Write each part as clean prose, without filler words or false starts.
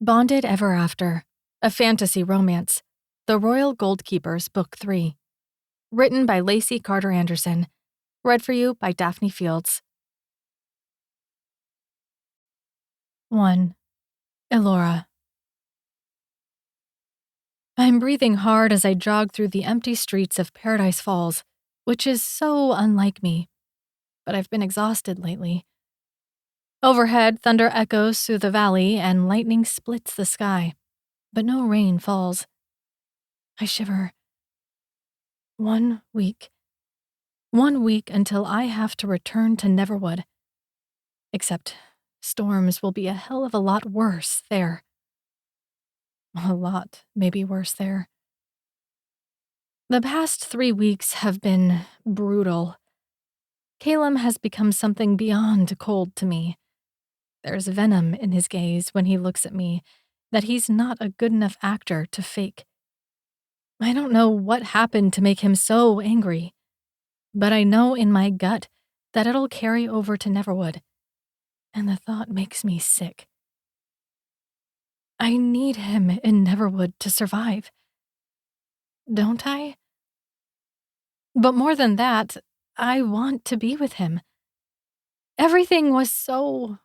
Bonded Ever After, a fantasy romance. The Royal Goldkeepers, Book 3. Written by Lacey Carter Anderson. Read for you by Daphne Fields. 1. Elora. I'm breathing hard as I jog through the empty streets of Paradise Falls, which is so unlike me. But I've been exhausted lately. Overhead, thunder echoes through the valley and lightning splits the sky, but no rain falls. I shiver. 1 week. 1 week until I have to return to Neverwood. Except storms will be a hell of a lot worse there. A lot, maybe worse there. The past 3 weeks have been brutal. Callum has become something beyond cold to me. There's venom in his gaze when he looks at me that he's not a good enough actor to fake. I don't know what happened to make him so angry, but I know in my gut that it'll carry over to Neverwood, and the thought makes me sick. I need him in Neverwood to survive. Don't I? But more than that, I want to be with him. Everything was so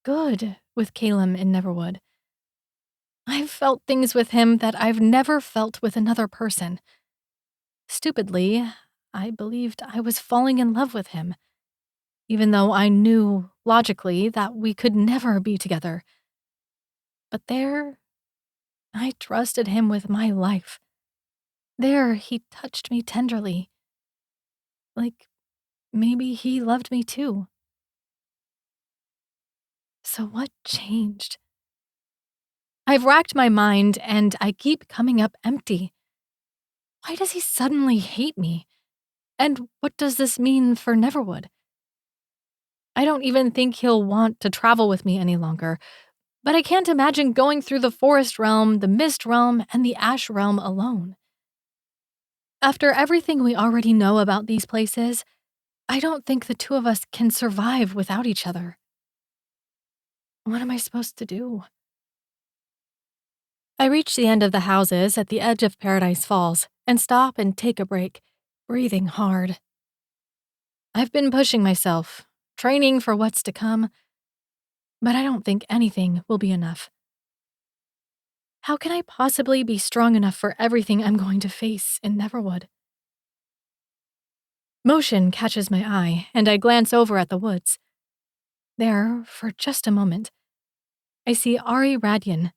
good with Callum in Neverwood. I've felt things with him that I've never felt with another person. Stupidly, I believed I was falling in love with him, even though I knew, logically, that we could never be together. But there, I trusted him with my life. There, he touched me tenderly. Like, maybe he loved me too. So what changed? I've racked my mind, and I keep coming up empty. Why does he suddenly hate me? And what does this mean for Neverwood? I don't even think he'll want to travel with me any longer, but I can't imagine going through the Forest Realm, the Mist Realm, and the Ash Realm alone. After everything we already know about these places, I don't think the two of us can survive without each other. What am I supposed to do? I reach the end of the houses at the edge of Paradise Falls and stop and take a break, breathing hard. I've been pushing myself, training for what's to come, but I don't think anything will be enough. How can I possibly be strong enough for everything I'm going to face in Neverwood? Motion catches my eye, and I glance over at the woods. There, for just a moment, I see Ari Radian.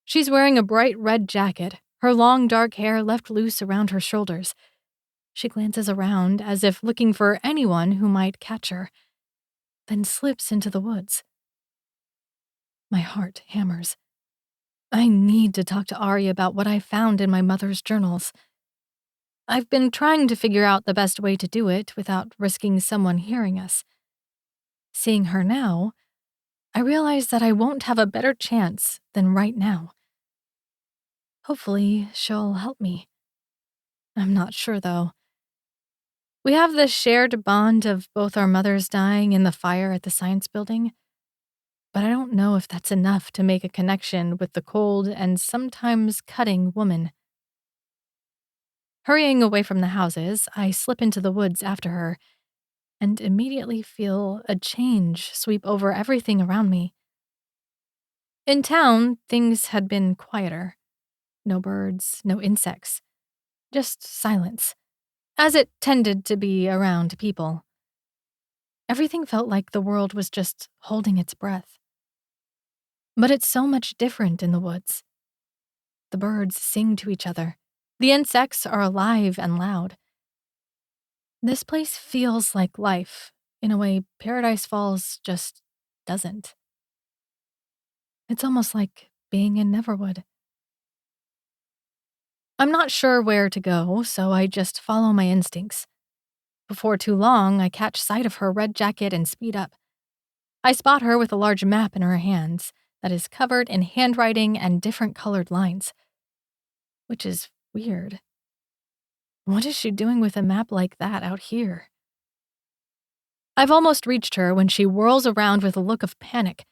She's wearing a bright red jacket, her long dark hair left loose around her shoulders. She glances around as if looking for anyone who might catch her, then slips into the woods. My heart hammers. I need to talk to Ari about what I found in my mother's journals. I've been trying to figure out the best way to do it without risking someone hearing us. Seeing her now, I realize that I won't have a better chance than right now. Hopefully, she'll help me. I'm not sure, though. We have the shared bond of both our mothers dying in the fire at the science building, but I don't know if that's enough to make a connection with the cold and sometimes cutting woman. Hurrying away from the houses, I slip into the woods after her, and immediately feel a change sweep over everything around me. In town, things had been quieter. No birds, no insects. Just silence, as it tended to be around people. Everything felt like the world was just holding its breath. But it's so much different in the woods. The birds sing to each other. The insects are alive and loud. This place feels like life, in a way Paradise Falls just doesn't. It's almost like being in Neverwood. I'm not sure where to go, so I just follow my instincts. Before too long, I catch sight of her red jacket and speed up. I spot her with a large map in her hands that is covered in handwriting and different colored lines. Which is weird. What is she doing with a map like that out here? I've almost reached her when she whirls around with a look of panic.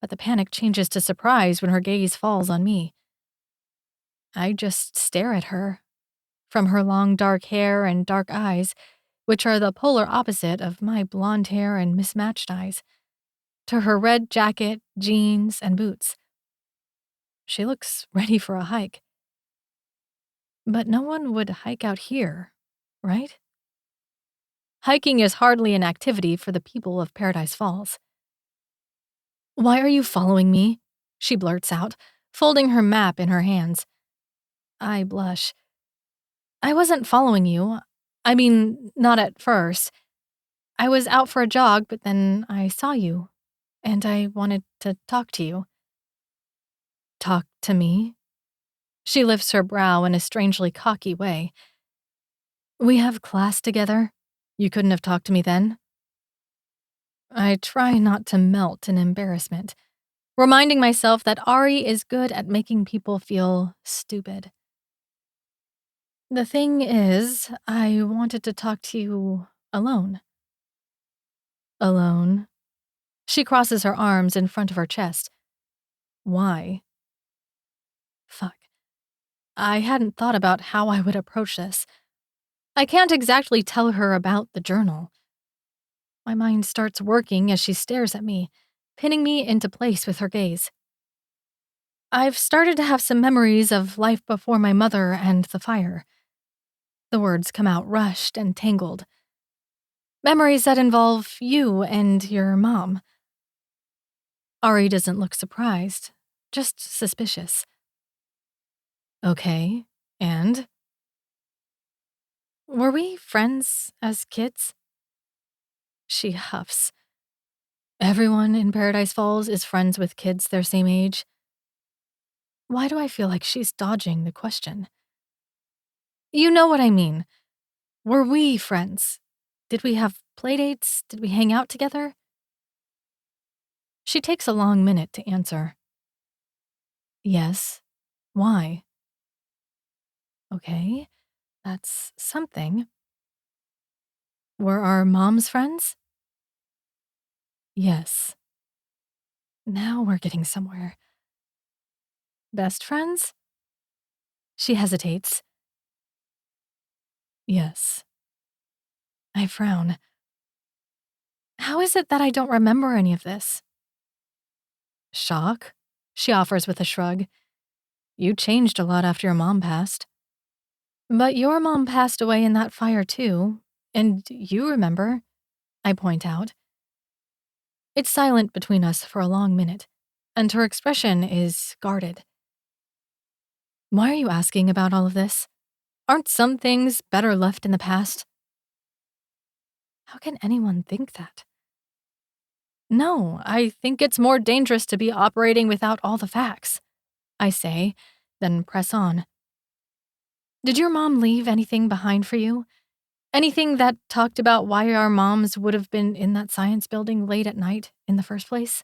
but the panic changes to surprise when her gaze falls on me. I just stare at her. From her long dark hair and dark eyes, which are the polar opposite of my blonde hair and mismatched eyes, to her red jacket, jeans, and boots. She looks ready for a hike. But no one would hike out here, right? Hiking is hardly an activity for the people of Paradise Falls. "Why are you following me?" she blurts out, folding her map in her hands. I blush. "I wasn't following you. I mean, not at first. I was out for a jog, but then I saw you, and I wanted to talk to you." "Talk to me?" She lifts her brow in a strangely cocky way. "We have class together. You couldn't have talked to me then?" I try not to melt in embarrassment, reminding myself that Ari is good at making people feel stupid. "The thing is, I wanted to talk to you alone." "Alone?" She crosses her arms in front of her chest. "Why?" Fuck. I hadn't thought about how I would approach this. I can't exactly tell her about the journal. My mind starts working as she stares at me, pinning me into place with her gaze. "I've started to have some memories of life before my mother and the fire." The words come out rushed and tangled. "Memories that involve you and your mom." Ari doesn't look surprised, just suspicious. "Okay, and?" "Were we friends as kids?" She huffs. "Everyone in Paradise Falls is friends with kids their same age." Why do I feel like she's dodging the question? "You know what I mean. Were we friends? Did we have playdates? Did we hang out together?" She takes a long minute to answer. "Yes. Why?" Okay, that's something. "Were our moms friends?" "Yes." Now we're getting somewhere. "Best friends?" She hesitates. "Yes." I frown. How is it that I don't remember any of this? "Shock?" she offers with a shrug. "You changed a lot after your mom passed." "But your mom passed away in that fire too. And you remember," I point out. It's silent between us for a long minute, and her expression is guarded. "Why are you asking about all of this? Aren't some things better left in the past?" How can anyone think that? "No, I think it's more dangerous to be operating without all the facts," I say, then press on. "Did your mom leave anything behind for you? Anything that talked about why our moms would have been in that science building late at night in the first place?"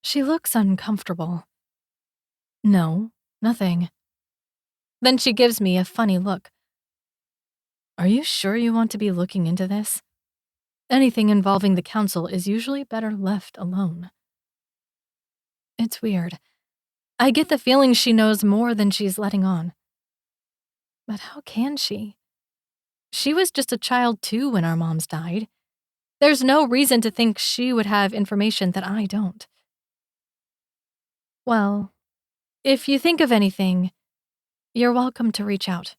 She looks uncomfortable. "No, nothing." Then she gives me a funny look. "Are you sure you want to be looking into this? Anything involving the council is usually better left alone." It's weird. I get the feeling she knows more than she's letting on. But how can she? She was just a child too when our moms died. There's no reason to think she would have information that I don't. "Well, if you think of anything, you're welcome to reach out."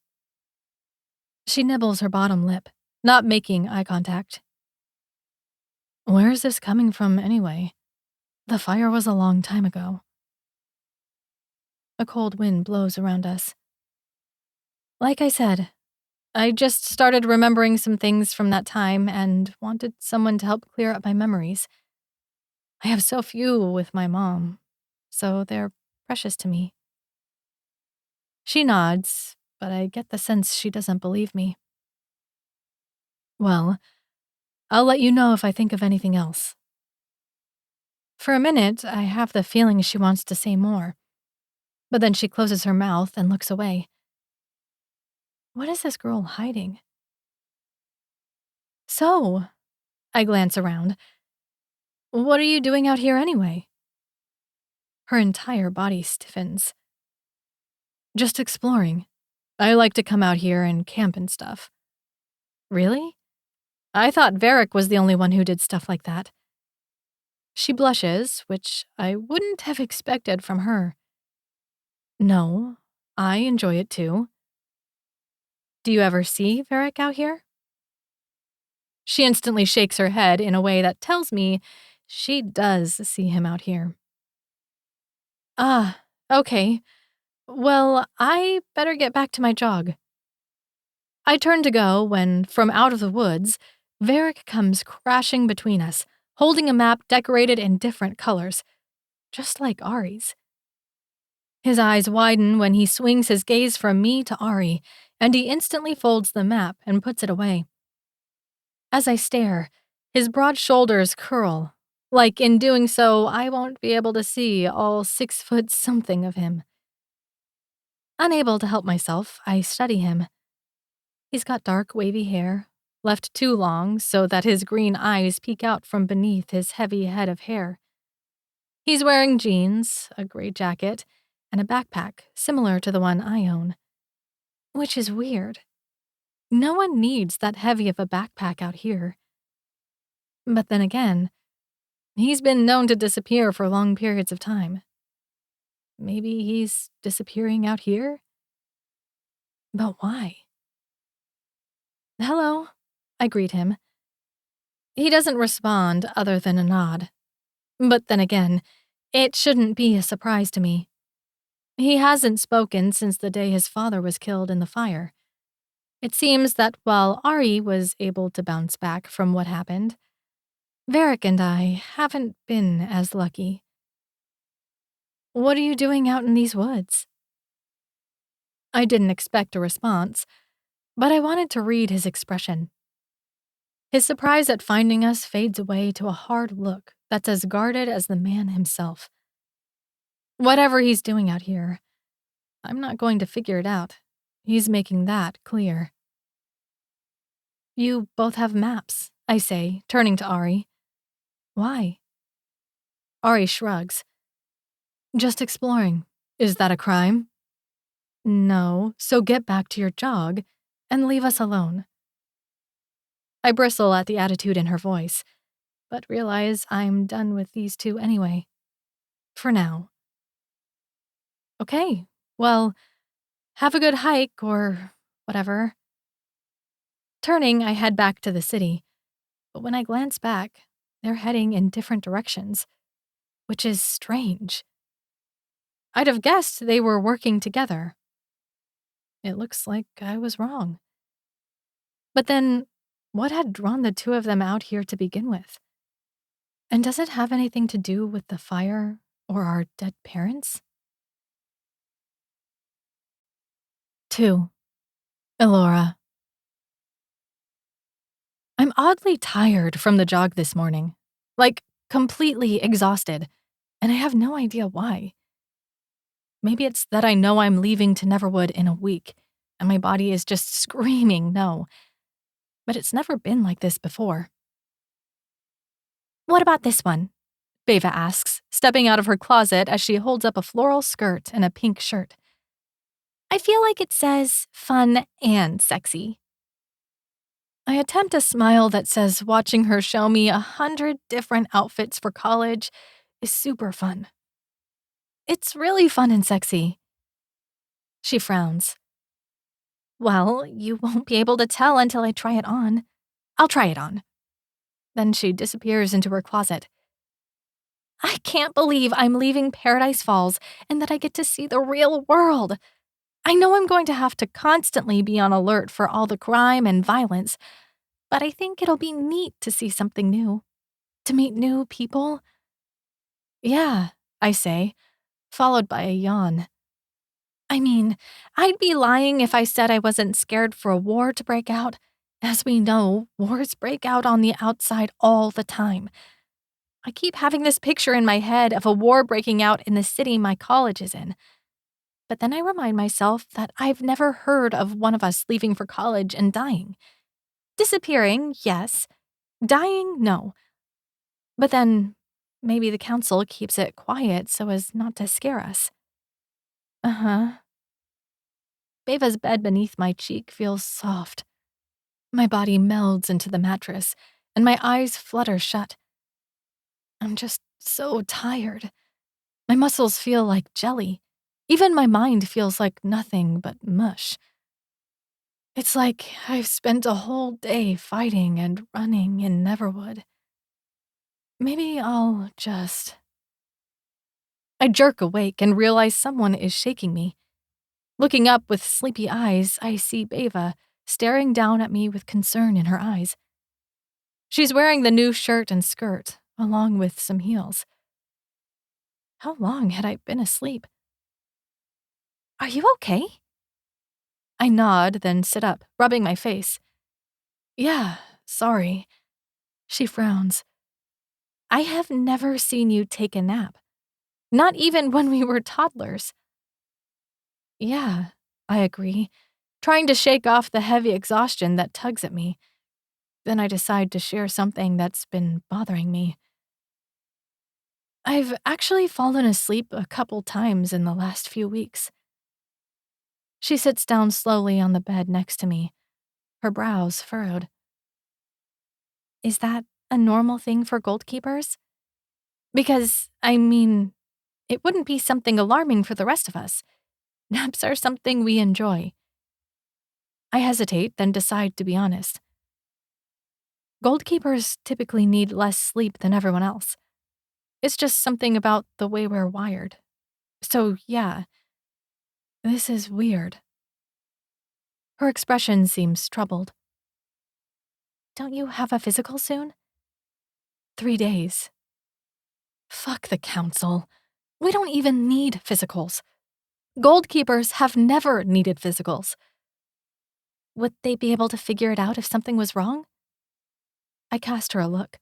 She nibbles her bottom lip, not making eye contact. Where is this coming from anyway? The fire was a long time ago. A cold wind blows around us. Like I said, I just started remembering some things from that time and wanted someone to help clear up my memories. I have so few with my mom, so they're precious to me. She nods, but I get the sense she doesn't believe me. "Well, I'll let you know if I think of anything else." For a minute, I have the feeling she wants to say more, but then she closes her mouth and looks away. What is this girl hiding? "So," I glance around. What are you doing out here anyway? Her entire body stiffens. Just exploring. I like to come out here and camp and stuff. Really? I thought Varric was the only one who did stuff like that. She blushes, which I wouldn't have expected from her. No, I enjoy it too. Do you ever see Varric out here? She instantly shakes her head in a way that tells me she does see him out here. Ah, okay. Well, I better get back to my jog. I turn to go when, from out of the woods, Varric comes crashing between us, holding a map decorated in different colors, just like Ari's. His eyes widen when he swings his gaze from me to Ari, and he instantly folds the map and puts it away. As I stare, his broad shoulders curl, like in doing so I won't be able to see all 6 foot something of him. Unable to help myself, I study him. He's got dark, wavy hair, left too long so that his green eyes peek out from beneath his heavy head of hair. He's wearing jeans, a gray jacket, and a backpack similar to the one I own. Which is weird. No one needs that heavy of a backpack out here. But then again, he's been known to disappear for long periods of time. Maybe he's disappearing out here? But why? Hello, I greet him. He doesn't respond other than a nod. But then again, it shouldn't be a surprise to me. He hasn't spoken since the day his father was killed in the fire. It seems that while Ari was able to bounce back from what happened, Varric and I haven't been as lucky. What are you doing out in these woods? I didn't expect a response, but I wanted to read his expression. His surprise at finding us fades away to a hard look that's as guarded as the man himself. Whatever he's doing out here, I'm not going to figure it out. He's making that clear. You both have maps, I say, turning to Ari. Why? Ari shrugs. Just exploring. Is that a crime? No, so get back to your jog and leave us alone. I bristle at the attitude in her voice, but realize I'm done with these two anyway. For now. Okay, well, have a good hike or whatever. Turning, I head back to the city, but when I glance back, they're heading in different directions, which is strange. I'd have guessed they were working together. It looks like I was wrong. But then, what had drawn the two of them out here to begin with? And does it have anything to do with the fire or our dead parents? 2. Elora. I'm oddly tired from the jog this morning. Like, completely exhausted. And I have no idea why. Maybe it's that I know I'm leaving to Neverwood in a week, and my body is just screaming no. But it's never been like this before. What about this one? Beva asks, stepping out of her closet as she holds up a floral skirt and a pink shirt. I feel like it says fun and sexy. I attempt a smile that says watching her show me 100 different outfits for college is super fun. It's really fun and sexy. She frowns. Well, you won't be able to tell until I try it on. I'll try it on. Then she disappears into her closet. I can't believe I'm leaving Paradise Falls and that I get to see the real world. I know I'm going to have to constantly be on alert for all the crime and violence, but I think it'll be neat to see something new. To meet new people. Yeah, I say, followed by a yawn. I mean, I'd be lying if I said I wasn't scared for a war to break out. As we know, wars break out on the outside all the time. I keep having this picture in my head of a war breaking out in the city my college is in. But then I remind myself that I've never heard of one of us leaving for college and dying. Disappearing, yes. Dying, no. But then, maybe the council keeps it quiet so as not to scare us. Uh-huh. Beva's bed beneath my cheek feels soft. My body melds into the mattress, and my eyes flutter shut. I'm just so tired. My muscles feel like jelly. Even my mind feels like nothing but mush. It's like I've spent a whole day fighting and running in Neverwood. Maybe I'll just... I jerk awake and realize someone is shaking me. Looking up with sleepy eyes, I see Beva staring down at me with concern in her eyes. She's wearing the new shirt and skirt, along with some heels. How long had I been asleep? Are you okay? I nod, then sit up, rubbing my face. Yeah, sorry. She frowns. I have never seen you take a nap. Not even when we were toddlers. Yeah, I agree, trying to shake off the heavy exhaustion that tugs at me. Then I decide to share something that's been bothering me. I've actually fallen asleep a couple times in the last few weeks. She sits down slowly on the bed next to me, her brows furrowed. Is that a normal thing for goldkeepers? Because, it wouldn't be something alarming for the rest of us. Naps are something we enjoy. I hesitate, then decide to be honest. Goldkeepers typically need less sleep than everyone else. It's just something about the way we're wired. So, yeah, this is weird. Her expression seems troubled. Don't you have a physical soon? 3 days. Fuck the council. We don't even need physicals. Goldkeepers have never needed physicals. Would they be able to figure it out if something was wrong? I cast her a look.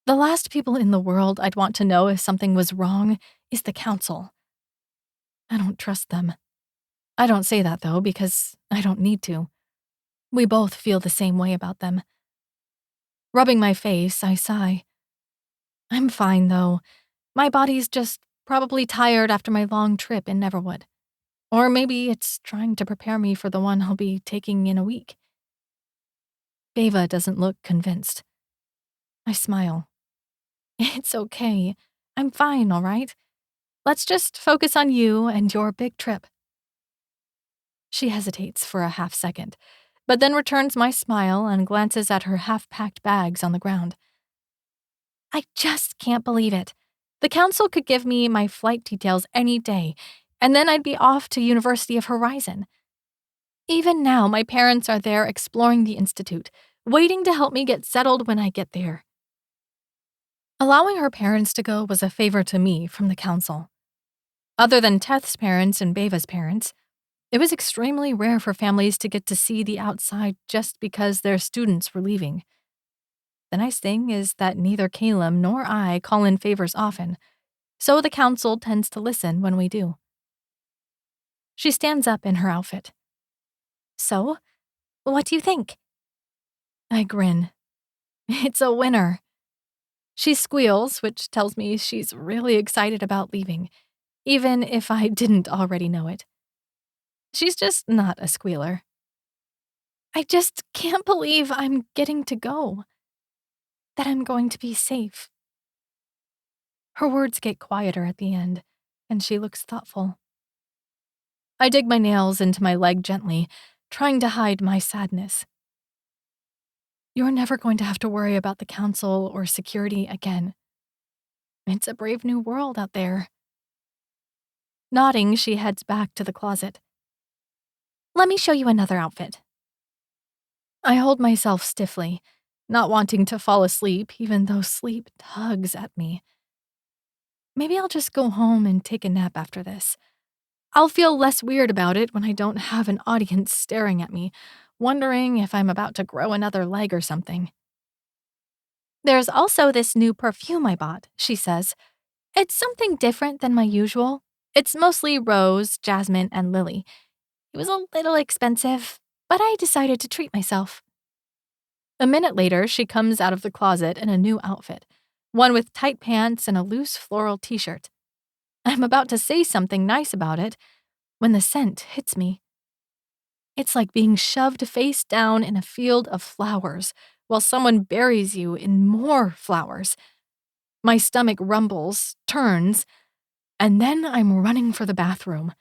The last people in the world I'd want to know if something was wrong is the council. I don't trust them. I don't say that, though, because I don't need to. We both feel the same way about them. Rubbing my face, I sigh. I'm fine, though. My body's just probably tired after my long trip in Neverwood. Or maybe it's trying to prepare me for the one I'll be taking in a week. Beva doesn't look convinced. I smile. It's okay. I'm fine, all right? Let's just focus on you and your big trip. She hesitates for a half second, but then returns my smile and glances at her half-packed bags on the ground. I just can't believe it. The council could give me my flight details any day, and then I'd be off to University of Horizon. Even now, my parents are there exploring the institute, waiting to help me get settled when I get there. Allowing her parents to go was a favor to me from the council. Other than Teth's parents and Beva's parents, it was extremely rare for families to get to see the outside just because their students were leaving. The nice thing is that neither Callum nor I call in favors often, so the council tends to listen when we do. She stands up in her outfit. So, what do you think? I grin. It's a winner. She squeals, which tells me she's really excited about leaving, even if I didn't already know it. She's just not a squealer. I just can't believe I'm getting to go. That I'm going to be safe. Her words get quieter at the end, and she looks thoughtful. I dig my nails into my leg gently, trying to hide my sadness. You're never going to have to worry about the council or security again. It's a brave new world out there. Nodding, she heads back to the closet. Let me show you another outfit. I hold myself stiffly, not wanting to fall asleep even though sleep tugs at me. Maybe I'll just go home and take a nap after this. I'll feel less weird about it when I don't have an audience staring at me, wondering if I'm about to grow another leg or something. There's also this new perfume I bought, she says. It's something different than my usual. It's mostly rose, jasmine, and lily. It was a little expensive, but I decided to treat myself. A minute later, she comes out of the closet in a new outfit, one with tight pants and a loose floral t-shirt. I'm about to say something nice about it when the scent hits me. It's like being shoved face down in a field of flowers while someone buries you in more flowers. My stomach rumbles, turns, and then I'm running for the bathroom.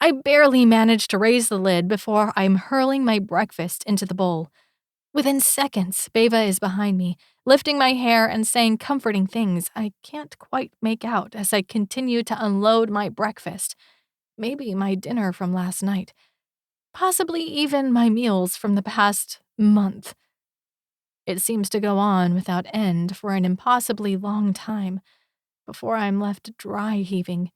I barely manage to raise the lid before I'm hurling my breakfast into the bowl. Within seconds, Beva is behind me, lifting my hair and saying comforting things I can't quite make out as I continue to unload my breakfast. Maybe my dinner from last night. Possibly even my meals from the past month. It seems to go on without end for an impossibly long time before I'm left dry heaving.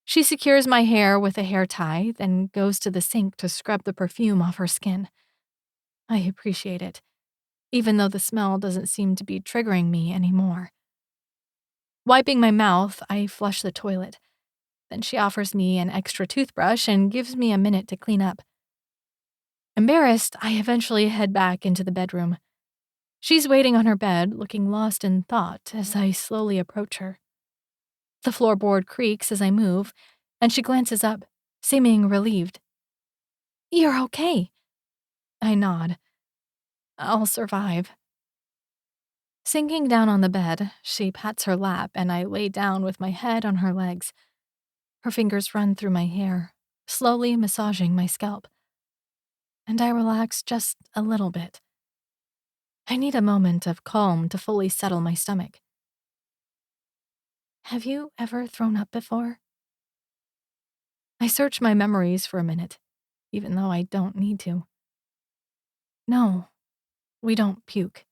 She secures my hair with a hair tie, then goes to the sink to scrub the perfume off her skin. I appreciate it, even though the smell doesn't seem to be triggering me anymore. Wiping my mouth, I flush the toilet. Then she offers me an extra toothbrush and gives me a minute to clean up. Embarrassed, I eventually head back into the bedroom. She's waiting on her bed, looking lost in thought as I slowly approach her. The floorboard creaks as I move, and she glances up, seeming relieved. "You're okay." I nod. "I'll survive." Sinking down on the bed, she pats her lap and I lay down with my head on her legs. Her fingers run through my hair, slowly massaging my scalp. And I relax just a little bit. I need a moment of calm to fully settle my stomach. Have you ever thrown up before? I search my memories for a minute, even though I don't need to. No, we don't puke.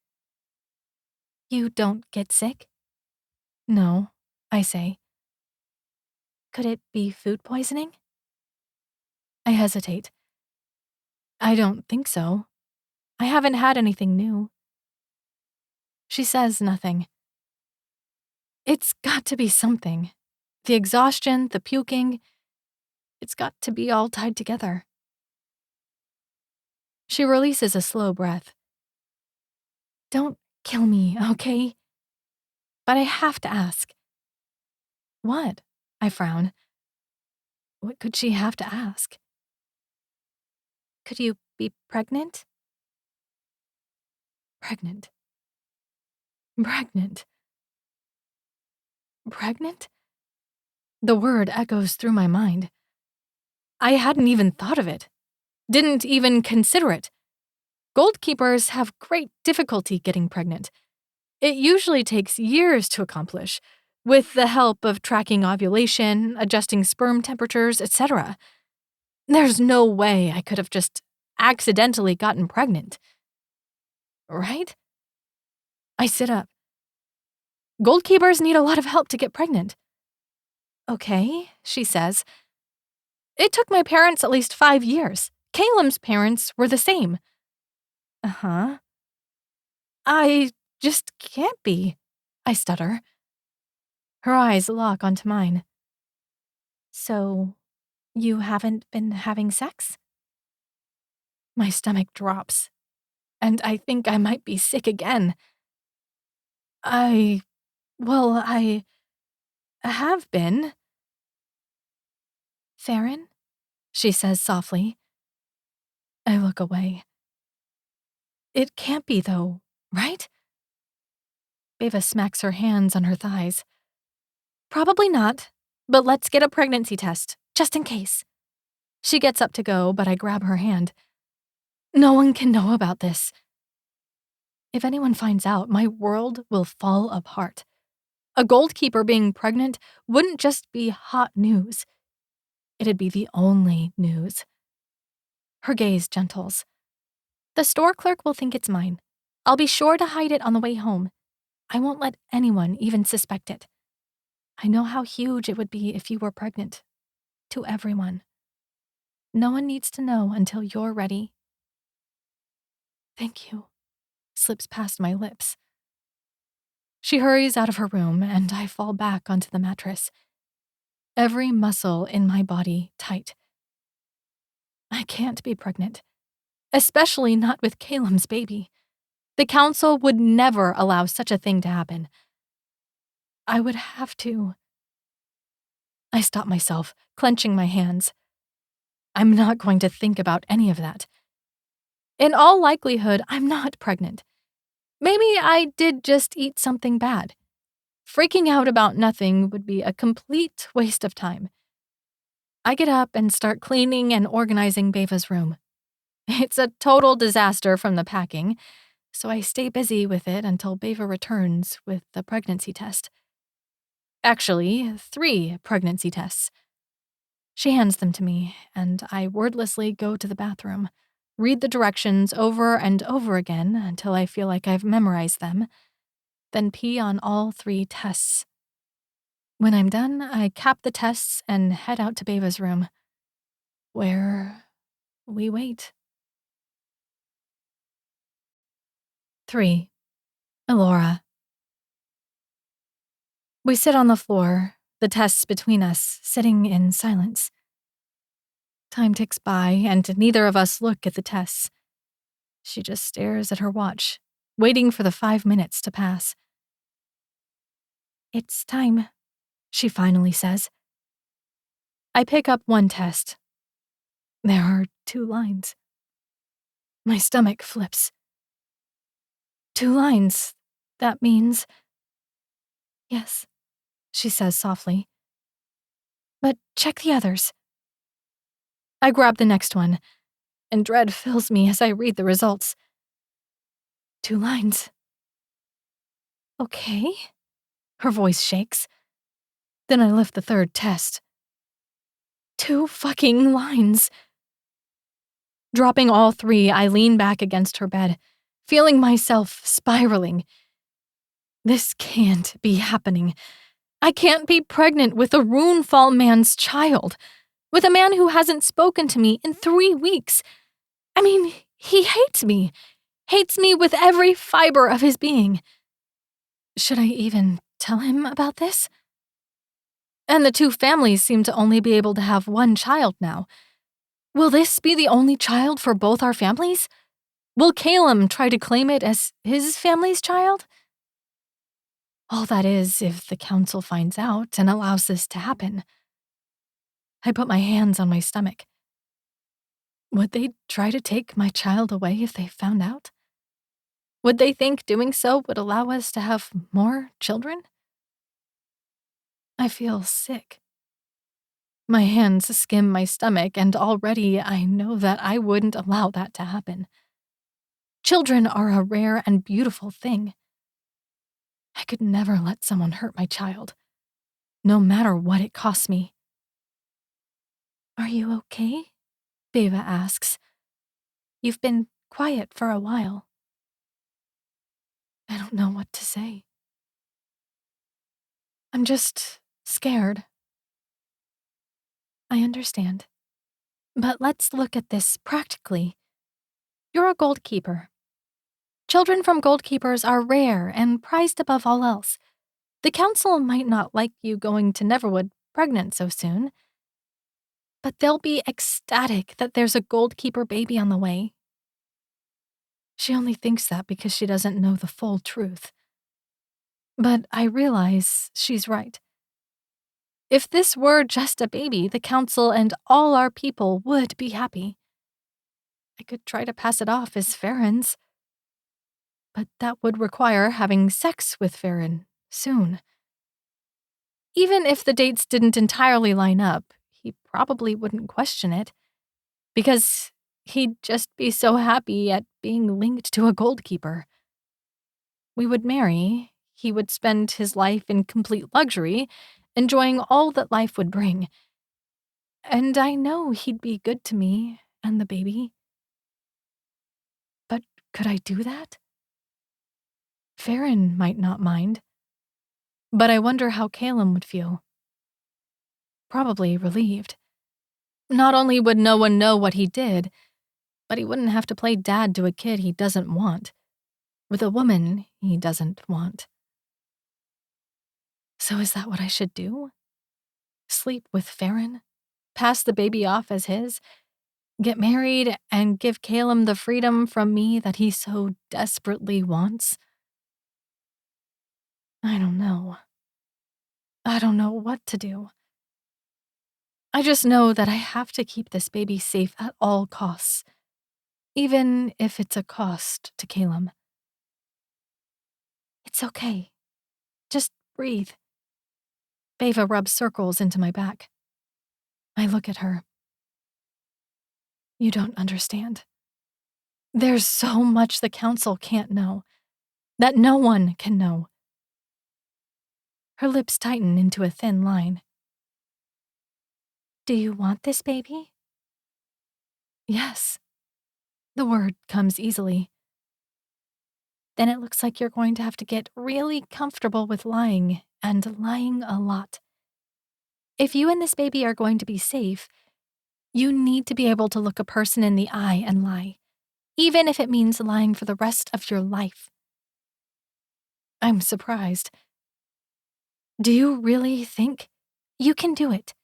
You don't get sick? No, I say. Could it be food poisoning? I hesitate. I don't think so. I haven't had anything new. She says nothing. It's got to be something. The exhaustion, the puking, it's got to be all tied together. She releases a slow breath. Don't kill me, okay? But I have to ask. What? I frown. What could she have to ask? Could you be pregnant? Pregnant. Pregnant. Pregnant? The word echoes through my mind. I hadn't even thought of it. Didn't even consider it. Goldkeepers have great difficulty getting pregnant. It usually takes years to accomplish, with the help of tracking ovulation, adjusting sperm temperatures, etc. There's no way I could have just accidentally gotten pregnant. Right? I sit up. Goldkeepers need a lot of help to get pregnant. Okay, she says. It took my parents at least 5 years. Callum's parents were the same. Uh-huh. I just can't be, I stutter. Her eyes lock onto mine. So, you haven't been having sex? My stomach drops, and I think I might be sick again. I have been. Farron? She says softly. I look away. It can't be, though, right? Beva smacks her hands on her thighs. Probably not, but let's get a pregnancy test, just in case. She gets up to go, but I grab her hand. No one can know about this. If anyone finds out, my world will fall apart. A goldkeeper being pregnant wouldn't just be hot news. It'd be the only news. Her gaze gentles. The store clerk will think it's mine. I'll be sure to hide it on the way home. I won't let anyone even suspect it. I know how huge it would be if you were pregnant. To everyone. No one needs to know until you're ready. Thank you. Slips past my lips. She hurries out of her room, and I fall back onto the mattress. Every muscle in my body tight. I can't be pregnant. Especially not with Callum's baby. The council would never allow such a thing to happen. I would have to. I stop myself, clenching my hands. I'm not going to think about any of that. In all likelihood, I'm not pregnant. Maybe I did just eat something bad. Freaking out about nothing would be a complete waste of time. I get up and start cleaning and organizing Beva's room. It's a total disaster from the packing, so I stay busy with it until Beva returns with the pregnancy test. Actually, 3 pregnancy tests. She hands them to me, and I wordlessly go to the bathroom, read the directions over and over again until I feel like I've memorized them, then pee on all 3 tests. When I'm done, I cap the tests and head out to Beva's room, where we wait. 3. Elora. We sit on the floor, the tests between us, sitting in silence. Time ticks by, and neither of us look at the tests. She just stares at her watch, waiting for the 5 minutes to pass. "It's time," she finally says. I pick up one test. There are 2 lines. My stomach flips. 2 lines. That means... "Yes," she says softly. "But check the others." I grab the next one, and dread fills me as I read the results. 2 lines. "Okay." Her voice shakes. Then I lift the 3rd test. 2 fucking lines. Dropping all 3, I lean back against her bed, feeling myself spiraling. This can't be happening. I can't be pregnant with a Runefall man's child, with a man who hasn't spoken to me in 3 weeks. I mean, he hates me with every fiber of his being. Should I even tell him about this? And the 2 families seem to only be able to have 1 child now. Will this be the only child for both our families? Will Callum try to claim it as his family's child? All that is if the council finds out and allows this to happen. I put my hands on my stomach. Would they try to take my child away if they found out? Would they think doing so would allow us to have more children? I feel sick. My hands skim my stomach, and already I know that I wouldn't allow that to happen. Children are a rare and beautiful thing. I could never let someone hurt my child, no matter what it costs me. "Are you okay?" Beva asks. "You've been quiet for a while." I don't know what to say. I'm just scared. I understand. But let's look at this practically. You're a goldkeeper. Children from goldkeepers are rare and prized above all else. The council might not like you going to Neverwood pregnant so soon, but they'll be ecstatic that there's a goldkeeper baby on the way. She only thinks that because she doesn't know the full truth. But I realize she's right. If this were just a baby, the council and all our people would be happy. I could try to pass it off as Farron's, but that would require having sex with Farron soon. Even if the dates didn't entirely line up, he probably wouldn't question it, because he'd just be so happy at being linked to a goldkeeper. We would marry, he would spend his life in complete luxury, enjoying all that life would bring. And I know he'd be good to me and the baby. But could I do that? Farron might not mind. But I wonder how Callum would feel. Probably relieved. Not only would no one know what he did, but he wouldn't have to play dad to a kid he doesn't want, with a woman he doesn't want. So is that what I should do? Sleep with Farron? Pass the baby off as his? Get married and give Callum the freedom from me that he so desperately wants? I don't know. I don't know what to do. I just know that I have to keep this baby safe at all costs, even if it's a cost to Callum. It's okay. Just breathe. Beva rubs circles into my back. I look at her. You don't understand. There's so much the council can't know, that no one can know. Her lips tighten into a thin line. Do you want this baby? Yes. The word comes easily. Then it looks like you're going to have to get really comfortable with lying, and lying a lot. If you and this baby are going to be safe, you need to be able to look a person in the eye and lie, even if it means lying for the rest of your life. I'm surprised. Do you really think you can do it?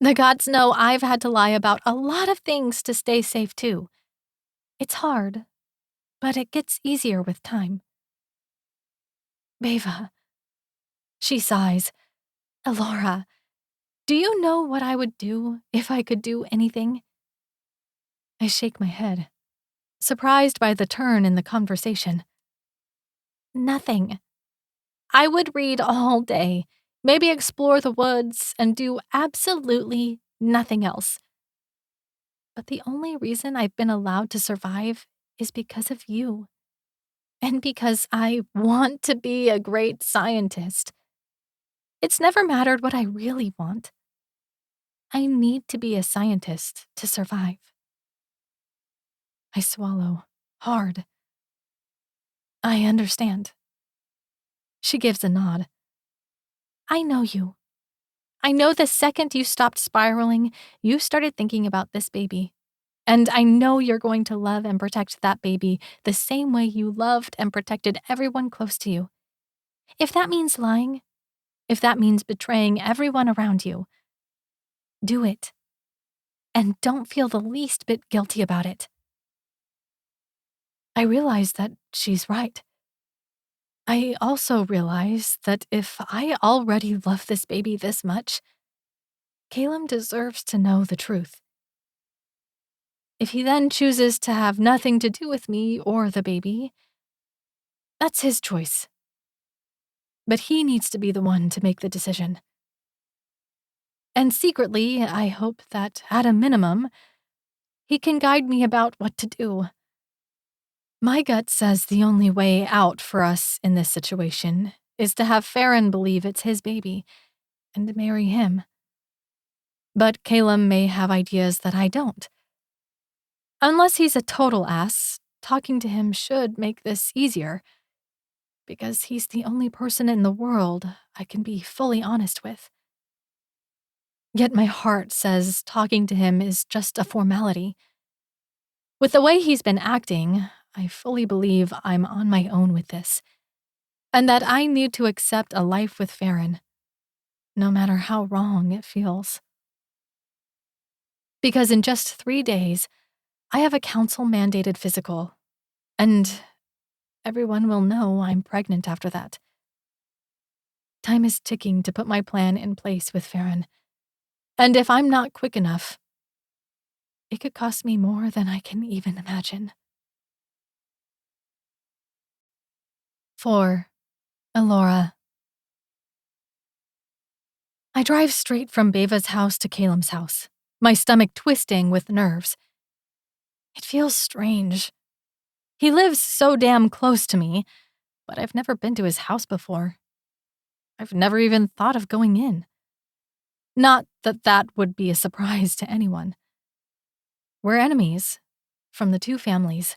The gods know I've had to lie about a lot of things to stay safe too. It's hard, but it gets easier with time. Beva. She sighs. Elora, do you know what I would do if I could do anything? I shake my head, surprised by the turn in the conversation. Nothing. I would read all day, maybe explore the woods, and do absolutely nothing else. But the only reason I've been allowed to survive is because of you. And because I want to be a great scientist. It's never mattered what I really want. I need to be a scientist to survive. I swallow, hard. I understand. She gives a nod. I know you. I know the second you stopped spiraling, you started thinking about this baby. And I know you're going to love and protect that baby the same way you loved and protected everyone close to you. If that means lying, if that means betraying everyone around you, do it. And don't feel the least bit guilty about it. I realize that she's right. I also realize that if I already love this baby this much, Caleb deserves to know the truth. If he then chooses to have nothing to do with me or the baby, that's his choice. But he needs to be the one to make the decision. And secretly, I hope that, at a minimum, he can guide me about what to do. My gut says the only way out for us in this situation is to have Farron believe it's his baby and marry him. But Caleb may have ideas that I don't. Unless he's a total ass, talking to him should make this easier, because he's the only person in the world I can be fully honest with. Yet my heart says talking to him is just a formality. With the way he's been acting, I fully believe I'm on my own with this, and that I need to accept a life with Farron, no matter how wrong it feels. Because in just 3 days, I have a council-mandated physical, and everyone will know I'm pregnant after that. Time is ticking to put my plan in place with Farron, and if I'm not quick enough, it could cost me more than I can even imagine. 4. Elora. I drive straight from Beva's house to Caleb's house, my stomach twisting with nerves. It feels strange. He lives so damn close to me, but I've never been to his house before. I've never even thought of going in. Not that that would be a surprise to anyone. We're enemies, from the two families.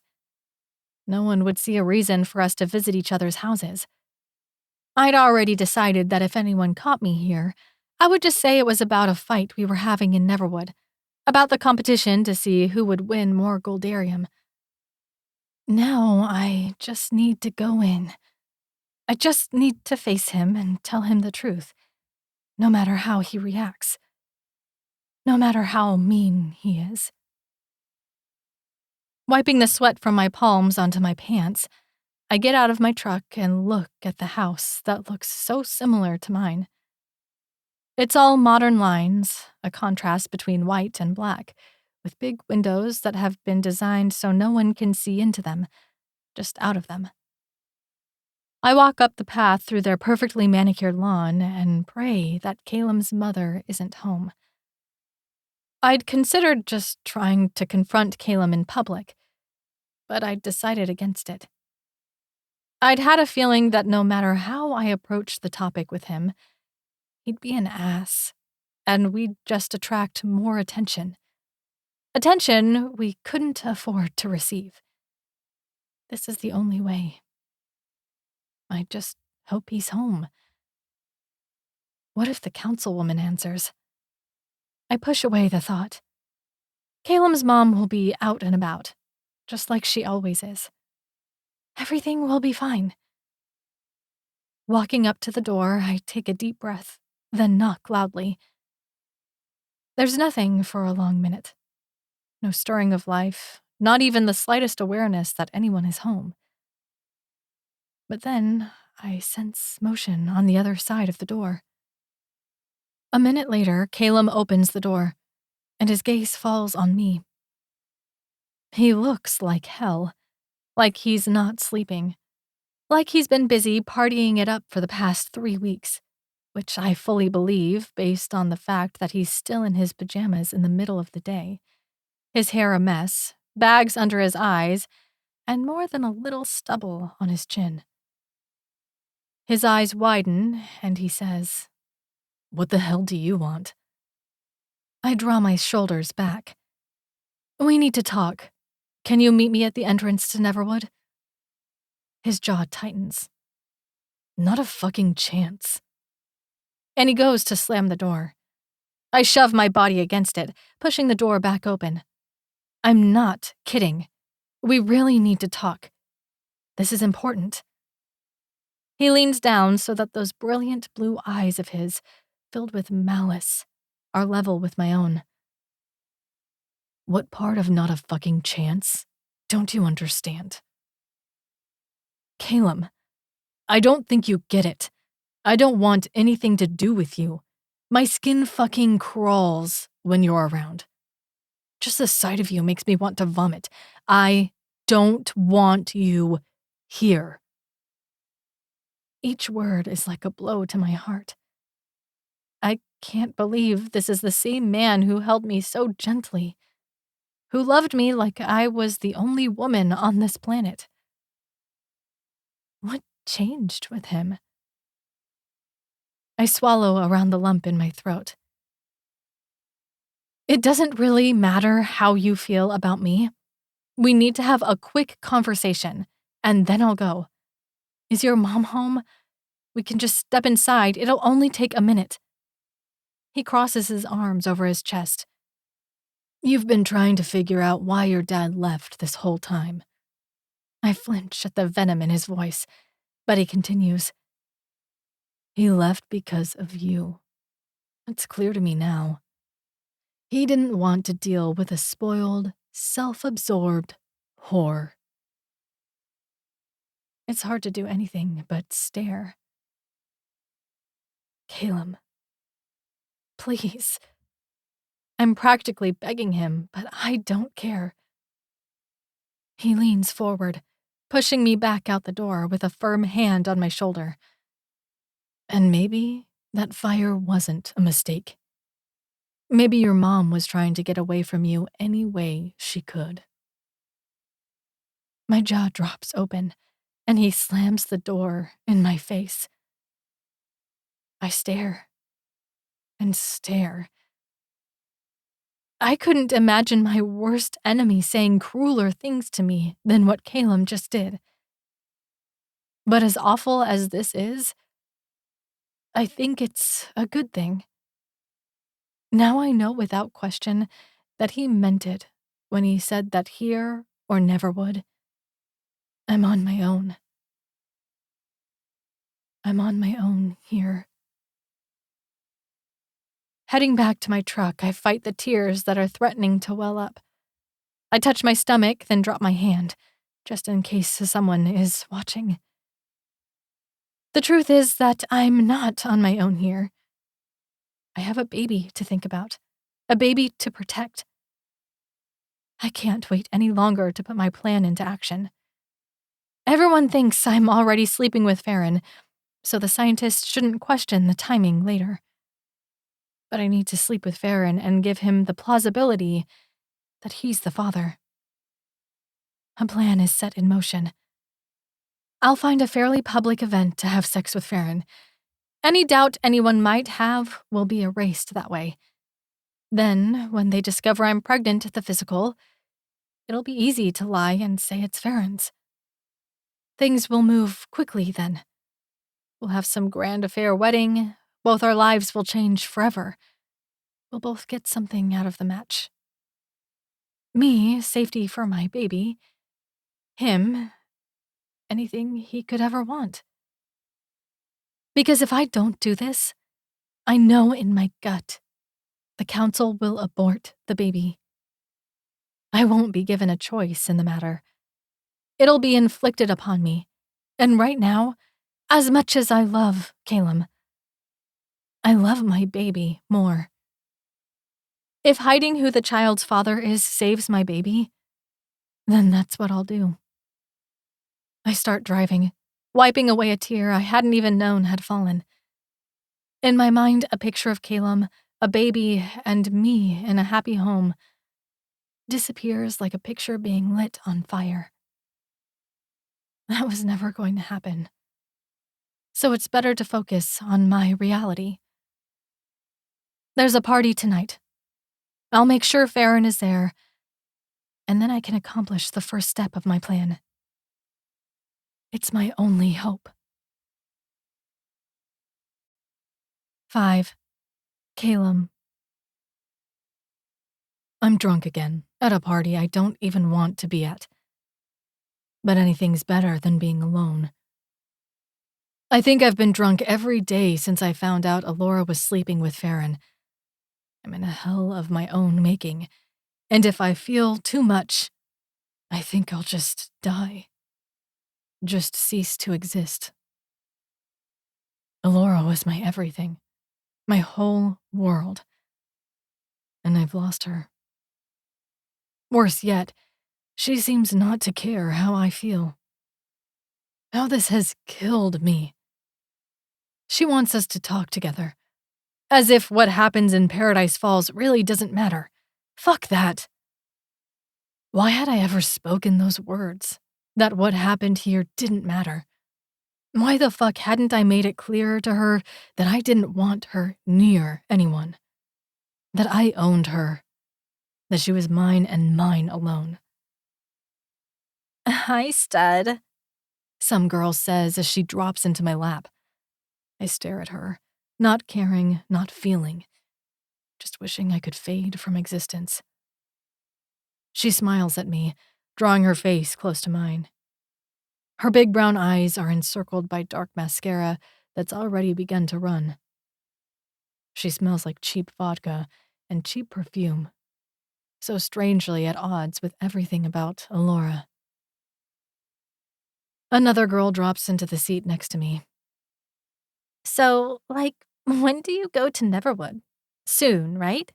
No one would see a reason for us to visit each other's houses. I'd already decided that if anyone caught me here, I would just say it was about a fight we were having in Neverwood, about the competition to see who would win more Goldarium. Now I just need to go in. I just need to face him and tell him the truth, no matter how he reacts. No matter how mean he is. Wiping the sweat from my palms onto my pants, I get out of my truck and look at the house that looks so similar to mine. It's all modern lines, a contrast between white and black, with big windows that have been designed so no one can see into them, just out of them. I walk up the path through their perfectly manicured lawn and pray that Caleb's mother isn't home. I'd considered just trying to confront Caleb in public, but I'd decided against it. I'd had a feeling that no matter how I approached the topic with him, he'd be an ass, and we'd just attract more attention. Attention we couldn't afford to receive. This is the only way. I just hope he's home. What if the councilwoman answers? I push away the thought. Caleb's mom will be out and about, just like she always is. Everything will be fine. Walking up to the door, I take a deep breath, then knock loudly. There's nothing for a long minute. No stirring of life, not even the slightest awareness that anyone is home. But then I sense motion on the other side of the door. A minute later, Caleb opens the door, and his gaze falls on me. He looks like hell, like he's not sleeping, like he's been busy partying it up for the past 3 weeks, which I fully believe based on the fact that he's still in his pajamas in the middle of the day, his hair a mess, bags under his eyes, and more than a little stubble on his chin. His eyes widen, and he says, "What the hell do you want?" I draw my shoulders back. "We need to talk. Can you meet me at the entrance to Neverwood?" His jaw tightens. "Not a fucking chance." And he goes to slam the door. I shove my body against it, pushing the door back open. I'm not kidding. We really need to talk. This is important. He leans down so that those brilliant blue eyes of his, filled with malice, are level with my own. What part of not a fucking chance don't you understand? Caleb, I don't think you get it. I don't want anything to do with you. My skin fucking crawls when you're around. Just the sight of you makes me want to vomit. I don't want you here. Each word is like a blow to my heart. I can't believe this is the same man who held me so gently, who loved me like I was the only woman on this planet. What changed with him? I swallow around the lump in my throat. It doesn't really matter how you feel about me. We need to have a quick conversation, and then I'll go. Is your mom home? We can just step inside. It'll only take a minute. He crosses his arms over his chest. You've been trying to figure out why your dad left this whole time. I flinch at the venom in his voice, but he continues. He left because of you. It's clear to me now. He didn't want to deal with a spoiled, self-absorbed whore. It's hard to do anything but stare. Caleb, please. I'm practically begging him, but I don't care. He leans forward, pushing me back out the door with a firm hand on my shoulder. And maybe that fire wasn't a mistake. Maybe your mom was trying to get away from you any way she could. My jaw drops open, and he slams the door in my face. I stare and stare. I couldn't imagine my worst enemy saying crueler things to me than what Caleb just did. But as awful as this is, I think it's a good thing. Now I know without question that he meant it when he said that here or Neverwood, I'm on my own. I'm on my own here. Heading back to my truck, I fight the tears that are threatening to well up. I touch my stomach, then drop my hand, just in case someone is watching. The truth is that I'm not on my own here. I have a baby to think about, a baby to protect. I can't wait any longer to put my plan into action. Everyone thinks I'm already sleeping with Farron, so the scientists shouldn't question the timing later. But I need to sleep with Farron and give him the plausibility that he's the father. A plan is set in motion. I'll find a fairly public event to have sex with Farron. Any doubt anyone might have will be erased that way. Then, when they discover I'm pregnant at the physical, it'll be easy to lie and say it's Farron's. Things will move quickly then. We'll have some grand affair wedding. Both our lives will change forever. We'll both get something out of the match. Me, safety for my baby. Him, anything he could ever want. Because if I don't do this, I know in my gut the council will abort the baby. I won't be given a choice in the matter. It'll be inflicted upon me. And right now, as much as I love Callum, I love my baby more. If hiding who the child's father is saves my baby, then that's what I'll do. I start driving, wiping away a tear I hadn't even known had fallen. In my mind, a picture of Callum, a baby, and me in a happy home disappears like a picture being lit on fire. That was never going to happen. So it's better to focus on my reality. There's a party tonight. I'll make sure Farron is there, and then I can accomplish the first step of my plan. It's my only hope. 5. Callum. I'm drunk again, at a party I don't even want to be at. But anything's better than being alone. I think I've been drunk every day since I found out Alora was sleeping with Farron. I'm in a hell of my own making, and if I feel too much, I think I'll just die. Just cease to exist. Alora was my everything, my whole world. And I've lost her. Worse yet, she seems not to care how I feel. How this has killed me. She wants us to talk together. As if what happens in Paradise Falls really doesn't matter. Fuck that. Why had I ever spoken those words? That what happened here didn't matter. Why the fuck hadn't I made it clear to her that I didn't want her near anyone? That I owned her. That she was mine and mine alone. Hi, stud, some girl says as she drops into my lap. I stare at her, not caring, not feeling, just wishing I could fade from existence. She smiles at me, drawing her face close to mine. Her big brown eyes are encircled by dark mascara that's already begun to run. She smells like cheap vodka and cheap perfume, so strangely at odds with everything about Alora. Another girl drops into the seat next to me. So, when do you go to Neverwood? Soon, right?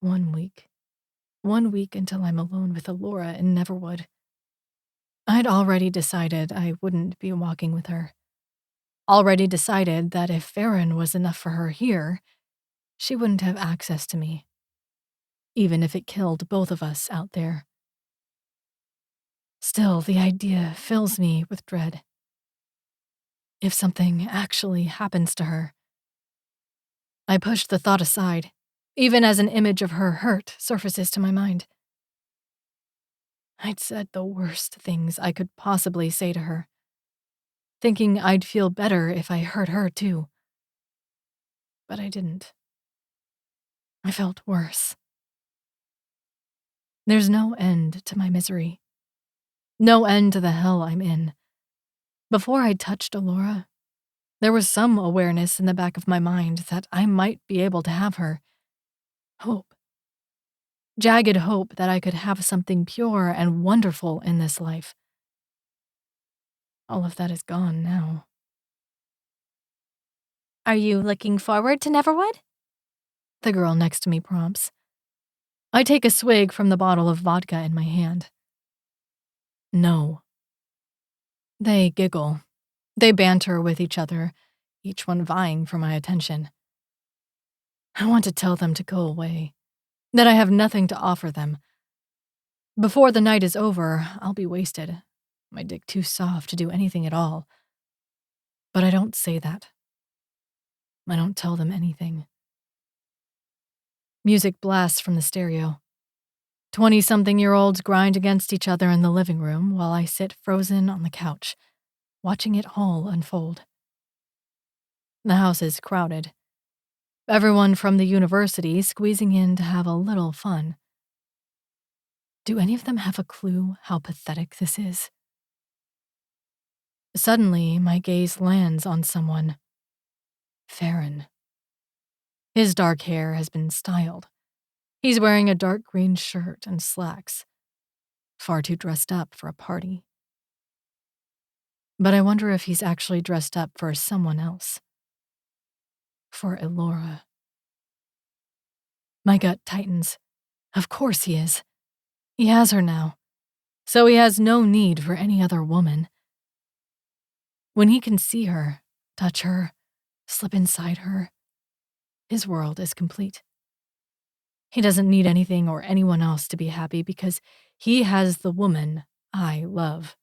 1 week. 1 week until I'm alone with Alora in Neverwood. I'd already decided I wouldn't be walking with her. Already decided that if Farron was enough for her here, she wouldn't have access to me. Even if it killed both of us out there. Still, the idea fills me with dread. If something actually happens to her. I pushed the thought aside, even as an image of her hurt surfaces to my mind. I'd said the worst things I could possibly say to her, thinking I'd feel better if I hurt her too. But I didn't. I felt worse. There's no end to my misery. No end to the hell I'm in. Before I touched Alora, there was some awareness in the back of my mind that I might be able to have her. Hope. jagged hope that I could have something pure and wonderful in this life. All of that is gone now. Are you looking forward to Neverwood? The girl next to me prompts. I take a swig from the bottle of vodka in my hand. No. They giggle. They banter with each other, each one vying for my attention. I want to tell them to go away, that I have nothing to offer them. Before the night is over, I'll be wasted, my dick too soft to do anything at all. But I don't say that. I don't tell them anything. Music blasts from the stereo. 20-something-year-olds grind against each other in the living room while I sit frozen on the couch, watching it all unfold. The house is crowded. Everyone from the university squeezing in to have a little fun. Do any of them have a clue how pathetic this is? Suddenly, my gaze lands on someone. Farron. His dark hair has been styled. He's wearing a dark green shirt and slacks. Far too dressed up for a party. But I wonder if he's actually dressed up for someone else. For Elora. My gut tightens. Of course he is. He has her now. So he has no need for any other woman. When he can see her, touch her, slip inside her, his world is complete. He doesn't need anything or anyone else to be happy because he has the woman I love.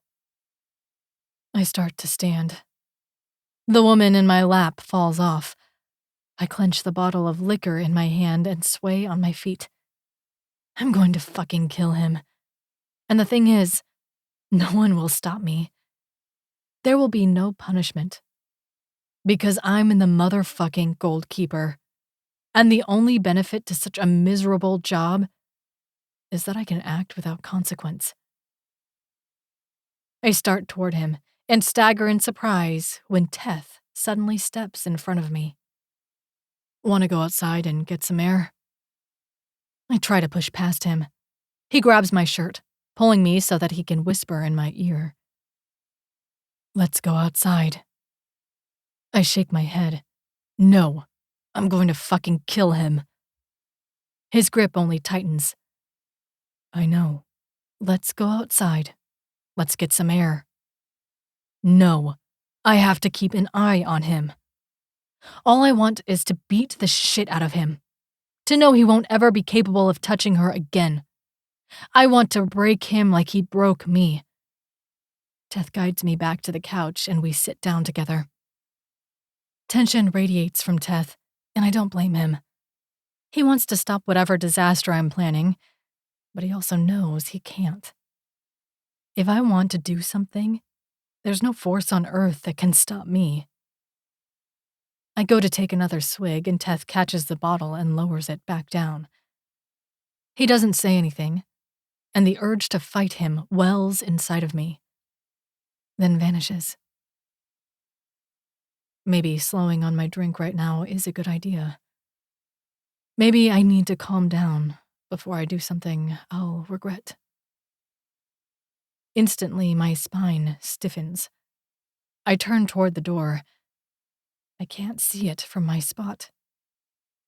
I start to stand. The woman in my lap falls off. I clench the bottle of liquor in my hand and sway on my feet. I'm going to fucking kill him. And the thing is, no one will stop me. There will be no punishment. Because I'm in the motherfucking Gold Keeper. And the only benefit to such a miserable job is that I can act without consequence. I start toward him and stagger in surprise when Teth suddenly steps in front of me. Want to go outside and get some air? I try to push past him. He grabs my shirt, pulling me so that he can whisper in my ear. Let's go outside. I shake my head. No, I'm going to fucking kill him. His grip only tightens. I know. Let's go outside. Let's get some air. No, I have to keep an eye on him. All I want is to beat the shit out of him. To know he won't ever be capable of touching her again. I want to break him like he broke me. Teth guides me back to the couch and we sit down together. Tension radiates from Teth, and I don't blame him. He wants to stop whatever disaster I'm planning, but he also knows he can't. If I want to do something, there's no force on earth that can stop me. I go to take another swig and Teth catches the bottle and lowers it back down. He doesn't say anything, and the urge to fight him wells inside of me, then vanishes. Maybe slowing on my drink right now is a good idea. Maybe I need to calm down before I do something I'll regret. Instantly, my spine stiffens. I turn toward the door. I can't see it from my spot,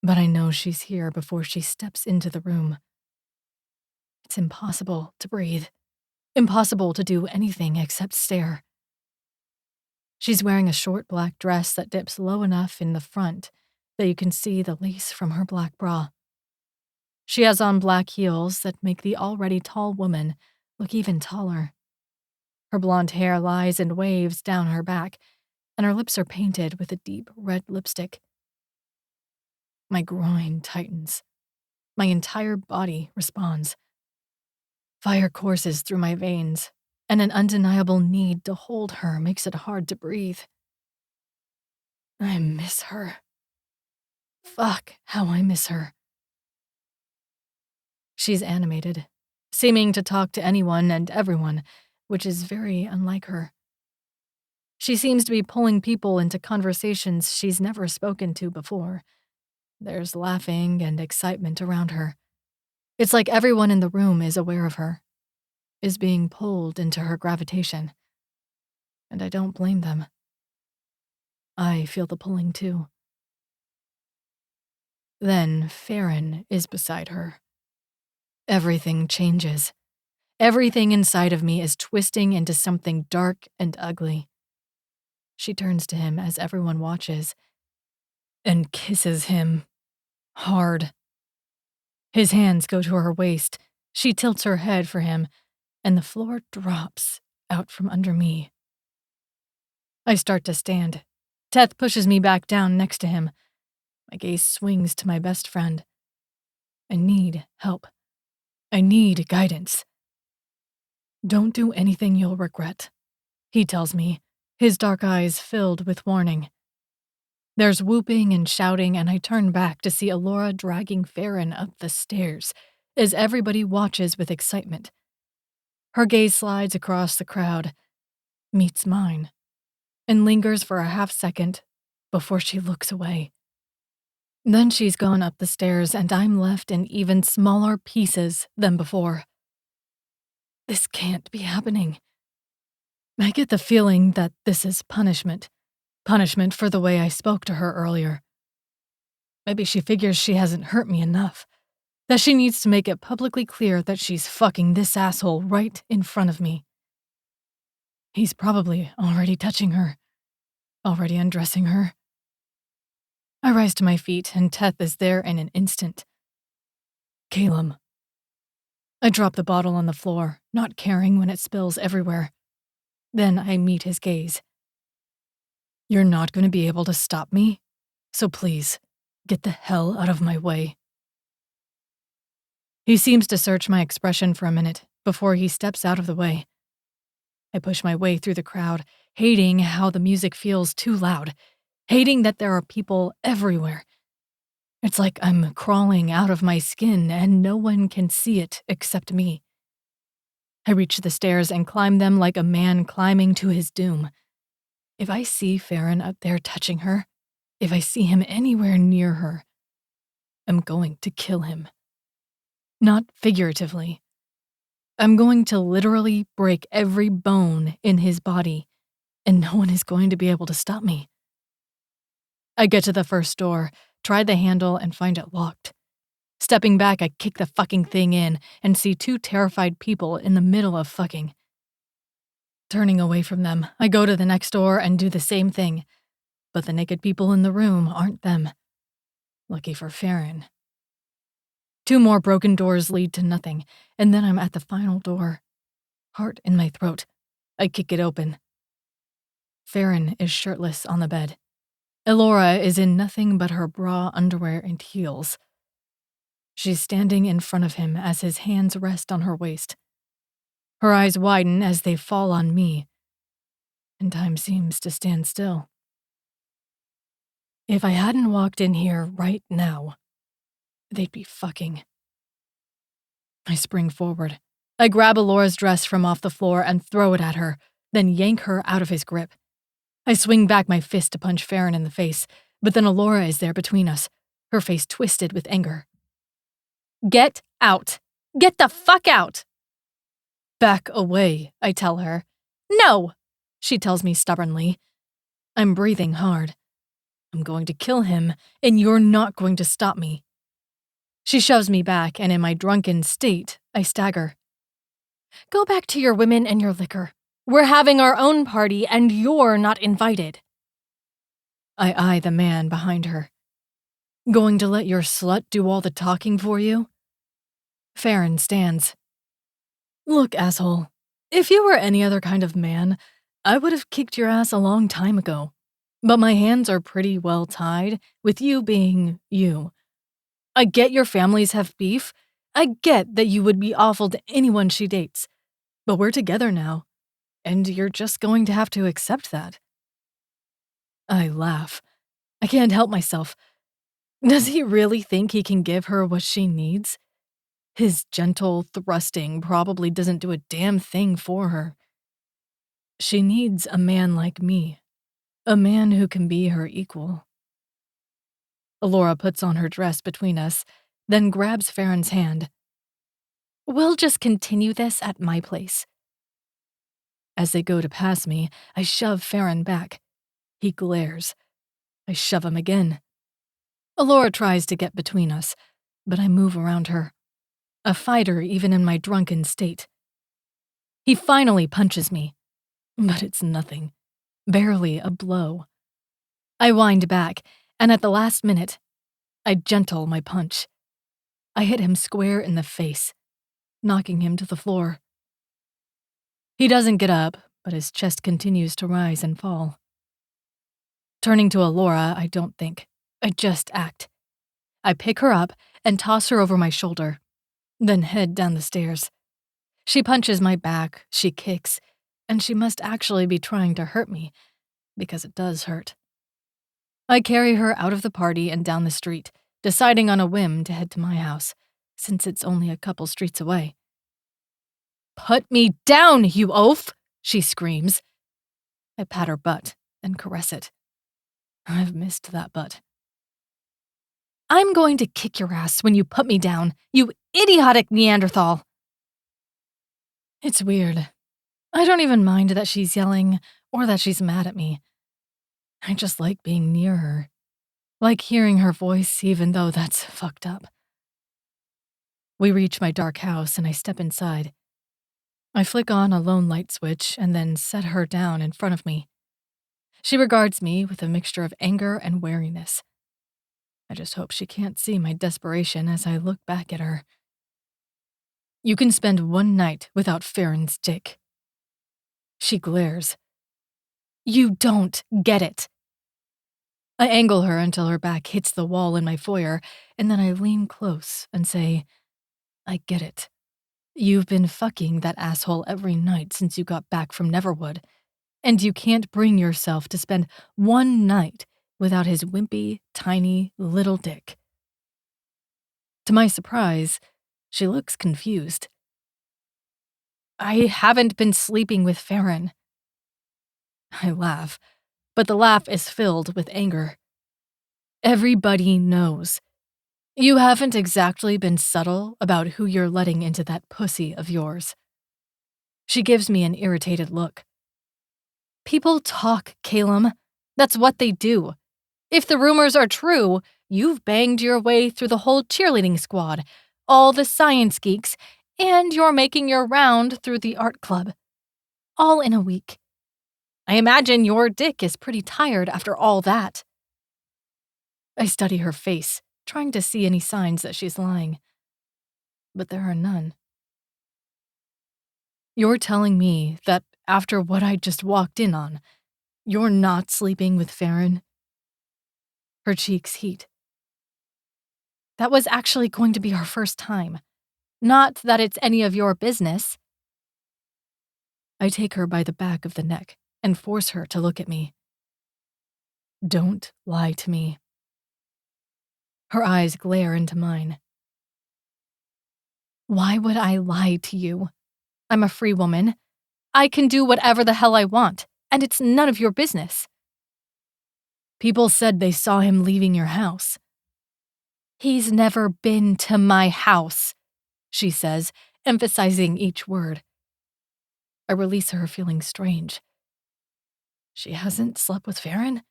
but I know she's here before she steps into the room. It's impossible to breathe. Impossible to do anything except stare. She's wearing a short black dress that dips low enough in the front that you can see the lace from her black bra. She has on black heels that make the already tall woman look even taller. Her blonde hair lies in waves down her back, and her lips are painted with a deep red lipstick. My groin tightens. My entire body responds. Fire courses through my veins, and an undeniable need to hold her makes it hard to breathe. I miss her. Fuck, how I miss her. She's animated, seeming to talk to anyone and everyone, which is very unlike her. She seems to be pulling people into conversations she's never spoken to before. There's laughing and excitement around her. It's like everyone in the room is aware of her, is being pulled into her gravitation. And I don't blame them. I feel the pulling too. Then Farron is beside her. Everything changes. Everything inside of me is twisting into something dark and ugly. She turns to him as everyone watches and kisses him hard. His hands go to her waist. She tilts her head for him, and the floor drops out from under me. I start to stand. Teth pushes me back down next to him. My gaze swings to my best friend. I need help. I need guidance. Don't do anything you'll regret, he tells me, his dark eyes filled with warning. There's whooping and shouting, and I turn back to see Alora dragging Farron up the stairs as everybody watches with excitement. Her gaze slides across the crowd, meets mine, and lingers for a half-second before she looks away. Then she's gone up the stairs, and I'm left in even smaller pieces than before. This can't be happening. I get the feeling that this is punishment. Punishment for the way I spoke to her earlier. Maybe she figures she hasn't hurt me enough, that she needs to make it publicly clear that she's fucking this asshole right in front of me. He's probably already touching her, already undressing her. I rise to my feet, and Teth is there in an instant. Callum. I drop the bottle on the floor, not caring when it spills everywhere. Then I meet his gaze. You're not going to be able to stop me, so please, get the hell out of my way. He seems to search my expression for a minute before he steps out of the way. I push my way through the crowd, hating how the music feels too loud, hating that there are people everywhere. It's like I'm crawling out of my skin and no one can see it except me. I reach the stairs and climb them like a man climbing to his doom. If I see Farron up there touching her, if I see him anywhere near her, I'm going to kill him. Not figuratively. I'm going to literally break every bone in his body, and no one is going to be able to stop me. I get to the first door, try the handle, and find it locked. Stepping back, I kick the fucking thing in and see two terrified people in the middle of fucking. Turning away from them, I go to the next door and do the same thing, but the naked people in the room aren't them. Lucky for Farron. 2 more broken doors lead to nothing, and then I'm at the final door. Heart in my throat. I kick it open. Farron is shirtless on the bed. Elora is in nothing but her bra, underwear, and heels. She's standing in front of him as his hands rest on her waist. Her eyes widen as they fall on me, and time seems to stand still. If I hadn't walked in here right now, they'd be fucking. I spring forward. I grab Elora's dress from off the floor and throw it at her, then yank her out of his grip. I swing back my fist to punch Farron in the face, but then Elora is there between us, her face twisted with anger. Get out! Get the fuck out! Back away, I tell her. No, she tells me stubbornly. I'm breathing hard. I'm going to kill him, and you're not going to stop me. She shoves me back, and in my drunken state, I stagger. Go back to your women and your liquor. We're having our own party, and you're not invited. I eye the man behind her. Going to let your slut do all the talking for you? Farron stands. Look, asshole, if you were any other kind of man, I would have kicked your ass a long time ago. But my hands are pretty well tied, with you being you. I get your families have beef. I get that you would be awful to anyone she dates. But we're together now, and you're just going to have to accept that. I laugh. I can't help myself. Does he really think he can give her what she needs? His gentle thrusting probably doesn't do a damn thing for her. She needs a man like me, a man who can be her equal. Elora puts on her dress between us, then grabs Farron's hand. We'll just continue this at my place." As they go to pass me, I shove Farron back. He glares. I shove him again. Alora tries to get between us, but I move around her. A fighter even in my drunken state. He finally punches me, but it's nothing. Barely a blow. I wind back, and at the last minute, I gentle my punch. I hit him square in the face, knocking him to the floor. He doesn't get up, but his chest continues to rise and fall. Turning to Alora, I don't think. I just act. I pick her up and toss her over my shoulder, then head down the stairs. She punches my back, she kicks, and she must actually be trying to hurt me, because it does hurt. I carry her out of the party and down the street, deciding on a whim to head to my house, since it's only a couple streets away. "Put me down, you oaf!" she screams. I pat her butt and caress it. I've missed that butt. "I'm going to kick your ass when you put me down, you idiotic Neanderthal!" It's weird. I don't even mind that she's yelling or that she's mad at me. I just like being near her. Like hearing her voice, even though that's fucked up. We reach my dark house and I step inside. I flick on a lone light switch and then set her down in front of me. She regards me with a mixture of anger and wariness. I just hope she can't see my desperation as I look back at her. "You can spend one night without Farron's dick." She glares. "You don't get it." I angle her until her back hits the wall in my foyer, and then I lean close and say, "I get it. You've been fucking that asshole every night since you got back from Neverwood, and you can't bring yourself to spend one night without his wimpy, tiny, little dick." To my surprise, she looks confused. "I haven't been sleeping with Farron." I laugh, but the laugh is filled with anger. "Everybody knows. You haven't exactly been subtle about who you're letting into that pussy of yours." She gives me an irritated look. "People talk, Callum. That's what they do. If the rumors are true, you've banged your way through the whole cheerleading squad, all the science geeks, and you're making your round through the art club. All in a week. I imagine your dick is pretty tired after all that." I study her face, trying to see any signs that she's lying. But there are none. "You're telling me that after what I just walked in on, you're not sleeping with Farron?" Her cheeks heat. "That was actually going to be our first time. Not that it's any of your business." I take her by the back of the neck and force her to look at me. "Don't lie to me." Her eyes glare into mine. "Why would I lie to you? I'm a free woman. I can do whatever the hell I want, and it's none of your business." "People said they saw him leaving your house." "He's never been to my house," she says, emphasizing each word. I release her, feeling strange. She hasn't slept with Farron?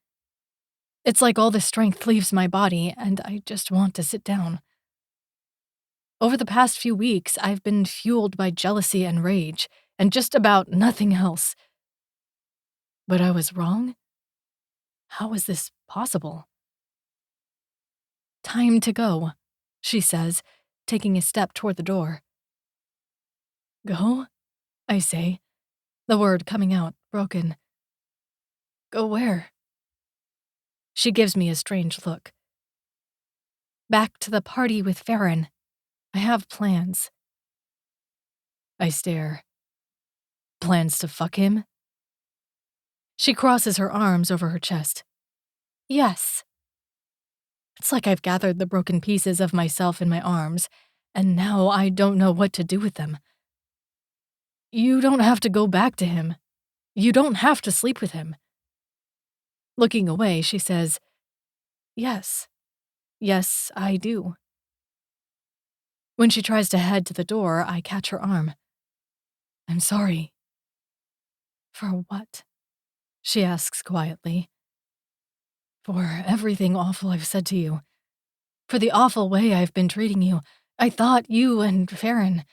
It's like all the strength leaves my body, and I just want to sit down. Over the past few weeks, I've been fueled by jealousy and rage, and just about nothing else. But I was wrong? How is this possible? "Time to go," she says, taking a step toward the door. "Go?" I say, the word coming out broken. "Go where?" She gives me a strange look. "Back to the party with Farron. I have plans." I stare. "Plans to fuck him?" She crosses her arms over her chest. "Yes." It's like I've gathered the broken pieces of myself in my arms, and now I don't know what to do with them. "You don't have to go back to him. You don't have to sleep with him." Looking away, she says, "Yes. Yes, I do." When she tries to head to the door, I catch her arm. I'm sorry. For what? She asks quietly. For everything awful I've said to you. For the awful way I've been treating you. I thought you and Farron.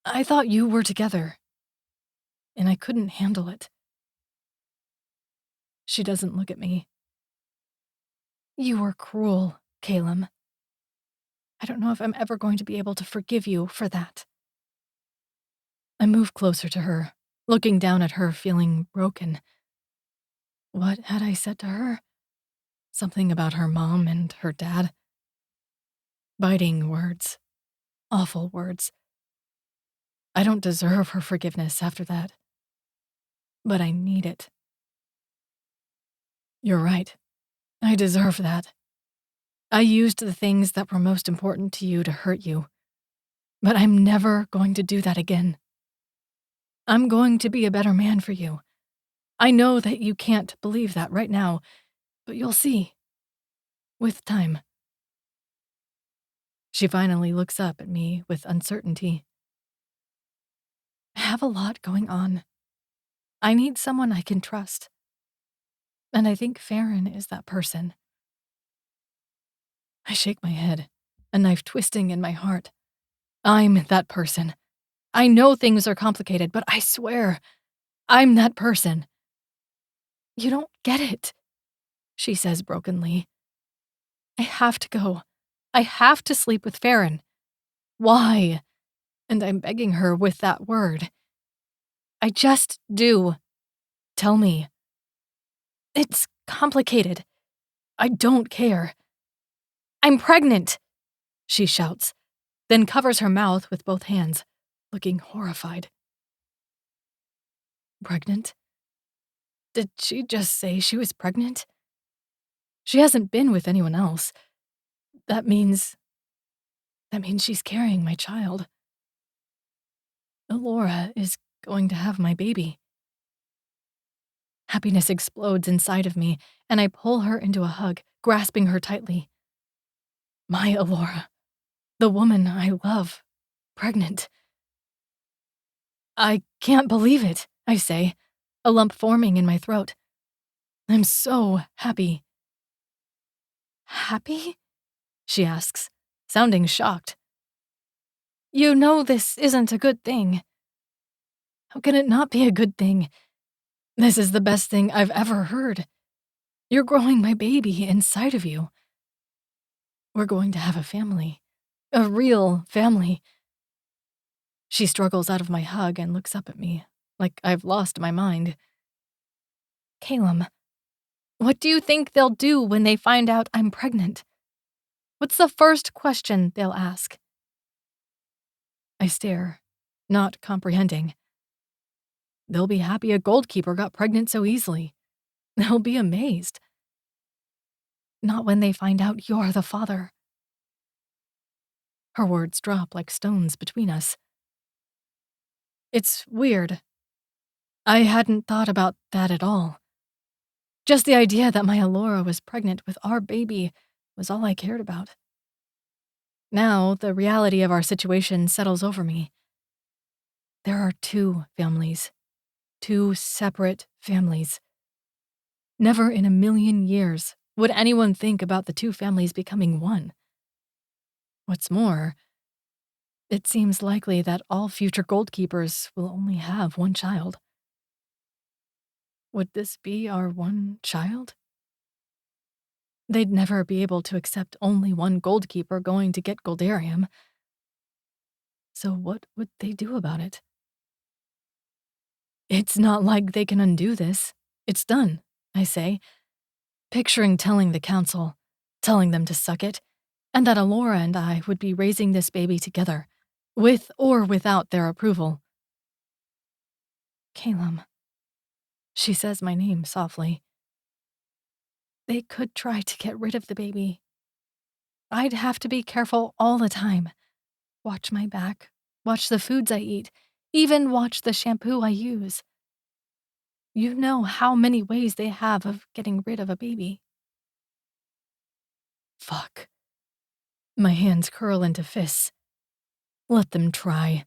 I thought you were together. And I couldn't handle it. She doesn't look at me. You were cruel, Callum. I don't know if I'm ever going to be able to forgive you for that. I move closer to her, looking down at her, feeling broken. What had I said to her? Something about her mom and her dad. Biting words. Awful words. I don't deserve her forgiveness after that. But I need it. You're right. I deserve that. I used the things that were most important to you to hurt you. But I'm never going to do that again. I'm going to be a better man for you. I know that you can't believe that right now, but you'll see. With time. She finally looks up at me with uncertainty. I have a lot going on. I need someone I can trust. And I think Farron is that person. I shake my head, a knife twisting in my heart. I'm that person. I know things are complicated, but I swear, I'm that person. You don't get it, she says brokenly. I have to go. I have to sleep with Farron. Why? And I'm begging her with that word. I just do. Tell me. It's complicated. I don't care. I'm pregnant, she shouts, then covers her mouth with both hands, looking horrified. Pregnant? Did she just say she was pregnant? She hasn't been with anyone else. That means she's carrying my child. Laura is going to have my baby. Happiness explodes inside of me, and I pull her into a hug, grasping her tightly. My Alora, the woman I love, pregnant. I can't believe it, I say, a lump forming in my throat. I'm so happy. Happy? She asks, sounding shocked. You know this isn't a good thing. How can it not be a good thing? This is the best thing I've ever heard. You're growing my baby inside of you. We're going to have a family. A real family. She struggles out of my hug and looks up at me, like I've lost my mind. Callum, what do you think they'll do when they find out I'm pregnant? What's the first question they'll ask? I stare, not comprehending. They'll be happy a goldkeeper got pregnant so easily. They'll be amazed. Not when they find out you're the father. Her words drop like stones between us. It's weird. I hadn't thought about that at all. Just the idea that my Alora was pregnant with our baby was all I cared about. Now, the reality of our situation settles over me. There are two families. Two separate families. Never in a million years would anyone think about the two families becoming one. What's more, it seems likely that all future goldkeepers will only have one child. Would this be our one child? They'd never be able to accept only one goldkeeper going to get Goldarium. So what would they do about it? It's not like they can undo this. It's done, I say, picturing telling the council, telling them to suck it, and that Alora and I would be raising this baby together, with or without their approval. Callum. She says my name softly. They could try to get rid of the baby. I'd have to be careful all the time. Watch my back, watch the foods I eat, even watch the shampoo I use. You know how many ways they have of getting rid of a baby. Fuck. My hands curl into fists. Let them try.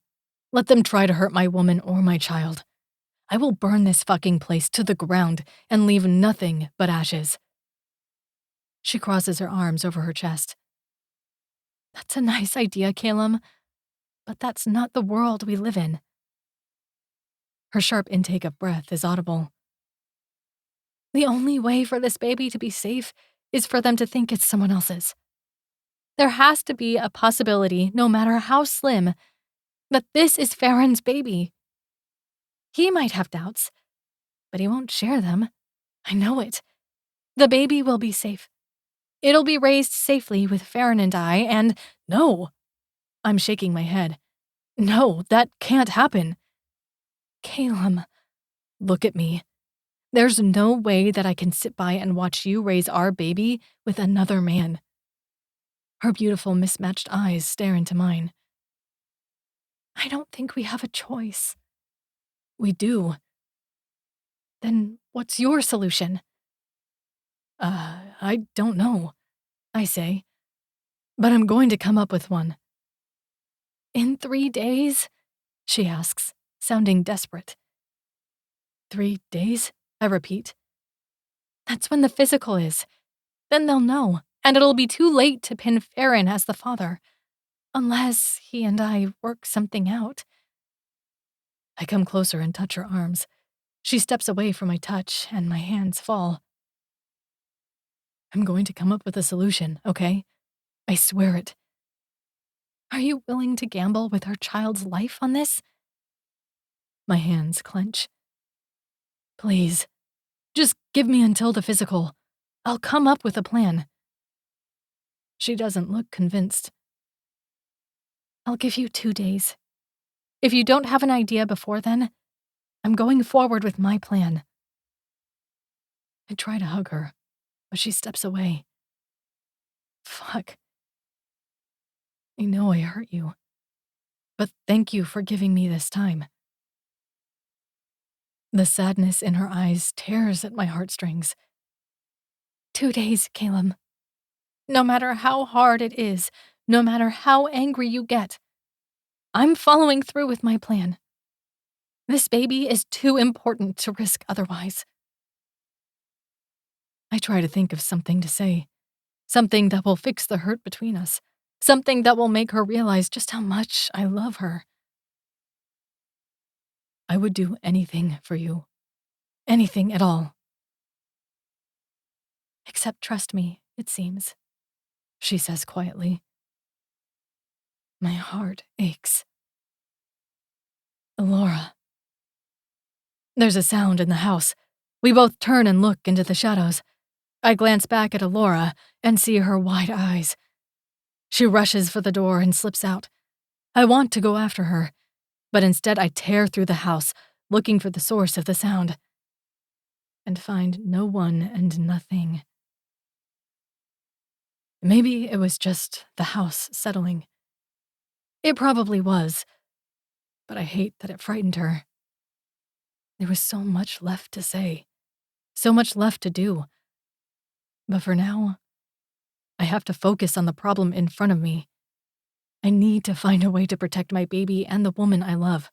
Let them try to hurt my woman or my child. I will burn this fucking place to the ground and leave nothing but ashes. She crosses her arms over her chest. That's a nice idea, Callum, but that's not the world we live in. Her sharp intake of breath is audible. The only way for this baby to be safe is for them to think it's someone else's. There has to be a possibility, no matter how slim, that this is Farron's baby. He might have doubts, but he won't share them. I know it. The baby will be safe. It'll be raised safely with Farron and I, and no. I'm shaking my head. No, that can't happen. Callum, look at me. There's no way that I can sit by and watch you raise our baby with another man. Her beautiful mismatched eyes stare into mine. I don't think we have a choice. We do. Then what's your solution? I don't know, I say, but I'm going to come up with one. In 3 days? She asks, sounding desperate. 3 days? I repeat. That's when the physical is. Then they'll know, and it'll be too late to pin Farron as the father. Unless he and I work something out. I come closer and touch her arms. She steps away from my touch, and my hands fall. I'm going to come up with a solution, okay? I swear it. Are you willing to gamble with our child's life on this? My hands clench. Please, just give me until the physical. I'll come up with a plan. She doesn't look convinced. I'll give you 2 days. If you don't have an idea before then, I'm going forward with my plan. I try to hug her, but she steps away. Fuck. I know I hurt you, but thank you for giving me this time. The sadness in her eyes tears at my heartstrings. 2 days, Callum. No matter how hard it is, no matter how angry you get, I'm following through with my plan. This baby is too important to risk otherwise. I try to think of something to say, something that will fix the hurt between us, something that will make her realize just how much I love her. I would do anything for you. Anything at all. Except trust me, it seems, she says quietly. My heart aches. Laura. There's a sound in the house. We both turn and look into the shadows. I glance back at Alora and see her wide eyes. She rushes for the door and slips out. I want to go after her, but instead I tear through the house, looking for the source of the sound, and find no one and nothing. Maybe it was just the house settling. It probably was, but I hate that it frightened her. There was so much left to say, so much left to do. But for now, I have to focus on the problem in front of me. I need to find a way to protect my baby and the woman I love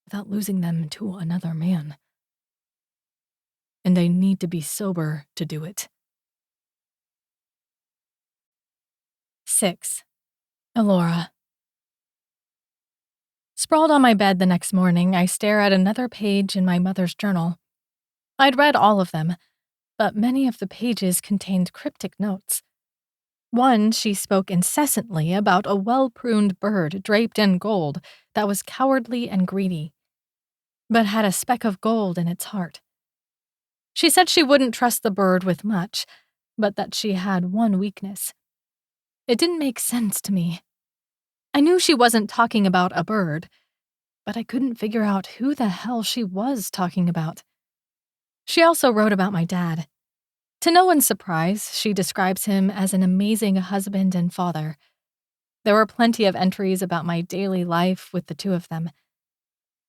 without losing them to another man. And I need to be sober to do it. 6. Alora. Sprawled on my bed the next morning, I stare at another page in my mother's journal. I'd read all of them, but many of the pages contained cryptic notes. One, she spoke incessantly about a well-pruned bird draped in gold that was cowardly and greedy, but had a speck of gold in its heart. She said she wouldn't trust the bird with much, but that she had one weakness. It didn't make sense to me. I knew she wasn't talking about a bird, but I couldn't figure out who the hell she was talking about. She also wrote about my dad. To no one's surprise, she describes him as an amazing husband and father. There were plenty of entries about my daily life with the two of them,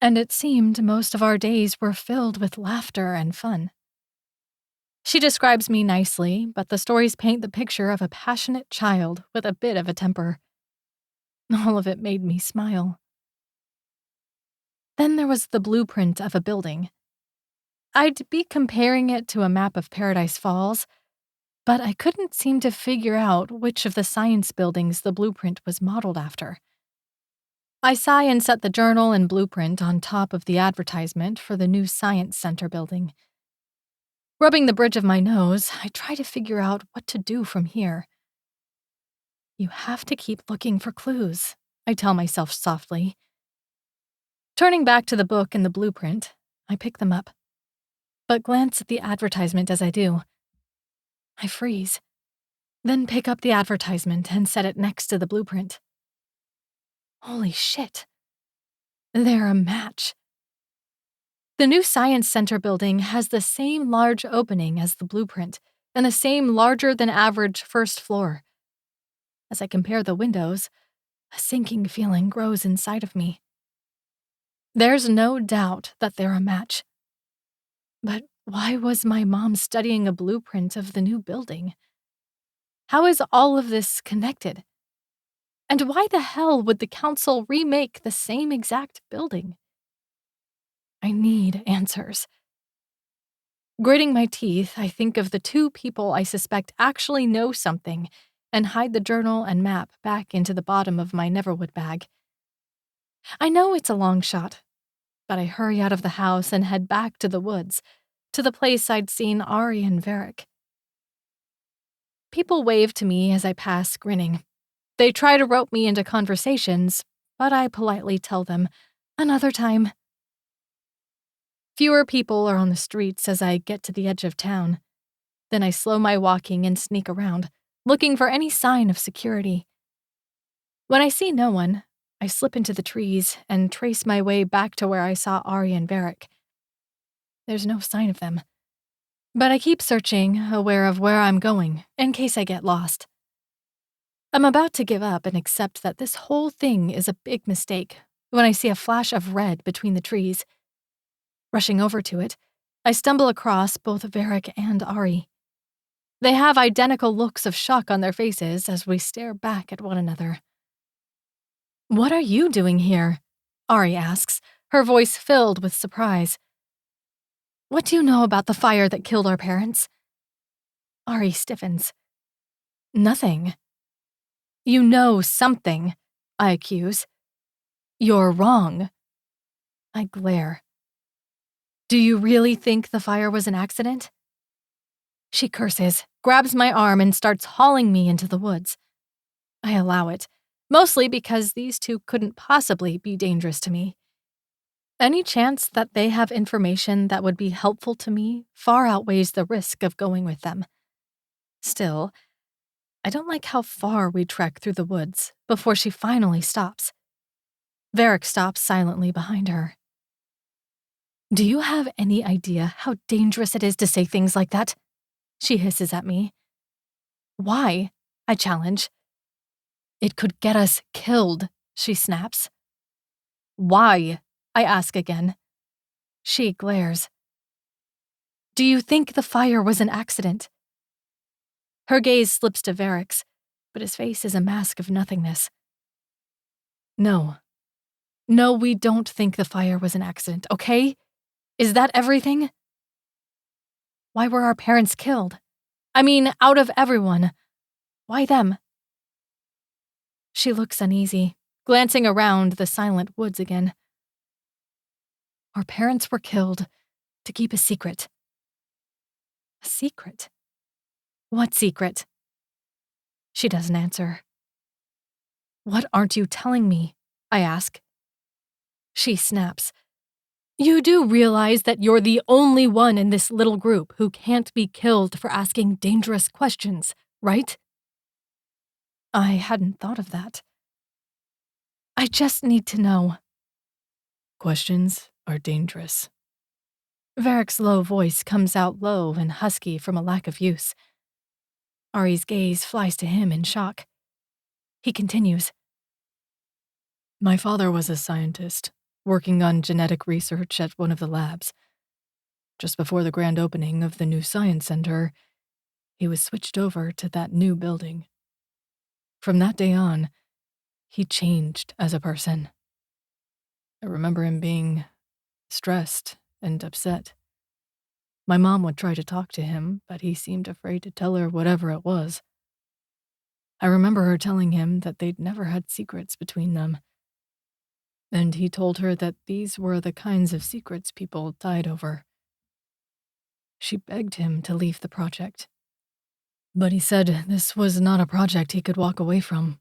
and it seemed most of our days were filled with laughter and fun. She describes me nicely, but the stories paint the picture of a passionate child with a bit of a temper. All of it made me smile. Then there was the blueprint of a building. I'd be comparing it to a map of Paradise Falls, but I couldn't seem to figure out which of the science buildings the blueprint was modeled after. I sigh and set the journal and blueprint on top of the advertisement for the new Science Center building. Rubbing the bridge of my nose, I try to figure out what to do from here. You have to keep looking for clues, I tell myself softly. Turning back to the book and the blueprint, I pick them up, but glance at the advertisement as I do. I freeze, then pick up the advertisement and set it next to the blueprint. Holy shit. They're a match. The new Science Center building has the same large opening as the blueprint and the same larger-than-average first floor. As I compare the windows, a sinking feeling grows inside of me. There's no doubt that they're a match. But why was my mom studying a blueprint of the new building? How is all of this connected? And why the hell would the council remake the same exact building? I need answers. Gritting my teeth, I think of the two people I suspect actually know something and hide the journal and map back into the bottom of my Neverwood bag. I know it's a long shot, but I hurry out of the house and head back to the woods, to the place I'd seen Ari and Varric. People wave to me as I pass, grinning. They try to rope me into conversations, but I politely tell them, another time. Fewer people are on the streets as I get to the edge of town. Then I slow my walking and sneak around, looking for any sign of security. When I see no one, I slip into the trees and trace my way back to where I saw Ari and Varric. There's no sign of them. But I keep searching, aware of where I'm going, in case I get lost. I'm about to give up and accept that this whole thing is a big mistake when I see a flash of red between the trees. Rushing over to it, I stumble across both Varric and Ari. They have identical looks of shock on their faces as we stare back at one another. "What are you doing here?" Ari asks, her voice filled with surprise. "What do you know about the fire that killed our parents?" Ari stiffens. "Nothing." "You know something," I accuse. "You're wrong." I glare. "Do you really think the fire was an accident?" She curses, grabs my arm, and starts hauling me into the woods. I allow it, mostly because these two couldn't possibly be dangerous to me. Any chance that they have information that would be helpful to me far outweighs the risk of going with them. Still, I don't like how far we trek through the woods before she finally stops. Varric stops silently behind her. "Do you have any idea how dangerous it is to say things like that?" She hisses at me. "Why?" I challenge. "It could get us killed," she snaps. "Why?" I ask again. She glares. "Do you think the fire was an accident?" Her gaze slips to Varric's, but his face is a mask of nothingness. No. No, we don't think the fire was an accident, okay? Is that everything? Why were our parents killed? I mean, out of everyone. Why them? She looks uneasy, glancing around the silent woods again. Our parents were killed to keep a secret. A secret? What secret? She doesn't answer. What aren't you telling me? I ask. She snaps. You do realize that you're the only one in this little group who can't be killed for asking dangerous questions, right? I hadn't thought of that. I just need to know. Questions are dangerous. Varric's low voice comes out low and husky from a lack of use. Ari's gaze flies to him in shock. He continues. My father was a scientist, working on genetic research at one of the labs. Just before the grand opening of the new Science Center, he was switched over to that new building. From that day on, he changed as a person. I remember him being stressed and upset. My mom would try to talk to him, but he seemed afraid to tell her whatever it was. I remember her telling him that they'd never had secrets between them, and he told her that these were the kinds of secrets people died over. She begged him to leave the project, but he said this was not a project he could walk away from.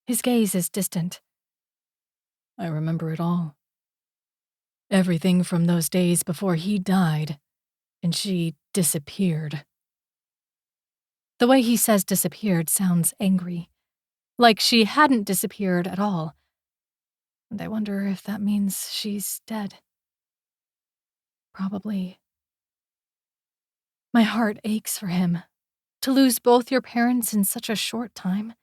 His gaze is distant. I remember it all. Everything from those days before he died, and she disappeared. The way he says disappeared sounds angry, like she hadn't disappeared at all. And I wonder if that means she's dead. Probably. My heart aches for him. To lose both your parents in such a short time.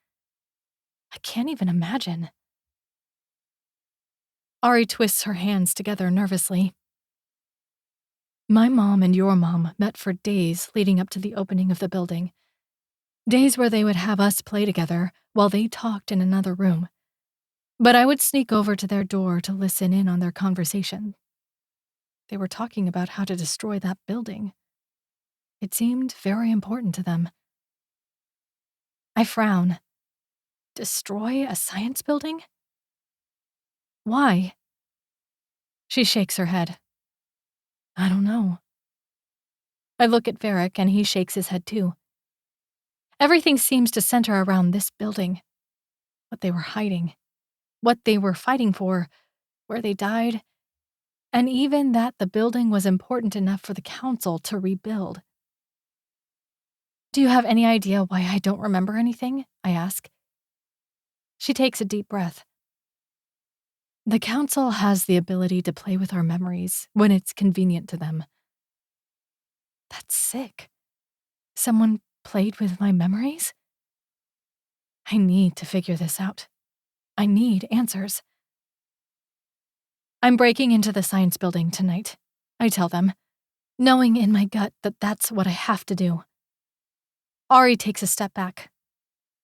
I can't even imagine. Ari twists her hands together nervously. My mom and your mom met for days leading up to the opening of the building. Days where they would have us play together while they talked in another room. But I would sneak over to their door to listen in on their conversation. They were talking about how to destroy that building. It seemed very important to them. I frown. Destroy a science building? Why? She shakes her head. I don't know. I look at Varric and he shakes his head too. Everything seems to center around this building. What they were hiding. What they were fighting for. Where they died. And even that the building was important enough for the council to rebuild. Do you have any idea why I don't remember anything? I ask. She takes a deep breath. The council has the ability to play with our memories when it's convenient to them. That's sick. Someone played with my memories? I need to figure this out. I need answers. I'm breaking into the science building tonight, I tell them, knowing in my gut that that's what I have to do. Ari takes a step back.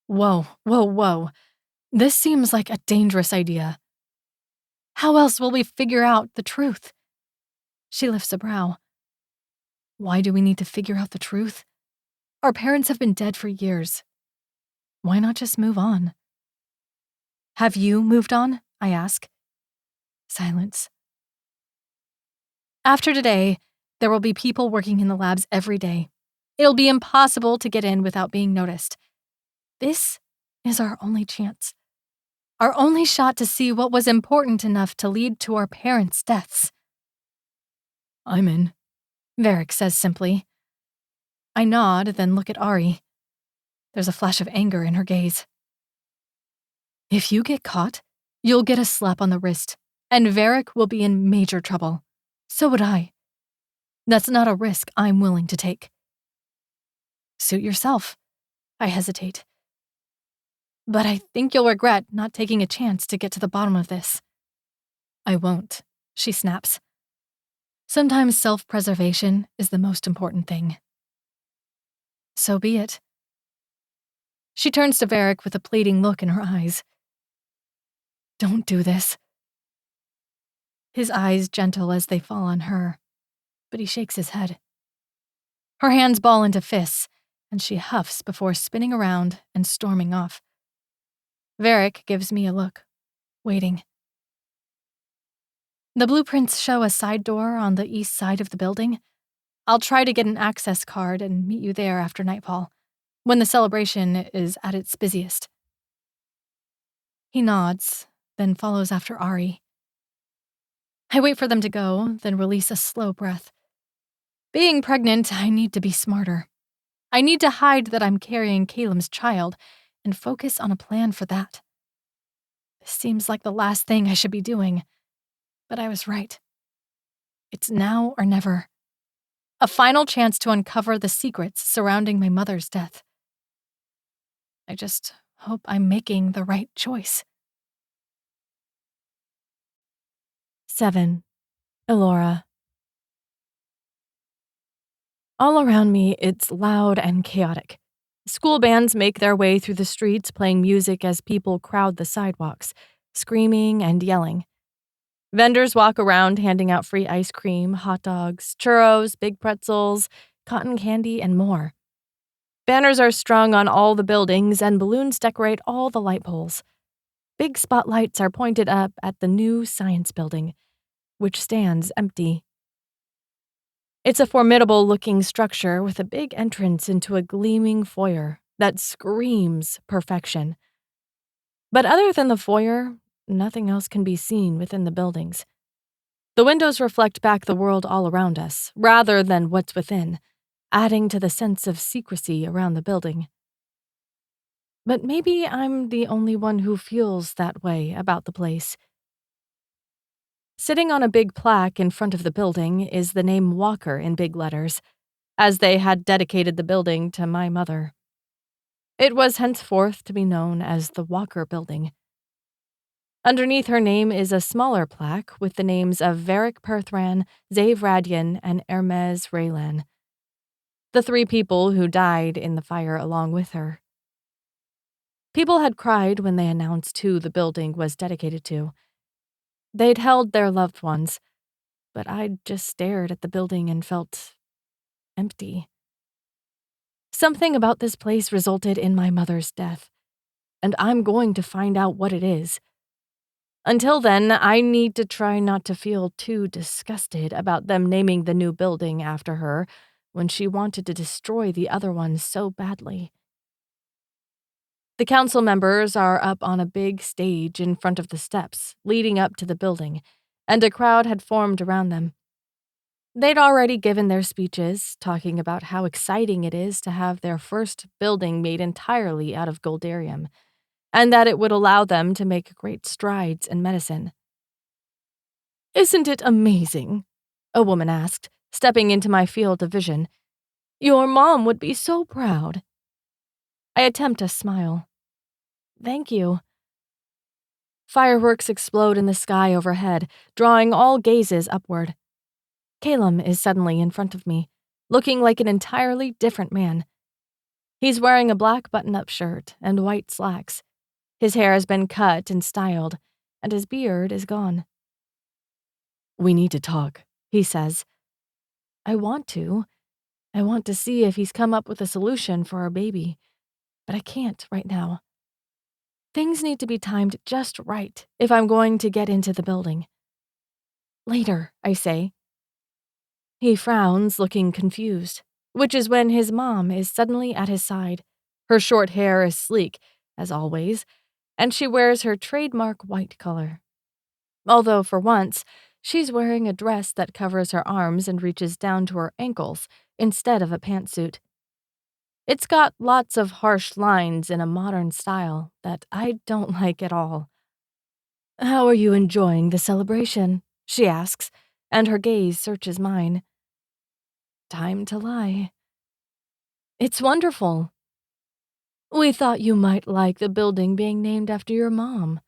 Whoa, whoa, whoa. This seems like a dangerous idea. How else will we figure out the truth? She lifts a brow. Why do we need to figure out the truth? Our parents have been dead for years. Why not just move on? Have you moved on? I ask. Silence. After today, there will be people working in the labs every day. It'll be impossible to get in without being noticed. This is our only chance. Our only shot to see what was important enough to lead to our parents' deaths. I'm in, Varric says simply. I nod, then look at Ari. There's a flash of anger in her gaze. If you get caught, you'll get a slap on the wrist, and Varric will be in major trouble. So would I. That's not a risk I'm willing to take. Suit yourself. I hesitate. But I think you'll regret not taking a chance to get to the bottom of this. I won't, she snaps. Sometimes self-preservation is the most important thing. So be it. She turns to Varric with a pleading look in her eyes. Don't do this. His eyes gentle as they fall on her, but he shakes his head. Her hands ball into fists, and she huffs before spinning around and storming off. Varric gives me a look, waiting. The blueprints show a side door on the east side of the building. I'll try to get an access card and meet you there after nightfall, when the celebration is at its busiest. He nods, then follows after Ari. I wait for them to go, then release a slow breath. Being pregnant, I need to be smarter. I need to hide that I'm carrying Callum's child and focus on a plan for that. This seems like the last thing I should be doing, but I was right. It's now or never. A final chance to uncover the secrets surrounding my mother's death. I just hope I'm making the right choice. 7. Elora. All around me, it's loud and chaotic. School bands make their way through the streets playing music as people crowd the sidewalks, screaming and yelling. Vendors walk around handing out free ice cream, hot dogs, churros, big pretzels, cotton candy, and more. Banners are strung on all the buildings and balloons decorate all the light poles. Big spotlights are pointed up at the new science building, which stands empty. It's a formidable-looking structure with a big entrance into a gleaming foyer that screams perfection. But other than the foyer, nothing else can be seen within the buildings. The windows reflect back the world all around us, rather than what's within, adding to the sense of secrecy around the building. But maybe I'm the only one who feels that way about the place. Sitting on a big plaque in front of the building is the name Walker in big letters, as they had dedicated the building to my mother. It was henceforth to be known as the Walker Building. Underneath her name is a smaller plaque with the names of Varric Perthran, Zave Radian, and Hermes Raylan, the 3 people who died in the fire along with her. People had cried when they announced who the building was dedicated to. They'd held their loved ones, but I'd just stared at the building and felt empty. Something about this place resulted in my mother's death, and I'm going to find out what it is. Until then, I need to try not to feel too disgusted about them naming the new building after her when she wanted to destroy the other one so badly. The council members are up on a big stage in front of the steps leading up to the building, and a crowd had formed around them. They'd already given their speeches, talking about how exciting it is to have their first building made entirely out of goldarium, and that it would allow them to make great strides in medicine. "Isn't it amazing?" a woman asked, stepping into my field of vision. "Your mom would be so proud." I attempt a smile. "Thank you." Fireworks explode in the sky overhead, drawing all gazes upward. Callum is suddenly in front of me, looking like an entirely different man. He's wearing a black button-up shirt and white slacks. His hair has been cut and styled, and his beard is gone. "We need to talk," he says. I want to. I want to see if he's come up with a solution for our baby, but I can't right now. Things need to be timed just right if I'm going to get into the building. "Later," I say. He frowns, looking confused, which is when his mom is suddenly at his side. Her short hair is sleek, as always, and she wears her trademark white color. Although, for once, she's wearing a dress that covers her arms and reaches down to her ankles instead of a pantsuit. It's got lots of harsh lines in a modern style that I don't like at all. "How are you enjoying the celebration?" she asks, and her gaze searches mine. Time to lie. "It's wonderful." "We thought you might like the building being named after your mom."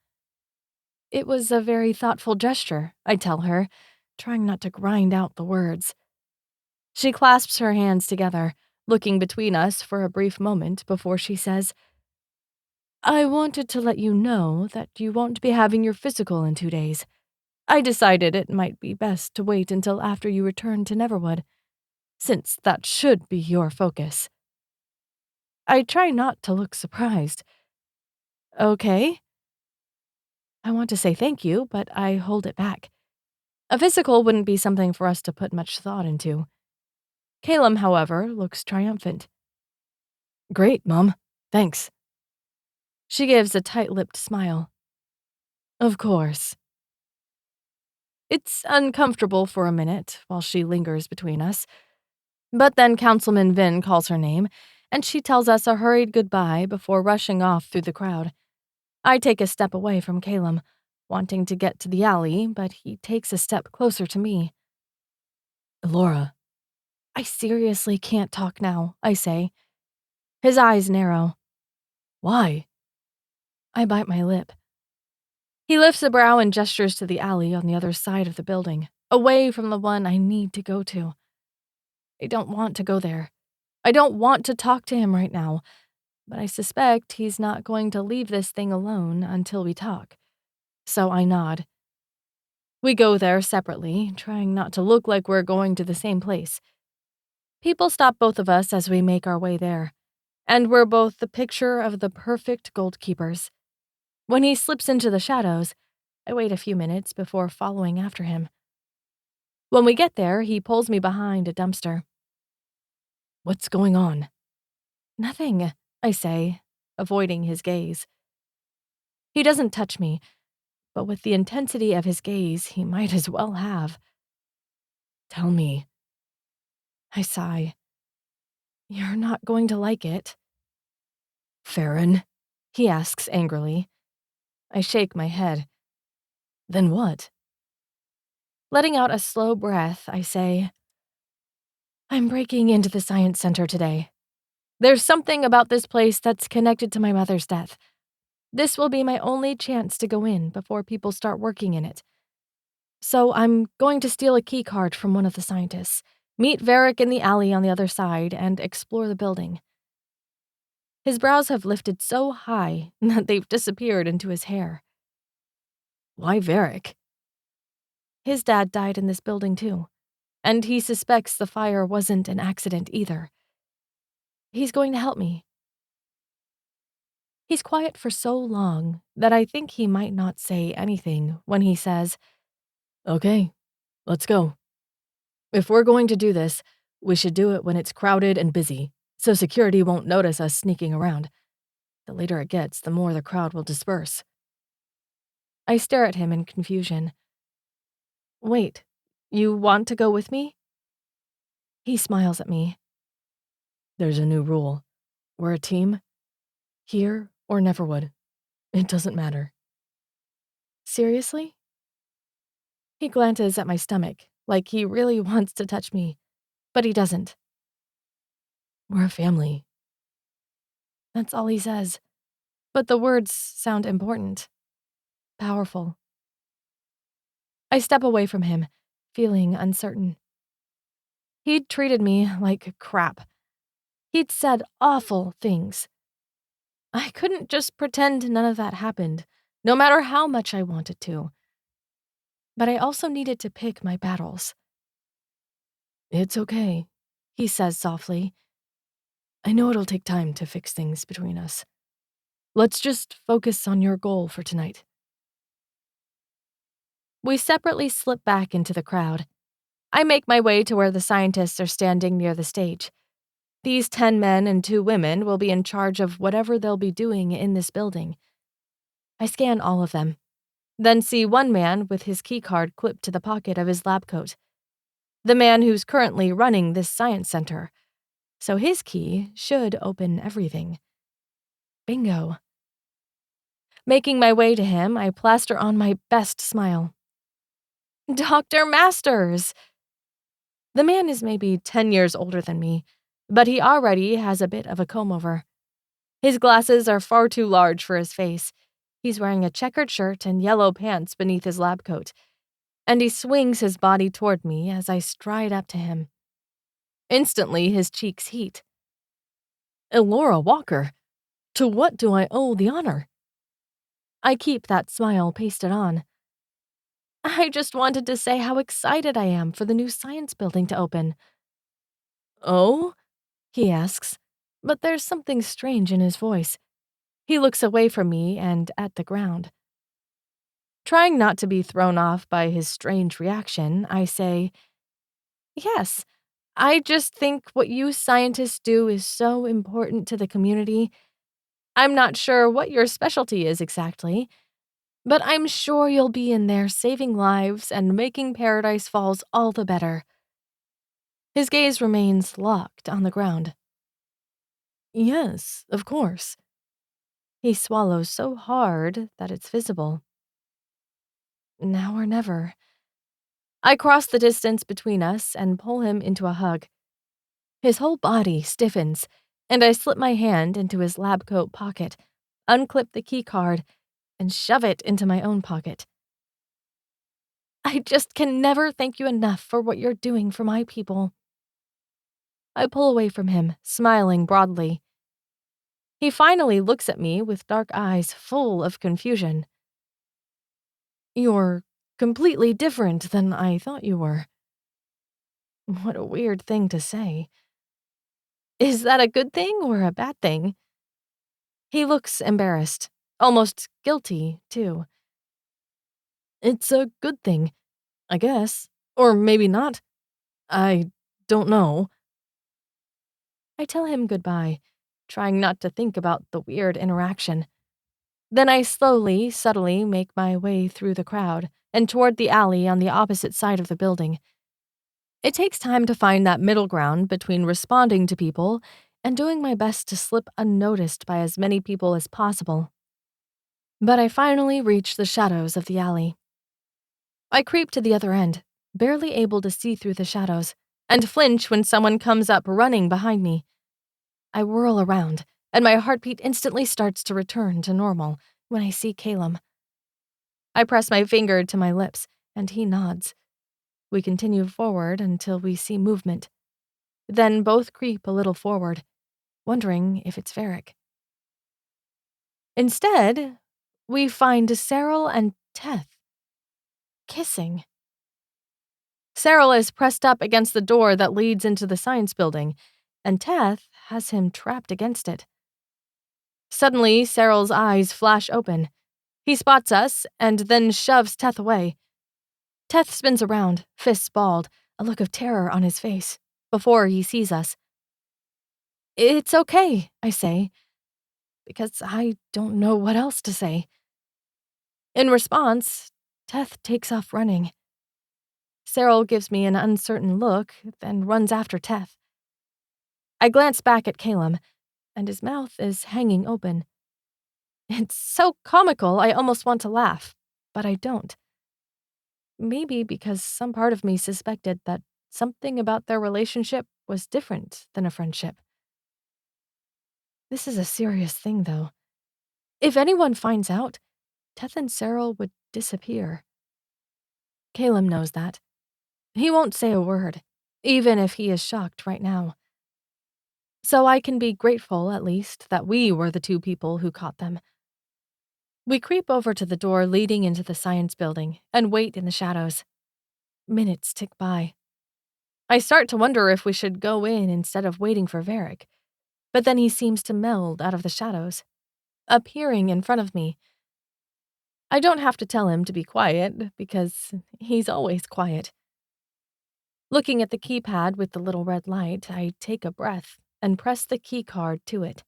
It was a very thoughtful gesture, I tell her, trying not to grind out the words. She clasps her hands together, looking between us for a brief moment before she says, "I wanted to let you know that you won't be having your physical in 2 days. I decided it might be best to wait until after you return to Neverwood, since that should be your focus." I try not to look surprised. "Okay." I want to say thank you, but I hold it back. A physical wouldn't be something for us to put much thought into. Callum, however, looks triumphant. "Great, Mom. Thanks." She gives a tight-lipped smile. "Of course." It's uncomfortable for a minute while she lingers between us. But then Councilman Vin calls her name, and she tells us a hurried goodbye before rushing off through the crowd. I take a step away from Callum, wanting to get to the alley, but he takes a step closer to me. "Laura." "I seriously can't talk now," I say. His eyes narrow. "Why?" I bite my lip. He lifts a brow and gestures to the alley on the other side of the building, away from the one I need to go to. I don't want to go there. I don't want to talk to him right now. but I suspect he's not going to leave this thing alone until we talk. So I nod. We go there separately, trying not to look like we're going to the same place. People stop both of us as we make our way there, and we're both the picture of the perfect goalkeepers. When he slips into the shadows, I wait a few minutes before following after him. When we get there, he pulls me behind a dumpster. "What's going on?" "Nothing," I say, avoiding his gaze. He doesn't touch me, but with the intensity of his gaze, he might as well have. "Tell me." I sigh. "You're not going to like it." "Farron?" he asks angrily. I shake my head. "Then what?" Letting out a slow breath, I say, "I'm breaking into the science center today. There's something about this place that's connected to my mother's death. This will be my only chance to go in before people start working in it. So I'm going to steal a key card from one of the scientists, meet Varric in the alley on the other side, and explore the building." His brows have lifted so high that they've disappeared into his hair. "Why Varric?" "His dad died in this building too, and he suspects the fire wasn't an accident either. He's going to help me." He's quiet for so long that I think he might not say anything when he says, "Okay, let's go. If we're going to do this, we should do it when it's crowded and busy, so security won't notice us sneaking around. The later it gets, the more the crowd will disperse." I stare at him in confusion. "Wait, you want to go with me?" He smiles at me. "There's a new rule. We're a team. Here or Neverwood. It doesn't matter." "Seriously?" He glances at my stomach, like he really wants to touch me, but he doesn't. "We're a family." That's all he says, but the words sound important, powerful. I step away from him, feeling uncertain. He'd treated me like crap. He'd said awful things. I couldn't just pretend none of that happened, no matter how much I wanted to. But I also needed to pick my battles. "It's okay," he says softly. "I know it'll take time to fix things between us. Let's just focus on your goal for tonight." We separately slip back into the crowd. I make my way to where the scientists are standing near the stage. These 10 men and 2 women will be in charge of whatever they'll be doing in this building. I scan all of them, then see one man with his keycard clipped to the pocket of his lab coat. The man who's currently running this science center. So his key should open everything. Bingo. Making my way to him, I plaster on my best smile. "Dr. Masters!" The man is maybe 10 years older than me, but he already has a bit of a comb-over. His glasses are far too large for his face. He's wearing a checkered shirt and yellow pants beneath his lab coat, and he swings his body toward me as I stride up to him. Instantly, his cheeks heat. "Elora Walker, to what do I owe the honor?" I keep that smile pasted on. "I just wanted to say how excited I am for the new science building to open." "Oh?" he asks, but there's something strange in his voice. He looks away from me and at the ground. Trying not to be thrown off by his strange reaction, I say, "Yes, I just think what you scientists do is so important to the community. I'm not sure what your specialty is exactly, but I'm sure you'll be in there saving lives and making Paradise Falls all the better." His gaze remains locked on the ground. "Yes, of course." He swallows so hard that it's visible. Now or never. I cross the distance between us and pull him into a hug. His whole body stiffens, and I slip my hand into his lab coat pocket, unclip the key card, and shove it into my own pocket. "I just can never thank you enough for what you're doing for my people." I pull away from him, smiling broadly. He finally looks at me with dark eyes full of confusion. "You're completely different than I thought you were." What a weird thing to say. Is that a good thing or a bad thing? He looks embarrassed, almost guilty, too. It's a good thing, I guess. Or maybe not. I don't know. I tell him goodbye, trying not to think about the weird interaction. Then I slowly, subtly make my way through the crowd and toward the alley on the opposite side of the building. It takes time to find that middle ground between responding to people and doing my best to slip unnoticed by as many people as possible. But I finally reach the shadows of the alley. I creep to the other end, barely able to see through the shadows, and flinch when someone comes up running behind me. I whirl around, and my heartbeat instantly starts to return to normal when I see Callum. I press my finger to my lips, and he nods. We continue forward until we see movement. Then both creep a little forward, wondering if it's Varric. Instead, we find Cyril and Teth kissing. Cyril is pressed up against the door that leads into the science building, and Teth has him trapped against it. Suddenly, Cyril's eyes flash open. He spots us and then shoves Teth away. Teth spins around, fists balled, a look of terror on his face, before he sees us. "It's okay," I say, because I don't know what else to say. In response, Teth takes off running. Cyril gives me an uncertain look, then runs after Teth. I glance back at Callum, and his mouth is hanging open. It's so comical I almost want to laugh, but I don't. Maybe because some part of me suspected that something about their relationship was different than a friendship. This is a serious thing, though. If anyone finds out, Teth and Cyril would disappear. Callum knows that. He won't say a word, even if he is shocked right now. So I can be grateful, at least, that we were the two people who caught them. We creep over to the door leading into the science building and wait in the shadows. Minutes tick by. I start to wonder if we should go in instead of waiting for Varric, but then he seems to meld out of the shadows, appearing in front of me. I don't have to tell him to be quiet, because he's always quiet. Looking at the keypad with the little red light, I take a breath and press the key card to it.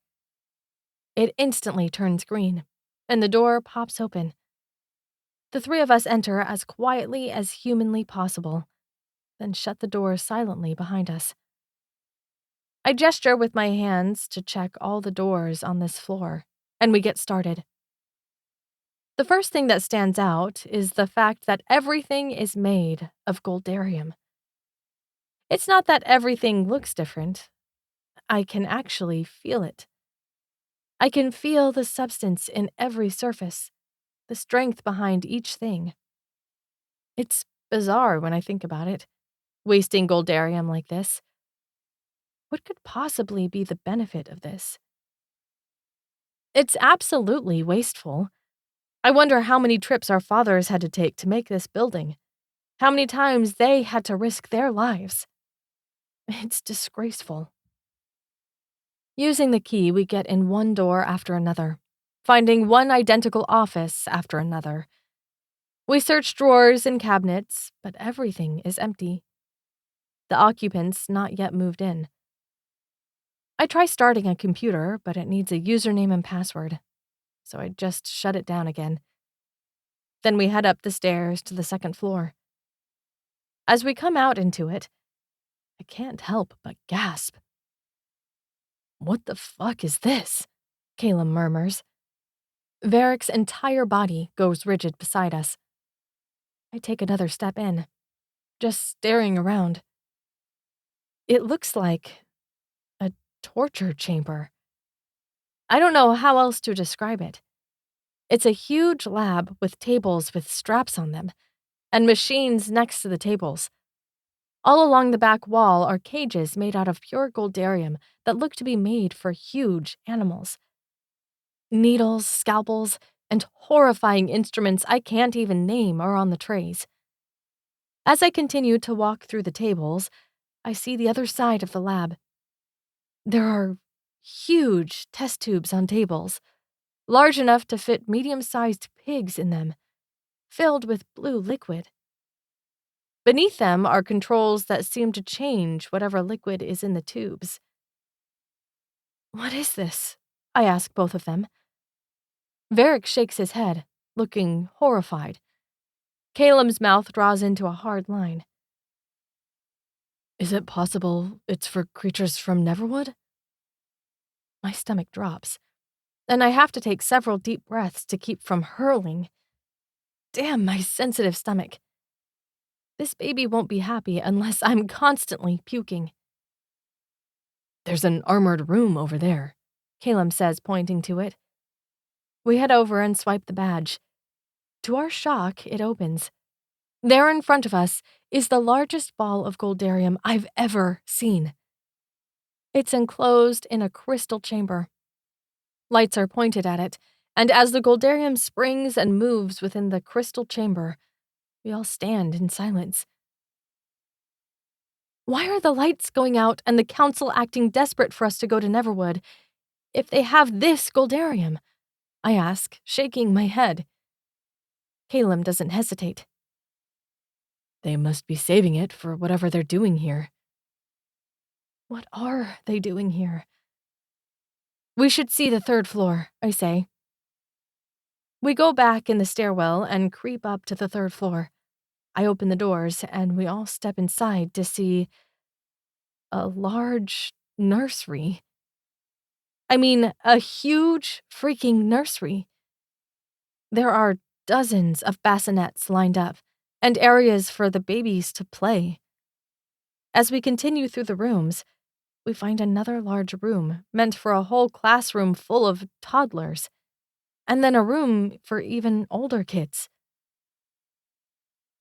It instantly turns green, and the door pops open. The three of us enter as quietly as humanly possible, then shut the door silently behind us. I gesture with my hands to check all the doors on this floor, and we get started. The first thing that stands out is the fact that everything is made of goldarium. It's not that everything looks different. I can actually feel it. I can feel the substance in every surface, the strength behind each thing. It's bizarre when I think about it, wasting goldarium like this. What could possibly be the benefit of this? It's absolutely wasteful. I wonder how many trips our fathers had to take to make this building. How many times they had to risk their lives. It's disgraceful. Using the key, we get in one door after another, finding one identical office after another. We search drawers and cabinets, but everything is empty. The occupants not yet moved in. I try starting a computer, but it needs a username and password, so I just shut it down again. Then we head up the stairs to the second floor. As we come out into it, I can't help but gasp. "What the fuck is this?" Callum murmurs. Varric's entire body goes rigid beside us. I take another step in, just staring around. It looks like a torture chamber. I don't know how else to describe it. It's a huge lab with tables with straps on them, and machines next to the tables. All along the back wall are cages made out of pure goldarium that look to be made for huge animals. Needles, scalpels, and horrifying instruments I can't even name are on the trays. As I continue to walk through the tables, I see the other side of the lab. There are huge test tubes on tables, large enough to fit medium-sized pigs in them, filled with blue liquid. Beneath them are controls that seem to change whatever liquid is in the tubes. What is this? I ask both of them. Varric shakes his head, looking horrified. Calum's mouth draws into a hard line. Is it possible it's for creatures from Neverwood? My stomach drops, and I have to take several deep breaths to keep from hurling. Damn my sensitive stomach. This baby won't be happy unless I'm constantly puking. There's an armored room over there, Calum says, pointing to it. We head over and swipe the badge. To our shock, it opens. There in front of us is the largest ball of Goldarium I've ever seen. It's enclosed in a crystal chamber. Lights are pointed at it, and as the Goldarium springs and moves within the crystal chamber, we all stand in silence. Why are the lights going out and the council acting desperate for us to go to Neverwood if they have this Goldarium? I ask, shaking my head. Calum doesn't hesitate. They must be saving it for whatever they're doing here. What are they doing here? We should see the third floor, I say. We go back in the stairwell and creep up to the third floor. I open the doors, and we all step inside to see a large nursery. I mean, a huge freaking nursery. There are dozens of bassinets lined up, and areas for the babies to play. As we continue through the rooms, we find another large room meant for a whole classroom full of toddlers, and then a room for even older kids.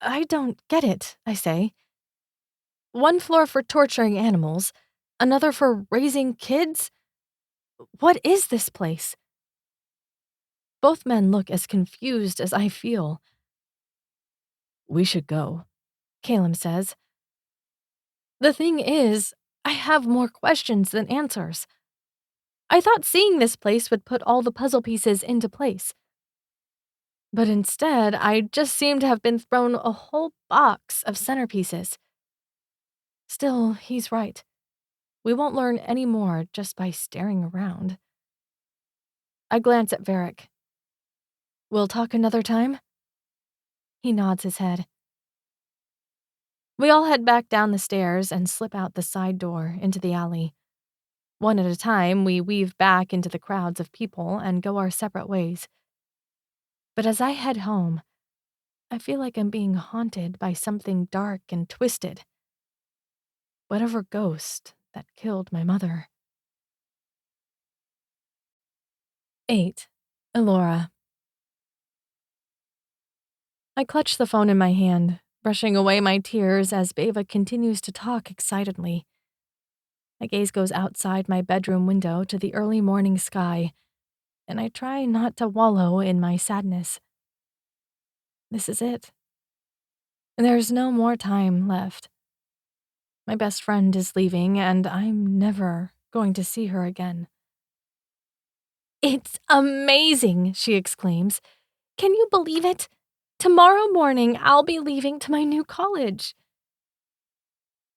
I don't get it, I say. One floor for torturing animals, another for raising kids? What is this place? Both men look as confused as I feel. We should go, Calum says. The thing is, I have more questions than answers. I thought seeing this place would put all the puzzle pieces into place. But instead, I just seem to have been thrown a whole box of centerpieces. Still, he's right. We won't learn any more just by staring around. I glance at Varric. We'll talk another time? He nods his head. We all head back down the stairs and slip out the side door into the alley. One at a time, we weave back into the crowds of people and go our separate ways. But as I head home, I feel like I'm being haunted by something dark and twisted. Whatever ghost that killed my mother. 8. Elora. I clutch the phone in my hand, brushing away my tears as Beva continues to talk excitedly. My gaze goes outside my bedroom window to the early morning sky, and I try not to wallow in my sadness. This is it. There's no more time left. My best friend is leaving, and I'm never going to see her again. It's amazing, she exclaims. Can you believe it? Tomorrow morning, I'll be leaving to my new college.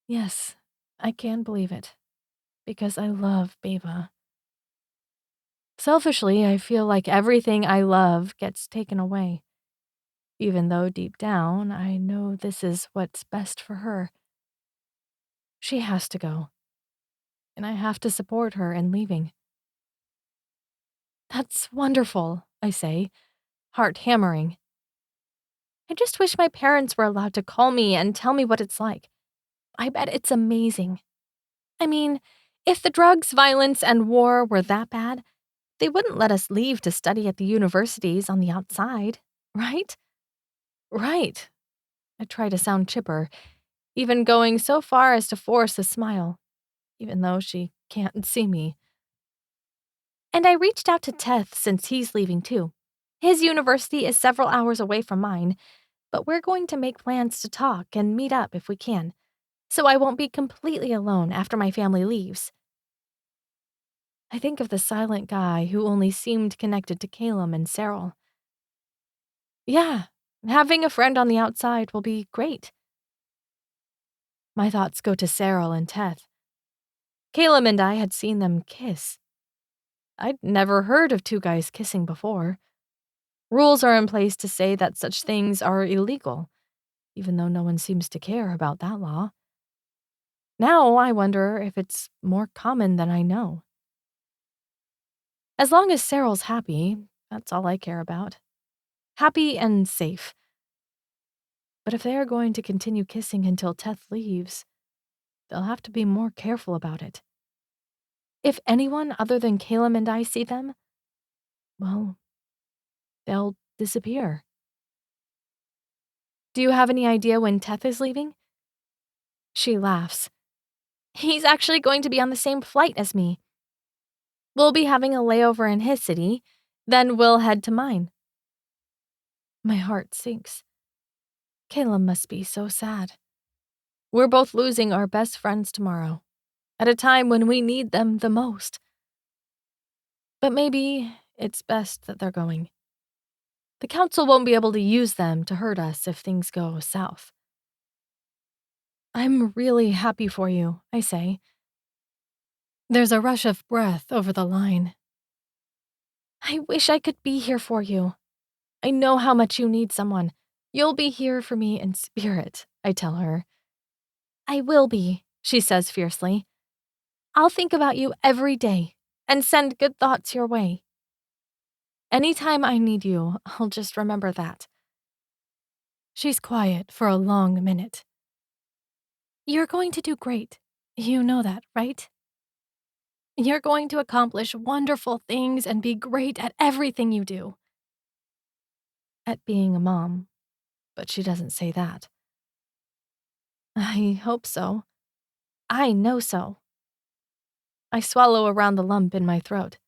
Yes, I can believe it, because I love Beva. Selfishly, I feel like everything I love gets taken away, even though deep down, I know this is what's best for her. She has to go, and I have to support her in leaving. That's wonderful, I say, heart hammering. I just wish my parents were allowed to call me and tell me what it's like. I bet it's amazing. I mean, if the drugs, violence, and war were that bad, they wouldn't let us leave to study at the universities on the outside, right? Right. I try to sound chipper, even going so far as to force a smile, even though she can't see me. And I reached out to Teth since he's leaving too. His university is several hours away from mine, but we're going to make plans to talk and meet up if we can, so I won't be completely alone after my family leaves. I think of the silent guy who only seemed connected to Callum and Cyril. Yeah, having a friend on the outside will be great. My thoughts go to Cyril and Teth. Callum and I had seen them kiss. I'd never heard of two guys kissing before. Rules are in place to say that such things are illegal, even though no one seems to care about that law. Now I wonder if it's more common than I know. As long as Cyril's happy, that's all I care about. Happy and safe. But if they are going to continue kissing until Teth leaves, they'll have to be more careful about it. If anyone other than Callum and I see them, well, they'll disappear. Do you have any idea when Teth is leaving? She laughs. He's actually going to be on the same flight as me. We'll be having a layover in his city, then we'll head to mine. My heart sinks. Callum must be so sad. We're both losing our best friends tomorrow, at a time when we need them the most. But maybe it's best that they're going. The council won't be able to use them to hurt us if things go south. I'm really happy for you, I say. There's a rush of breath over the line. I wish I could be here for you. I know how much you need someone. You'll be here for me in spirit, I tell her. I will be, she says fiercely. I'll think about you every day and send good thoughts your way. Anytime I need you, I'll just remember that. She's quiet for a long minute. You're going to do great. You know that, right? You're going to accomplish wonderful things and be great at everything you do. At being a mom, but she doesn't say that. I hope so. I know so. I swallow around the lump in my throat.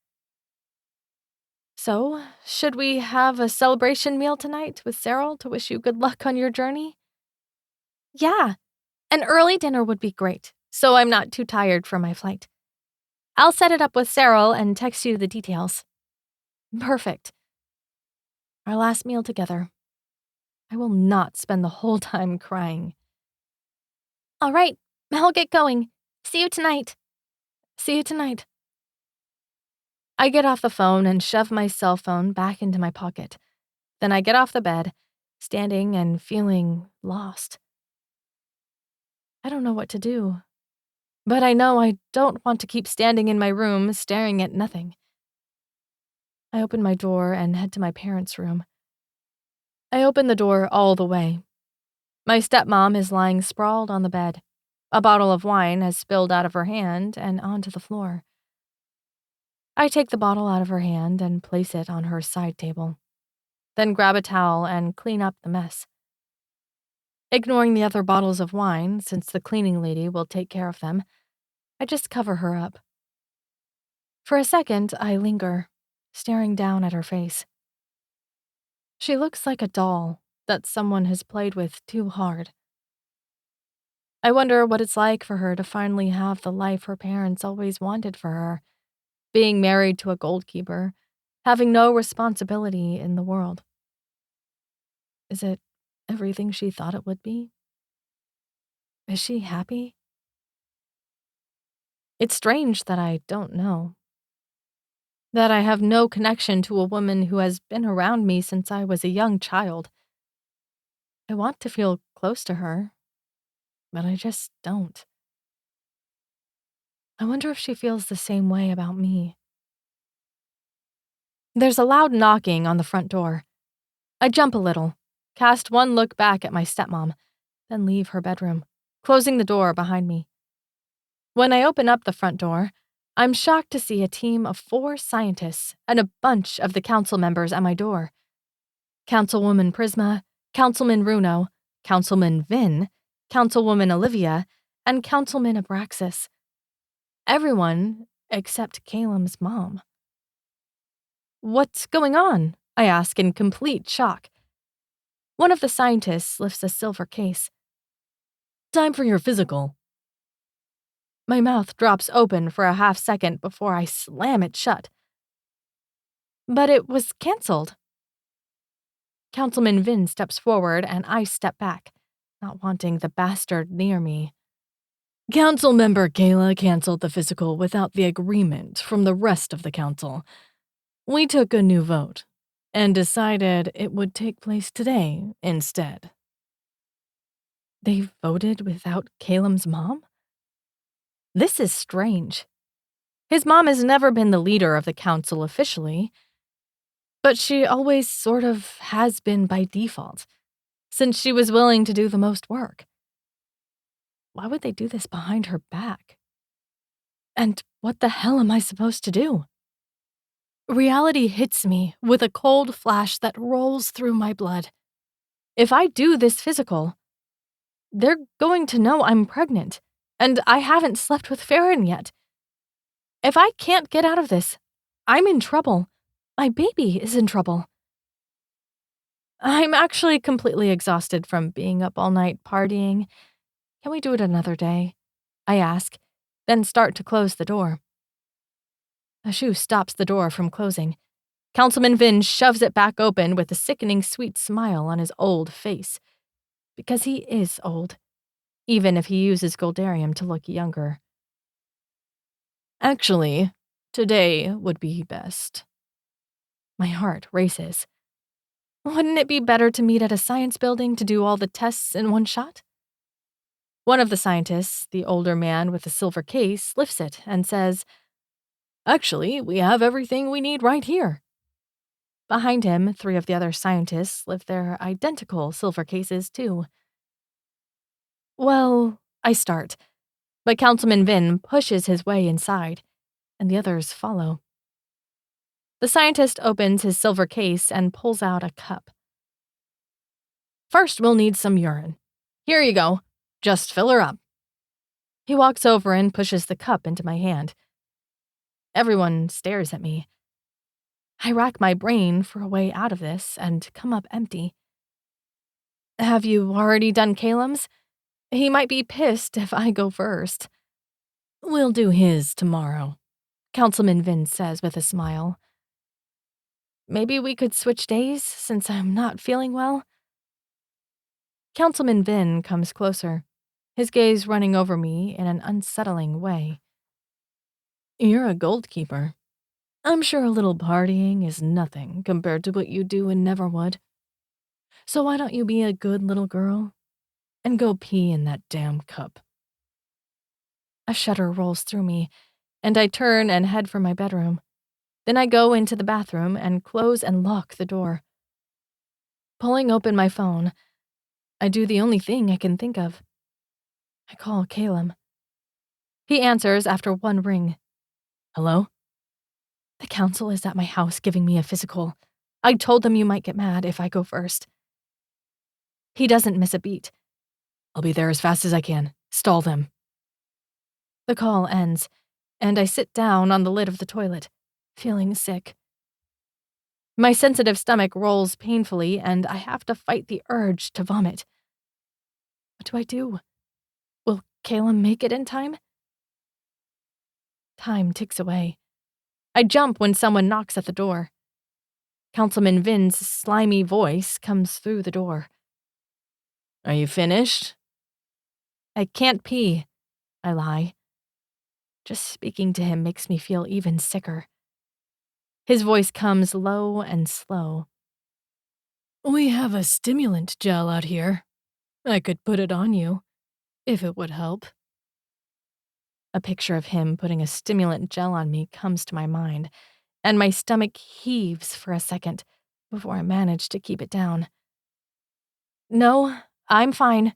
So, should we have a celebration meal tonight with Cyril to wish you good luck on your journey? Yeah, an early dinner would be great, so I'm not too tired for my flight. I'll set it up with Cyril and text you the details. Perfect. Our last meal together. I will not spend the whole time crying. All right, I'll get going. See you tonight. See you tonight. I get off the phone and shove my cell phone back into my pocket. Then I get off the bed, standing and feeling lost. I don't know what to do. But I know I don't want to keep standing in my room staring at nothing. I open my door and head to my parents' room. I open the door all the way. My stepmom is lying sprawled on the bed. A bottle of wine has spilled out of her hand and onto the floor. I take the bottle out of her hand and place it on her side table, then grab a towel and clean up the mess. Ignoring the other bottles of wine, since the cleaning lady will take care of them, I just cover her up. For a second, I linger, staring down at her face. She looks like a doll that someone has played with too hard. I wonder what it's like for her to finally have the life her parents always wanted for her, being married to a goldkeeper, having no responsibility in the world. Is it everything she thought it would be? Is she happy? It's strange that I don't know. That I have no connection to a woman who has been around me since I was a young child. I want to feel close to her, but I just don't. I wonder if she feels the same way about me. There's a loud knocking on the front door. I jump a little, cast one look back at my stepmom, then leave her bedroom, closing the door behind me. When I open up the front door, I'm shocked to see a team of 4 scientists and a bunch of the council members at my door. Councilwoman Prisma, Councilman Runo, Councilman Vin, Councilwoman Olivia, and Councilman Abraxas. Everyone except Calum's mom. What's going on? I ask in complete shock. One of the scientists lifts a silver case. Time for your physical. My mouth drops open for a half second before I slam it shut. But it was cancelled. Councilman Vin steps forward and I step back, not wanting the bastard near me. Council member Kayla canceled the physical without the agreement from the rest of the council. We took a new vote and decided it would take place today instead. They voted without Calum's mom? This is strange. His mom has never been the leader of the council officially, but she always sort of has been by default, since she was willing to do the most work. Why would they do this behind her back? And what the hell am I supposed to do? Reality hits me with a cold flash that rolls through my blood. If I do this physical, they're going to know I'm pregnant, and I haven't slept with Farron yet. If I can't get out of this, I'm in trouble. My baby is in trouble. I'm actually completely exhausted from being up all night partying. Can we do it another day? I ask, then start to close the door. A shoe stops the door from closing. Councilman Vin shoves it back open with a sickening sweet smile on his old face. Because he is old, even if he uses Goldarium to look younger. Actually, today would be best. My heart races. Wouldn't it be better to meet at a science building to do all the tests in one shot? One of the scientists, the older man with the silver case, lifts it and says, Actually, we have everything we need right here. Behind him, 3 of the other scientists lift their identical silver cases, too. Well, I start, but Councilman Vin pushes his way inside, and the others follow. The scientist opens his silver case and pulls out a cup. First, we'll need some urine. Here you go. Just fill her up. He walks over and pushes the cup into my hand. Everyone stares at me. I rack my brain for a way out of this and come up empty. Have you already done Calum's? He might be pissed if I go first. We'll do his tomorrow, Councilman Vin says with a smile. Maybe we could switch days since I'm not feeling well? Councilman Vin comes closer, his gaze running over me in an unsettling way. You're a goldkeeper. I'm sure a little partying is nothing compared to what you do in Neverwood. So why don't you be a good little girl and go pee in that damn cup? A shudder rolls through me, and I turn and head for my bedroom. Then I go into the bathroom and close and lock the door. Pulling open my phone, I do the only thing I can think of. I call Callum. He answers after one ring. Hello? The council is at my house giving me a physical. I told them you might get mad if I go first. He doesn't miss a beat. I'll be there as fast as I can. Stall them. The call ends, and I sit down on the lid of the toilet, feeling sick. My sensitive stomach rolls painfully, and I have to fight the urge to vomit. What do I do? Will Callum make it in time? Time ticks away. I jump when someone knocks at the door. Councilman Vin's slimy voice comes through the door. Are you finished? I can't pee, I lie. Just speaking to him makes me feel even sicker. His voice comes low and slow. We have a stimulant gel out here. I could put it on you, if it would help. A picture of him putting a stimulant gel on me comes to my mind, and my stomach heaves for a second before I manage to keep it down. No, I'm fine.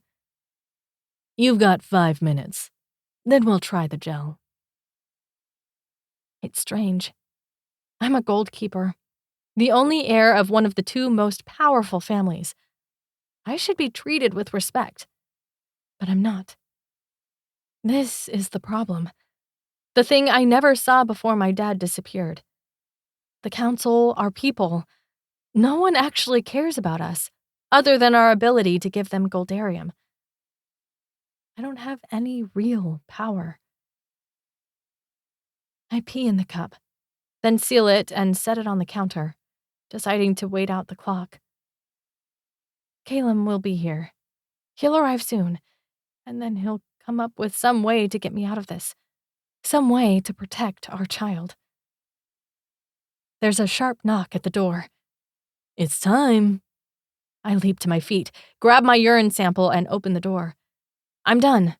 You've got 5 minutes. Then we'll try the gel. It's strange. I'm a goldkeeper, the only heir of one of the 2 most powerful families. I should be treated with respect, but I'm not. This is the problem. The thing I never saw before my dad disappeared. The council, our people, no one actually cares about us, other than our ability to give them Goldarium. I don't have any real power. I pee in the cup, then seal it and set it on the counter, deciding to wait out the clock. Callum will be here. He'll arrive soon, and then he'll come up with some way to get me out of this. Some way to protect our child. There's a sharp knock at the door. It's time. I leap to my feet, grab my urine sample, and open the door. I'm done.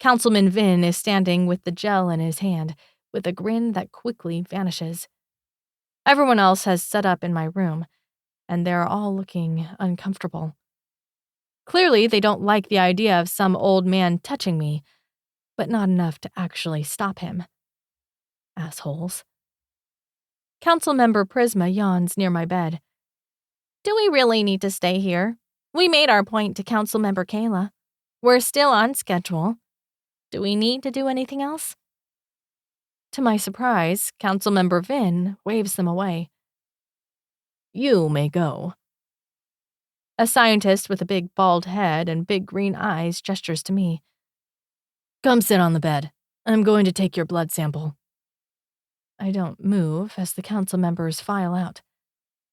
Councilman Vin is standing with the gel in his hand, with a grin that quickly vanishes. Everyone else has set up in my room, and they're all looking uncomfortable. Clearly, they don't like the idea of some old man touching me, but not enough to actually stop him. Assholes. Councilmember Prisma yawns near my bed. Do we really need to stay here? We made our point to Councilmember Kayla. We're still on schedule. Do we need to do anything else? To my surprise, Councilmember Vin waves them away. You may go. A scientist with a big bald head and big green eyes gestures to me. Come sit on the bed. I'm going to take your blood sample. I don't move as the council members file out.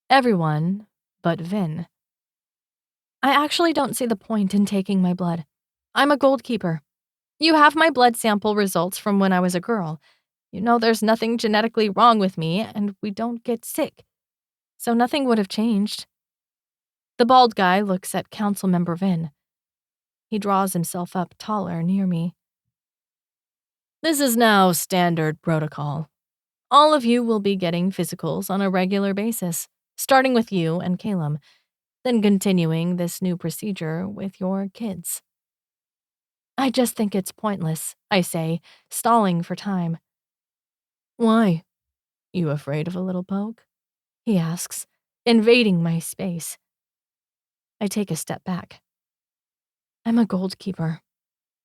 Everyone but Vin. I actually don't see the point in taking my blood. I'm a gold keeper. You have my blood sample results from when I was a girl. You know there's nothing genetically wrong with me, and we don't get sick. So nothing would have changed. The bald guy looks at Councilmember Vin. He draws himself up taller near me. This is now standard protocol. All of you will be getting physicals on a regular basis, starting with you and Callum, then continuing this new procedure with your kids. I just think it's pointless, I say, stalling for time. Why? You afraid of a little poke? He asks, invading my space. I take a step back. I'm a gold keeper.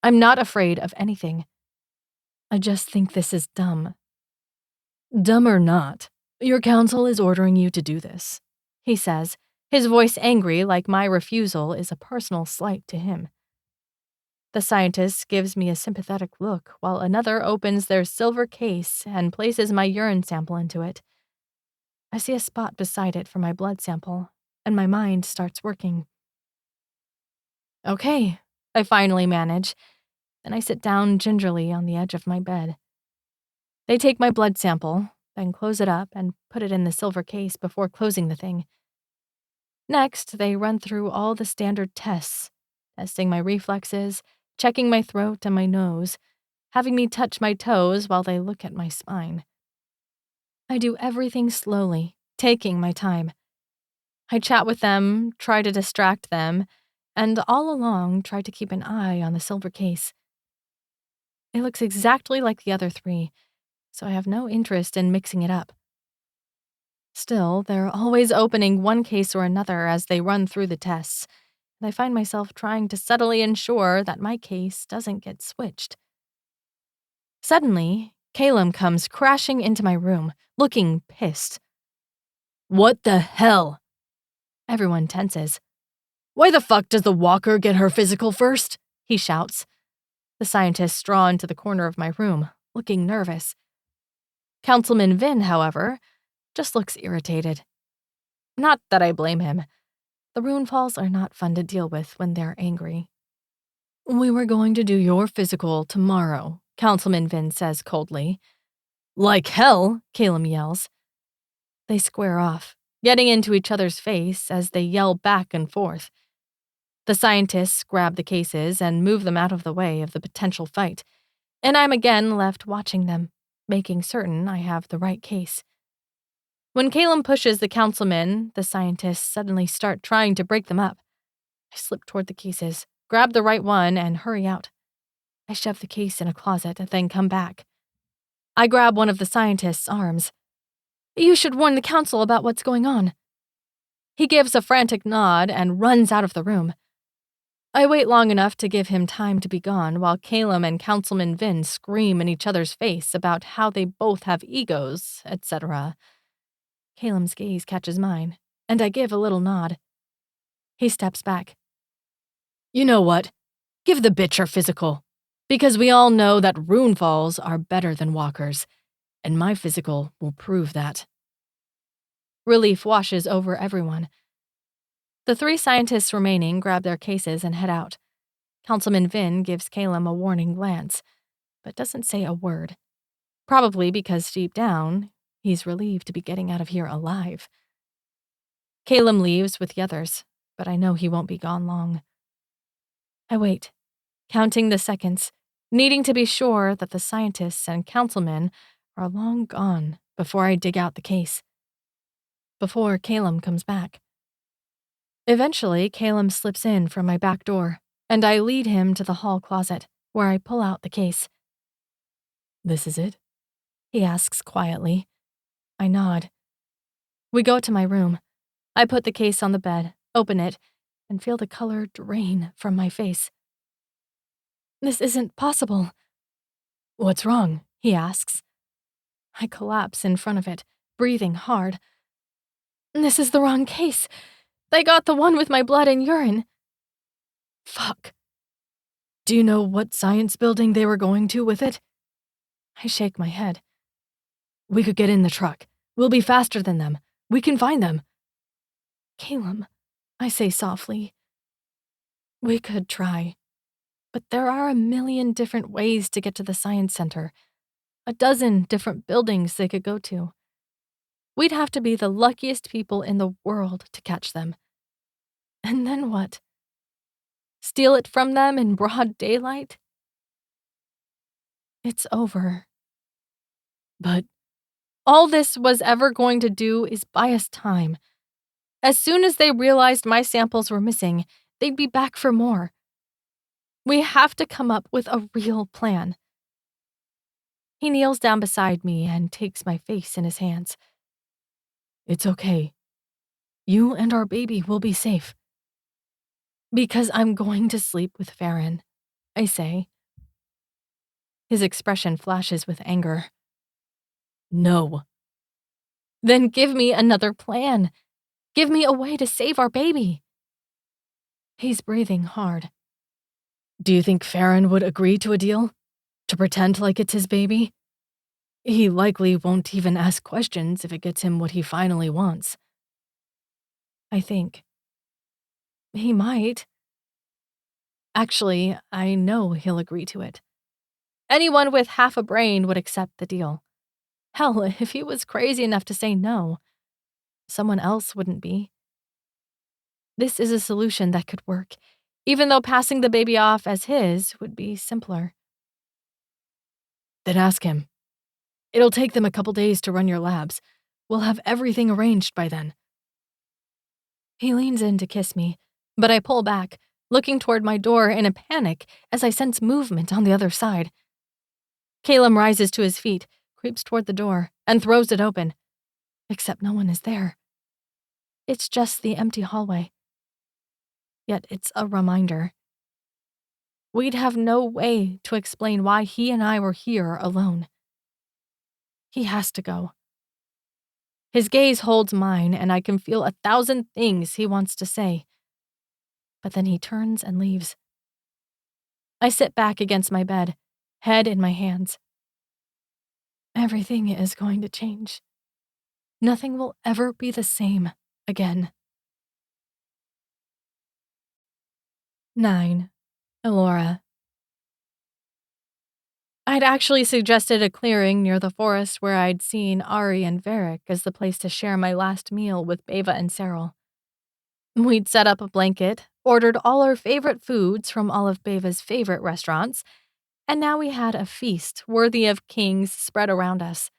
I'm not afraid of anything. I just think this is dumb. Dumb or not, your council is ordering you to do this, he says, his voice angry like my refusal is a personal slight to him. The scientist gives me a sympathetic look while another opens their silver case and places my urine sample into it. I see a spot beside it for my blood sample, and my mind starts working. Okay, I finally manage, and I sit down gingerly on the edge of my bed. They take my blood sample, then close it up and put it in the silver case before closing the thing. Next, they run through all the standard tests, testing my reflexes, checking my throat and my nose, having me touch my toes while they look at my spine. I do everything slowly, taking my time. I chat with them, try to distract them, and all along try to keep an eye on the silver case. It looks exactly like the other three, so I have no interest in mixing it up. Still, they're always opening one case or another as they run through the tests, and I find myself trying to subtly ensure that my case doesn't get switched. Suddenly, Callum comes crashing into my room, looking pissed. What the hell? Everyone tenses. Why the fuck does the walker get her physical first? He shouts. The scientists draw into the corner of my room, looking nervous. Councilman Vin, however, just looks irritated. Not that I blame him. The Runefalls are not fun to deal with when they're angry. We were going to do your physical tomorrow, Councilman Vin says coldly. Like hell, Callum yells. They square off, getting into each other's face as they yell back and forth. The scientists grab the cases and move them out of the way of the potential fight, and I'm again left watching them, making certain I have the right case. When Callum pushes the councilman, the scientists suddenly start trying to break them up. I slip toward the cases, grab the right one, and hurry out. I shove the case in a closet, then come back. I grab one of the scientist's arms. You should warn the council about what's going on. He gives a frantic nod and runs out of the room. I wait long enough to give him time to be gone while Callum and Councilman Vin scream in each other's face about how they both have egos, etc. Callum's gaze catches mine, and I give a little nod. He steps back. You know what? Give the bitch her physical. Because we all know that rune falls are better than walkers, and my physical will prove that. Relief washes over everyone. The 3 scientists remaining grab their cases and head out. Councilman Vin gives Callum a warning glance, but doesn't say a word. Probably because deep down, he's relieved to be getting out of here alive. Callum leaves with the others, but I know he won't be gone long. I wait, counting the seconds, needing to be sure that the scientists and councilmen are long gone before I dig out the case. Before Callum comes back. Eventually, Callum slips in from my back door, and I lead him to the hall closet, where I pull out the case. This is it? He asks quietly. I nod. We go to my room. I put the case on the bed, open it, and feel the color drain from my face. This isn't possible. What's wrong? He asks. I collapse in front of it, breathing hard. This is the wrong case. They got the one with my blood and urine. Fuck. Do you know what science building they were going to with it? I shake my head. We could get in the truck. We'll be faster than them. We can find them. Callum, I say softly. We could try. But there are a million different ways to get to the science center. A dozen different buildings they could go to. We'd have to be the luckiest people in the world to catch them. And then what? Steal it from them in broad daylight? It's over. But all this was ever going to do is buy us time. As soon as they realized my samples were missing, they'd be back for more. We have to come up with a real plan. He kneels down beside me and takes my face in his hands. It's okay. You and our baby will be safe. Because I'm going to sleep with Farron, I say. His expression flashes with anger. No. Then give me another plan. Give me a way to save our baby. He's breathing hard. Do you think Farron would agree to a deal? To pretend like it's his baby? He likely won't even ask questions if it gets him what he finally wants. I think. He might. Actually, I know he'll agree to it. Anyone with half a brain would accept the deal. Hell, if he was crazy enough to say no, someone else wouldn't be. This is a solution that could work, even though passing the baby off as his would be simpler. Then ask him. It'll take them a couple days to run your labs. We'll have everything arranged by then. He leans in to kiss me, but I pull back, looking toward my door in a panic as I sense movement on the other side. Callum rises to his feet, creeps toward the door, and throws it open. Except no one is there. It's just the empty hallway. Yet it's a reminder. We'd have no way to explain why he and I were here alone. He has to go. His gaze holds mine, and I can feel 1,000 things he wants to say. But then he turns and leaves. I sit back against my bed, head in my hands. Everything is going to change. Nothing will ever be the same again. 9. Elora. I'd actually suggested a clearing near the forest where I'd seen Ari and Varric as the place to share my last meal with Beva and Cyril. We'd set up a blanket, ordered all our favorite foods from all of Beva's favorite restaurants, and now we had a feast worthy of kings spread around us.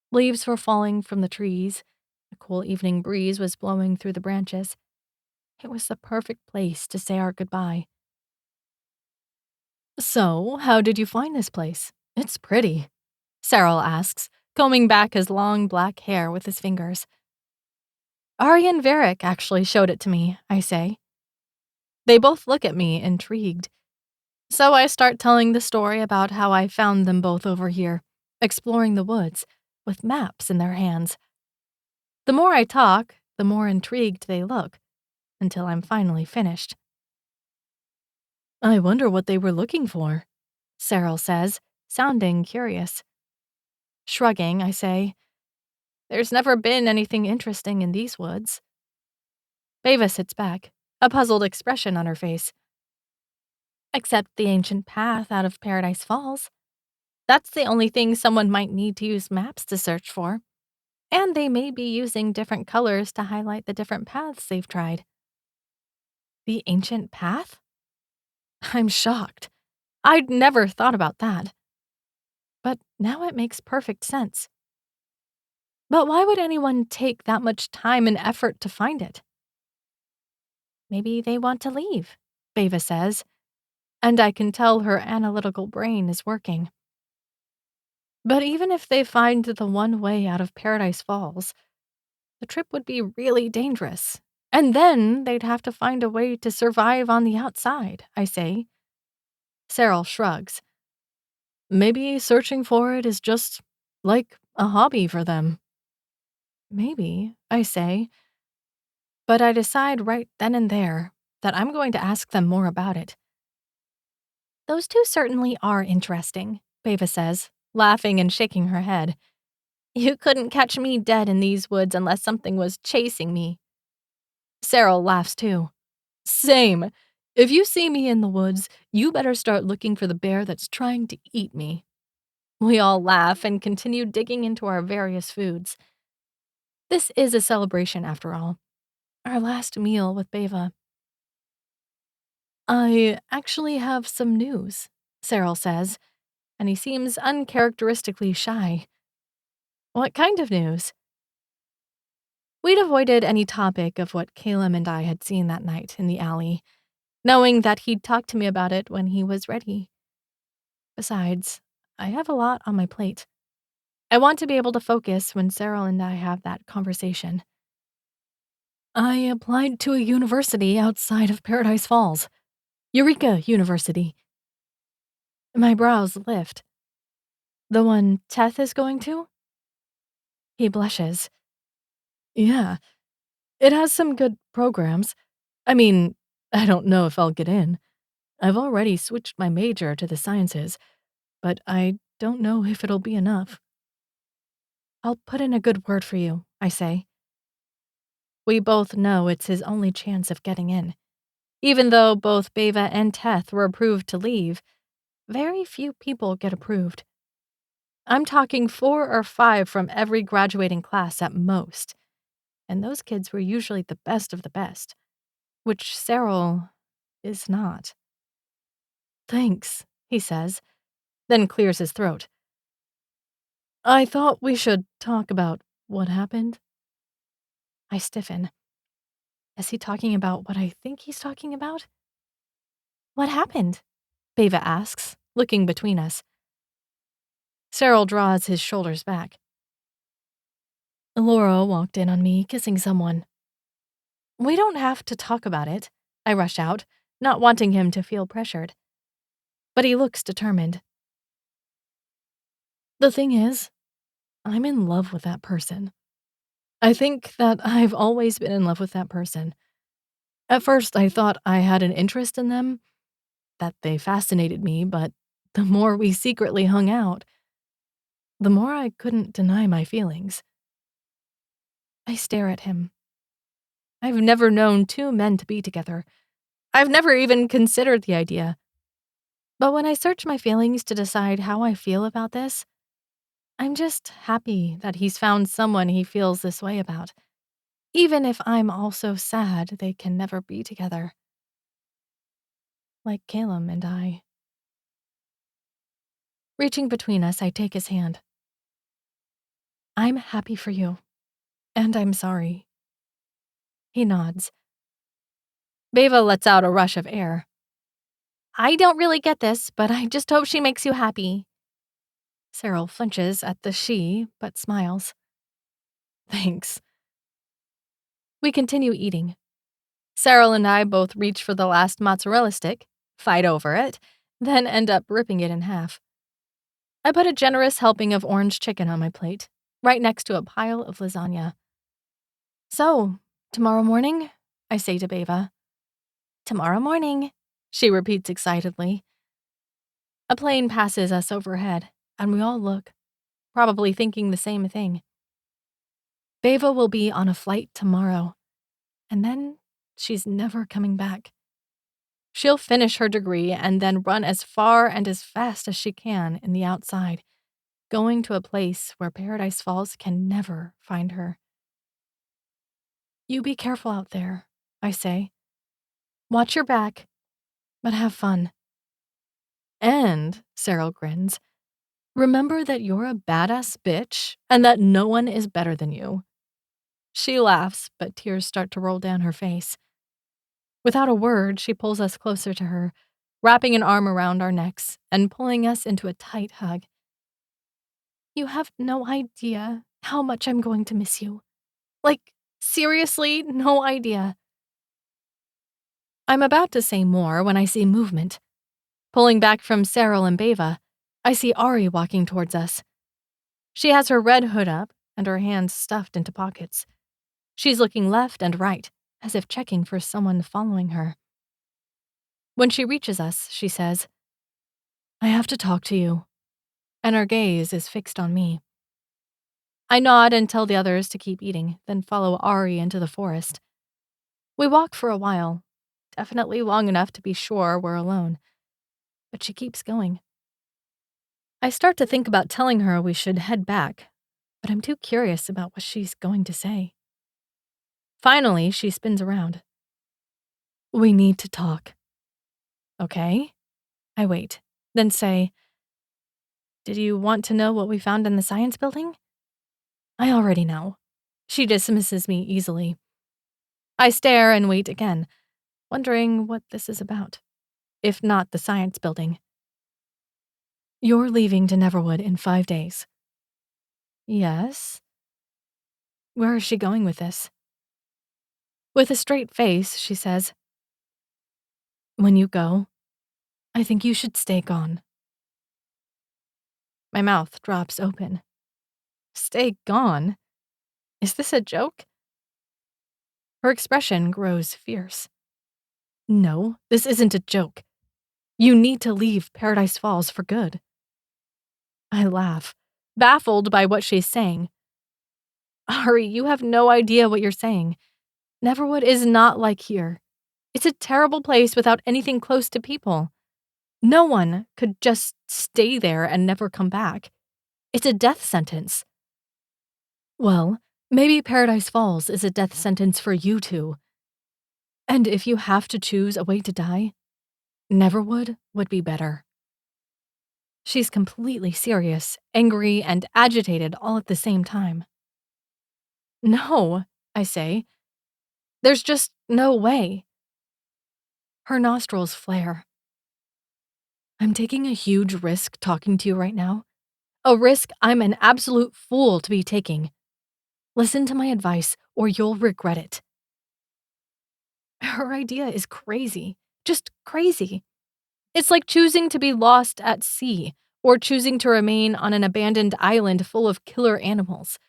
Leaves were falling from the trees. A cool evening breeze was blowing through the branches. It was the perfect place to say our goodbye. So, how did you find this place? It's pretty, Cyril asks, combing back his long black hair with his fingers. Ari and Varric actually showed it to me, I say. They both look at me, intrigued. So I start telling the story about how I found them both over here, exploring the woods, with maps in their hands. The more I talk, the more intrigued they look, until I'm finally finished. I wonder what they were looking for, Cyril says, sounding curious. Shrugging, I say, "There's never been anything interesting in these woods." Beva sits back, a puzzled expression on her face. "Except the ancient path out of Paradise Falls. That's the only thing someone might need to use maps to search for. And they may be using different colors to highlight the different paths they've tried." The ancient path? I'm shocked. I'd never thought about that. But now it makes perfect sense. But why would anyone take that much time and effort to find it? Maybe they want to leave, Beva says, and I can tell her analytical brain is working. But even if they find the one way out of Paradise Falls, the trip would be really dangerous. And then they'd have to find a way to survive on the outside, I say. Cyril shrugs. Maybe searching for it is just like a hobby for them. Maybe, I say, but I decide right then and there that I'm going to ask them more about it. Those two certainly are interesting, Beva says, laughing and shaking her head. You couldn't catch me dead in these woods unless something was chasing me. Cyril laughs too. Same. If you see me in the woods, you better start looking for the bear that's trying to eat me. We all laugh and continue digging into our various foods. This is a celebration, after all. Our last meal with Beva. I actually have some news, Cyril says, and he seems uncharacteristically shy. What kind of news? We'd avoided any topic of what Callum and I had seen that night in the alley, knowing that he'd talk to me about it when he was ready. Besides, I have a lot on my plate. I want to be able to focus when Cyril and I have that conversation. I applied to a university outside of Paradise Falls. Eureka University. My brows lift. The one Teth is going to? He blushes. Yeah, it has some good programs. I mean, I don't know if I'll get in. I've already switched my major to the sciences, but I don't know if it'll be enough. I'll put in a good word for you, I say. We both know it's his only chance of getting in. Even though both Beva and Teth were approved to leave, very few people get approved. I'm talking 4 or 5 from every graduating class at most, and those kids were usually the best of the best, which Cyril is not. Thanks, he says, then clears his throat. I thought we should talk about what happened. I stiffen. Is he talking about what I think he's talking about? What happened? Beva asks, looking between us. Cyril draws his shoulders back. Laura walked in on me kissing someone. We don't have to talk about it, I rush out, not wanting him to feel pressured. But he looks determined. The thing is, I'm in love with that person. I think that I've always been in love with that person. At first, I thought I had an interest in them, that they fascinated me, but the more we secretly hung out, the more I couldn't deny my feelings. I stare at him. I've never known two men to be together. I've never even considered the idea. But when I search my feelings to decide how I feel about this, I'm just happy that he's found someone he feels this way about, even if I'm also sad they can never be together. Like Callum and I. Reaching between us, I take his hand. I'm happy for you, and I'm sorry. He nods. Beva lets out a rush of air. I don't really get this, but I just hope she makes you happy. Cyril flinches at the she, but smiles. Thanks. We continue eating. Cyril and I both reach for the last mozzarella stick, fight over it, then end up ripping it in half. I put a generous helping of orange chicken on my plate, right next to a pile of lasagna. So, tomorrow morning? I say to Beva. Tomorrow morning, she repeats excitedly. A plane passes us overhead, and we all look, probably thinking the same thing. Beva will be on a flight tomorrow, and then she's never coming back. She'll finish her degree and then run as far and as fast as she can in the outside, going to a place where Paradise Falls can never find her. You be careful out there, I say. Watch your back, but have fun. And, Cyril grins, remember that you're a badass bitch and that no one is better than you. She laughs, but tears start to roll down her face. Without a word, she pulls us closer to her, wrapping an arm around our necks and pulling us into a tight hug. You have no idea how much I'm going to miss you. Like, seriously, no idea. I'm about to say more when I see movement. Pulling back from Cyril and Beva, I see Ari walking towards us. She has her red hood up and her hands stuffed into pockets. She's looking left and right, as if checking for someone following her. When she reaches us, she says, I have to talk to you, and her gaze is fixed on me. I nod and tell the others to keep eating, then follow Ari into the forest. We walk for a while, definitely long enough to be sure we're alone, but she keeps going. I start to think about telling her we should head back, but I'm too curious about what she's going to say. Finally, she spins around. We need to talk. Okay? I wait, then say, Did you want to know what we found in the science building? I already know. She dismisses me easily. I stare and wait again, wondering what this is about, if not the science building. You're leaving to Neverwood in 5 days. Yes? Where is she going with this? With a straight face, she says, When you go, I think you should stay gone. My mouth drops open. Stay gone? Is this a joke? Her expression grows fierce. No, this isn't a joke. You need to leave Paradise Falls for good. I laugh, baffled by what she's saying. Ari, you have no idea what you're saying. Neverwood is not like here. It's a terrible place without anything close to people. No one could just stay there and never come back. It's a death sentence. Well, maybe Paradise Falls is a death sentence for you two. And if you have to choose a way to die, Neverwood would be better. She's completely serious, angry, and agitated all at the same time. No, I say. There's just no way. Her nostrils flare. I'm taking a huge risk talking to you right now. A risk I'm an absolute fool to be taking. Listen to my advice, or you'll regret it. Her idea is crazy. Just crazy. It's like choosing to be lost at sea, or choosing to remain on an abandoned island full of killer animals.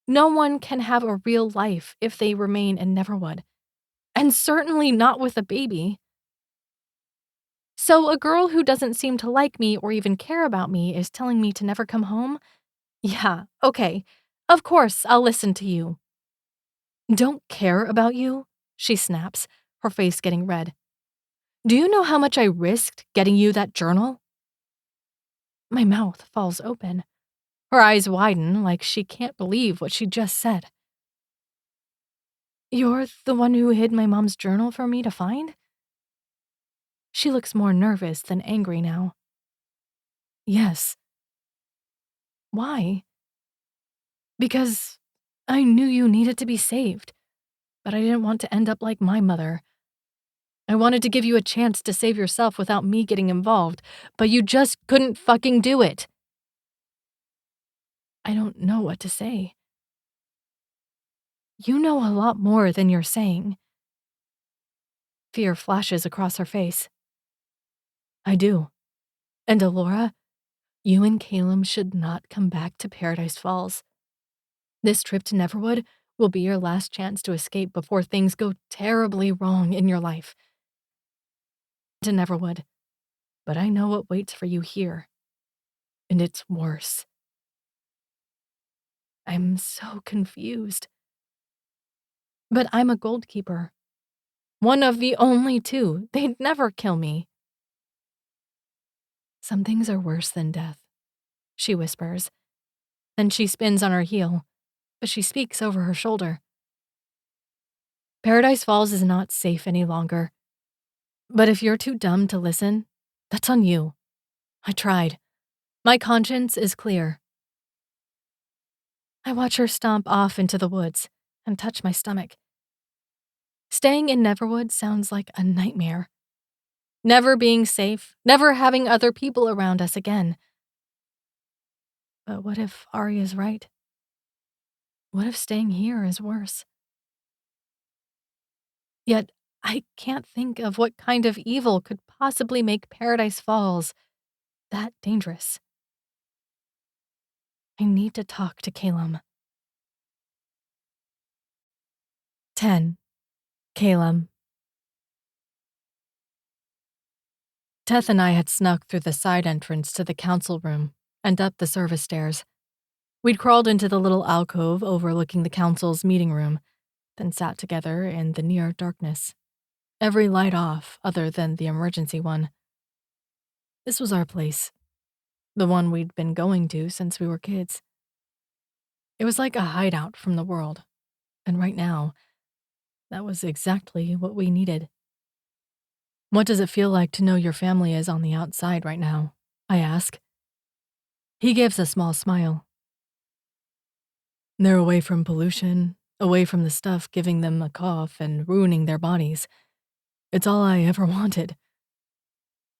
No one can have a real life if they remain in Neverwood. And certainly not with a baby. So a girl who doesn't seem to like me or even care about me is telling me to never come home? Yeah, okay. Of course, I'll listen to you. Don't care about you? She snaps, her face getting red. Do you know how much I risked getting you that journal? My mouth falls open. Her eyes widen like she can't believe what she just said. You're the one who hid my mom's journal for me to find? She looks more nervous than angry now. Yes. Why? Because I knew you needed to be saved, but I didn't want to end up like my mother. I wanted to give you a chance to save yourself without me getting involved, but you just couldn't fucking do it. I don't know what to say. You know a lot more than you're saying. Fear flashes across her face. I do. And Alora, you and Calum should not come back to Paradise Falls. This trip to Neverwood will be your last chance to escape before things go terribly wrong in your life. To Neverwood. But I know what waits for you here. And it's worse. I'm so confused. But I'm a gold keeper. One of the only two. They'd never kill me. Some things are worse than death, she whispers. Then she spins on her heel, but she speaks over her shoulder. Paradise Falls is not safe any longer. But if you're too dumb to listen, that's on you. I tried. My conscience is clear. I watch her stomp off into the woods and touch my stomach. Staying in Neverwood sounds like a nightmare. Never being safe, never having other people around us again. But what if Ari is right? What if staying here is worse? Yet, I can't think of what kind of evil could possibly make Paradise Falls that dangerous. I need to talk to Calum. 10. Calum. Teth and I had snuck through the side entrance to the council room and up the service stairs. We'd crawled into the little alcove overlooking the council's meeting room, then sat together in the near darkness, every light off other than the emergency one. This was our place, the one we'd been going to since we were kids. It was like a hideout from the world, and right now, that was exactly what we needed. What does it feel like to know your family is on the outside right now? I ask. He gives a small smile. They're away from pollution, away from the stuff giving them a cough and ruining their bodies. It's all I ever wanted.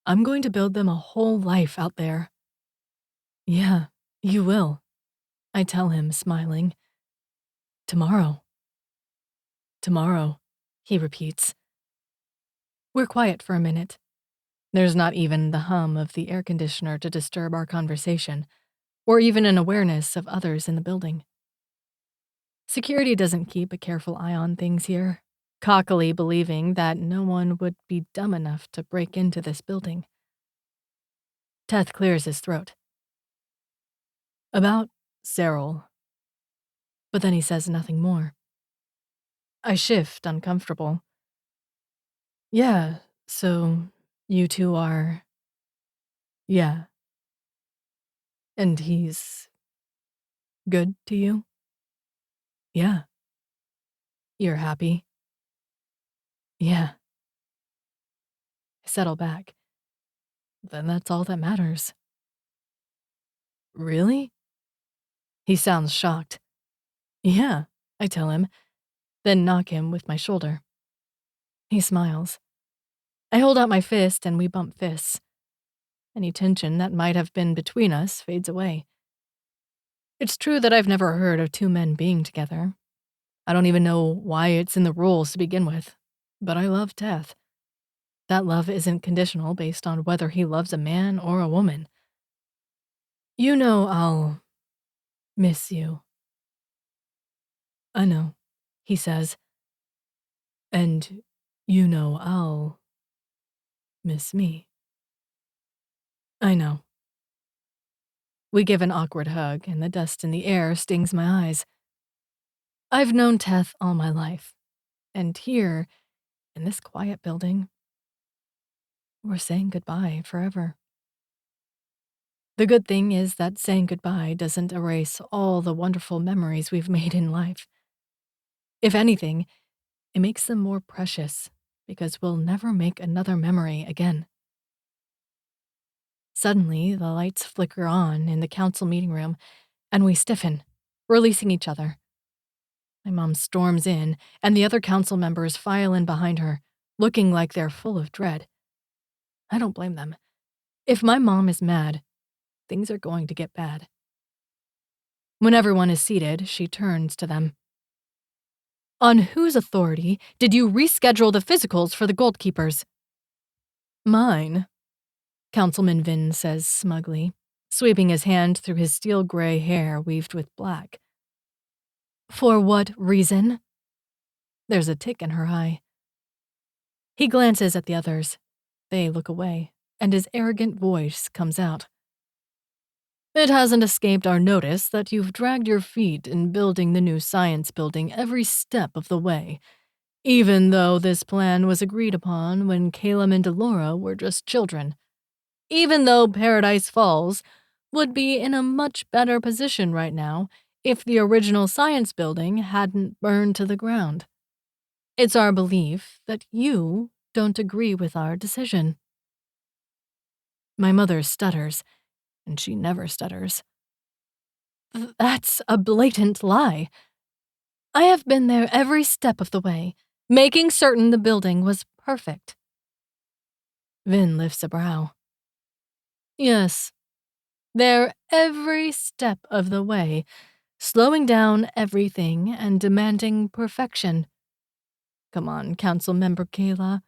I'm going to build them a whole life out there. Yeah, you will, I tell him, smiling. Tomorrow. Tomorrow, he repeats. We're quiet for a minute. There's not even the hum of the air conditioner to disturb our conversation, or even an awareness of others in the building. Security doesn't keep a careful eye on things here, cockily believing that no one would be dumb enough to break into this building. Teth clears his throat. About Cyril. But then he says nothing more. I shift, uncomfortable. Yeah, so you two are... Yeah. And he's... good to you? Yeah. You're happy? Yeah. I settle back. Then that's all that matters. Really? He sounds shocked. Yeah, I tell him, then knock him with my shoulder. He smiles. I hold out my fist and we bump fists. Any tension that might have been between us fades away. It's true that I've never heard of two men being together. I don't even know why it's in the rules to begin with, but I love Teth. That love isn't conditional based on whether he loves a man or a woman. You know I'll miss you. I know, he says. And you know I'll miss me. I know. We give an awkward hug, and the dust in the air stings my eyes. I've known Teth all my life, and here, in this quiet building, we're saying goodbye forever. The good thing is that saying goodbye doesn't erase all the wonderful memories we've made in life. If anything, it makes them more precious, because we'll never make another memory again. Suddenly, the lights flicker on in the council meeting room, and we stiffen, releasing each other. My mom storms in, and the other council members file in behind her, looking like they're full of dread. I don't blame them. If my mom is mad, things are going to get bad. When everyone is seated, she turns to them. On whose authority did you reschedule the physicals for the goalkeepers? Mine, Councilman Vin says smugly, sweeping his hand through his steel-gray hair weaved with black. For what reason? There's a tick in her eye. He glances at the others. They look away, and his arrogant voice comes out. It hasn't escaped our notice that you've dragged your feet in building the new science building every step of the way, even though this plan was agreed upon when Callum and Delora were just children. Even though Paradise Falls would be in a much better position right now if the original science building hadn't burned to the ground. It's our belief that you don't agree with our decision. My mother stutters, and she never stutters. That's a blatant lie. I have been there every step of the way, making certain the building was perfect. Vin lifts a brow. Yes, there every step of the way, slowing down everything and demanding perfection. Come on, Councilmember Kayla.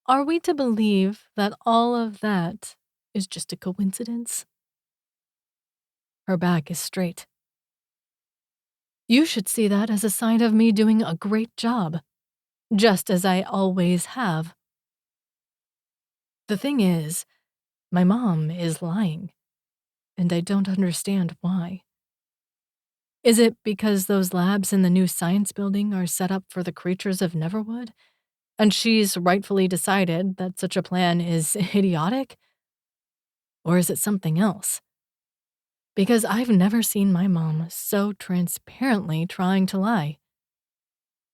Are we to believe that all of that is just a coincidence? Her back is straight. You should see that as a sign of me doing a great job, just as I always have. The thing is, my mom is lying, and I don't understand why. Is it because those labs in the new science building are set up for the creatures of Neverwood, and she's rightfully decided that such a plan is idiotic? Or is it something else? Because I've never seen my mom so transparently trying to lie.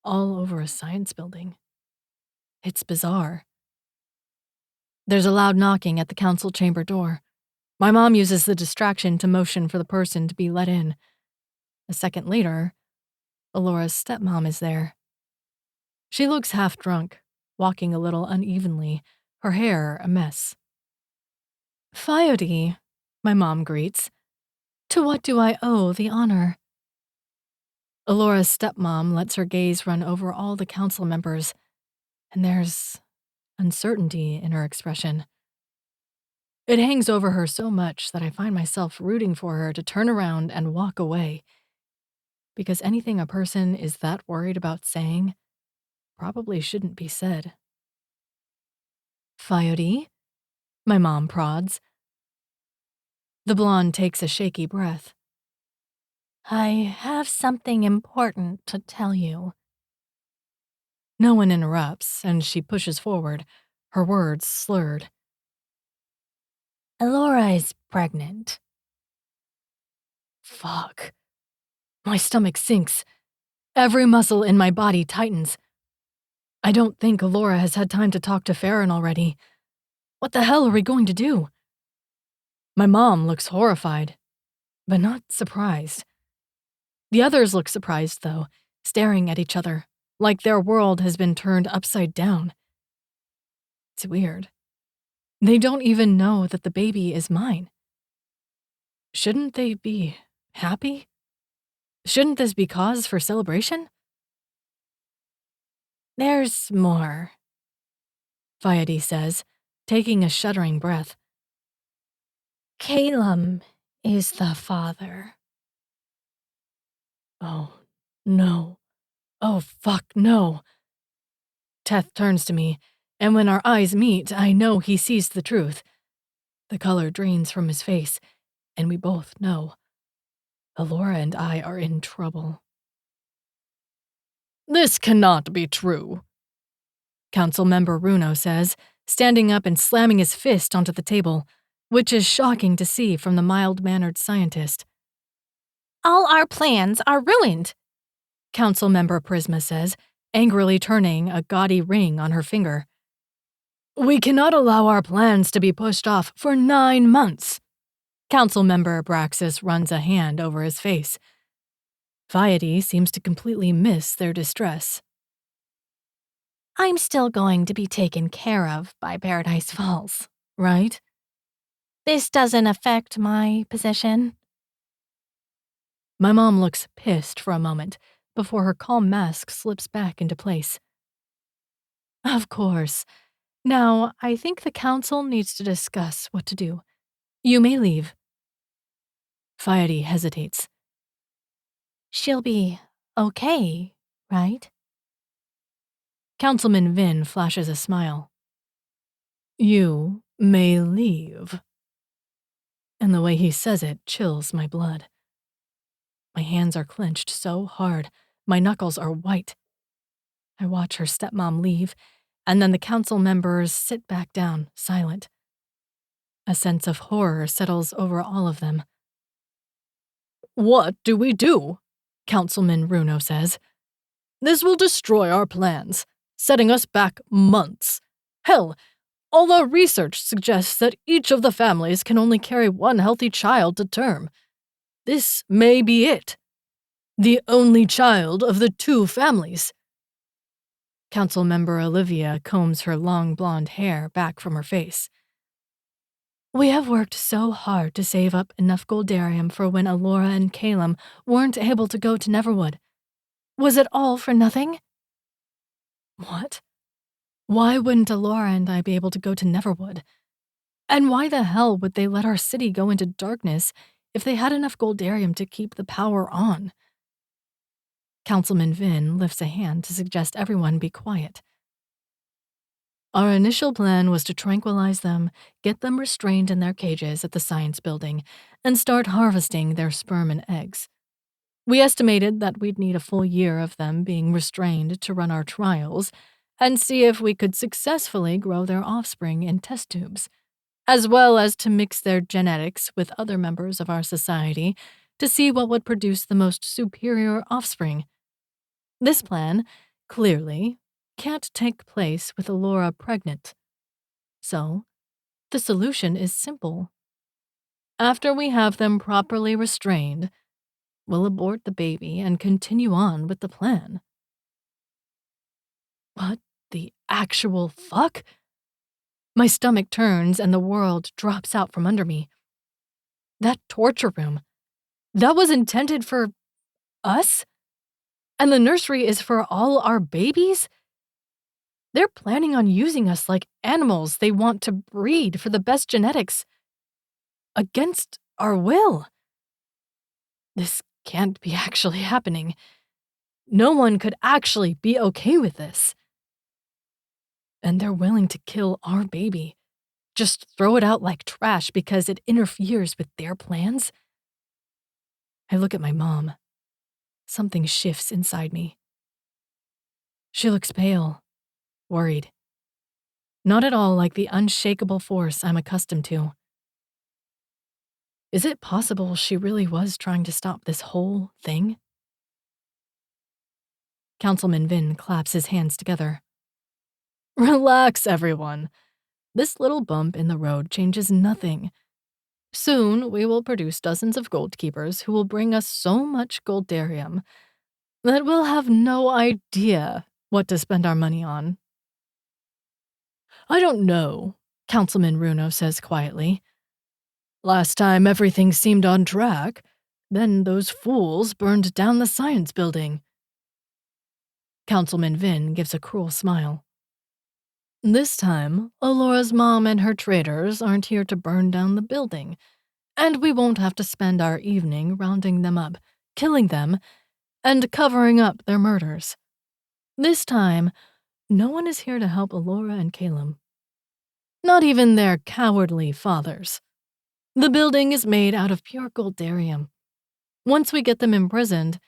All over a science building. It's bizarre. There's a loud knocking at the council chamber door. My mom uses the distraction to motion for the person to be let in. A second later, Alora's stepmom is there. She looks half drunk, walking a little unevenly, her hair a mess. Fayodi, my mom greets. To what do I owe the honor? Alora's stepmom lets her gaze run over all the council members, and there's uncertainty in her expression. It hangs over her so much that I find myself rooting for her to turn around and walk away, because anything a person is that worried about saying probably shouldn't be said. Fayodi? My mom prods. The blonde takes a shaky breath. I have something important to tell you. No one interrupts, and she pushes forward, her words slurred. Elora is pregnant. Fuck. My stomach sinks. Every muscle in my body tightens. I don't think Elora has had time to talk to Farron already. What the hell are we going to do? My mom looks horrified, but not surprised. The others look surprised, though, staring at each other, like their world has been turned upside down. It's weird. They don't even know that the baby is mine. Shouldn't they be happy? Shouldn't this be cause for celebration? There's more, Fayedi says, taking a shuddering breath. Callum is the father. Oh, no. Oh, fuck, no. Teth turns to me, and when our eyes meet, I know he sees the truth. The color drains from his face, and we both know. Elora and I are in trouble. This cannot be true, Councilmember Runo says, standing up and slamming his fist onto the table, which is shocking to see from the mild-mannered scientist. All our plans are ruined, Councilmember Prisma says, angrily turning a gaudy ring on her finger. We cannot allow our plans to be pushed off for 9 months. Councilmember Braxis runs a hand over his face. Fayedi seems to completely miss their distress. I'm still going to be taken care of by Paradise Falls, right? This doesn't affect my position. My mom looks pissed for a moment, before her calm mask slips back into place. Of course. Now, I think the council needs to discuss what to do. You may leave. Fayeti hesitates. She'll be okay, right? Councilman Vin flashes a smile. You may leave. And the way he says it chills my blood. My hands are clenched so hard, my knuckles are white. I watch her stepmom leave, and then the council members sit back down, silent. A sense of horror settles over all of them. What do we do? Councilman Runo says. This will destroy our plans, setting us back months. Hell, all our research suggests that each of the families can only carry one healthy child to term. This may be it. The only child of the two families. Councilmember Olivia combs her long blonde hair back from her face. We have worked so hard to save up enough goldarium for when Alora and Callum weren't able to go to Neverwood. Was it all for nothing? What? Why wouldn't Alora and I be able to go to Neverwood? And why the hell would they let our city go into darkness if they had enough goldarium to keep the power on? Councilman Vin lifts a hand to suggest everyone be quiet. Our initial plan was to tranquilize them, get them restrained in their cages at the science building, and start harvesting their sperm and eggs. We estimated that we'd need a full year of them being restrained to run our trials and see if we could successfully grow their offspring in test tubes, as well as to mix their genetics with other members of our society to see what would produce the most superior offspring. This plan, clearly, can't take place with Alora pregnant. So, the solution is simple. After we have them properly restrained, we'll abort the baby and continue on with the plan. What the actual fuck? My stomach turns and the world drops out from under me. That torture room, that was intended for us? And the nursery is for all our babies? They're planning on using us like animals they want to breed for the best genetics. Against our will. This can't be actually happening. No one could actually be okay with this. And they're willing to kill our baby. Just throw it out like trash because it interferes with their plans? I look at my mom. Something shifts inside me. She looks pale, worried. Not at all like the unshakable force I'm accustomed to. Is it possible she really was trying to stop this whole thing? Councilman Vin claps his hands together. Relax, everyone. This little bump in the road changes nothing. Soon, we will produce dozens of gold keepers who will bring us so much goldarium that we'll have no idea what to spend our money on. I don't know, Councilman Runo says quietly. Last time everything seemed on track, then those fools burned down the science building. Councilman Vin gives a cruel smile. This time, Alora's mom and her traitors aren't here to burn down the building, and we won't have to spend our evening rounding them up, killing them, and covering up their murders. This time, no one is here to help Alora and Callum. Not even their cowardly fathers. The building is made out of pure goldarium. Once we get them imprisoned,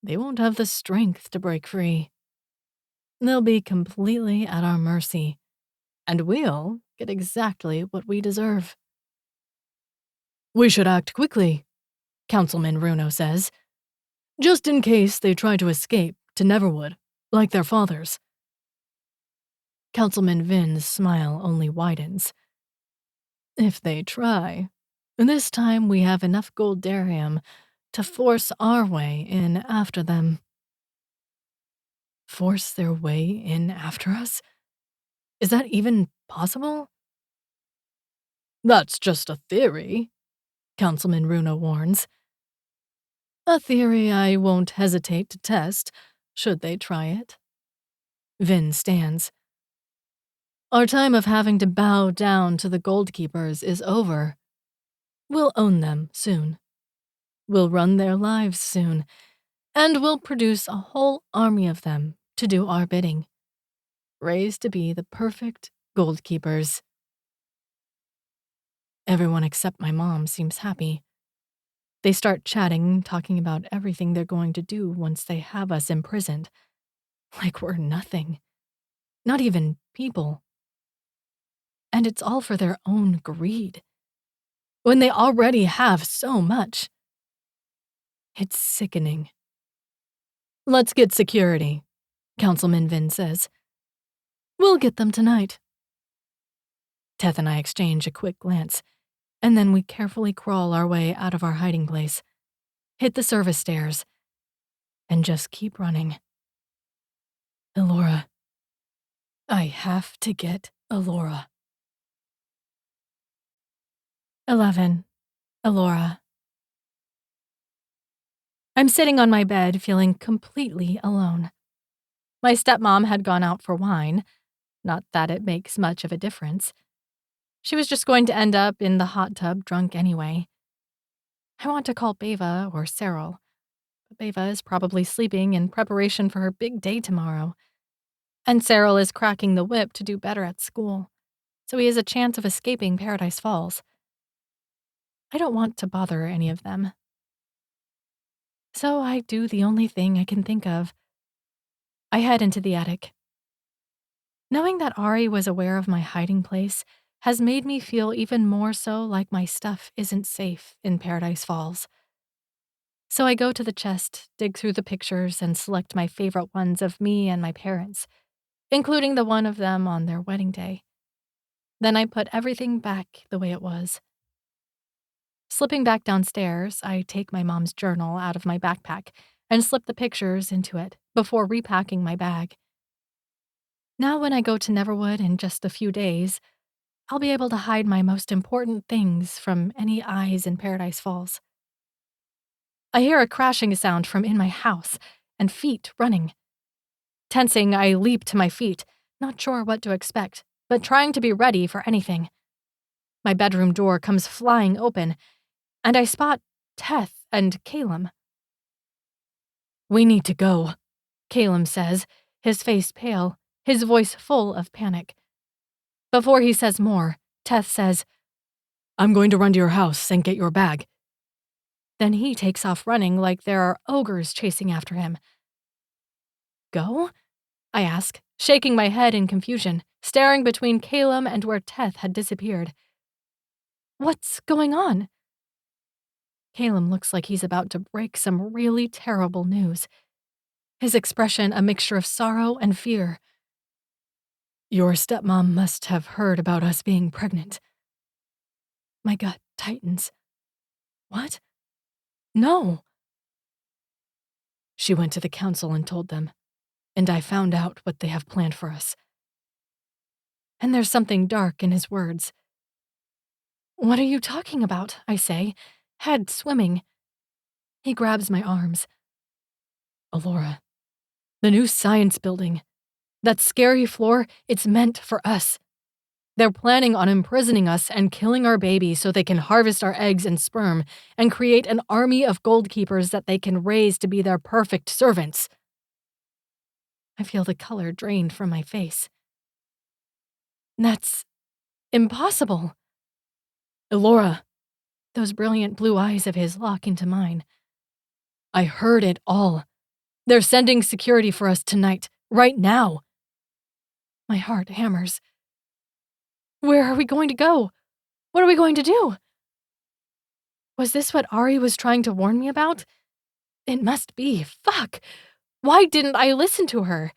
they won't have the strength to break free. They'll be completely at our mercy, and we'll get exactly what we deserve. We should act quickly, Councilman Runo says, just in case they try to escape to Neverwood, like their fathers. Councilman Vin's smile only widens. If they try, this time we have enough goldarium to force our way in after them. Force their way in after us? Is that even possible? That's just a theory, Councilman Runo warns. A theory I won't hesitate to test, should they try it. Vin stands. Our time of having to bow down to the Gold Keepers is over. We'll own them soon. We'll run their lives soon, and we'll produce a whole army of them to do our bidding. Raised to be the perfect Gold Keepers. Everyone except my mom seems happy. They start chatting, talking about everything they're going to do once they have us imprisoned. Like we're nothing. Not even people. And it's all for their own greed. When they already have so much. It's sickening. Let's get security, Councilman Vin says. We'll get them tonight. Teth and I exchange a quick glance, and then we carefully crawl our way out of our hiding place, hit the service stairs, and just keep running. Elora. I have to get Elora. 11. Elora. I'm sitting on my bed feeling completely alone. My stepmom had gone out for wine, not that it makes much of a difference. She was just going to end up in the hot tub drunk anyway. I want to call Beva or Cyril, but Beva is probably sleeping in preparation for her big day tomorrow. And Cyril is cracking the whip to do better at school, so he has a chance of escaping Paradise Falls. I don't want to bother any of them. So I do the only thing I can think of. I head into the attic. Knowing that Ari was aware of my hiding place has made me feel even more so like my stuff isn't safe in Paradise Falls. So I go to the chest, dig through the pictures, and select my favorite ones of me and my parents, including the one of them on their wedding day. Then I put everything back the way it was. Slipping back downstairs, I take my mom's journal out of my backpack and slip the pictures into it before repacking my bag. Now when I go to Neverwood in just a few days, I'll be able to hide my most important things from any eyes in Paradise Falls. I hear a crashing sound from in my house and feet running. Tensing, I leap to my feet, not sure what to expect, but trying to be ready for anything. My bedroom door comes flying open, and I spot Teth and Callum. We need to go, Callum says, his face pale, his voice full of panic. Before he says more, Teth says, I'm going to run to your house and get your bag. Then he takes off running like there are ogres chasing after him. Go? I ask, shaking my head in confusion, staring between Callum and where Teth had disappeared. What's going on? Callum looks like he's about to break some really terrible news. His expression a mixture of sorrow and fear. Your stepmom must have heard about us being pregnant. My gut tightens. What? No. She went to the council and told them, and I found out what they have planned for us. And there's something dark in his words. What are you talking about? I say, head swimming. He grabs my arms. Elora, the new science building. That scary floor, it's meant for us. They're planning on imprisoning us and killing our baby so they can harvest our eggs and sperm and create an army of gold keepers that they can raise to be their perfect servants. I feel the color drained from my face. That's impossible. Elora, those brilliant blue eyes of his lock into mine. I heard it all. They're sending security for us tonight, right now. My heart hammers. Where are we going to go? What are we going to do? Was this what Ari was trying to warn me about? It must be. Fuck. Why didn't I listen to her?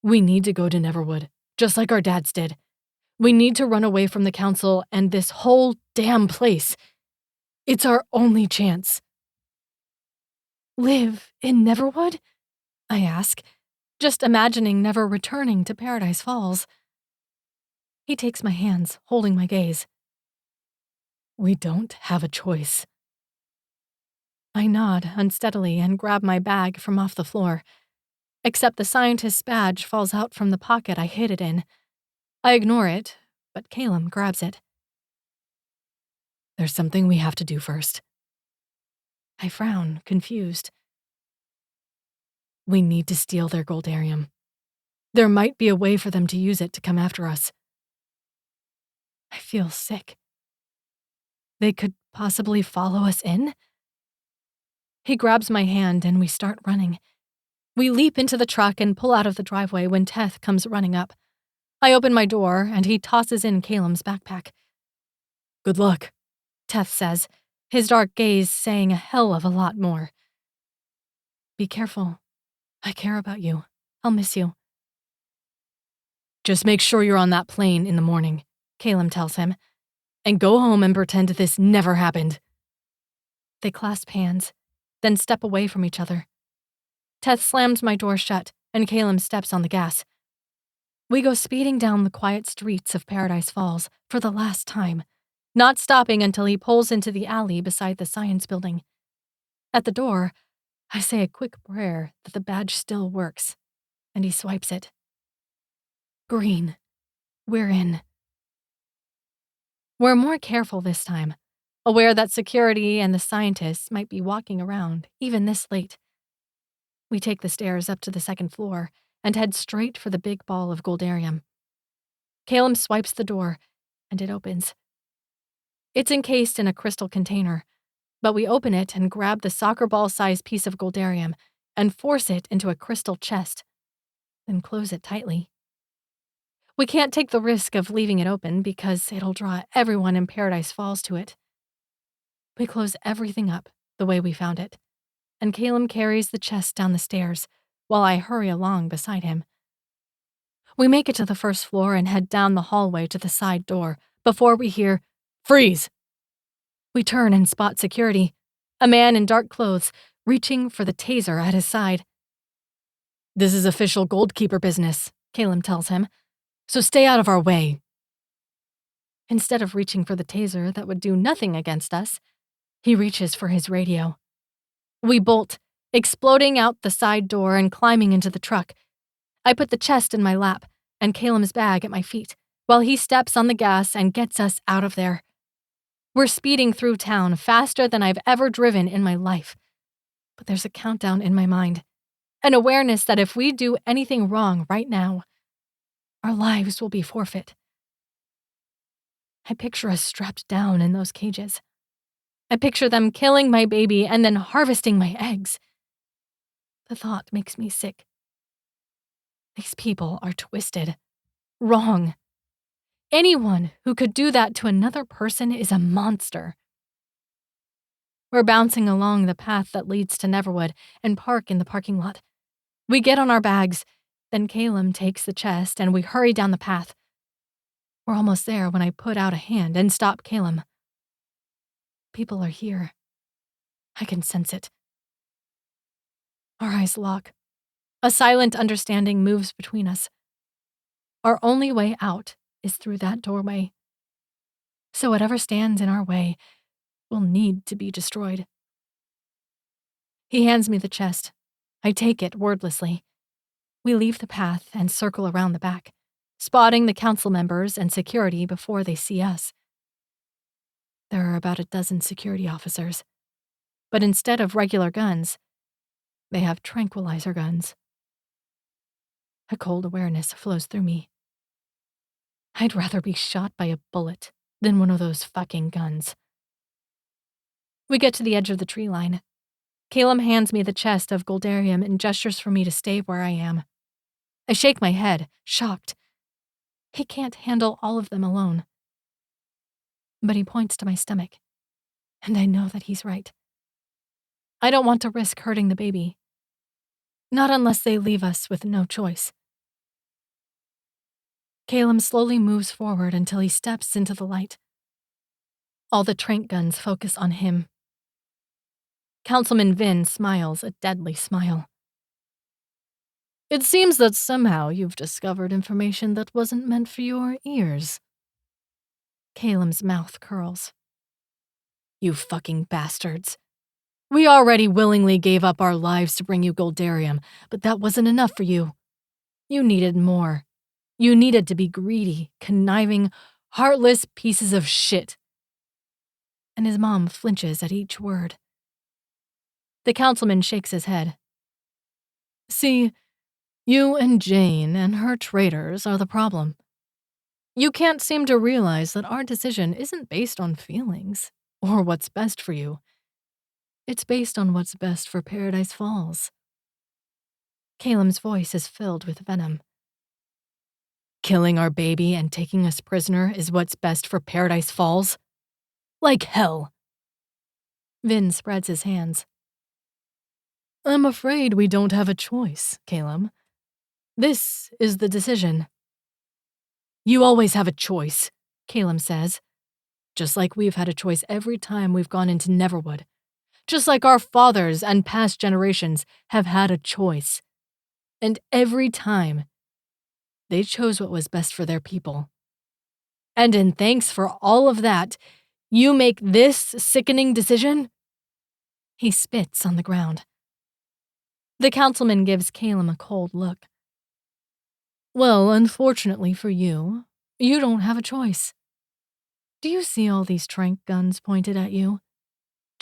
We need to go to Neverwood, just like our dads did. We need to run away from the council and this whole damn place. It's our only chance. Live in Neverwood? I ask, just imagining never returning to Paradise Falls. He takes my hands, holding my gaze. We don't have a choice. I nod unsteadily and grab my bag from off the floor. Except the scientist's badge falls out from the pocket I hid it in. I ignore it, but Callum grabs it. There's something we have to do first. I frown, confused. We need to steal their goldarium. There might be a way for them to use it to come after us. I feel sick. They could possibly follow us in? He grabs my hand and we start running. We leap into the truck and pull out of the driveway when Teth comes running up. I open my door and he tosses in Callum's backpack. Good luck, Teth says, his dark gaze saying a hell of a lot more. Be careful. I care about you. I'll miss you. Just make sure you're on that plane in the morning, Callum tells him, and go home and pretend this never happened. They clasp hands, then step away from each other. Teth slams my door shut, and Callum steps on the gas. We go speeding down the quiet streets of Paradise Falls for the last time, not stopping until he pulls into the alley beside the science building. At the door, I say a quick prayer that the badge still works, and he swipes it. Green. We're in. We're more careful this time, aware that security and the scientists might be walking around, even this late. We take the stairs up to the second floor and head straight for the big ball of goldarium. Callum swipes the door, and it opens. It's encased in a crystal container, but we open it and grab the soccer ball-sized piece of goldarium and force it into a crystal chest, then close it tightly. We can't take the risk of leaving it open because it'll draw everyone in Paradise Falls to it. We close everything up the way we found it, and Callum carries the chest down the stairs while I hurry along beside him. We make it to the first floor and head down the hallway to the side door before we hear, "Freeze!" We turn and spot security, a man in dark clothes reaching for the taser at his side. This is official Goldkeeper business, Callum tells him, so stay out of our way. Instead of reaching for the taser that would do nothing against us, he reaches for his radio. We bolt, exploding out the side door and climbing into the truck. I put the chest in my lap and Callum's bag at my feet, while he steps on the gas and gets us out of there. We're speeding through town faster than I've ever driven in my life. But there's a countdown in my mind, an awareness that if we do anything wrong right now, our lives will be forfeit. I picture us strapped down in those cages. I picture them killing my baby and then harvesting my eggs. The thought makes me sick. These people are twisted, wrong. Anyone who could do that to another person is a monster. We're bouncing along the path that leads to Neverwood and park in the parking lot. We get on our bags, then Callum takes the chest and we hurry down the path. We're almost there when I put out a hand and stop Callum. People are here. I can sense it. Our eyes lock. A silent understanding moves between us. Our only way out is through that doorway. So whatever stands in our way will need to be destroyed. He hands me the chest. I take it wordlessly. We leave the path and circle around the back, spotting the council members and security before they see us. There are about a dozen security officers, but instead of regular guns, they have tranquilizer guns. A cold awareness flows through me. I'd rather be shot by a bullet than one of those fucking guns. We get to the edge of the tree line. Callum hands me the chest of goldarium and gestures for me to stay where I am. I shake my head, shocked. He can't handle all of them alone. But he points to my stomach, and I know that he's right. I don't want to risk hurting the baby. Not unless they leave us with no choice. Callum slowly moves forward until he steps into the light. All the trank guns focus on him. Councilman Vin smiles a deadly smile. It seems that somehow you've discovered information that wasn't meant for your ears. Callum's mouth curls. You fucking bastards. We already willingly gave up our lives to bring you Goldarium, but that wasn't enough for you. You needed more. You needed to be greedy, conniving, heartless pieces of shit. And his mom flinches at each word. The councilman shakes his head. See, you and Jane and her traitors are the problem. You can't seem to realize that our decision isn't based on feelings or what's best for you. It's based on what's best for Paradise Falls. Calum's voice is filled with venom. Killing our baby and taking us prisoner is what's best for Paradise Falls? Like hell. Vin spreads his hands. I'm afraid we don't have a choice, Calum. This is the decision. You always have a choice, Calum says. Just like we've had a choice every time we've gone into Neverwood. Just like our fathers and past generations have had a choice. And every time, they chose what was best for their people. And in thanks for all of that, you make this sickening decision? He spits on the ground. The councilman gives Calum a cold look. Well, unfortunately for you, you don't have a choice. Do you see all these tranq guns pointed at you?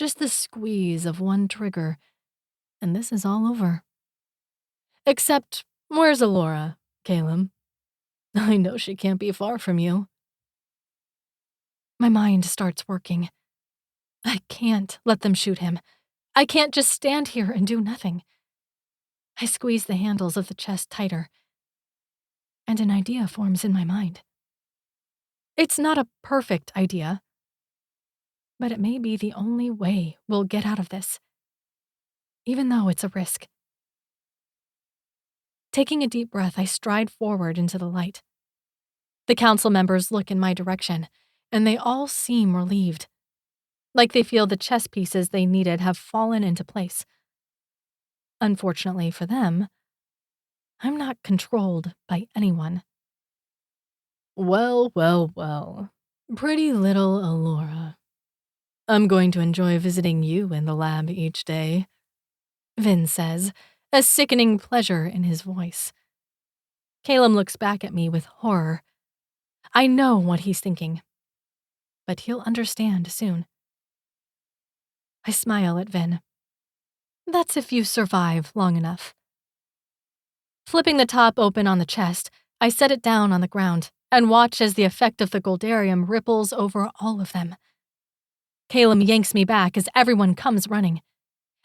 Just the squeeze of one trigger, and this is all over. Except, where's Alora, Calum? I know she can't be far from you. My mind starts working. I can't let them shoot him. I can't just stand here and do nothing. I squeeze the handles of the chest tighter, and an idea forms in my mind. It's not a perfect idea, but it may be the only way we'll get out of this, even though it's a risk. Taking a deep breath, I stride forward into the light. The council members look in my direction, and they all seem relieved, like they feel the chess pieces they needed have fallen into place. Unfortunately for them, I'm not controlled by anyone. Well, well, well. Pretty little Alora. I'm going to enjoy visiting you in the lab each day, Vin says, a sickening pleasure in his voice. Calum looks back at me with horror. I know what he's thinking, but he'll understand soon. I smile at Vin. That's if you survive long enough. Flipping the top open on the chest, I set it down on the ground and watch as the effect of the Goldarium ripples over all of them. Calum yanks me back as everyone comes running.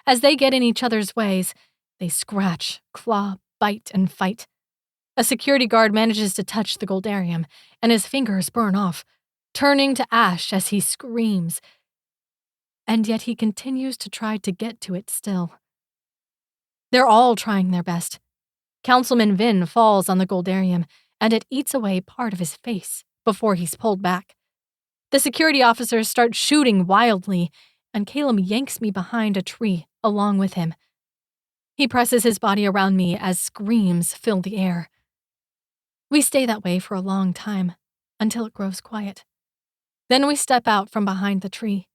As they get in each other's ways, they scratch, claw, bite, and fight. A security guard manages to touch the Goldarium, and his fingers burn off, turning to ash as he screams. And yet he continues to try to get to it still. They're all trying their best. Councilman Vin falls on the Goldarium, and it eats away part of his face before he's pulled back. The security officers start shooting wildly, and Calum yanks me behind a tree along with him. He presses his body around me as screams fill the air. We stay that way for a long time, until it grows quiet. Then we step out from behind the tree.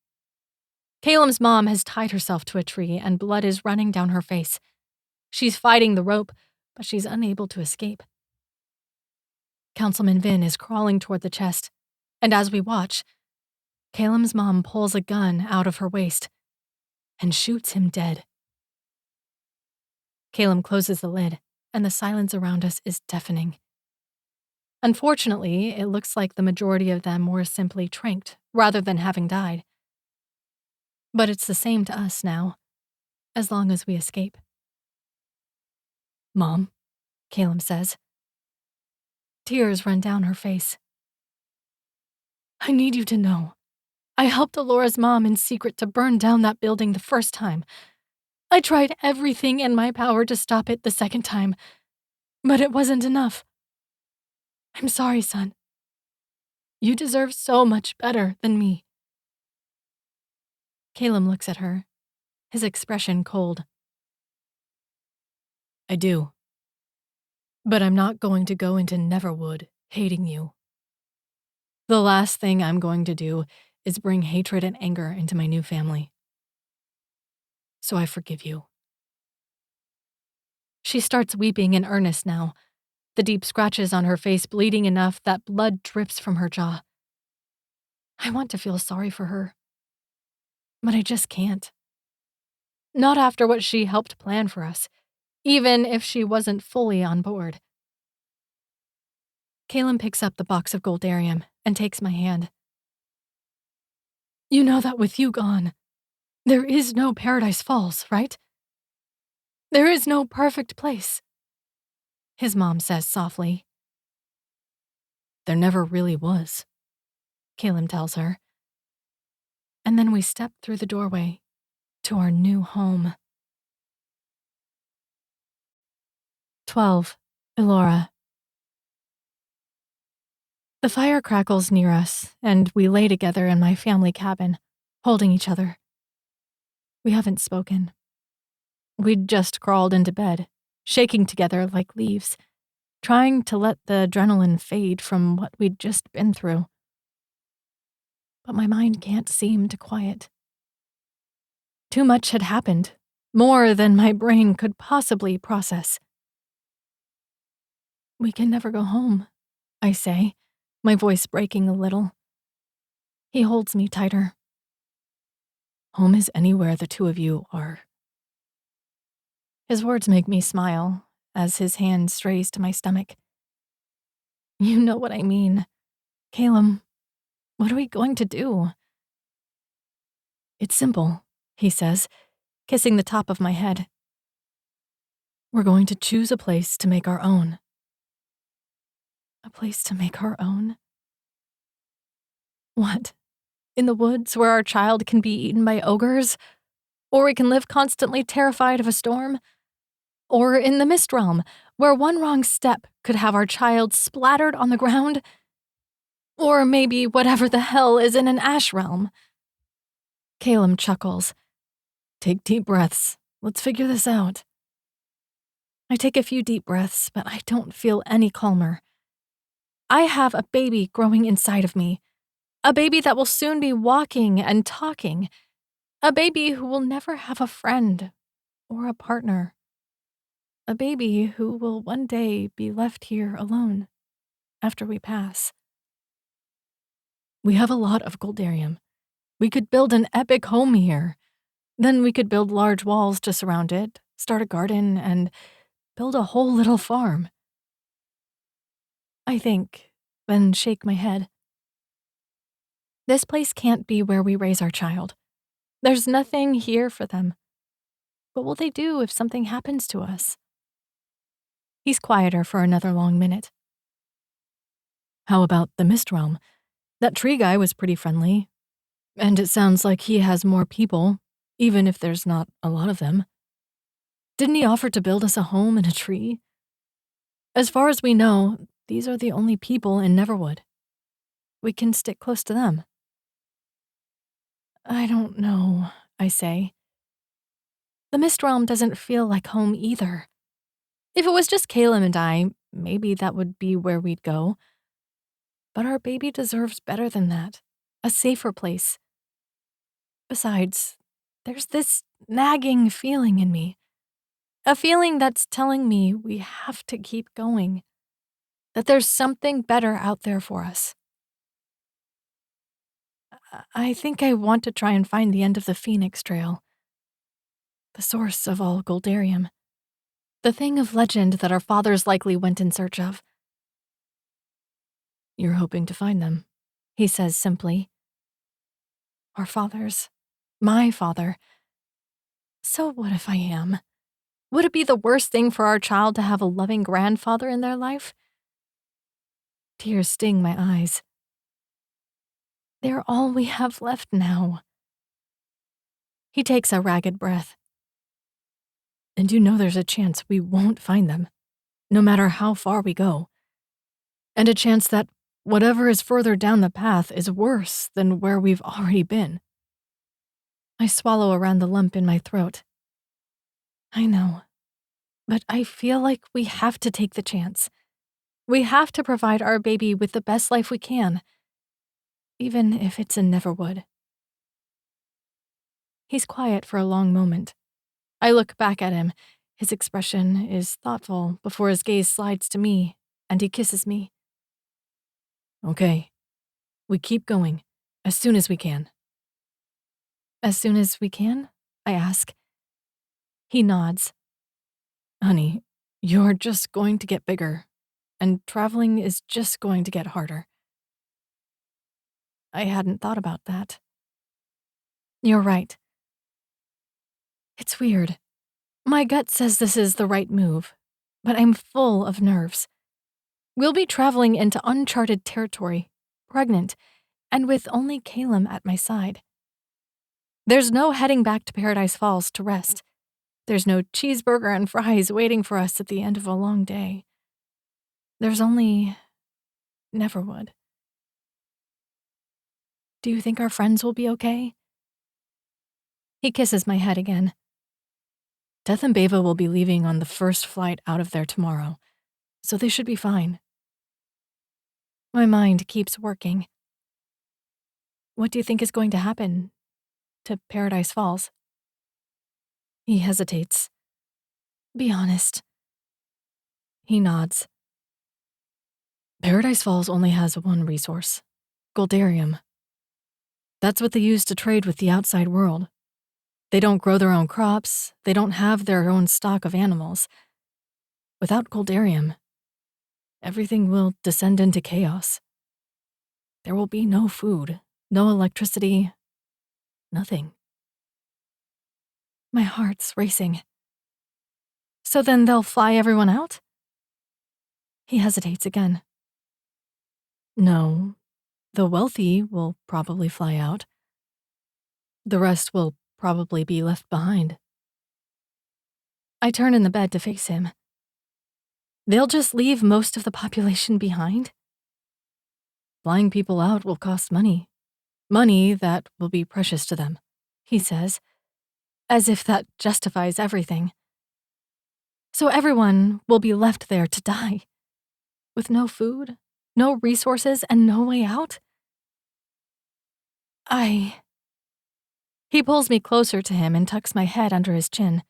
Calum's mom has tied herself to a tree, and blood is running down her face. She's fighting the rope, but she's unable to escape. Councilman Vin is crawling toward the chest, and as we watch, Calum's mom pulls a gun out of her waist and shoots him dead. Calum closes the lid, and the silence around us is deafening. Unfortunately, it looks like the majority of them were simply tranked rather than having died. But it's the same to us now, as long as we escape. Mom, Calum says. Tears run down her face. I need you to know. I helped Alora's mom in secret to burn down that building the first time. I tried everything in my power to stop it the second time, but it wasn't enough. I'm sorry, son. You deserve so much better than me. Calum looks at her, his expression cold. I do. But I'm not going to go into Neverwood hating you. The last thing I'm going to do is bring hatred and anger into my new family. so I forgive you." She starts weeping in earnest now, the deep scratches on her face bleeding enough that blood drips from her jaw. I want to feel sorry for her, but I just can't. Not after what she helped plan for us, even if she wasn't fully on board. Callum picks up the box of Goldarium and takes my hand. "You know that with you gone, there is no Paradise Falls, right? There is no perfect place," his mom says softly. "There never really was," Callum tells her. And then we step through the doorway to our new home. 12. Elora. The fire crackles near us, and we lay together in my family cabin, holding each other. We haven't spoken. We'd just crawled into bed, shaking together like leaves, trying to let the adrenaline fade from what we'd just been through. But my mind can't seem to quiet. Too much had happened, more than my brain could possibly process. "We can never go home," I say, my voice breaking a little. He holds me tighter. "Home is anywhere the two of you are." His words make me smile as his hand strays to my stomach. "You know what I mean. Callum, what are we going to do?" "It's simple," he says, kissing the top of my head. "We're going to choose a place to make our own." A place to make our own? What? In the woods where our child can be eaten by ogres? Or we can live constantly terrified of a storm? Or in the Mist Realm, where one wrong step could have our child splattered on the ground? Or maybe whatever the hell is in an Ash Realm? Callum chuckles. "Take deep breaths. Let's figure this out." I take a few deep breaths, but I don't feel any calmer. I have a baby growing inside of me. A baby that will soon be walking and talking. A baby who will never have a friend or a partner. A baby who will one day be left here alone after we pass. We have a lot of Goldarium. We could build an epic home here. Then we could build large walls to surround it, start a garden, and build a whole little farm. I think, then shake my head. This place can't be where we raise our child. There's nothing here for them. What will they do if something happens to us? He's quieter for another long minute. "How about the Mist Realm? That tree guy was pretty friendly. And it sounds like he has more people, even if there's not a lot of them. Didn't he offer to build us a home in a tree? As far as we know, these are the only people in Neverwood. We can stick close to them." "I don't know," I say. The Mist Realm doesn't feel like home either. If it was just Callum and I, maybe that would be where we'd go. But our baby deserves better than that. A safer place. Besides, there's this nagging feeling in me. A feeling that's telling me we have to keep going. That there's something better out there for us. I think I want to try and find the end of the Phoenix Trail. The source of all Goldarium. The thing of legend that our fathers likely went in search of. "You're hoping to find them," he says simply. Our fathers. My father. So what if I am? Would it be the worst thing for our child to have a loving grandfather in their life? Tears sting my eyes. They're all we have left now. He takes a ragged breath. And you know there's a chance we won't find them, no matter how far we go. And a chance that whatever is further down the path is worse than where we've already been. I swallow around the lump in my throat. I know, but I feel like we have to take the chance. We have to provide our baby with the best life we can, even if it's in Neverwood. He's quiet for a long moment, I look back at him. His expression is thoughtful before his gaze slides to me, and he kisses me. Okay, we keep going, as soon as we can. As soon as we can? I ask. He nods. Honey, you're just going to get bigger, and traveling is just going to get harder. I hadn't thought about that. You're right. It's weird. My gut says this is the right move, but I'm full of nerves. We'll be traveling into uncharted territory, pregnant, and with only Callum at my side. There's no heading back to Paradise Falls to rest. There's no cheeseburger and fries waiting for us at the end of a long day. There's only Neverwood. Do you think our friends will be okay? He kisses my head again. Death and Beva will be leaving on the first flight out of there tomorrow, so they should be fine. My mind keeps working. What do you think is going to happen to Paradise Falls? He hesitates. Be honest. He nods. Paradise Falls only has one resource, Goldarium. That's what they use to trade with the outside world. They don't grow their own crops, they don't have their own stock of animals. Without Goldarium, everything will descend into chaos. There will be no food, no electricity, nothing. My heart's racing. So then they'll fly everyone out? He hesitates again. No, the wealthy will probably fly out. The rest will probably be left behind. I turn in the bed to face him. They'll just leave most of the population behind? Flying people out will cost money. Money that will be precious to them, he says, as if that justifies everything. So everyone will be left there to die, with no food, no resources, and no way out? He pulls me closer to him and tucks my head under his chin.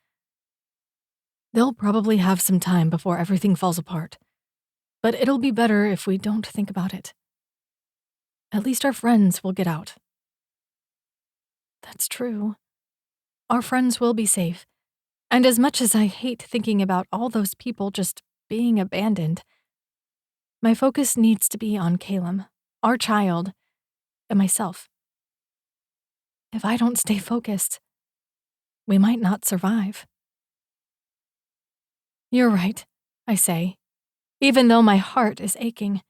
They'll probably have some time before everything falls apart, but it'll be better if we don't think about it. At least our friends will get out. That's true. Our friends will be safe, and as much as I hate thinking about all those people just being abandoned, my focus needs to be on Callum, our child, and myself. If I don't stay focused, we might not survive. You're right, I say, even though my heart is aching,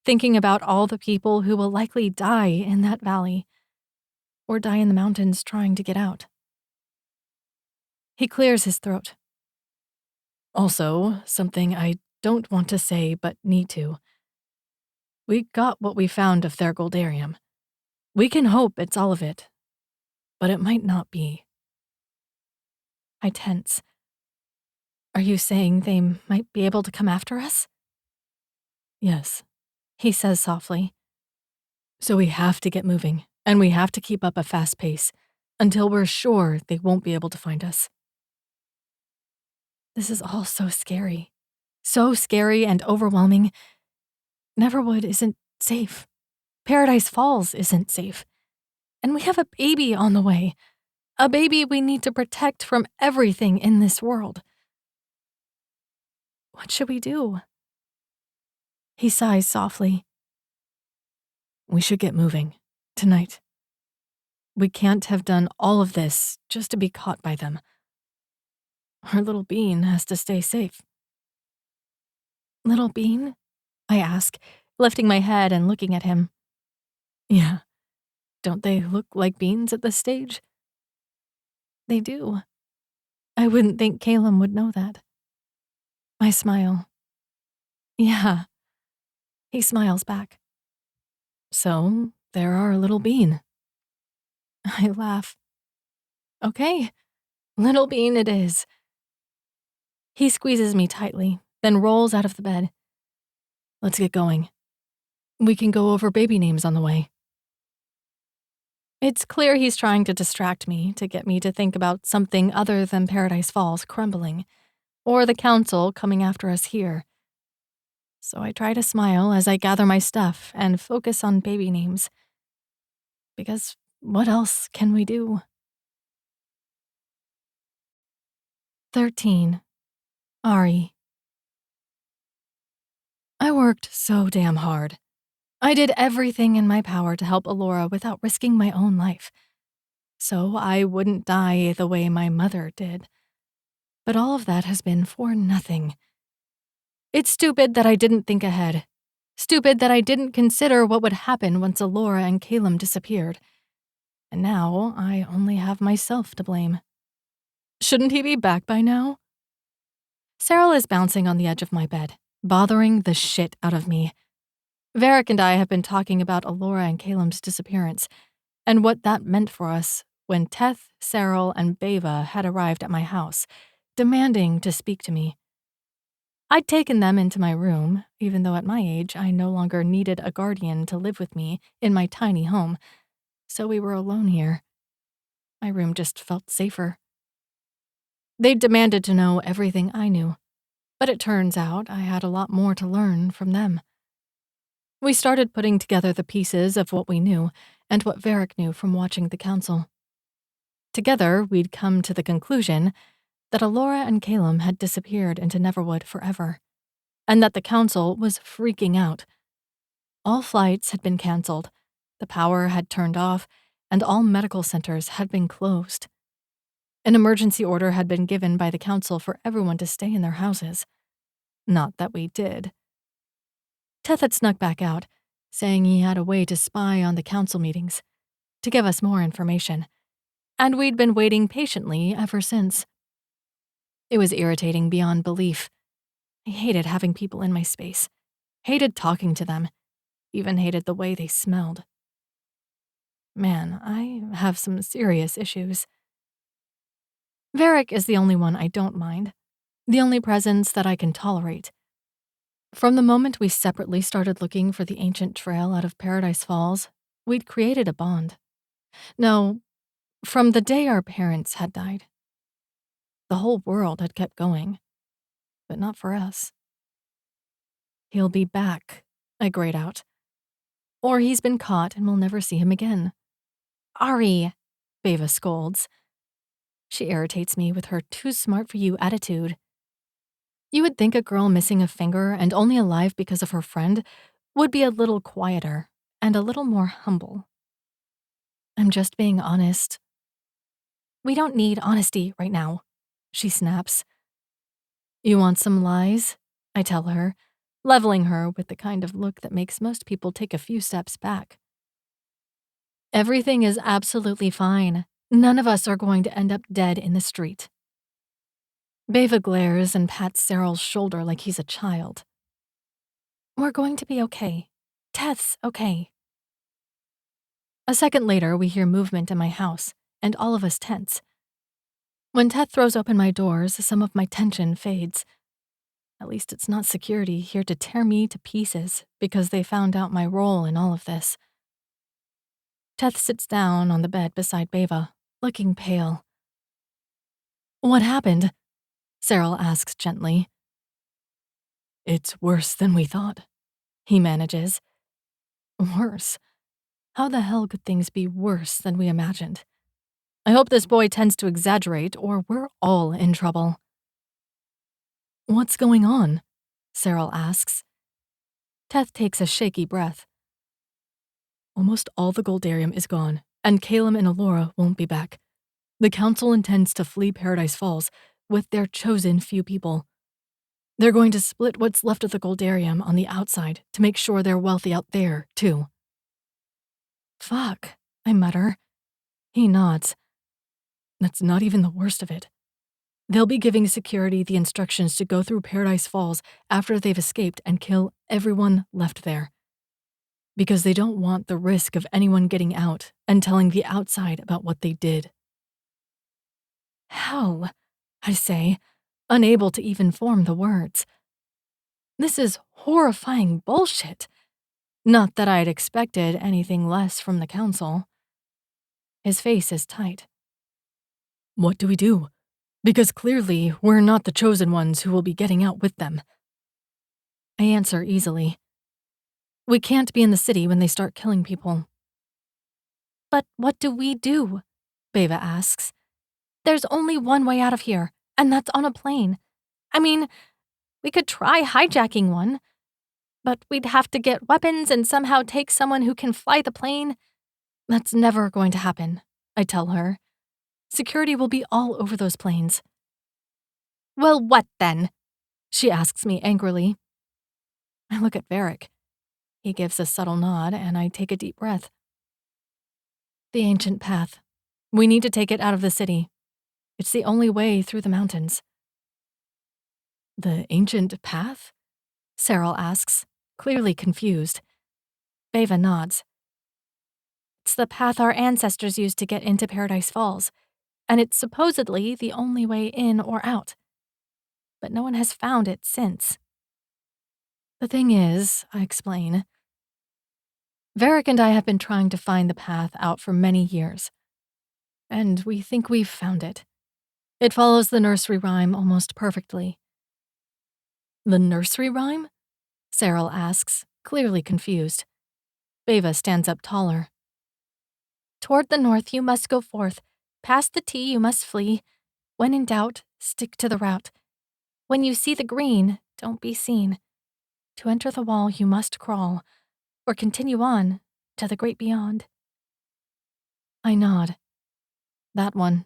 thinking about all the people who will likely die in that valley, or die in the mountains trying to get out. He clears his throat. Also, something I don't want to say but need to. We got what we found of their Goldarium. We can hope it's all of it, but it might not be. I tense. Are you saying they might be able to come after us? Yes, he says softly. So we have to get moving, and we have to keep up a fast pace until we're sure they won't be able to find us. This is all so scary and overwhelming. Neverwood isn't safe. Paradise Falls isn't safe. And we have a baby on the way. A baby we need to protect from everything in this world. What should we do? He sighs softly. We should get moving. Tonight. We can't have done all of this just to be caught by them. Our little bean has to stay safe. Little bean? I ask, lifting my head and looking at him. Yeah. Don't they look like beans at this stage? They do. I wouldn't think Callum would know that. I smile. Yeah. He smiles back. So, they're our little bean. I laugh. Okay, little bean it is. He squeezes me tightly, then rolls out of the bed. Let's get going. We can go over baby names on the way. It's clear he's trying to distract me, to get me to think about something other than Paradise Falls crumbling, or the council coming after us here. So I try to smile as I gather my stuff and focus on baby names. Because what else can we do? 13. Ari. I worked so damn hard. I did everything in my power to help Alora without risking my own life, so I wouldn't die the way my mother did. But all of that has been for nothing. It's stupid that I didn't think ahead. Stupid that I didn't consider what would happen once Alora and Callum disappeared. And now I only have myself to blame. Shouldn't he be back by now? Cyril is bouncing on the edge of my bed, bothering the shit out of me. Varric and I have been talking about Alora and Callum's disappearance, and what that meant for us when Teth, Cyril, and Beva had arrived at my house, demanding to speak to me. I'd taken them into my room, even though at my age I no longer needed a guardian to live with me in my tiny home, so we were alone here. My room just felt safer. They demanded to know everything I knew, but it turns out I had a lot more to learn from them. We started putting together the pieces of what we knew and what Varric knew from watching the council. Together, we'd come to the conclusion that Alora and Callum had disappeared into Neverwood forever, and that the council was freaking out. All flights had been canceled, the power had turned off, and all medical centers had been closed. An emergency order had been given by the council for everyone to stay in their houses. Not that we did. Teth had snuck back out, saying he had a way to spy on the council meetings, to give us more information, and we'd been waiting patiently ever since. It was irritating beyond belief. I hated having people in my space, hated talking to them, even hated the way they smelled. Man, I have some serious issues. Varric is the only one I don't mind, the only presence that I can tolerate. From the moment we separately started looking for the ancient trail out of Paradise Falls, we'd created a bond. No, from the day our parents had died. The whole world had kept going, but not for us. He'll be back, I grate out. Or he's been caught and we'll never see him again. Ari, Beva scolds. She irritates me with her too-smart-for-you attitude. You would think a girl missing a finger and only alive because of her friend would be a little quieter and a little more humble. I'm just being honest. We don't need honesty right now, she snaps. You want some lies? I tell her, leveling her with the kind of look that makes most people take a few steps back. Everything is absolutely fine. None of us are going to end up dead in the street. Beva glares and pats Cyril's shoulder like he's a child. We're going to be okay. Teth's okay. A second later, we hear movement in my house, and all of us tense. When Teth throws open my doors, some of my tension fades. At least it's not security here to tear me to pieces because they found out my role in all of this. Teth sits down on the bed beside Beva, looking pale. What happened? Cyril asks gently. It's worse than we thought, he manages. Worse? How the hell could things be worse than we imagined? I hope this boy tends to exaggerate or we're all in trouble. What's going on? Cyril asks. Teth takes a shaky breath. Almost all the Goldarium is gone, and Callum and Alora won't be back. The council intends to flee Paradise Falls with their chosen few people. They're going to split what's left of the Goldarium on the outside to make sure they're wealthy out there, too. Fuck, I mutter. He nods. That's not even the worst of it. They'll be giving security the instructions to go through Paradise Falls after they've escaped and kill everyone left there. Because they don't want the risk of anyone getting out and telling the outside about what they did. Hell, I say, unable to even form the words. This is horrifying bullshit. Not that I'd expected anything less from the council. His face is tight. What do we do? Because clearly we're not the chosen ones who will be getting out with them. I answer easily. We can't be in the city when they start killing people. But what do we do? Beva asks. There's only one way out of here, and that's on a plane. I mean, we could try hijacking one, but we'd have to get weapons and somehow take someone who can fly the plane. That's never going to happen, I tell her. Security will be all over those planes. Well, what then? She asks me angrily. I look at Varric. He gives a subtle nod, and I take a deep breath. The ancient path. We need to take it out of the city. It's the only way through the mountains. The ancient path? Cyril asks, clearly confused. Beva nods. It's the path our ancestors used to get into Paradise Falls, and it's supposedly the only way in or out. But no one has found it since. The thing is, I explain, Varric and I have been trying to find the path out for many years. And we think we've found it. It follows the nursery rhyme almost perfectly. The nursery rhyme? Cyril asks, clearly confused. Beva stands up taller. Toward the north you must go forth. Past the T you must flee. When in doubt, stick to the route. When you see the green, don't be seen. To enter the wall you must crawl, or continue on to the great beyond. I nod. That one.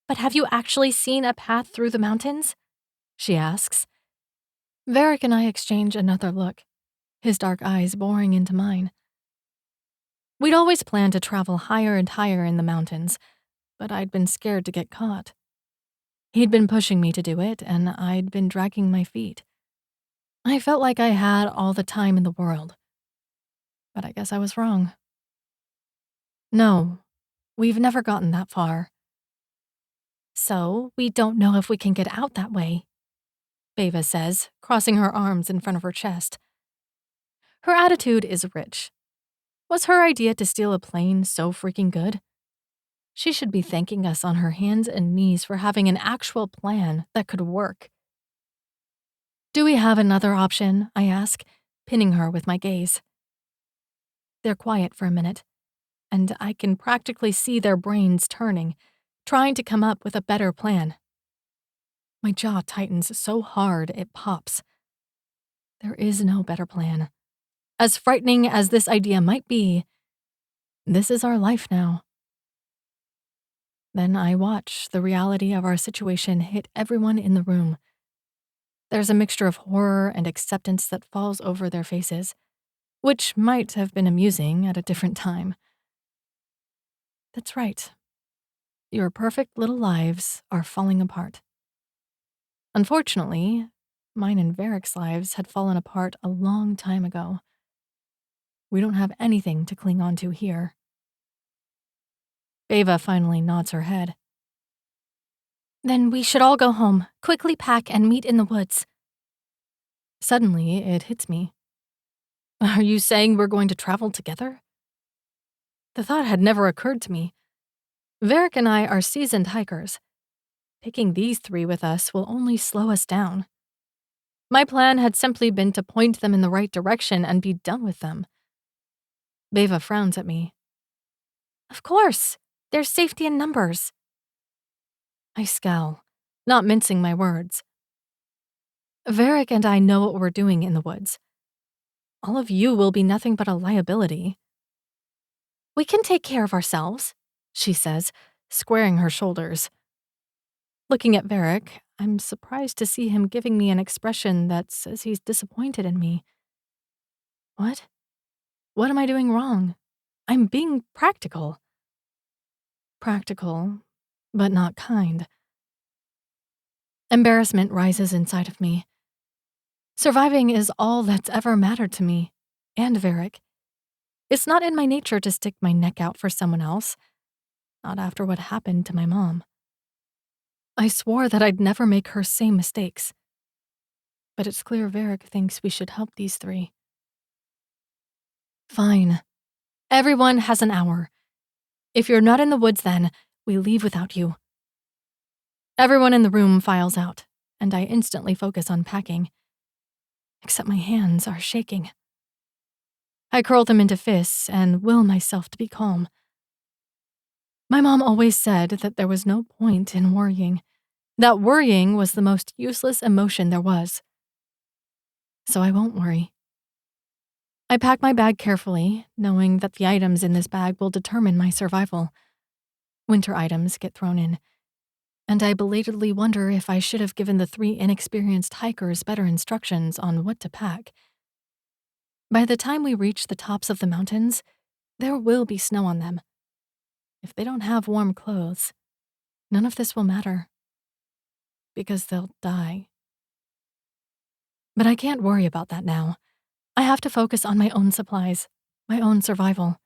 But have you actually seen a path through the mountains? She asks. Varric and I exchange another look, his dark eyes boring into mine. We'd always planned to travel higher and higher in the mountains, but I'd been scared to get caught. He'd been pushing me to do it, and I'd been dragging my feet. I felt like I had all the time in the world. But I guess I was wrong. No, we've never gotten that far. So, we don't know if we can get out that way, Beva says, crossing her arms in front of her chest. Her attitude is rich. Was her idea to steal a plane so freaking good? She should be thanking us on her hands and knees for having an actual plan that could work. Do we have another option? I ask, pinning her with my gaze. They're quiet for a minute, and I can practically see their brains turning, trying to come up with a better plan. My jaw tightens so hard it pops. There is no better plan. As frightening as this idea might be, this is our life now. Then I watch the reality of our situation hit everyone in the room. There's a mixture of horror and acceptance that falls over their faces, which might have been amusing at a different time. That's right. Your perfect little lives are falling apart. Unfortunately, mine and Varric's lives had fallen apart a long time ago. We don't have anything to cling on to here. Beva finally nods her head. Then we should all go home, quickly pack and meet in the woods. Suddenly, it hits me. Are you saying we're going to travel together? The thought had never occurred to me. Varric and I are seasoned hikers. Taking these three with us will only slow us down. My plan had simply been to point them in the right direction and be done with them. Beva frowns at me. Of course, there's safety in numbers. I scowl, not mincing my words. Varric and I know what we're doing in the woods. All of you will be nothing but a liability. We can take care of ourselves, she says, squaring her shoulders. Looking at Varric, I'm surprised to see him giving me an expression that says he's disappointed in me. What? What am I doing wrong? I'm being practical. Practical, but not kind. Embarrassment rises inside of me. Surviving is all that's ever mattered to me, and Varric. It's not in my nature to stick my neck out for someone else, not after what happened to my mom. I swore that I'd never make her same mistakes. But it's clear Varric thinks we should help these three. Fine. Everyone has an hour. If you're not in the woods then, we leave without you. Everyone in the room files out, and I instantly focus on packing. Except my hands are shaking. I curl them into fists and will myself to be calm. My mom always said that there was no point in worrying, that worrying was the most useless emotion there was. So I won't worry. I pack my bag carefully, knowing that the items in this bag will determine my survival. Winter items get thrown in, and I belatedly wonder if I should have given the 3 inexperienced hikers better instructions on what to pack. By the time we reach the tops of the mountains, there will be snow on them. If they don't have warm clothes, none of this will matter, because they'll die. But I can't worry about that now. I have to focus on my own supplies, my own survival.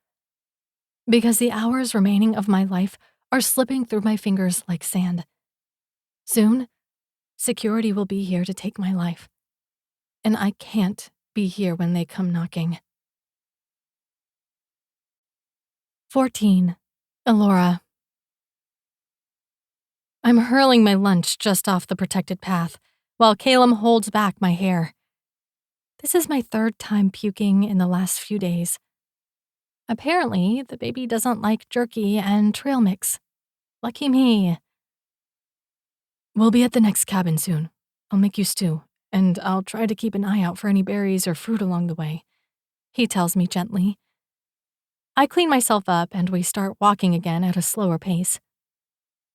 Because the hours remaining of my life are slipping through my fingers like sand. Soon, security will be here to take my life. And I can't be here when they come knocking. 14. Elora. I'm hurling my lunch just off the protected path, while Callum holds back my hair. This is my 3rd time puking in the last few days. Apparently, the baby doesn't like jerky and trail mix. Lucky me. We'll be at the next cabin soon. I'll make you stew, and I'll try to keep an eye out for any berries or fruit along the way, he tells me gently. I clean myself up and we start walking again at a slower pace.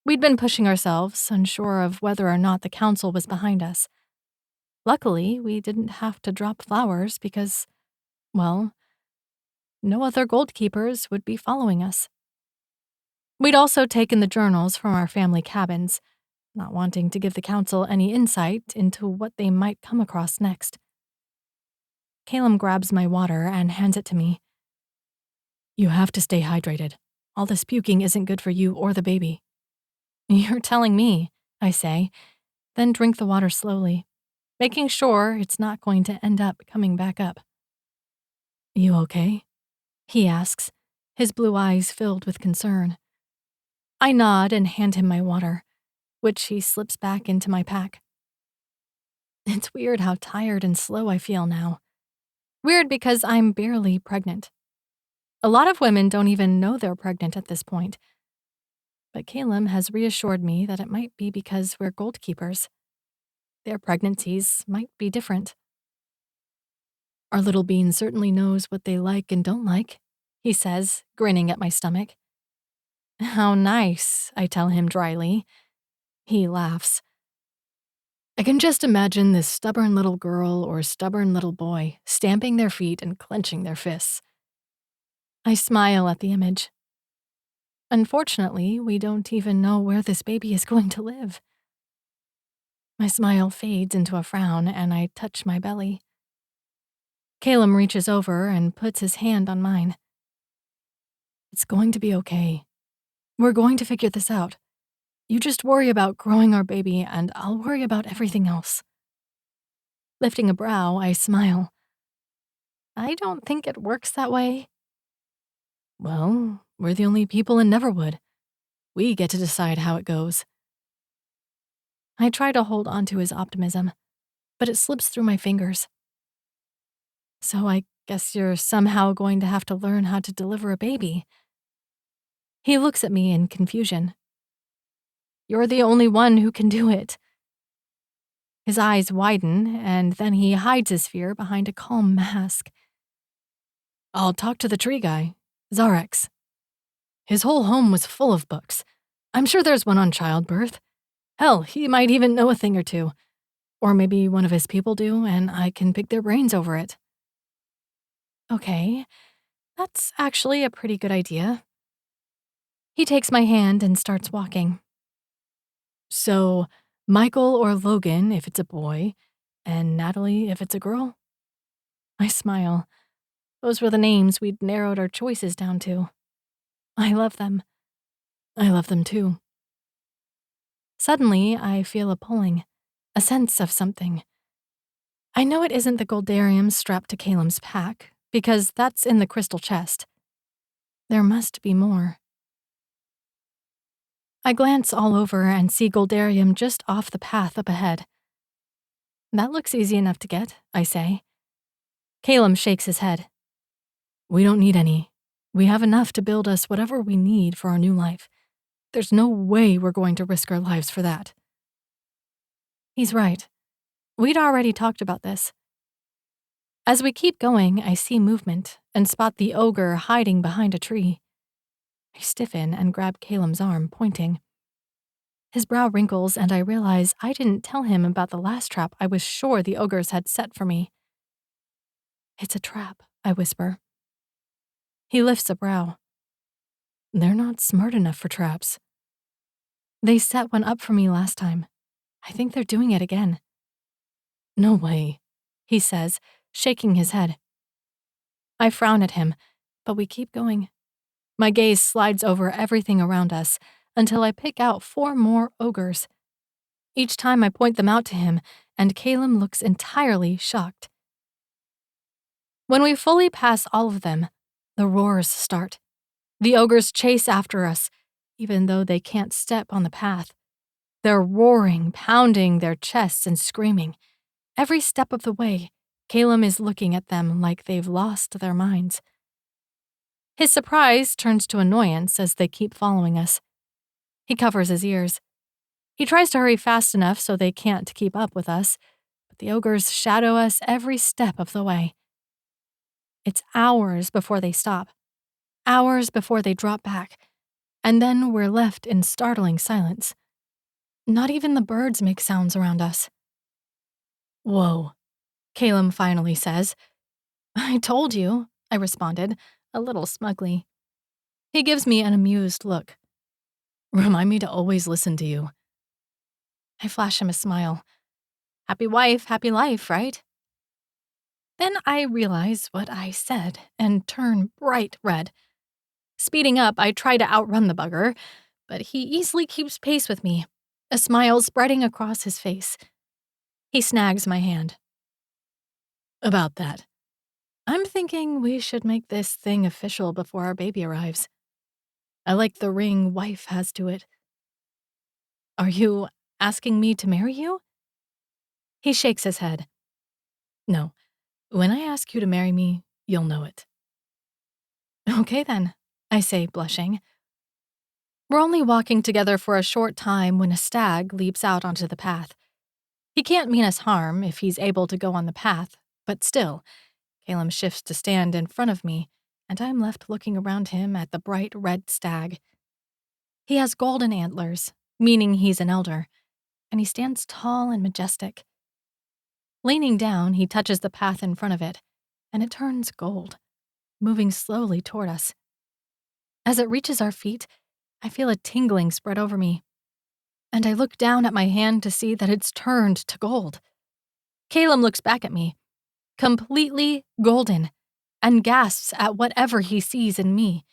We'd been pushing ourselves, unsure of whether or not the council was behind us. Luckily, we didn't have to drop flowers because, well, no other gold keepers would be following us. We'd also taken the journals from our family cabins, not wanting to give the council any insight into what they might come across next. Callum grabs my water and hands it to me. You have to stay hydrated. All this puking isn't good for you or the baby. You're telling me, I say, then drink the water slowly, making sure it's not going to end up coming back up. You okay? He asks, his blue eyes filled with concern. I nod and hand him my water, which he slips back into my pack. It's weird how tired and slow I feel now. Weird because I'm barely pregnant. A lot of women don't even know they're pregnant at this point. But Callum has reassured me that it might be because we're gold keepers. Their pregnancies might be different. Our little bean certainly knows what they like and don't like, he says, grinning at my stomach. How nice, I tell him dryly. He laughs. I can just imagine this stubborn little girl or stubborn little boy stamping their feet and clenching their fists. I smile at the image. Unfortunately, we don't even know where this baby is going to live. My smile fades into a frown and I touch my belly. Callum reaches over and puts his hand on mine. It's going to be okay. We're going to figure this out. You just worry about growing our baby and I'll worry about everything else. Lifting a brow, I smile. I don't think it works that way. Well, we're the only people in Neverwood. We get to decide how it goes. I try to hold on to his optimism, but it slips through my fingers. So I guess you're somehow going to have to learn how to deliver a baby. He looks at me in confusion. You're the only one who can do it. His eyes widen, and then he hides his fear behind a calm mask. I'll talk to the tree guy, Zarex. His whole home was full of books. I'm sure there's one on childbirth. Hell, he might even know a thing or two. Or maybe one of his people do, and I can pick their brains over it. Okay, that's actually a pretty good idea. He takes my hand and starts walking. So, Michael or Logan if it's a boy, and Natalie if it's a girl? I smile. Those were the names we'd narrowed our choices down to. I love them. I love them too. Suddenly, I feel a pulling, a sense of something. I know it isn't the goldarium strapped to Callum's pack, because that's in the crystal chest. There must be more. I glance all over and see Goldarium just off the path up ahead. That looks easy enough to get, I say. Callum shakes his head. We don't need any. We have enough to build us whatever we need for our new life. There's no way we're going to risk our lives for that. He's right. We'd already talked about this. As we keep going, I see movement and spot the ogre hiding behind a tree. I stiffen and grab Callum's arm, pointing. His brow wrinkles, and I realize I didn't tell him about the last trap I was sure the ogres had set for me. It's a trap, I whisper. He lifts a brow. They're not smart enough for traps. They set one up for me last time. I think they're doing it again. No way, he says, shaking his head. I frown at him, but we keep going. My gaze slides over everything around us until I pick out 4 more ogres. Each time I point them out to him, and Callum looks entirely shocked. When we fully pass all of them, the roars start. The ogres chase after us, even though they can't step on the path. They're roaring, pounding their chests and screaming. Every step of the way, Callum is looking at them like they've lost their minds. His surprise turns to annoyance as they keep following us. He covers his ears. He tries to hurry fast enough so they can't keep up with us, but the ogres shadow us every step of the way. It's hours before they stop, hours before they drop back, and then we're left in startling silence. Not even the birds make sounds around us. Whoa, Callum finally says. I told you, I responded, a little smugly. He gives me an amused look. Remind me to always listen to you. I flash him a smile. Happy wife, happy life, right? Then I realize what I said and turn bright red. Speeding up, I try to outrun the bugger, but he easily keeps pace with me, a smile spreading across his face. He snags my hand. About that, I'm thinking we should make this thing official before our baby arrives. I like the ring wife has to it. Are you asking me to marry you? He shakes his head. No, when I ask you to marry me, you'll know it. Okay then, I say, blushing. We're only walking together for a short time when a stag leaps out onto the path. He can't mean us harm if he's able to go on the path, but still, Callum shifts to stand in front of me, and I'm left looking around him at the bright red stag. He has golden antlers, meaning he's an elder, and he stands tall and majestic. Leaning down, he touches the path in front of it, and it turns gold, moving slowly toward us. As it reaches our feet, I feel a tingling spread over me, and I look down at my hand to see that it's turned to gold. Callum looks back at me, completely golden, and gasps at whatever he sees in me.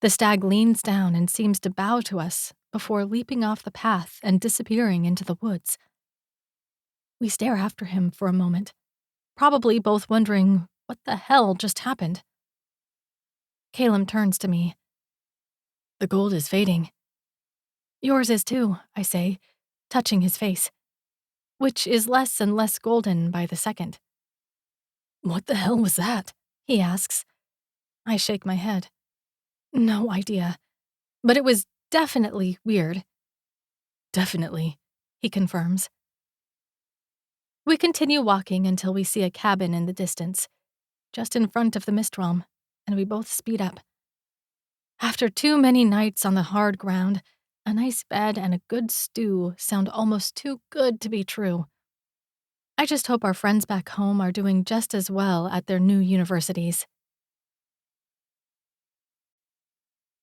The stag leans down and seems to bow to us before leaping off the path and disappearing into the woods. We stare after him for a moment, probably both wondering what the hell just happened. Callum turns to me. The gold is fading. Yours is too, I say, touching his face, which is less and less golden by the second. What the hell was that? He asks. I shake my head. No idea, but it was definitely weird. Definitely, he confirms. We continue walking until we see a cabin in the distance, just in front of the mist realm, and we both speed up. After too many nights on the hard ground, a nice bed and a good stew sound almost too good to be true. I just hope our friends back home are doing just as well at their new universities.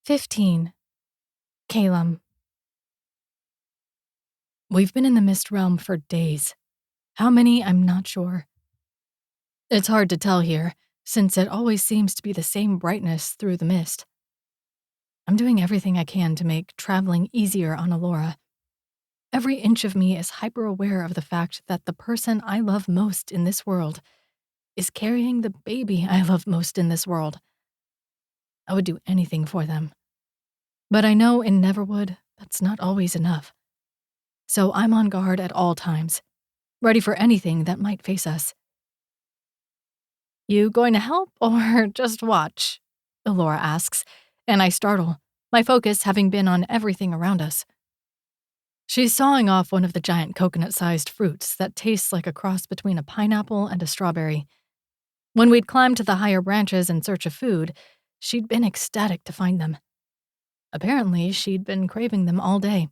15. Callum. We've been in the mist realm for days. How many, I'm not sure. It's hard to tell here, since it always seems to be the same brightness through the mist. I'm doing everything I can to make traveling easier on Alora. Every inch of me is hyper-aware of the fact that the person I love most in this world is carrying the baby I love most in this world. I would do anything for them. But I know in Neverwood, that's not always enough. So I'm on guard at all times, ready for anything that might face us. You going to help or just watch? Elora asks, and I startle, my focus having been on everything around us. She's sawing off one of the giant coconut-sized fruits that tastes like a cross between a pineapple and a strawberry. When we'd climbed to the higher branches in search of food, she'd been ecstatic to find them. Apparently, she'd been craving them all day.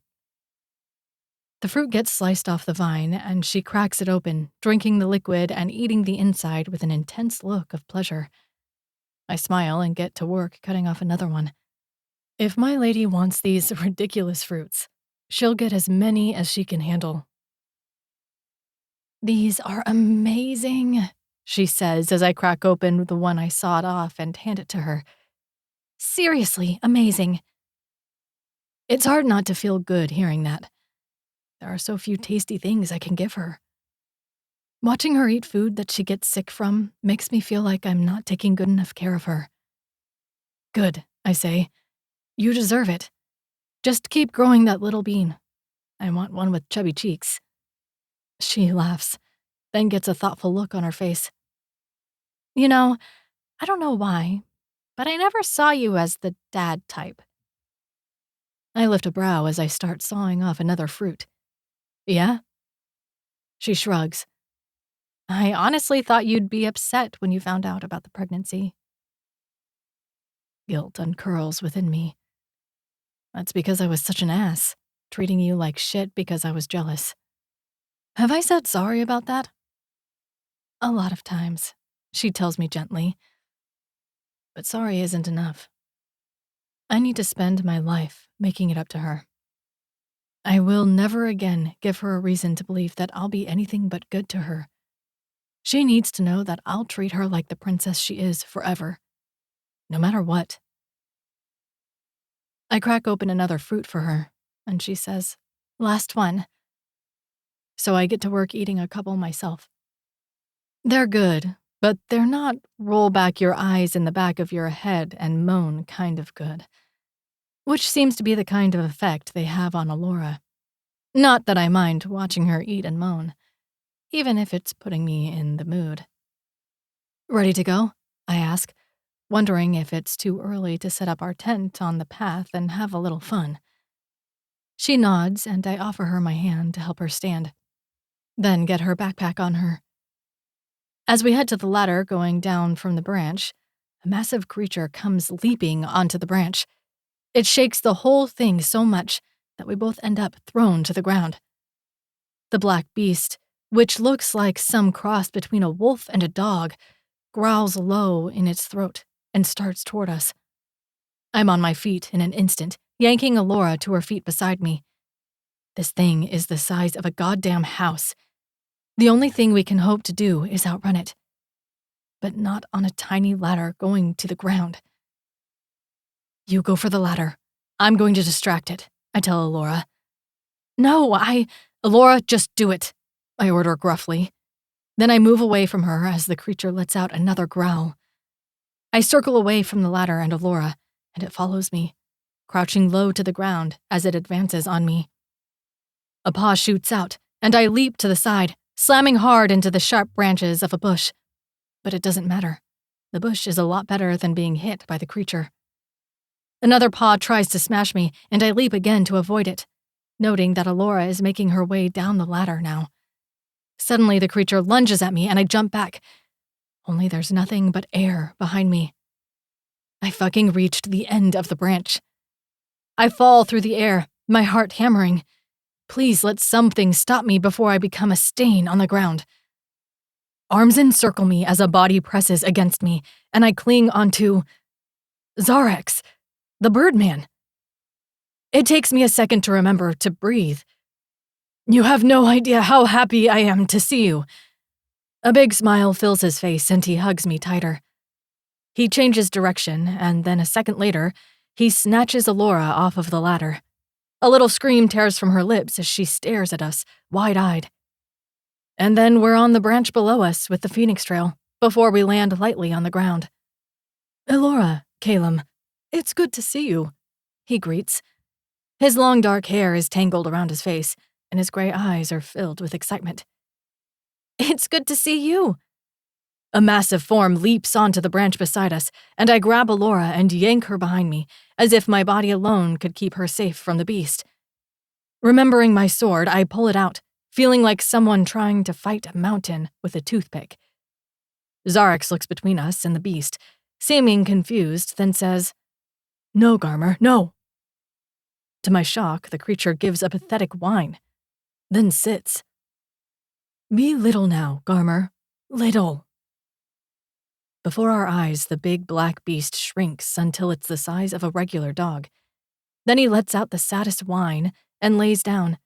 The fruit gets sliced off the vine, and she cracks it open, drinking the liquid and eating the inside with an intense look of pleasure. I smile and get to work cutting off another one. If my lady wants these ridiculous fruits, she'll get as many as she can handle. These are amazing, she says as I crack open the one I sawed off and hand it to her. Seriously amazing. It's hard not to feel good hearing that. There are so few tasty things I can give her. Watching her eat food that she gets sick from makes me feel like I'm not taking good enough care of her. Good, I say. You deserve it. Just keep growing that little bean. I want one with chubby cheeks. She laughs, then gets a thoughtful look on her face. You know, I don't know why, but I never saw you as the dad type. I lift a brow as I start sawing off another fruit. Yeah? She shrugs. I honestly thought you'd be upset when you found out about the pregnancy. Guilt uncurls within me. That's because I was such an ass, treating you like shit because I was jealous. Have I said sorry about that? A lot of times, she tells me gently. But sorry isn't enough. I need to spend my life making it up to her. I will never again give her a reason to believe that I'll be anything but good to her. She needs to know that I'll treat her like the princess she is forever, no matter what. I crack open another fruit for her, and she says, "Last one." So I get to work eating a couple myself. They're good, but they're not roll back your eyes in the back of your head and moan kind of good, which seems to be the kind of effect they have on Elora. Not that I mind watching her eat and moan, even if it's putting me in the mood. Ready to go? I ask, wondering if it's too early to set up our tent on the path and have a little fun. She nods, and I offer her my hand to help her stand, then get her backpack on her. As we head to the ladder going down from the branch, a massive creature comes leaping onto the branch. It shakes the whole thing so much that we both end up thrown to the ground. The black beast, which looks like some cross between a wolf and a dog, growls low in its throat and starts toward us. I'm on my feet in an instant, yanking Elora to her feet beside me. This thing is the size of a goddamn house. The only thing we can hope to do is outrun it. But not on a tiny ladder going to the ground. You go for the ladder. I'm going to distract it, I tell Elora. No, Elora, just do it, I order gruffly. Then I move away from her as the creature lets out another growl. I circle away from the ladder and Elora, and it follows me, crouching low to the ground as it advances on me. A paw shoots out, and I leap to the side, slamming hard into the sharp branches of a bush. But it doesn't matter. The bush is a lot better than being hit by the creature. Another paw tries to smash me, and I leap again to avoid it, noting that Elora is making her way down the ladder now. Suddenly, the creature lunges at me, and I jump back. Only there's nothing but air behind me. I fucking reached the end of the branch. I fall through the air, my heart hammering. Please let something stop me before I become a stain on the ground. Arms encircle me as a body presses against me, and I cling onto Zarex, the Birdman. It takes me a second to remember to breathe. You have no idea how happy I am to see you. A big smile fills his face and he hugs me tighter. He changes direction, and then a second later, he snatches Elora off of the ladder. A little scream tears from her lips as she stares at us, wide-eyed. And then we're on the branch below us with the Phoenix Trail, before we land lightly on the ground. Elora, Callum, it's good to see you, he greets. His long dark hair is tangled around his face, and his gray eyes are filled with excitement. It's good to see you. A massive form leaps onto the branch beside us, and I grab Alora and yank her behind me, as if my body alone could keep her safe from the beast. Remembering my sword, I pull it out, feeling like someone trying to fight a mountain with a toothpick. Zarex looks between us and the beast, seeming confused, then says, "No, Garmer, no." To my shock, the creature gives a pathetic whine, then sits. "Be little now, Garmer. Little." Before our eyes, the big black beast shrinks until it's the size of a regular dog. Then he lets out the saddest whine and lays down,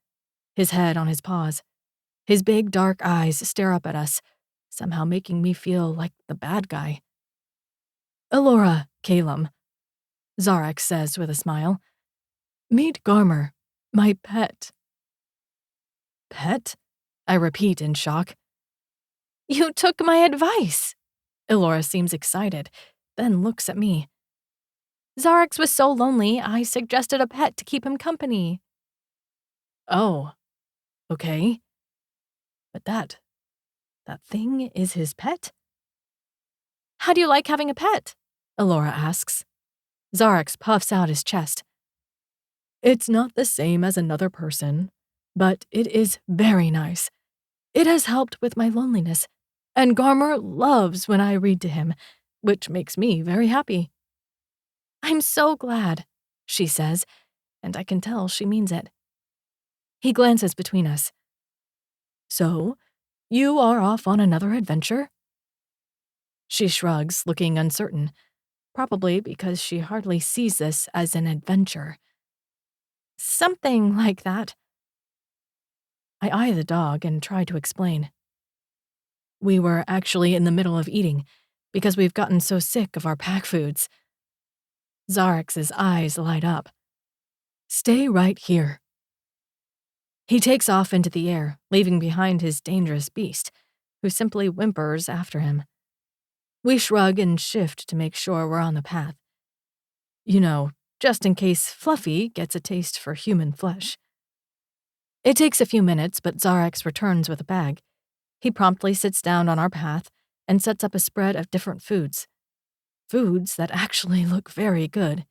his head on his paws. His big dark eyes stare up at us, somehow making me feel like the bad guy. "Alora, Callum," Zarex says with a smile. "Meet Garmer, my pet." "Pet?" I repeat in shock. You took my advice. Alora seems excited, then looks at me. Zarex was so lonely, I suggested a pet to keep him company. "Oh, okay. But that thing is his pet?" How do you like having a pet? Alora asks. Zarex puffs out his chest. "It's not the same as another person, but it is very nice. It has helped with my loneliness, and Garmer loves when I read to him, which makes me very happy." I'm so glad, she says, and I can tell she means it. He glances between us. "So, you are off on another adventure?" She shrugs, looking uncertain, probably because she hardly sees this as an adventure. Something like that. I eye the dog and try to explain. "We were actually in the middle of eating, because we've gotten so sick of our pack foods." Zarex's eyes light up. "Stay right here." He takes off into the air, leaving behind his dangerous beast, who simply whimpers after him. We shrug and shift to make sure we're on the path. You know, just in case Fluffy gets a taste for human flesh. It takes a few minutes, but Zarex returns with a bag. He promptly sits down on our path and sets up a spread of different foods. Foods that actually look very good.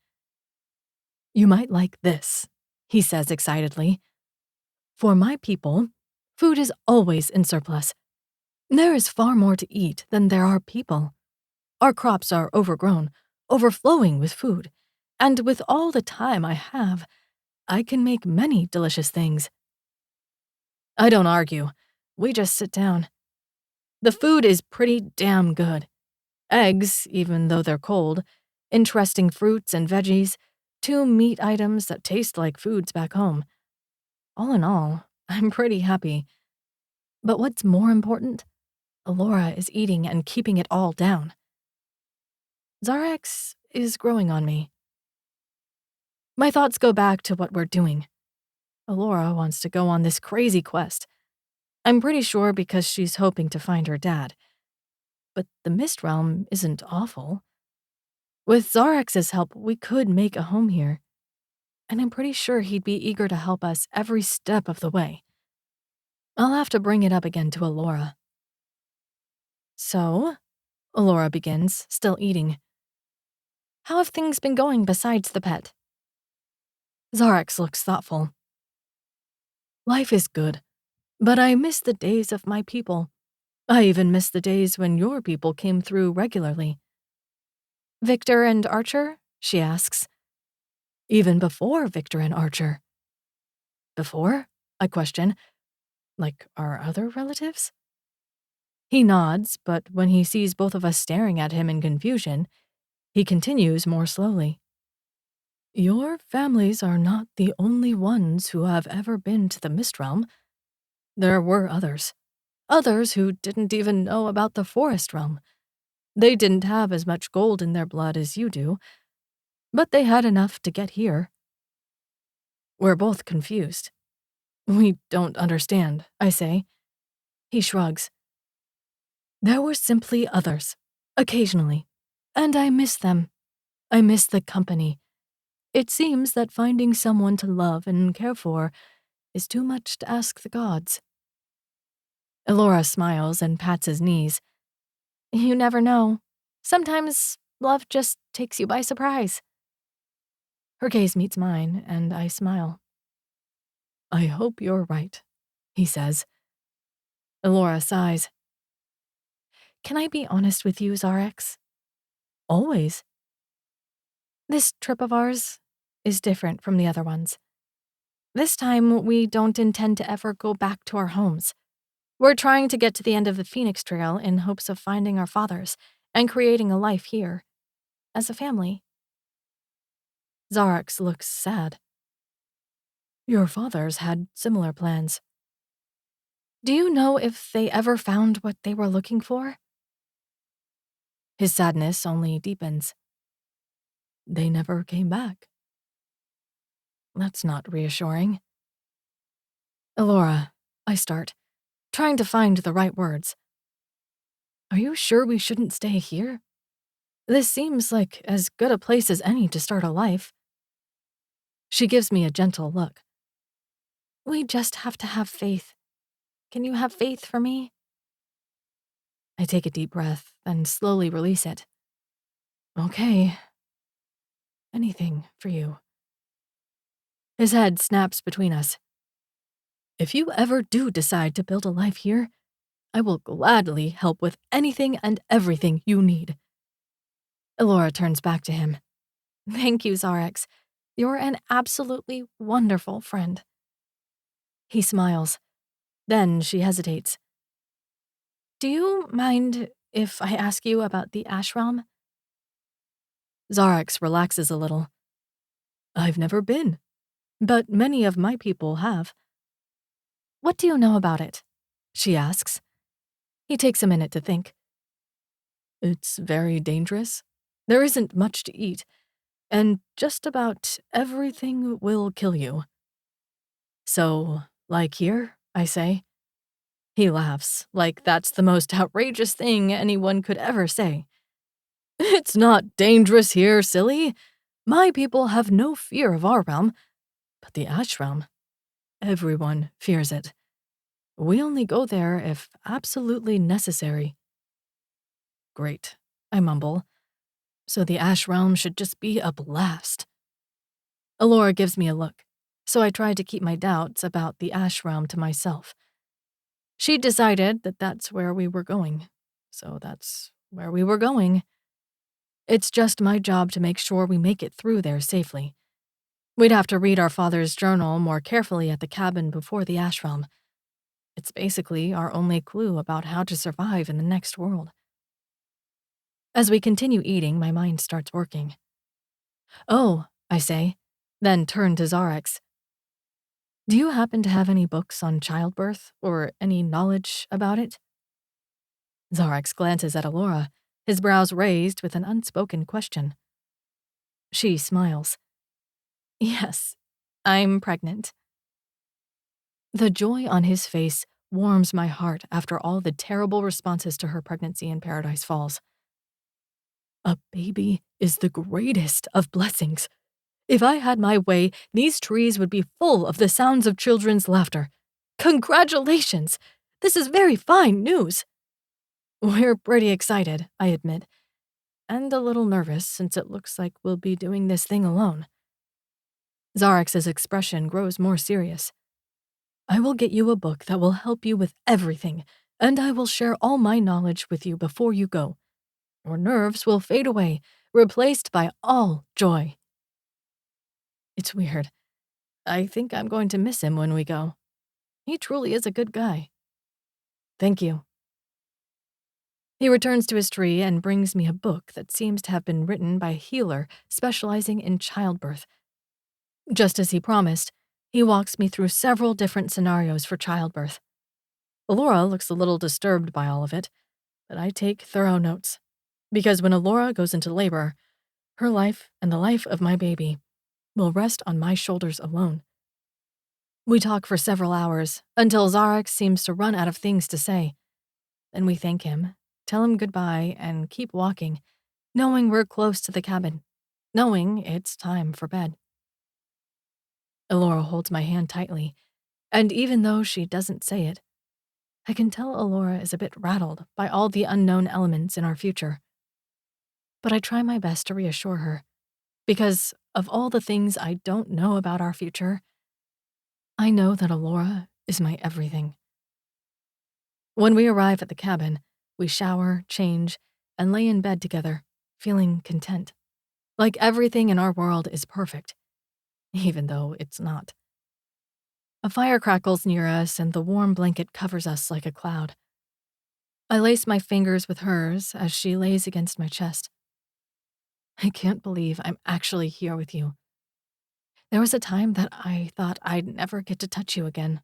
"You might like this," he says excitedly. "For my people, food is always in surplus. There is far more to eat than there are people. Our crops are overgrown, overflowing with food, and with all the time I have, I can make many delicious things." I don't argue. We just sit down. The food is pretty damn good. Eggs, even though they're cold, interesting fruits and veggies, 2 meat items that taste like foods back home. All in all, I'm pretty happy. But what's more important? Alora is eating and keeping it all down. Zarex is growing on me. My thoughts go back to what we're doing. Alora wants to go on this crazy quest. I'm pretty sure because she's hoping to find her dad. But the Mist Realm isn't awful. With Zarex's help, we could make a home here. And I'm pretty sure he'd be eager to help us every step of the way. I'll have to bring it up again to Alora. "So," Alora begins, still eating. "How have things been going besides the pet?" Zarex looks thoughtful. "Life is good, but I miss the days of my people. I even miss the days when your people came through regularly." Victor and Archer? She asks. "Even before Victor and Archer." "Before?" I question. "Like our other relatives?" He nods, but when he sees both of us staring at him in confusion, he continues more slowly. "Your families are not the only ones who have ever been to the Mist Realm. There were others. Others who didn't even know about the Forest Realm. They didn't have as much gold in their blood as you do, but they had enough to get here." We're both confused. "We don't understand," I say. He shrugs. "There were simply others, occasionally, and I miss them. I miss the company. It seems that finding someone to love and care for is too much to ask the gods. Elora smiles and pats his knees. You never know. Sometimes love just takes you by surprise. Her gaze meets mine, and I smile. I hope you're right, he says. Elora sighs. Can I be honest with you, Zarex? Always. This trip of ours is different from the other ones. This time, we don't intend to ever go back to our homes. We're trying to get to the end of the Phoenix Trail in hopes of finding our fathers and creating a life here, as a family. Zarex looks sad. Your fathers had similar plans. Do you know if they ever found what they were looking for? His sadness only deepens. They never came back. That's not reassuring. Elora, I start, trying to find the right words. Are you sure we shouldn't stay here? This seems like as good a place as any to start a life. She gives me a gentle look. We just have to have faith. Can you have faith for me? I take a deep breath, then slowly release it. Okay. Anything for you. His head snaps between us. If you ever do decide to build a life here, I will gladly help with anything and everything you need. Elora turns back to him. Thank you, Zarex. You're an absolutely wonderful friend. He smiles. Then she hesitates. Do you mind if I ask you about the ashram? Zarex relaxes a little. I've never been, but many of my people have. What do you know about it? She asks. He takes a minute to think. It's very dangerous. There isn't much to eat, and just about everything will kill you. So, like here, I say. He laughs, like that's the most outrageous thing anyone could ever say. It's not dangerous here, silly. My people have no fear of our realm, but the ashram, everyone fears it. We only go there if absolutely necessary. Great, I mumble. So the ashram should just be a blast. Elora gives me a look, so I try to keep my doubts about the ashram to myself. She decided that that's where we were going, so that's where we were going. It's just my job to make sure we make it through there safely. We'd have to read our father's journal more carefully at the cabin before the ashram. It's basically our only clue about how to survive in the next world. As we continue eating, my mind starts working. Oh, I say, then turn to Zarex. Do you happen to have any books on childbirth or any knowledge about it? Zarex glances at Elora, his brows raised with an unspoken question. She smiles. Yes, I'm pregnant. The joy on his face warms my heart after all the terrible responses to her pregnancy in Paradise Falls. A baby is the greatest of blessings. If I had my way, these trees would be full of the sounds of children's laughter. Congratulations! This is very fine news. We're pretty excited, I admit, and a little nervous since it looks like we'll be doing this thing alone. Zarex's expression grows more serious. I will get you a book that will help you with everything, and I will share all my knowledge with you before you go. Your nerves will fade away, replaced by all joy. It's weird. I think I'm going to miss him when we go. He truly is a good guy. Thank you. He returns to his tree and brings me a book that seems to have been written by a healer specializing in childbirth. Just as he promised, he walks me through several different scenarios for childbirth. Elora looks a little disturbed by all of it, but I take thorough notes. Because when Elora goes into labor, her life and the life of my baby will rest on my shoulders alone. We talk for several hours until Zarex seems to run out of things to say. Then we thank him, tell him goodbye, and keep walking, knowing we're close to the cabin, knowing it's time for bed. Elora holds my hand tightly, and even though she doesn't say it, I can tell Elora is a bit rattled by all the unknown elements in our future. But I try my best to reassure her, because of all the things I don't know about our future, I know that Elora is my everything. When we arrive at the cabin, we shower, change, and lay in bed together, feeling content. Like everything in our world is perfect, even though it's not. A fire crackles near us, and the warm blanket covers us like a cloud. I lace my fingers with hers as she lays against my chest. I can't believe I'm actually here with you. There was a time that I thought I'd never get to touch you again.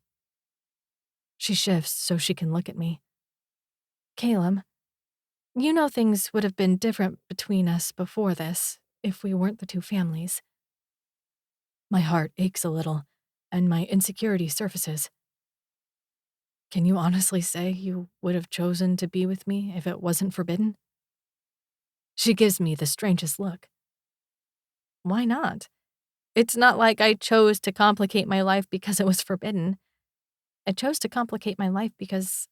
She shifts so she can look at me. Callum, you know things would have been different between us before this if we weren't the two families. My heart aches a little, and my insecurity surfaces. Can you honestly say you would have chosen to be with me if it wasn't forbidden? She gives me the strangest look. Why not? It's not like I chose to complicate my life because it was forbidden. I chose to complicate my life because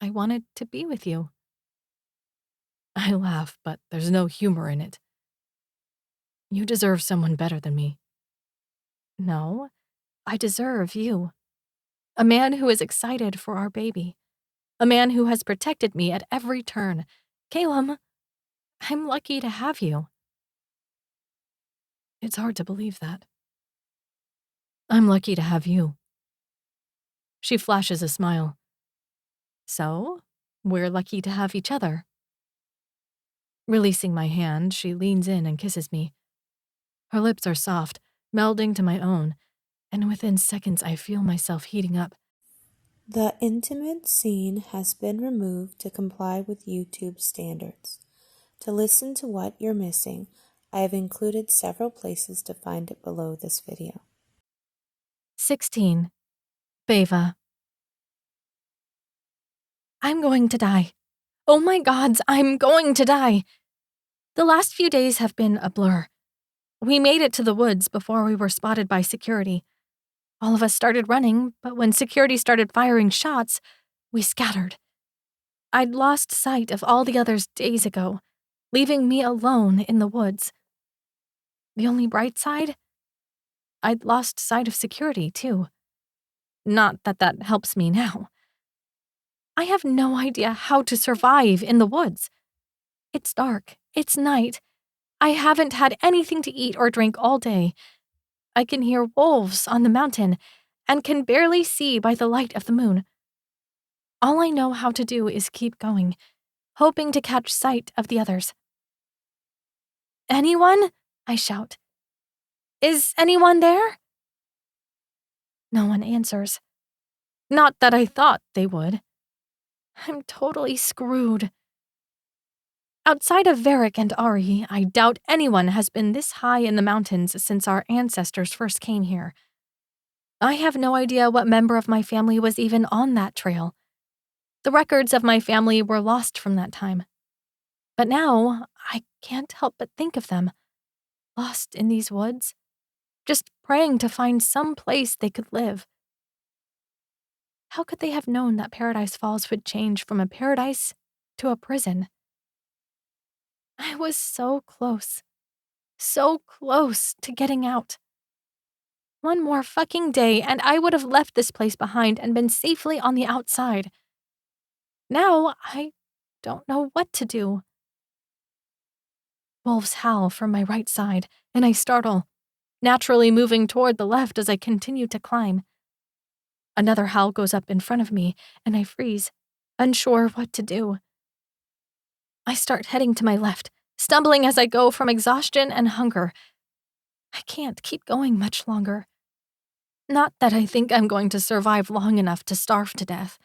I wanted to be with you. I laugh, but there's no humor in it. You deserve someone better than me. No, I deserve you. A man who is excited for our baby. A man who has protected me at every turn. Callum, I'm lucky to have you. It's hard to believe that. I'm lucky to have you. She flashes a smile. So, we're lucky to have each other. Releasing my hand, she leans in and kisses me. Her lips are soft, melding to my own, and within seconds I feel myself heating up. The intimate scene has been removed to comply with YouTube standards. To listen to what you're missing, I have included several places to find it below this video. 16. Beva. I'm going to die. Oh my gods, I'm going to die. The last few days have been a blur. We made it to the woods before we were spotted by security. All of us started running, but when security started firing shots, we scattered. I'd lost sight of all the others days ago, leaving me alone in the woods. The only bright side? I'd lost sight of security, too. Not that that helps me now. I have no idea how to survive in the woods. It's dark. It's night. I haven't had anything to eat or drink all day. I can hear wolves on the mountain and can barely see by the light of the moon. All I know how to do is keep going, hoping to catch sight of the others. Anyone? I shout. Is anyone there? No one answers. Not that I thought they would. I'm totally screwed. Outside of Varric and Ari, I doubt anyone has been this high in the mountains since our ancestors first came here. I have no idea what member of my family was even on that trail. The records of my family were lost from that time. But now, I can't help but think of them, lost in these woods, just praying to find some place they could live. How could they have known that Paradise Falls would change from a paradise to a prison? I was so close to getting out. One more fucking day and I would have left this place behind and been safely on the outside. Now, I don't know what to do. Wolves howl from my right side, and I startle, naturally moving toward the left as I continue to climb. Another howl goes up in front of me, and I freeze, unsure what to do. I start heading to my left, stumbling as I go from exhaustion and hunger. I can't keep going much longer. Not that I think I'm going to survive long enough to starve to death.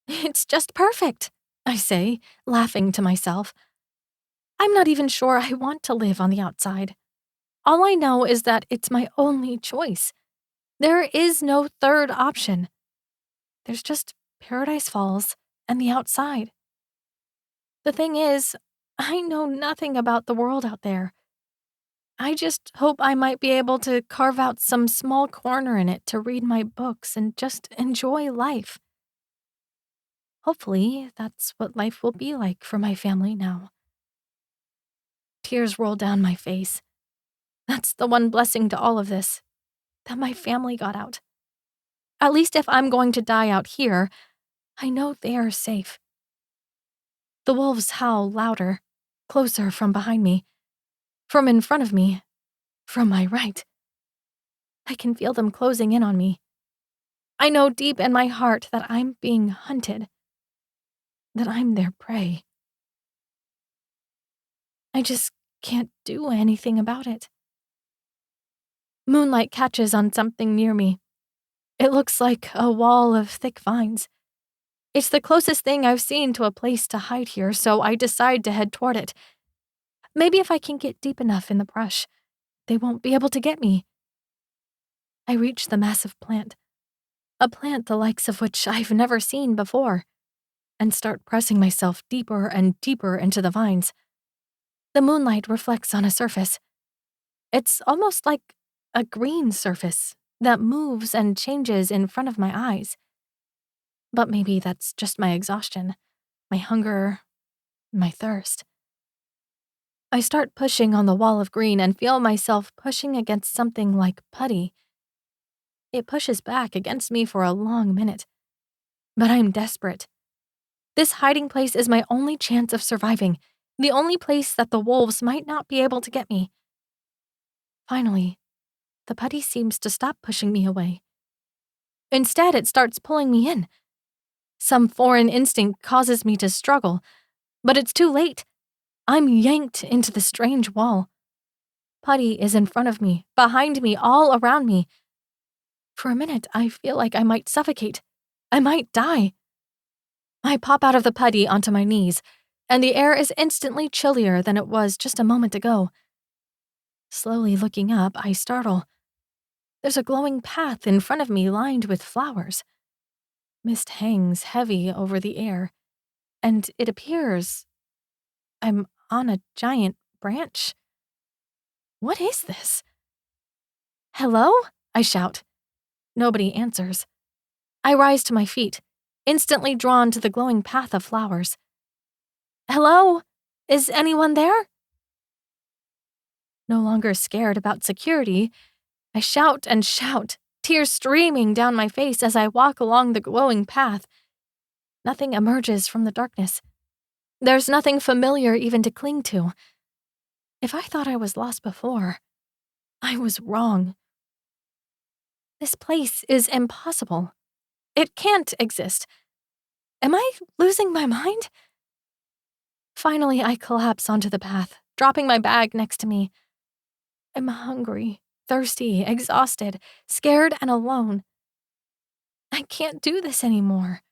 It's just perfect, I say, laughing to myself. I'm not even sure I want to live on the outside. All I know is that it's my only choice. There is no third option. There's just Paradise Falls and the outside. The thing is, I know nothing about the world out there. I just hope I might be able to carve out some small corner in it to read my books and just enjoy life. Hopefully, that's what life will be like for my family now. Tears roll down my face. That's the one blessing to all of this, that my family got out. At least if I'm going to die out here, I know they are safe. The wolves howl louder, closer from behind me, from in front of me, from my right. I can feel them closing in on me. I know deep in my heart that I'm being hunted, that I'm their prey. I just can't do anything about it. Moonlight catches on something near me. It looks like a wall of thick vines. It's the closest thing I've seen to a place to hide here, so I decide to head toward it. Maybe if I can get deep enough in the brush, they won't be able to get me. I reach the massive plant, a plant the likes of which I've never seen before, and start pressing myself deeper and deeper into the vines. The moonlight reflects on a surface. It's almost like a green surface that moves and changes in front of my eyes. But maybe that's just my exhaustion, my hunger, my thirst. I start pushing on the wall of green and feel myself pushing against something like putty. It pushes back against me for a long minute. But I'm desperate. This hiding place is my only chance of surviving, the only place that the wolves might not be able to get me. Finally, the putty seems to stop pushing me away. Instead, it starts pulling me in. Some foreign instinct causes me to struggle, but it's too late. I'm yanked into the strange wall. Putty is in front of me, behind me, all around me. For a minute, I feel like I might suffocate. I might die. I pop out of the putty onto my knees, and the air is instantly chillier than it was just a moment ago. Slowly looking up, I startle. There's a glowing path in front of me lined with flowers. Mist hangs heavy over the air, and it appears I'm on a giant branch. What is this? Hello? I shout. Nobody answers. I rise to my feet, instantly drawn to the glowing path of flowers. Hello? Is anyone there? No longer scared about security, I shout and shout, tears streaming down my face as I walk along the glowing path. Nothing emerges from the darkness. There's nothing familiar even to cling to. If I thought I was lost before, I was wrong. This place is impossible. It can't exist. Am I losing my mind? Finally, I collapse onto the path, dropping my bag next to me. I'm hungry, thirsty, exhausted, scared, and alone. I can't do this anymore.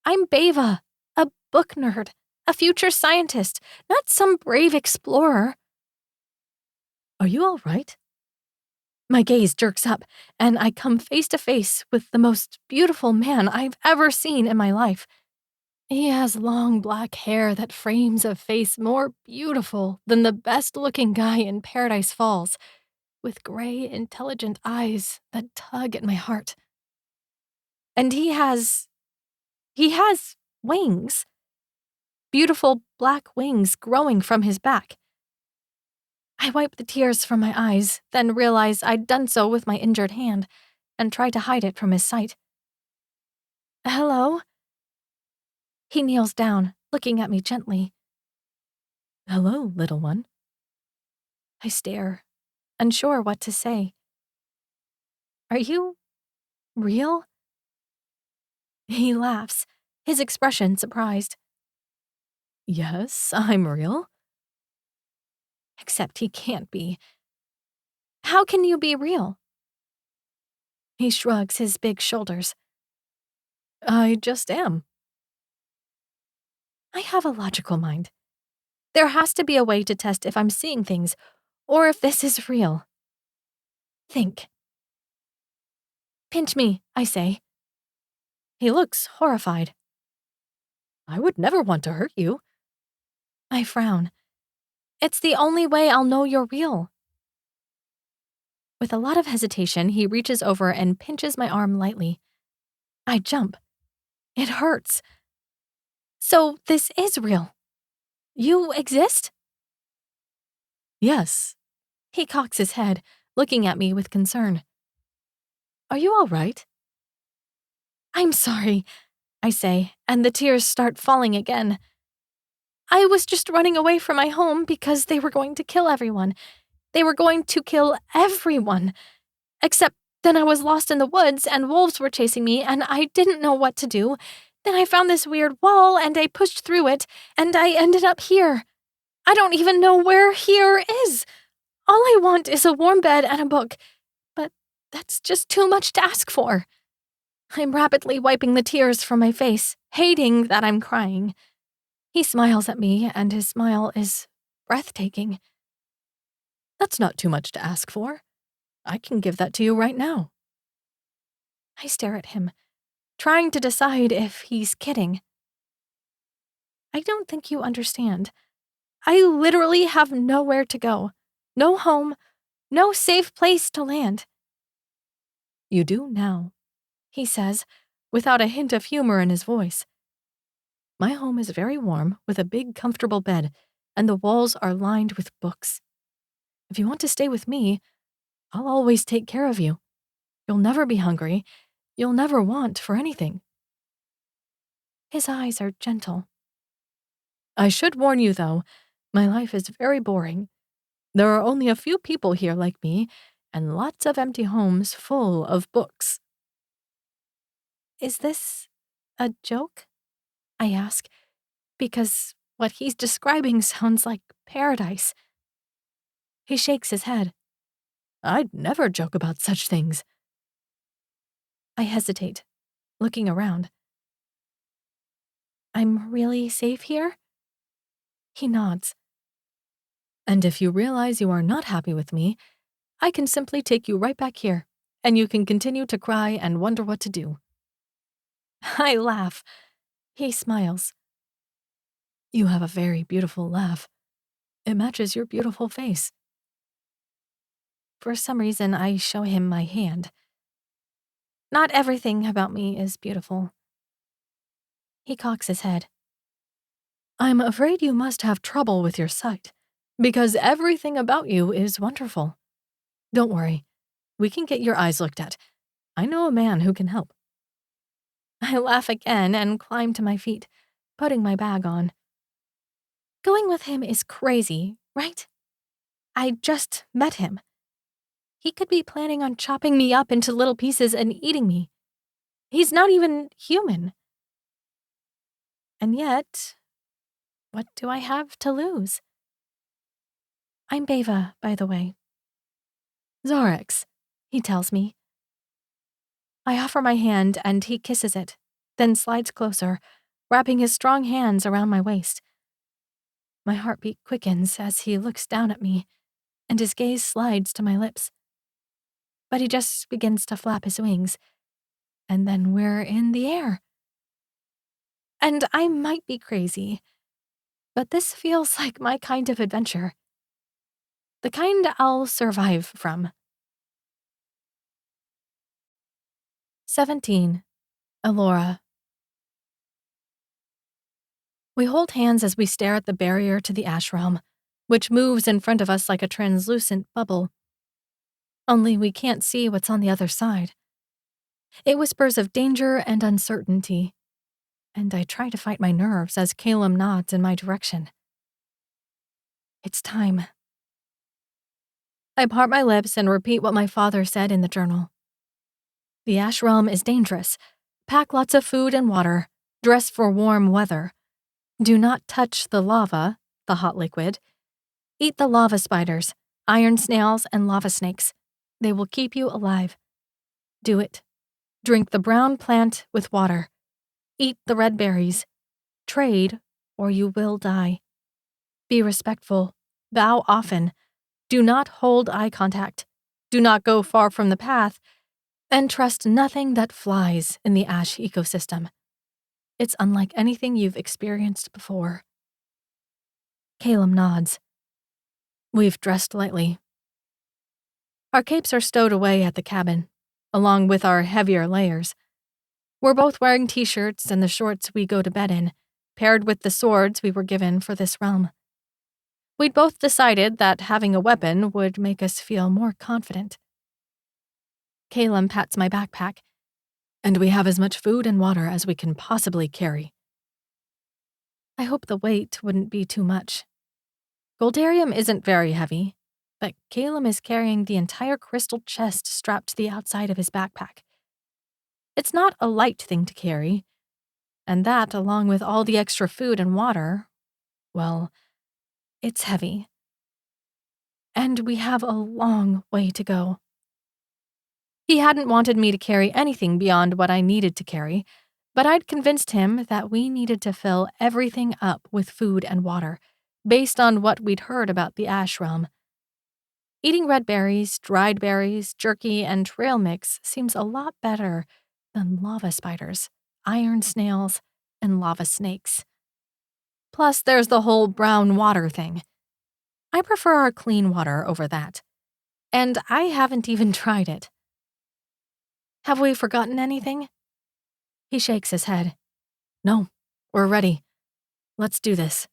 I'm Beva, a book nerd, a future scientist, not some brave explorer. Are you all right? My gaze jerks up, and I come face to face with the most beautiful man I've ever seen in my life. He has long black hair that frames a face more beautiful than the best-looking guy in Paradise Falls, with gray, intelligent eyes that tug at my heart. And he has wings. Beautiful black wings growing from his back. I wipe the tears from my eyes, then realize I'd done so with my injured hand, and try to hide it from his sight. Hello? He kneels down, looking at me gently. Hello, little one. I stare, unsure what to say. Are you real? He laughs, his expression surprised. Yes, I'm real. Except he can't be. How can you be real? He shrugs his big shoulders. I just am. I have a logical mind. There has to be a way to test if I'm seeing things, or if this is real. Think. Pinch me, I say. He looks horrified. I would never want to hurt you. I frown. It's the only way I'll know you're real. With a lot of hesitation, he reaches over and pinches my arm lightly. I jump. It hurts. So this is real. You exist? Yes. He cocks his head, looking at me with concern. Are you all right? I'm sorry, I say, and the tears start falling again. I was just running away from my home because they were going to kill everyone. They were going to kill everyone. Except then I was lost in the woods and wolves were chasing me and I didn't know what to do. Then I found this weird wall and I pushed through it and I ended up here. I don't even know where here is. All I want is a warm bed and a book, but that's just too much to ask for. I'm rapidly wiping the tears from my face, hating that I'm crying. He smiles at me, and his smile is breathtaking. That's not too much to ask for. I can give that to you right now. I stare at him, trying to decide if he's kidding. I don't think you understand. I literally have nowhere to go. No home, no safe place to land. You do now, he says, without a hint of humor in his voice. My home is very warm, with a big, comfortable bed, and the walls are lined with books. If you want to stay with me, I'll always take care of you. You'll never be hungry. You'll never want for anything. His eyes are gentle. I should warn you, though, my life is very boring. There are only a few people here like me, and lots of empty homes full of books. Is this a joke? I ask, because what he's describing sounds like paradise. He shakes his head. I'd never joke about such things. I hesitate, looking around. I'm really safe here? He nods. And if you realize you are not happy with me, I can simply take you right back here, and you can continue to cry and wonder what to do. I laugh. He smiles. You have a very beautiful laugh. It matches your beautiful face. For some reason, I show him my hand. Not everything about me is beautiful. He cocks his head. I'm afraid you must have trouble with your sight, because everything about you is wonderful. Don't worry. We can get your eyes looked at. I know a man who can help. I laugh again and climb to my feet, putting my bag on. Going with him is crazy, right? I just met him. He could be planning on chopping me up into little pieces and eating me. He's not even human. And yet, what do I have to lose? I'm Beva, by the way. Zarex, he tells me. I offer my hand and he kisses it, then slides closer, wrapping his strong hands around my waist. My heartbeat quickens as he looks down at me, and his gaze slides to my lips. But he just begins to flap his wings, and then we're in the air. And I might be crazy, but this feels like my kind of adventure. The kind I'll survive from. 17. Elora. We hold hands as we stare at the barrier to the ashram, which moves in front of us like a translucent bubble. Only we can't see what's on the other side. It whispers of danger and uncertainty, and I try to fight my nerves as Callum nods in my direction. It's time. I part my lips and repeat what my father said in the journal. The ashram is dangerous. Pack lots of food and water. Dress for warm weather. Do not touch the lava, the hot liquid. Eat the lava spiders, iron snails, and lava snakes. They will keep you alive. Do it. Drink the brown plant with water. Eat the red berries. Trade, or you will die. Be respectful. Bow often. Do not hold eye contact. Do not go far from the path. And trust nothing that flies in the ash ecosystem. It's unlike anything you've experienced before. Callum nods. We've dressed lightly. Our capes are stowed away at the cabin, along with our heavier layers. We're both wearing t-shirts and the shorts we go to bed in, paired with the swords we were given for this realm. We'd both decided that having a weapon would make us feel more confident. Callum pats my backpack, and we have as much food and water as we can possibly carry. I hope the weight wouldn't be too much. Goldarium isn't very heavy, but Callum is carrying the entire crystal chest strapped to the outside of his backpack. It's not a light thing to carry, and that, along with all the extra food and water, well, it's heavy. And we have a long way to go. He hadn't wanted me to carry anything beyond what I needed to carry, but I'd convinced him that we needed to fill everything up with food and water, based on what we'd heard about the Ash Realm. Eating red berries, dried berries, jerky, and trail mix seems a lot better than lava spiders, iron snails, and lava snakes. Plus, there's the whole brown water thing. I prefer our clean water over that. And I haven't even tried it. Have we forgotten anything? He shakes his head. No, we're ready. Let's do this.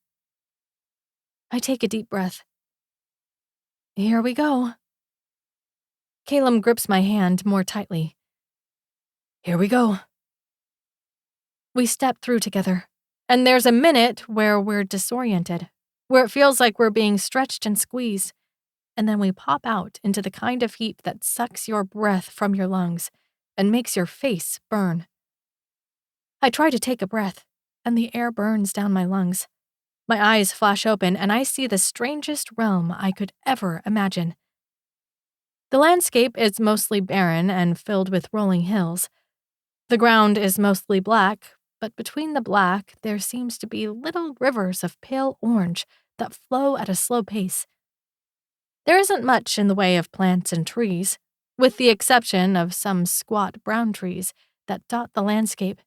I take a deep breath. Here we go. Callum grips my hand more tightly. Here we go. We step through together, and there's a minute where we're disoriented, where it feels like we're being stretched and squeezed, and then we pop out into the kind of heat that sucks your breath from your lungs and makes your face burn. I try to take a breath, and the air burns down my lungs. My eyes flash open, and I see the strangest realm I could ever imagine. The landscape is mostly barren and filled with rolling hills. The ground is mostly black, but between the black, there seems to be little rivers of pale orange that flow at a slow pace. There isn't much in the way of plants and trees, with the exception of some squat brown trees that dot the landscape,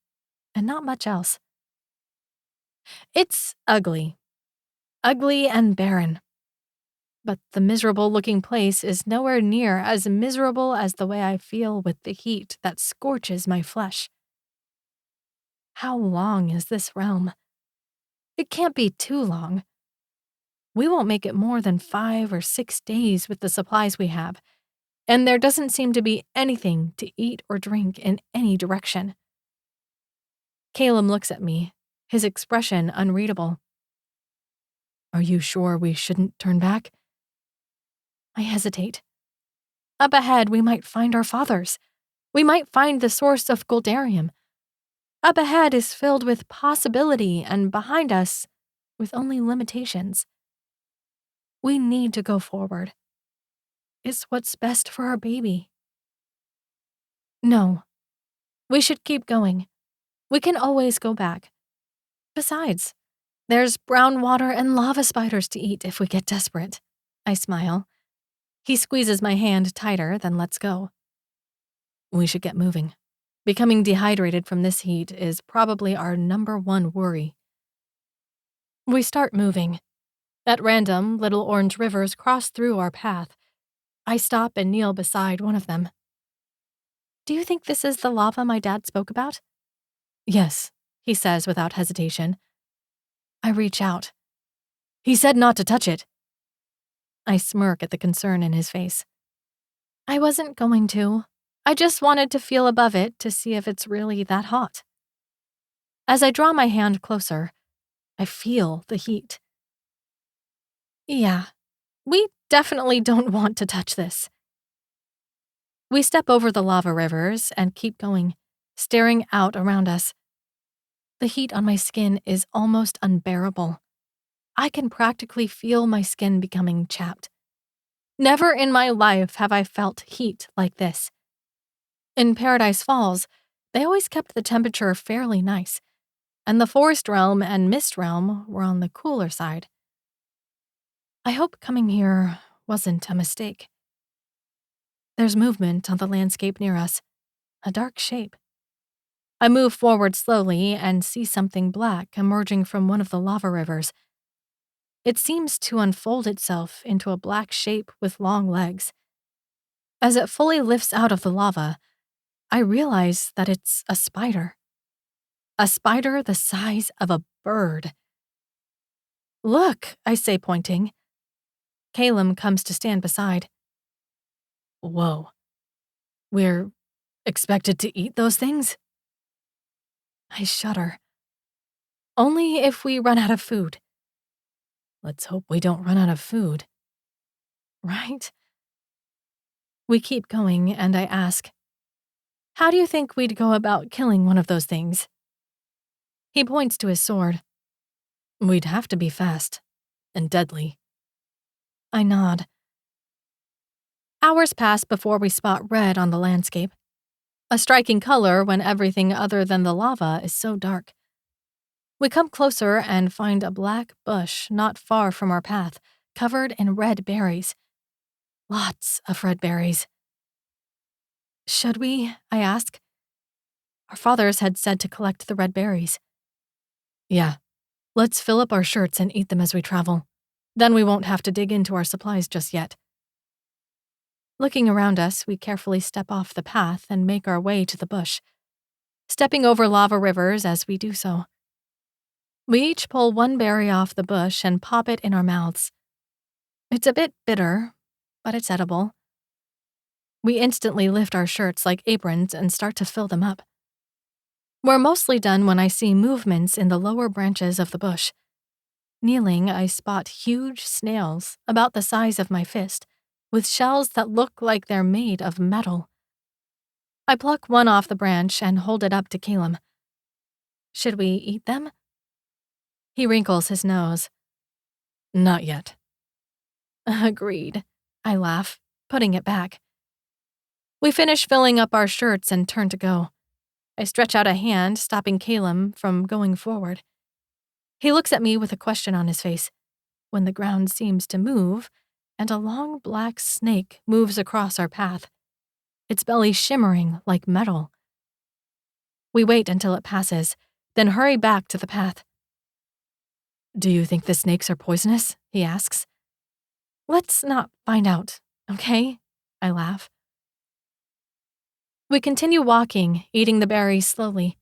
and not much else. It's ugly. Ugly and barren. But the miserable-looking place is nowhere near as miserable as the way I feel with the heat that scorches my flesh. How long is this realm? It can't be too long. We won't make it more than 5 or 6 days with the supplies we have, and there doesn't seem to be anything to eat or drink in any direction. Callum looks at me, his expression unreadable. Are you sure we shouldn't turn back? I hesitate. Up ahead, we might find our fathers. We might find the source of Goldarium. Up ahead is filled with possibility, and behind us, with only limitations. We need to go forward. It's what's best for our baby. No. We should keep going. We can always go back. Besides, there's brown water and lava spiders to eat if we get desperate. I smile. He squeezes my hand tighter, then lets go. We should get moving. Becoming dehydrated from this heat is probably our #1 worry. We start moving. At random, little orange rivers cross through our path. I stop and kneel beside one of them. Do you think this is the lava my dad spoke about? Yes, he says without hesitation. I reach out. He said not to touch it. I smirk at the concern in his face. I wasn't going to. I just wanted to feel above it to see if it's really that hot. As I draw my hand closer, I feel the heat. Yeah, we definitely don't want to touch this. We step over the lava rivers and keep going, staring out around us. The heat on my skin is almost unbearable. I can practically feel my skin becoming chapped. Never in my life have I felt heat like this. In Paradise Falls, they always kept the temperature fairly nice, and the Forest Realm and Mist Realm were on the cooler side. I hope coming here wasn't a mistake. There's movement on the landscape near us, a dark shape. I move forward slowly and see something black emerging from one of the lava rivers. It seems to unfold itself into a black shape with long legs. As it fully lifts out of the lava, I realize that it's a spider. A spider the size of a bird. "Look," I say, pointing. Callum comes to stand beside. "Whoa. We're expected to eat those things?" I shudder. "Only if we run out of food." "Let's hope we don't run out of food." Right? We keep going, and I ask, "How do you think we'd go about killing one of those things?" He points to his sword. "We'd have to be fast. And deadly." I nod. Hours pass before we spot red on the landscape. A striking color when everything other than the lava is so dark. We come closer and find a black bush not far from our path, covered in red berries. Lots of red berries. "Should we?" I ask. Our fathers had said to collect the red berries. "Yeah, let's fill up our shirts and eat them as we travel. Then we won't have to dig into our supplies just yet." Looking around us, we carefully step off the path and make our way to the bush, stepping over lava rivers as we do so. We each pull one berry off the bush and pop it in our mouths. It's a bit bitter, but it's edible. We instantly lift our shirts like aprons and start to fill them up. We're mostly done when I see movements in the lower branches of the bush. Kneeling, I spot huge snails about the size of my fist, with shells that look like they're made of metal. I pluck one off the branch and hold it up to Callum. "Should we eat them?" He wrinkles his nose. "Not yet." "Agreed," I laugh, putting it back. We finish filling up our shirts and turn to go. I stretch out a hand, stopping Callum from going forward. He looks at me with a question on his face, when the ground seems to move, and a long black snake moves across our path, its belly shimmering like metal. We wait until it passes, then hurry back to the path. "Do you think the snakes are poisonous?" he asks. "Let's not find out, okay?" I laugh. We continue walking, eating the berries slowly.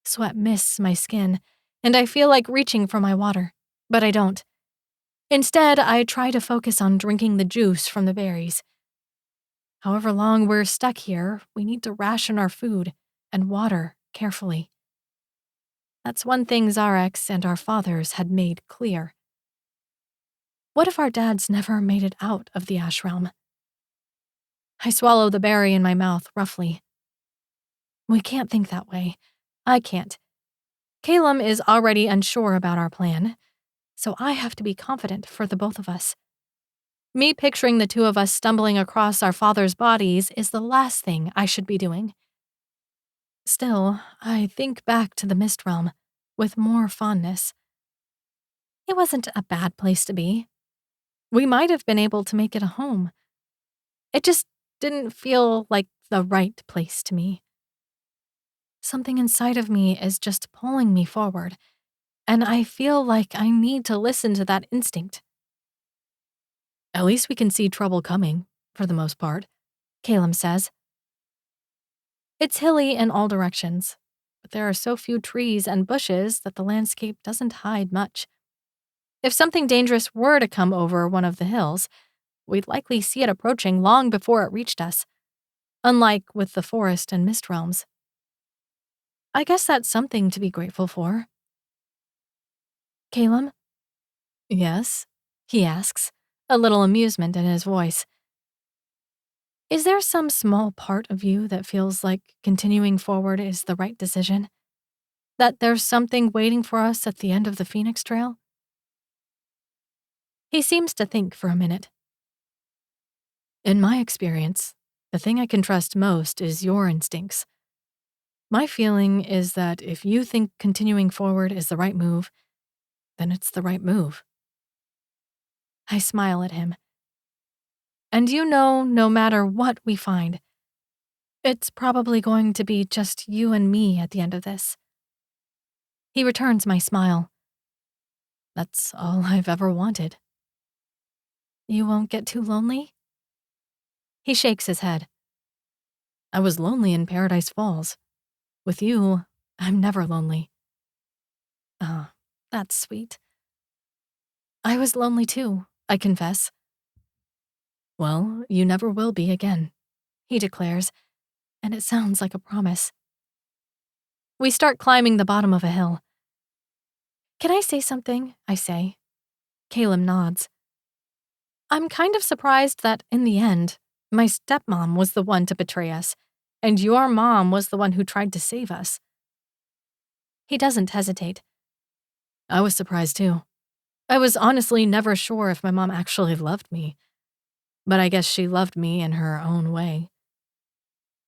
Sweat mists my skin, and I feel like reaching for my water, but I don't. Instead, I try to focus on drinking the juice from the berries. However long we're stuck here, we need to ration our food and water carefully. That's one thing Zarex and our fathers had made clear. What if our dads never made it out of the ash realm? I swallow the berry in my mouth roughly. We can't think that way. I can't. Callum is already unsure about our plan, so I have to be confident for the both of us. Me picturing the two of us stumbling across our father's bodies is the last thing I should be doing. Still, I think back to the Mist Realm with more fondness. It wasn't a bad place to be. We might have been able to make it a home. It just didn't feel like the right place to me. Something inside of me is just pulling me forward, and I feel like I need to listen to that instinct. "At least we can see trouble coming, for the most part," Callum says. It's hilly in all directions, but there are so few trees and bushes that the landscape doesn't hide much. If something dangerous were to come over one of the hills, we'd likely see it approaching long before it reached us, unlike with the forest and mist realms. I guess that's something to be grateful for. "Callum?" "Yes?" he asks, a little amusement in his voice. Is there some small part of you that feels like continuing forward is the right decision? That there's something waiting for us at the end of the Phoenix Trail? He seems to think for a minute. "In my experience, the thing I can trust most is your instincts. My feeling is that if you think continuing forward is the right move, then it's the right move." I smile at him. "And you know, no matter what we find, it's probably going to be just you and me at the end of this." He returns my smile. That's all I've ever wanted. You won't get too lonely? He shakes his head. I was lonely in Paradise Falls. With you, I'm never lonely. Oh, that's sweet. I was lonely too, I confess. Well, you never will be again, he declares, and it sounds like a promise. We start climbing the bottom of a hill. Can I say something? I say. Callum nods. I'm kind of surprised that, in the end, my stepmom was the one to betray us, and your mom was the one who tried to save us. He doesn't hesitate. I was surprised too. I was honestly never sure if my mom actually loved me, but I guess she loved me in her own way.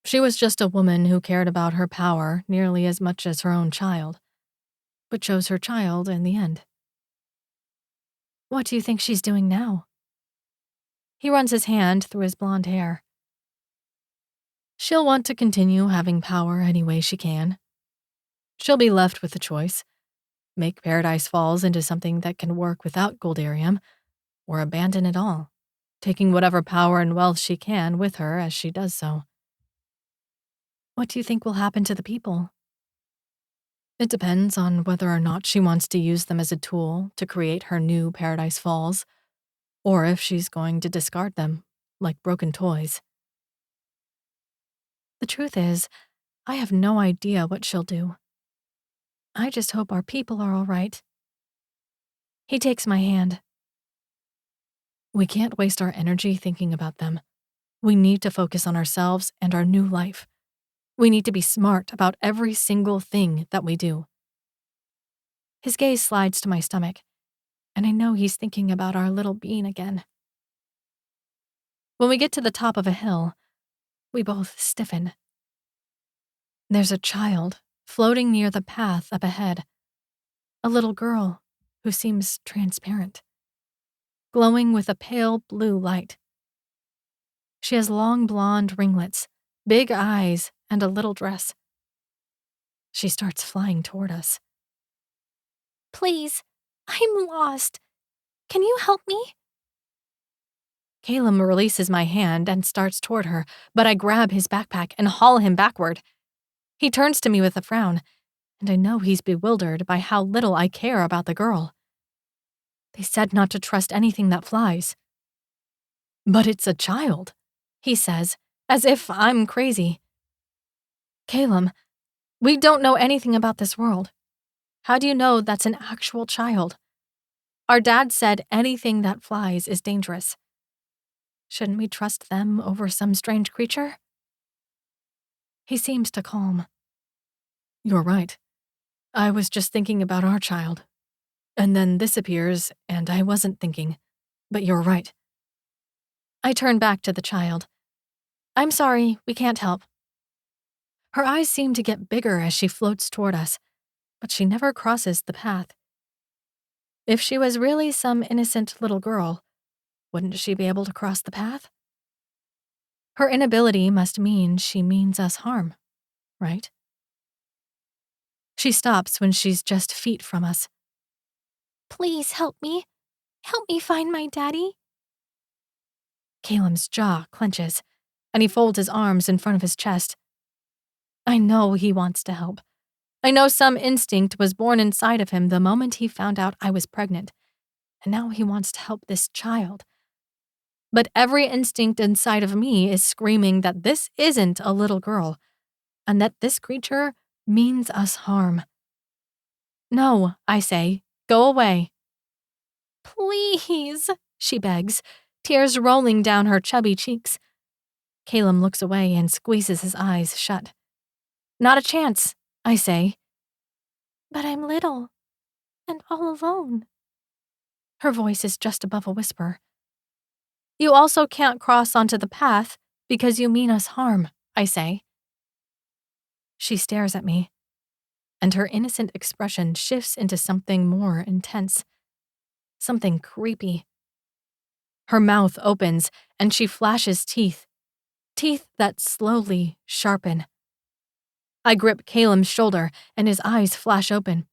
She was just a woman who cared about her power nearly as much as her own child, but chose her child in the end. What do you think she's doing now? He runs his hand through his blonde hair. She'll want to continue having power any way she can. She'll be left with the choice: make Paradise Falls into something that can work without Goldarium, or abandon it all, taking whatever power and wealth she can with her as she does so. What do you think will happen to the people? It depends on whether or not she wants to use them as a tool to create her new Paradise Falls, or if she's going to discard them like broken toys. The truth is, I have no idea what she'll do. I just hope our people are all right. He takes my hand. We can't waste our energy thinking about them. We need to focus on ourselves and our new life. We need to be smart about every single thing that we do. His gaze slides to my stomach, and I know he's thinking about our little bean again. When we get to the top of a hill, we both stiffen. There's a child floating near the path up ahead. A little girl who seems transparent, glowing with a pale blue light. She has long blonde ringlets, big eyes, and a little dress. She starts flying toward us. Please, I'm lost. Can you help me? Callum releases my hand and starts toward her, but I grab his backpack and haul him backward. He turns to me with a frown, and I know he's bewildered by how little I care about the girl. They said not to trust anything that flies. But it's a child, he says, as if I'm crazy. Callum, we don't know anything about this world. How do you know that's an actual child? Our dad said anything that flies is dangerous. Shouldn't we trust them over some strange creature? He seems to calm. You're right. I was just thinking about our child. And then this appears, and I wasn't thinking. But you're right. I turn back to the child. I'm sorry, we can't help. Her eyes seem to get bigger as she floats toward us, but she never crosses the path. If she was really some innocent little girl, wouldn't she be able to cross the path? Her inability must mean she means us harm, right? She stops when she's just feet from us. Please help me. Help me find my daddy. Callum's jaw clenches, and he folds his arms in front of his chest. I know he wants to help. I know some instinct was born inside of him the moment he found out I was pregnant, and now he wants to help this child. But every instinct inside of me is screaming that this isn't a little girl, and that this creature means us harm. No, I say, go away. Please, she begs, tears rolling down her chubby cheeks. Callum looks away and squeezes his eyes shut. Not a chance, I say. But I'm little and all alone. Her voice is just above a whisper. You also can't cross onto the path because you mean us harm, I say. She stares at me, and her innocent expression shifts into something more intense, something creepy. Her mouth opens, and she flashes teeth that slowly sharpen. I grip Callum's shoulder, and his eyes flash open.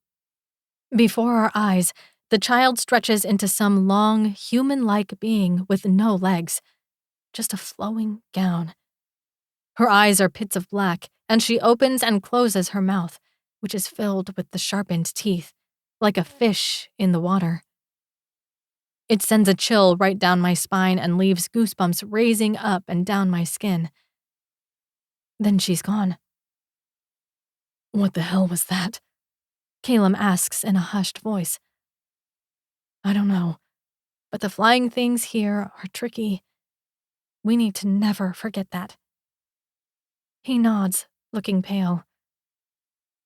Before our eyes, The child stretches into some long, human-like being with no legs, just a flowing gown. Her eyes are pits of black, and she opens and closes her mouth, which is filled with the sharpened teeth, like a fish in the water. It sends a chill right down my spine and leaves goosebumps raising up and down my skin. Then she's gone. "What the hell was that?" Callum asks in a hushed voice. "I don't know, but the flying things here are tricky. We need to never forget that." He nods, looking pale.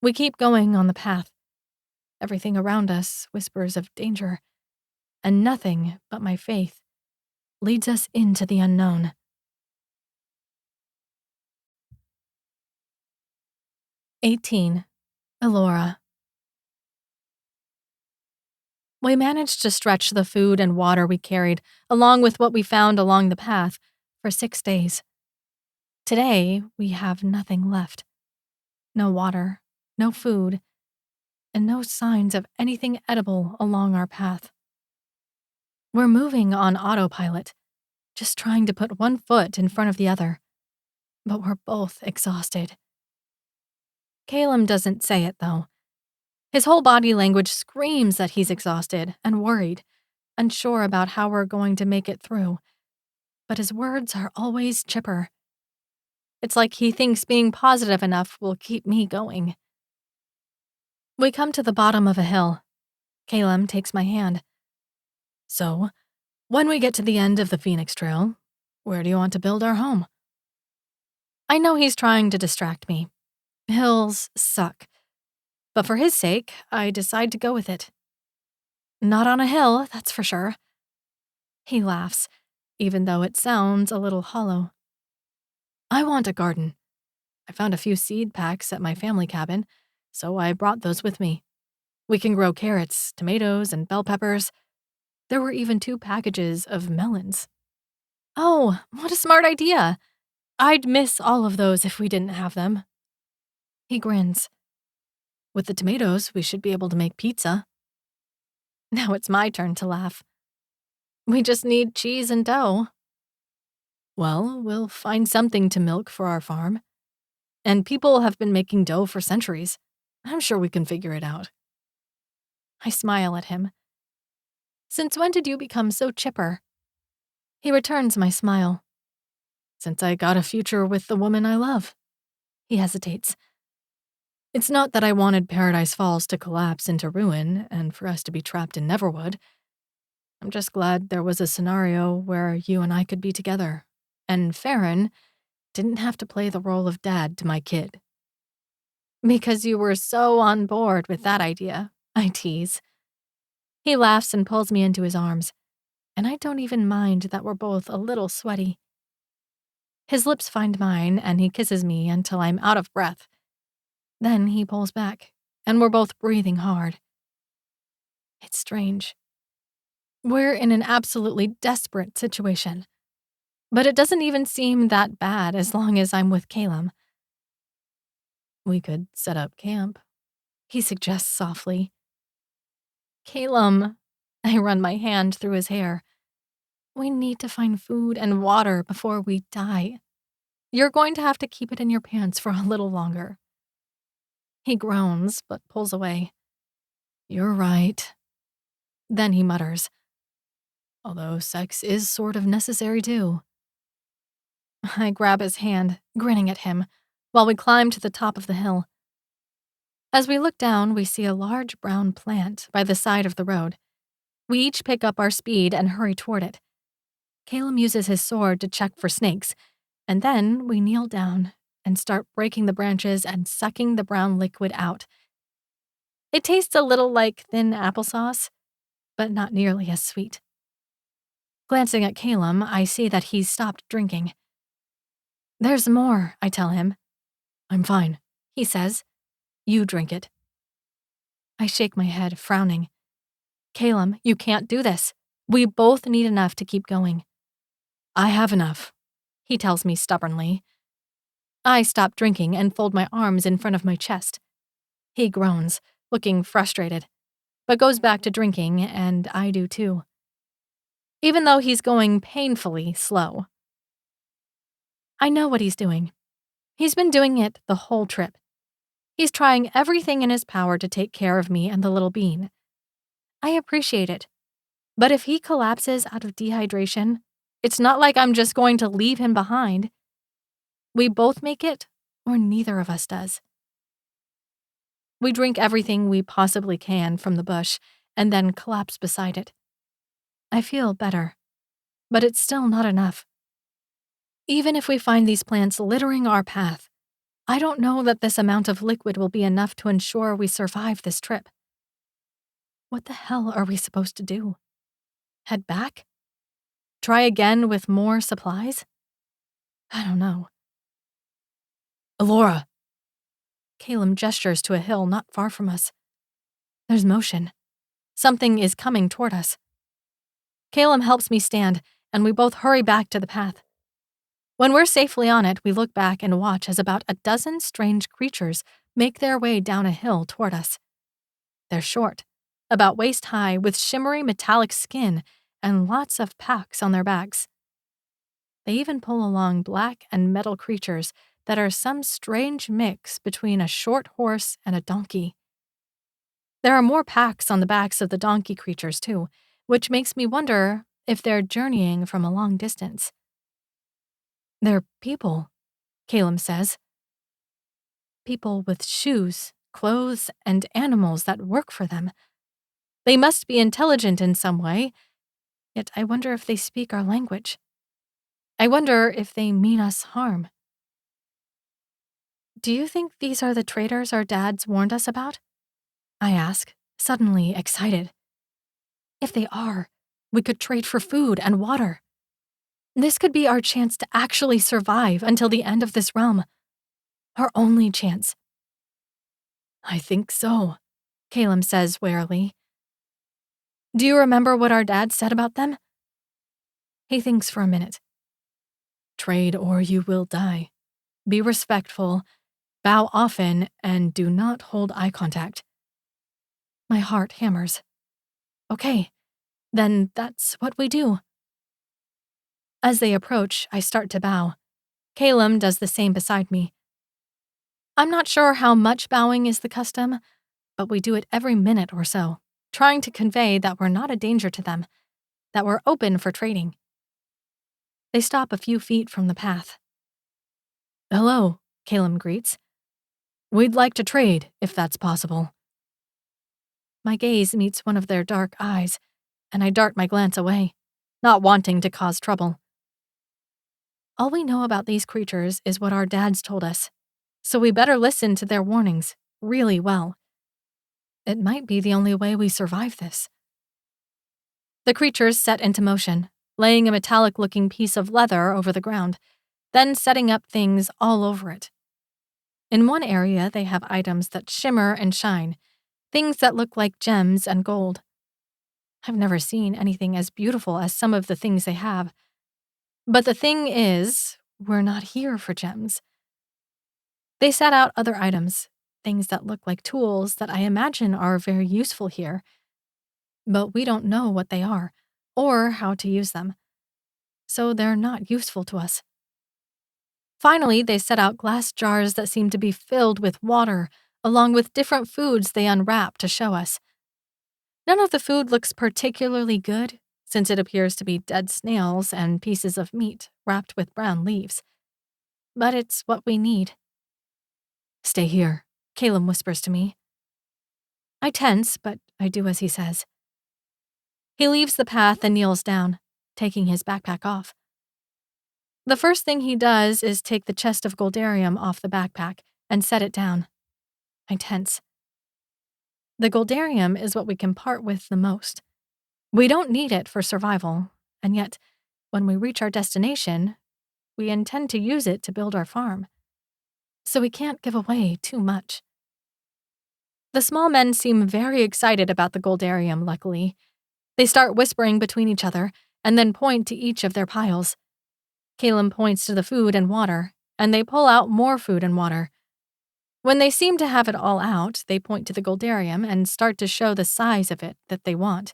We keep going on the path. Everything around us whispers of danger, and nothing but my faith leads us into the unknown. "18. Elora." We managed to stretch the food and water we carried, along with what we found along the path, for 6 days. Today, we have nothing left. No water, no food, and no signs of anything edible along our path. We're moving on autopilot, just trying to put one foot in front of the other, but we're both exhausted. Callum doesn't say it, though. His whole body language screams that he's exhausted and worried, unsure about how we're going to make it through, but his words are always chipper. It's like he thinks being positive enough will keep me going. We come to the bottom of a hill. Callum takes my hand. "So, when we get to the end of the Phoenix Trail, where do you want to build our home?" I know he's trying to distract me. Hills suck. But for his sake, I decide to go with it. "Not on a hill, that's for sure." He laughs, even though it sounds a little hollow. "I want a garden. I found a few seed packs at my family cabin, so I brought those with me. We can grow carrots, tomatoes, and bell peppers. There were even 2 packages of melons." "Oh, what a smart idea. I'd miss all of those if we didn't have them." He grins. "With the tomatoes, we should be able to make pizza." Now it's my turn to laugh. "We just need cheese and dough." "Well, we'll find something to milk for our farm. And people have been making dough for centuries. I'm sure we can figure it out." I smile at him. "Since when did you become so chipper?" He returns my smile. "Since I got a future with the woman I love." He hesitates. "It's not that I wanted Paradise Falls to collapse into ruin and for us to be trapped in Neverwood. I'm just glad there was a scenario where you and I could be together, and Farron didn't have to play the role of dad to my kid." "Because you were so on board with that idea," I tease. He laughs and pulls me into his arms, and I don't even mind that we're both a little sweaty. His lips find mine, and he kisses me until I'm out of breath. Then he pulls back, and we're both breathing hard. It's strange. We're in an absolutely desperate situation. But it doesn't even seem that bad as long as I'm with Callum. "We could set up camp," he suggests softly. "Callum," I run my hand through his hair. "We need to find food and water before we die. You're going to have to keep it in your pants for a little longer." He groans, but pulls away. "You're right." Then he mutters, "Although sex is sort of necessary too." I grab his hand, grinning at him, while we climb to the top of the hill. As we look down, we see a large brown plant by the side of the road. We each pick up our speed and hurry toward it. Callum uses his sword to check for snakes, and then we kneel down and start breaking the branches and sucking the brown liquid out. It tastes a little like thin applesauce, but not nearly as sweet. Glancing at Callum, I see that he's stopped drinking. "There's more," I tell him. "I'm fine," he says. "You drink it." I shake my head, frowning. "Callum, you can't do this. We both need enough to keep going." "I have enough," he tells me stubbornly. I stop drinking and fold my arms in front of my chest. He groans, looking frustrated. but goes back to drinking, and I do too. Even though he's going painfully slow. I know what he's doing. He's been doing it the whole trip. He's trying everything in his power to take care of me and the little bean. I appreciate it. But if he collapses out of dehydration, it's not like I'm just going to leave him behind. We both make it, or neither of us does. We drink everything we possibly can from the bush and then collapse beside it. I feel better, but it's still not enough. Even if we find these plants littering our path, I don't know that this amount of liquid will be enough to ensure we survive this trip. What the hell are we supposed to do? Head back? Try again with more supplies? I don't know. Alora! Callum gestures to a hill not far from us. There's motion. Something is coming toward us. Callum helps me stand, and we both hurry back to the path. When we're safely on it, we look back and watch as about a dozen strange creatures make their way down a hill toward us. They're short, about waist high, with shimmery metallic skin and lots of packs on their backs. They even pull along black and metal creatures that are some strange mix between a short horse and a donkey. There are more packs on the backs of the donkey creatures, too, which makes me wonder if they're journeying from a long distance. They're people, Callum says. People with shoes, clothes, and animals that work for them. They must be intelligent in some way, yet I wonder if they speak our language. I wonder if they mean us harm. Do you think these are the traders our dads warned us about? I ask, suddenly excited. If they are, we could trade for food and water. This could be our chance to actually survive until the end of this realm. Our only chance. I think so, Callum says warily. Do you remember what our dad said about them? He thinks for a minute. Trade or you will die. Be respectful, bow often, and do not hold eye contact. My heart hammers. Okay, then that's what we do. As they approach, I start to bow. Callum does the same beside me. I'm not sure how much bowing is the custom, but we do it every minute or so, trying to convey that we're not a danger to them, that we're open for trading. They stop a few feet from the path. Hello, Callum greets. We'd like to trade, if that's possible. My gaze meets one of their dark eyes, and I dart my glance away, not wanting to cause trouble. All we know about these creatures is what our dads told us, so we better listen to their warnings really well. It might be the only way we survive this. The creatures set into motion, laying a metallic-looking piece of leather over the ground, then setting up things all over it. In one area, they have items that shimmer and shine, things that look like gems and gold. I've never seen anything as beautiful as some of the things they have. But the thing is, we're not here for gems. They set out other items, things that look like tools that I imagine are very useful here. But we don't know what they are, or how to use them. So they're not useful to us. Finally, they set out glass jars that seem to be filled with water, along with different foods they unwrap to show us. None of the food looks particularly good, since it appears to be dead snails and pieces of meat wrapped with brown leaves. But it's what we need. Stay here, Callum whispers to me. I tense, but I do as he says. He leaves the path and kneels down, taking his backpack off. The first thing he does is take the chest of goldarium off the backpack and set it down. I tense. The goldarium is what we can part with the most. We don't need it for survival, and yet, when we reach our destination, we intend to use it to build our farm. So we can't give away too much. The small men seem very excited about the goldarium, luckily. They start whispering between each other and then point to each of their piles. Callum points to the food and water, and they pull out more food and water. When they seem to have it all out, they point to the Goldarium and start to show the size of it that they want.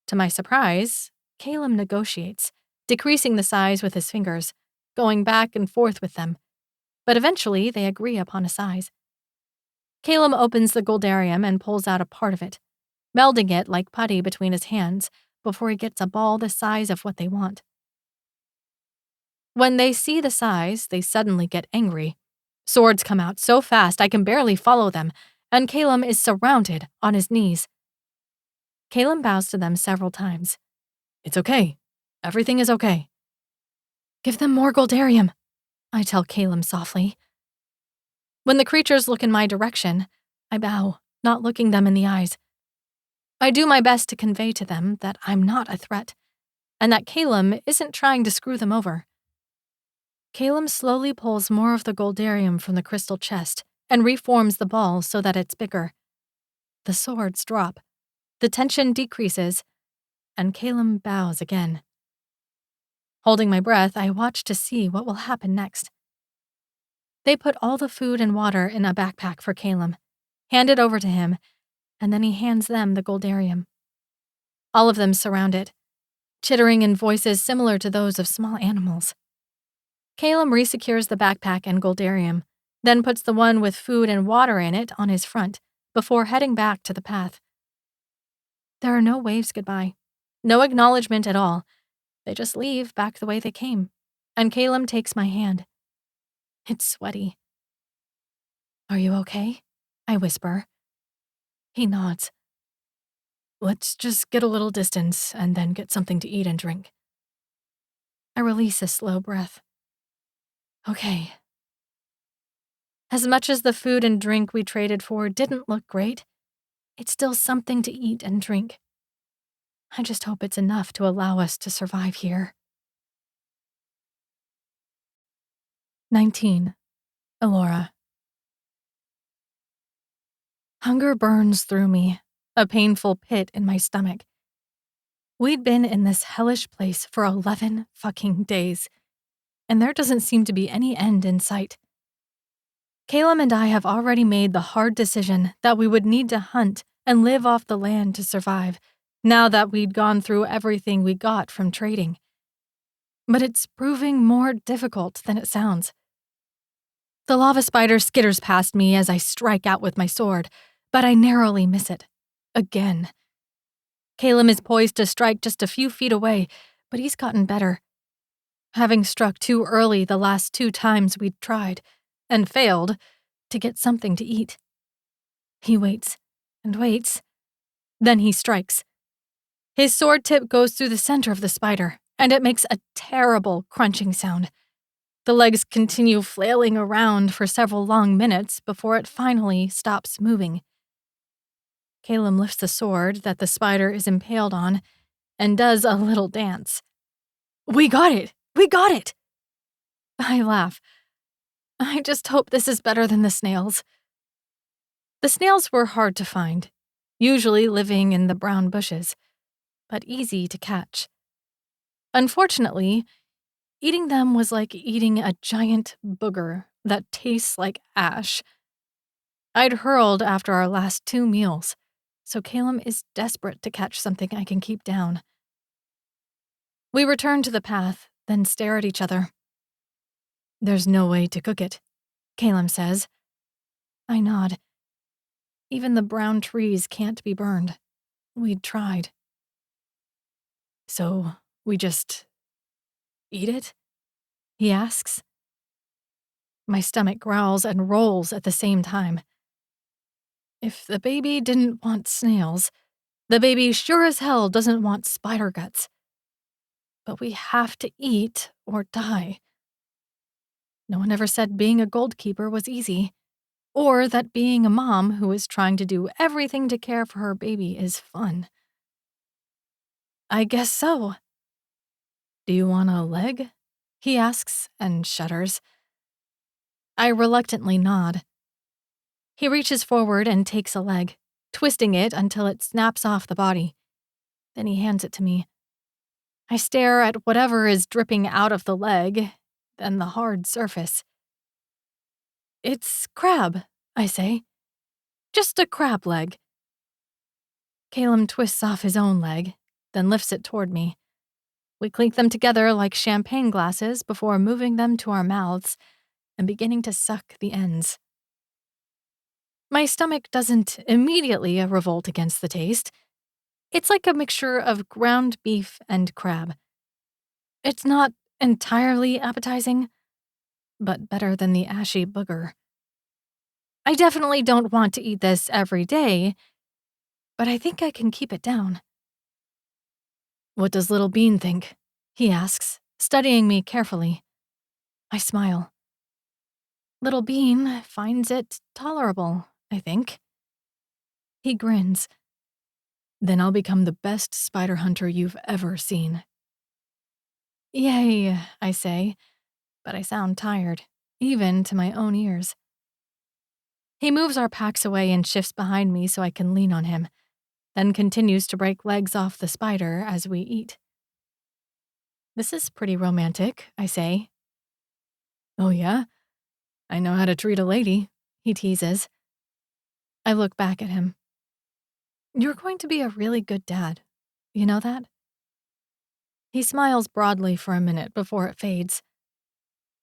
To my surprise, Callum negotiates, decreasing the size with his fingers, going back and forth with them, but eventually they agree upon a size. Callum opens the Goldarium and pulls out a part of it, melding it like putty between his hands before he gets a ball the size of what they want. When they see the size, they suddenly get angry. Swords come out so fast I can barely follow them, and Callum is surrounded on his knees. Callum bows to them several times. It's okay. Everything is okay. Give them more Goldarium, I tell Callum softly. When the creatures look in my direction, I bow, not looking them in the eyes. I do my best to convey to them that I'm not a threat, and that Callum isn't trying to screw them over. Callum slowly pulls more of the Goldarium from the crystal chest and reforms the ball so that it's bigger. The swords drop, the tension decreases, and Callum bows again. Holding my breath, I watch to see what will happen next. They put all the food and water in a backpack for Callum, hand it over to him, and then he hands them the Goldarium. All of them surround it, chittering in voices similar to those of small animals. Callum resecures the backpack and Goldarium, then puts the one with food and water in it on his front before heading back to the path. There are no waves goodbye, no acknowledgement at all. They just leave back the way they came, and Callum takes my hand. It's sweaty. Are you okay? I whisper. He nods. Let's just get a little distance and then get something to eat and drink. I release a slow breath. Okay. As much as the food and drink we traded for didn't look great, it's still something to eat and drink. I just hope it's enough to allow us to survive here. 19. Elora. Hunger burns through me, a painful pit in my stomach. We'd been in this hellish place for 11 fucking days, and there doesn't seem to be any end in sight. Callum and I have already made the hard decision that we would need to hunt and live off the land to survive, now that we'd gone through everything we got from trading. But it's proving more difficult than it sounds. The lava spider skitters past me as I strike out with my sword, but I narrowly miss it. Again. Callum is poised to strike just a few feet away, but he's gotten better. Having struck too early the last 2 times we'd tried, and failed, to get something to eat. He waits, and waits. Then he strikes. His sword tip goes through the center of the spider, and it makes a terrible crunching sound. The legs continue flailing around for several long minutes before it finally stops moving. Callum lifts the sword that the spider is impaled on and does a little dance. We got it! We got it! I laugh. I just hope this is better than the snails. The snails were hard to find, usually living in the brown bushes, but easy to catch. Unfortunately, eating them was like eating a giant booger that tastes like ash. I'd hurled after our last 2 meals, so Callum is desperate to catch something I can keep down. We return to the path, then stare at each other. There's no way to cook it, Callum says. I nod. Even the brown trees can't be burned. We'd tried. So we just eat it? He asks. My stomach growls and rolls at the same time. If the baby didn't want snails, the baby sure as hell doesn't want spider guts. But we have to eat or die. No one ever said being a goldkeeper was easy, or that being a mom who is trying to do everything to care for her baby is fun. I guess so. Do you want a leg? He asks and shudders. I reluctantly nod. He reaches forward and takes a leg, twisting it until it snaps off the body. Then he hands it to me. I stare at whatever is dripping out of the leg, then the hard surface. It's crab, I say. Just a crab leg. Callum twists off his own leg, then lifts it toward me. We clink them together like champagne glasses before moving them to our mouths and beginning to suck the ends. My stomach doesn't immediately revolt against the taste. It's like a mixture of ground beef and crab. It's not entirely appetizing, but better than the ashy booger. I definitely don't want to eat this every day, but I think I can keep it down. What does Little Bean think? He asks, studying me carefully. I smile. Little Bean finds it tolerable, I think. He grins. Then I'll become the best spider hunter you've ever seen. Yay, I say, but I sound tired, even to my own ears. He moves our packs away and shifts behind me so I can lean on him, then continues to break legs off the spider as we eat. This is pretty romantic, I say. Oh yeah? I know how to treat a lady, he teases. I look back at him. You're going to be a really good dad. You know that? He smiles broadly for a minute before it fades.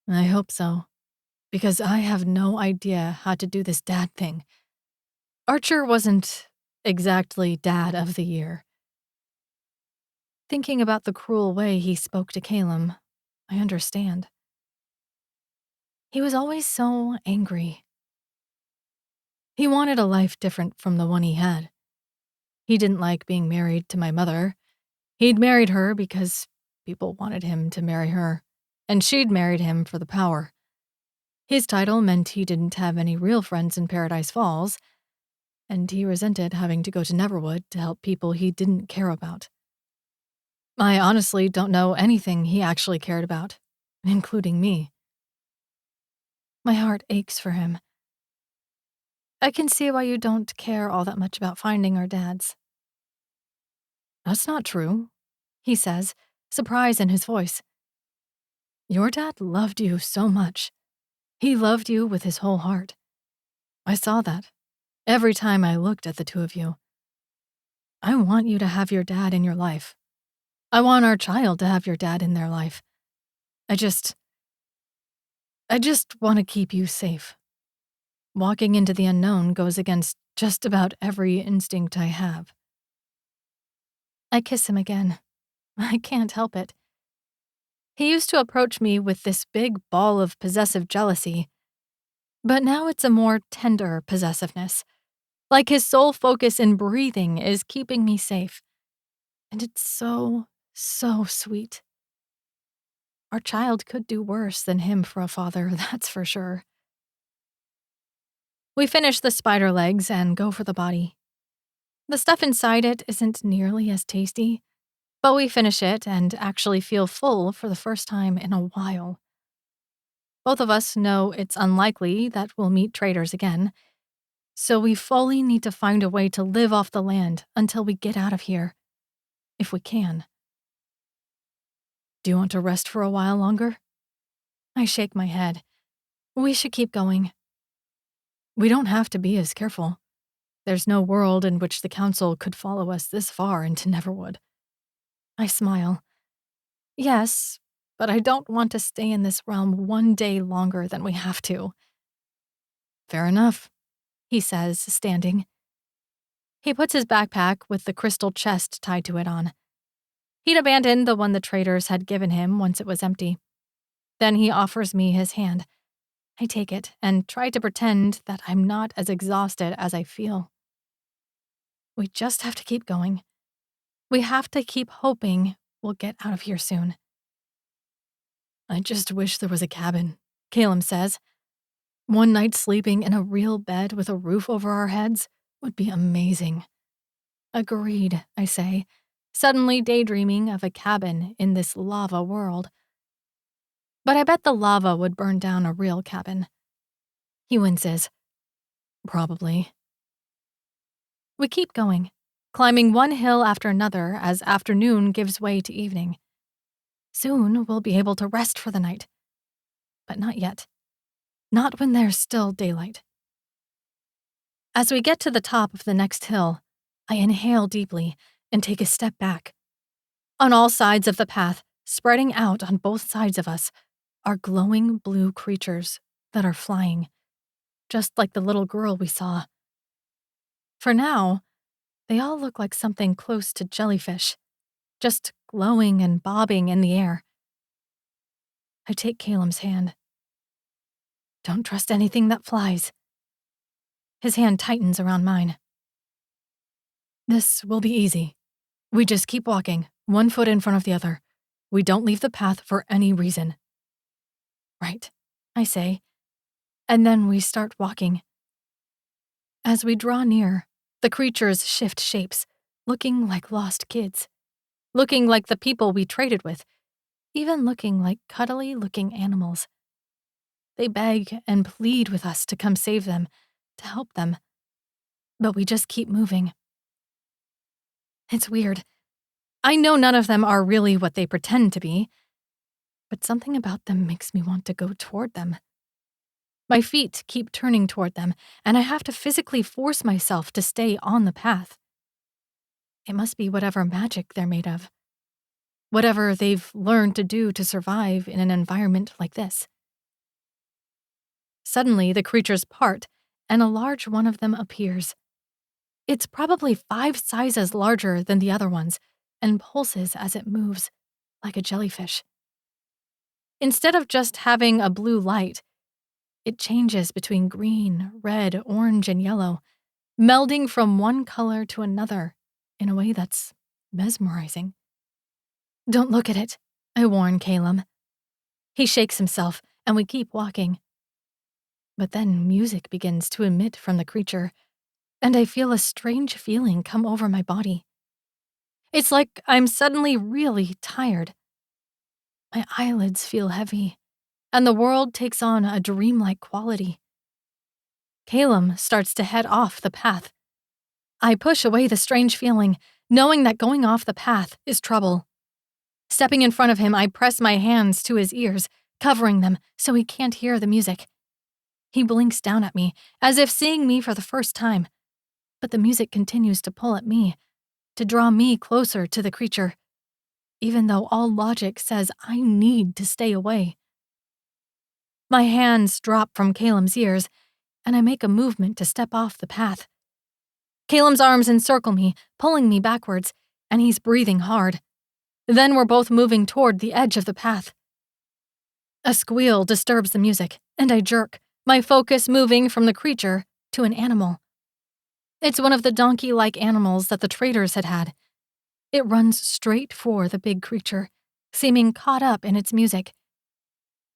I hope so, because I have no idea how to do this dad thing. Archer wasn't exactly Dad of the Year. Thinking about the cruel way he spoke to Callum, I understand. He was always so angry. He wanted a life different from the one he had. He didn't like being married to my mother. He'd married her because people wanted him to marry her, and she'd married him for the power. His title meant he didn't have any real friends in Paradise Falls, and he resented having to go to Neverwood to help people he didn't care about. I honestly don't know anything he actually cared about, including me. My heart aches for him. I can see why you don't care all that much about finding our dads. That's not true, he says, surprise in his voice. Your dad loved you so much. He loved you with his whole heart. I saw that every time I looked at the two of you. I want you to have your dad in your life. I want our child to have your dad in their life. I just want to keep you safe. Walking into the unknown goes against just about every instinct I have. I kiss him again. I can't help it. He used to approach me with this big ball of possessive jealousy, but now it's a more tender possessiveness, like his sole focus in breathing is keeping me safe. And it's so, so sweet. Our child could do worse than him for a father, that's for sure. We finish the spider legs and go for the body. The stuff inside it isn't nearly as tasty, but we finish it and actually feel full for the first time in a while. Both of us know it's unlikely that we'll meet traders again, so we fully need to find a way to live off the land until we get out of here, if we can. Do you want to rest for a while longer? I shake my head. We should keep going. We don't have to be as careful. There's no world in which the council could follow us this far into Neverwood. I smile. Yes, but I don't want to stay in this realm one day longer than we have to. Fair enough, he says, standing. He puts his backpack with the crystal chest tied to it on. He'd abandoned the one the traders had given him once it was empty. Then he offers me his hand. I take it and try to pretend that I'm not as exhausted as I feel. We just have to keep going. We have to keep hoping we'll get out of here soon. I just wish there was a cabin, Callum says. One night sleeping in a real bed with a roof over our heads would be amazing. Agreed, I say, suddenly daydreaming of a cabin in this lava world. But I bet the lava would burn down a real cabin. He winces. Probably. We keep going, climbing one hill after another as afternoon gives way to evening. Soon we'll be able to rest for the night. But not yet. Not when there's still daylight. As we get to the top of the next hill, I inhale deeply and take a step back. On all sides of the path, spreading out on both sides of us, are glowing blue creatures that are flying, just like the little girl we saw. For now, they all look like something close to jellyfish, just glowing and bobbing in the air. I take Callum's hand. Don't trust anything that flies. His hand tightens around mine. This will be easy. We just keep walking, one foot in front of the other. We don't leave the path for any reason. Right, I say, and then we start walking. As we draw near, the creatures shift shapes, looking like lost kids, looking like the people we traded with, even looking like cuddly-looking animals. They beg and plead with us to come save them, to help them. But we just keep moving. It's weird. I know none of them are really what they pretend to be, but something about them makes me want to go toward them. My feet keep turning toward them, and I have to physically force myself to stay on the path. It must be whatever magic they're made of. Whatever they've learned to do to survive in an environment like this. Suddenly, the creatures part, and a large one of them appears. It's probably 5 sizes larger than the other ones, and pulses as it moves, like a jellyfish. Instead of just having a blue light, it changes between green, red, orange, and yellow, melding from one color to another in a way that's mesmerizing. Don't look at it, I warn Callum. He shakes himself, and we keep walking. But then music begins to emit from the creature, and I feel a strange feeling come over my body. It's like I'm suddenly really tired. My eyelids feel heavy, and the world takes on a dreamlike quality. Callum starts to head off the path. I push away the strange feeling, knowing that going off the path is trouble. Stepping in front of him, I press my hands to his ears, covering them so he can't hear the music. He blinks down at me, as if seeing me for the first time, but the music continues to pull at me, to draw me closer to the creature, even though all logic says I need to stay away. My hands drop from Callum's ears, and I make a movement to step off the path. Callum's arms encircle me, pulling me backwards, and he's breathing hard. Then we're both moving toward the edge of the path. A squeal disturbs the music, and I jerk, my focus moving from the creature to an animal. It's one of the donkey-like animals that the traders had had. It runs straight for the big creature, seeming caught up in its music.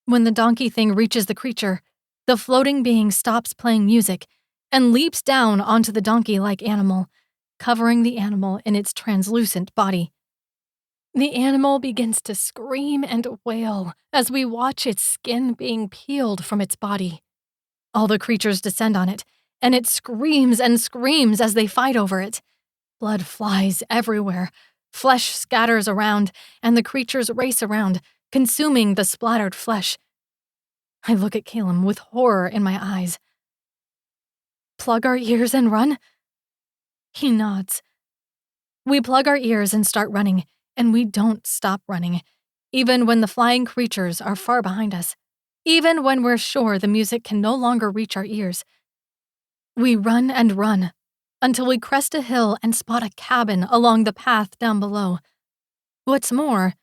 When the donkey thing reaches the creature, the floating being stops playing music and leaps down onto the donkey-like animal, covering the animal in its translucent body. The animal begins to scream and wail as we watch its skin being peeled from its body. All the creatures descend on it, and it screams and screams as they fight over it. Blood flies everywhere, flesh scatters around, and the creatures race around, consuming the splattered flesh. I look at Callum with horror in my eyes. Plug our ears and run? He nods. We plug our ears and start running, and we don't stop running, even when the flying creatures are far behind us. Even when we're sure the music can no longer reach our ears. We run and run, until we crest a hill and spot a cabin along the path down below. What's more,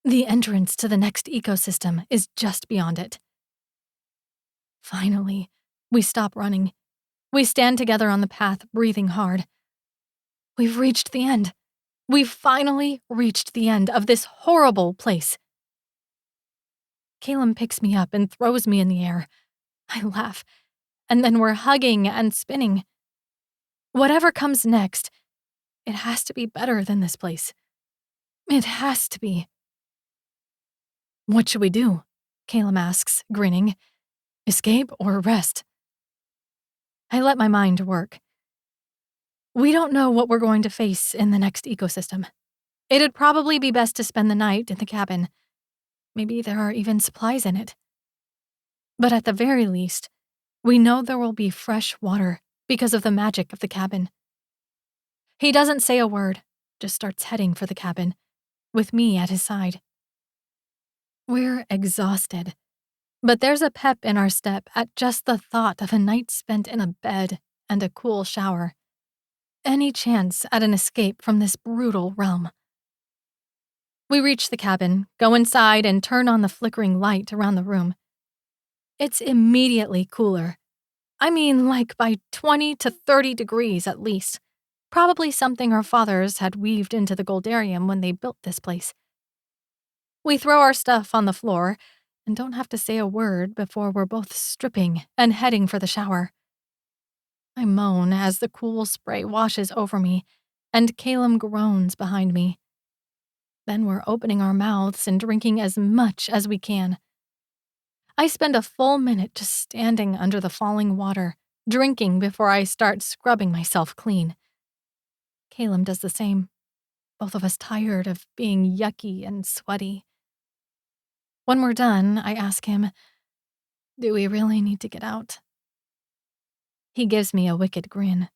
the entrance to the next ecosystem is just beyond it. Finally, we stop running. We stand together on the path, breathing hard. We've reached the end. We've finally reached the end of this horrible place. Callum picks me up and throws me in the air. I laugh, and then we're hugging and spinning. Whatever comes next, it has to be better than this place. It has to be. What should we do? Callum asks, grinning. Escape or rest? I let my mind work. We don't know what we're going to face in the next ecosystem. It'd probably be best to spend the night in the cabin. Maybe there are even supplies in it. But at the very least, we know there will be fresh water because of the magic of the cabin. He doesn't say a word, just starts heading for the cabin, with me at his side. We're exhausted, but there's a pep in our step at just the thought of a night spent in a bed and a cool shower. Any chance at an escape from this brutal realm. We reach the cabin, go inside, and turn on the flickering light around the room. It's immediately cooler. I mean, like by 20 to 30 degrees at least. Probably something our fathers had weaved into the Goldarium when they built this place. We throw our stuff on the floor and don't have to say a word before we're both stripping and heading for the shower. I moan as the cool spray washes over me, and Callum groans behind me. Then we're opening our mouths and drinking as much as we can. I spend a full minute just standing under the falling water, drinking before I start scrubbing myself clean. Callum does the same, both of us tired of being yucky and sweaty. When we're done, I ask him, "Do we really need to get out?" He gives me a wicked grin.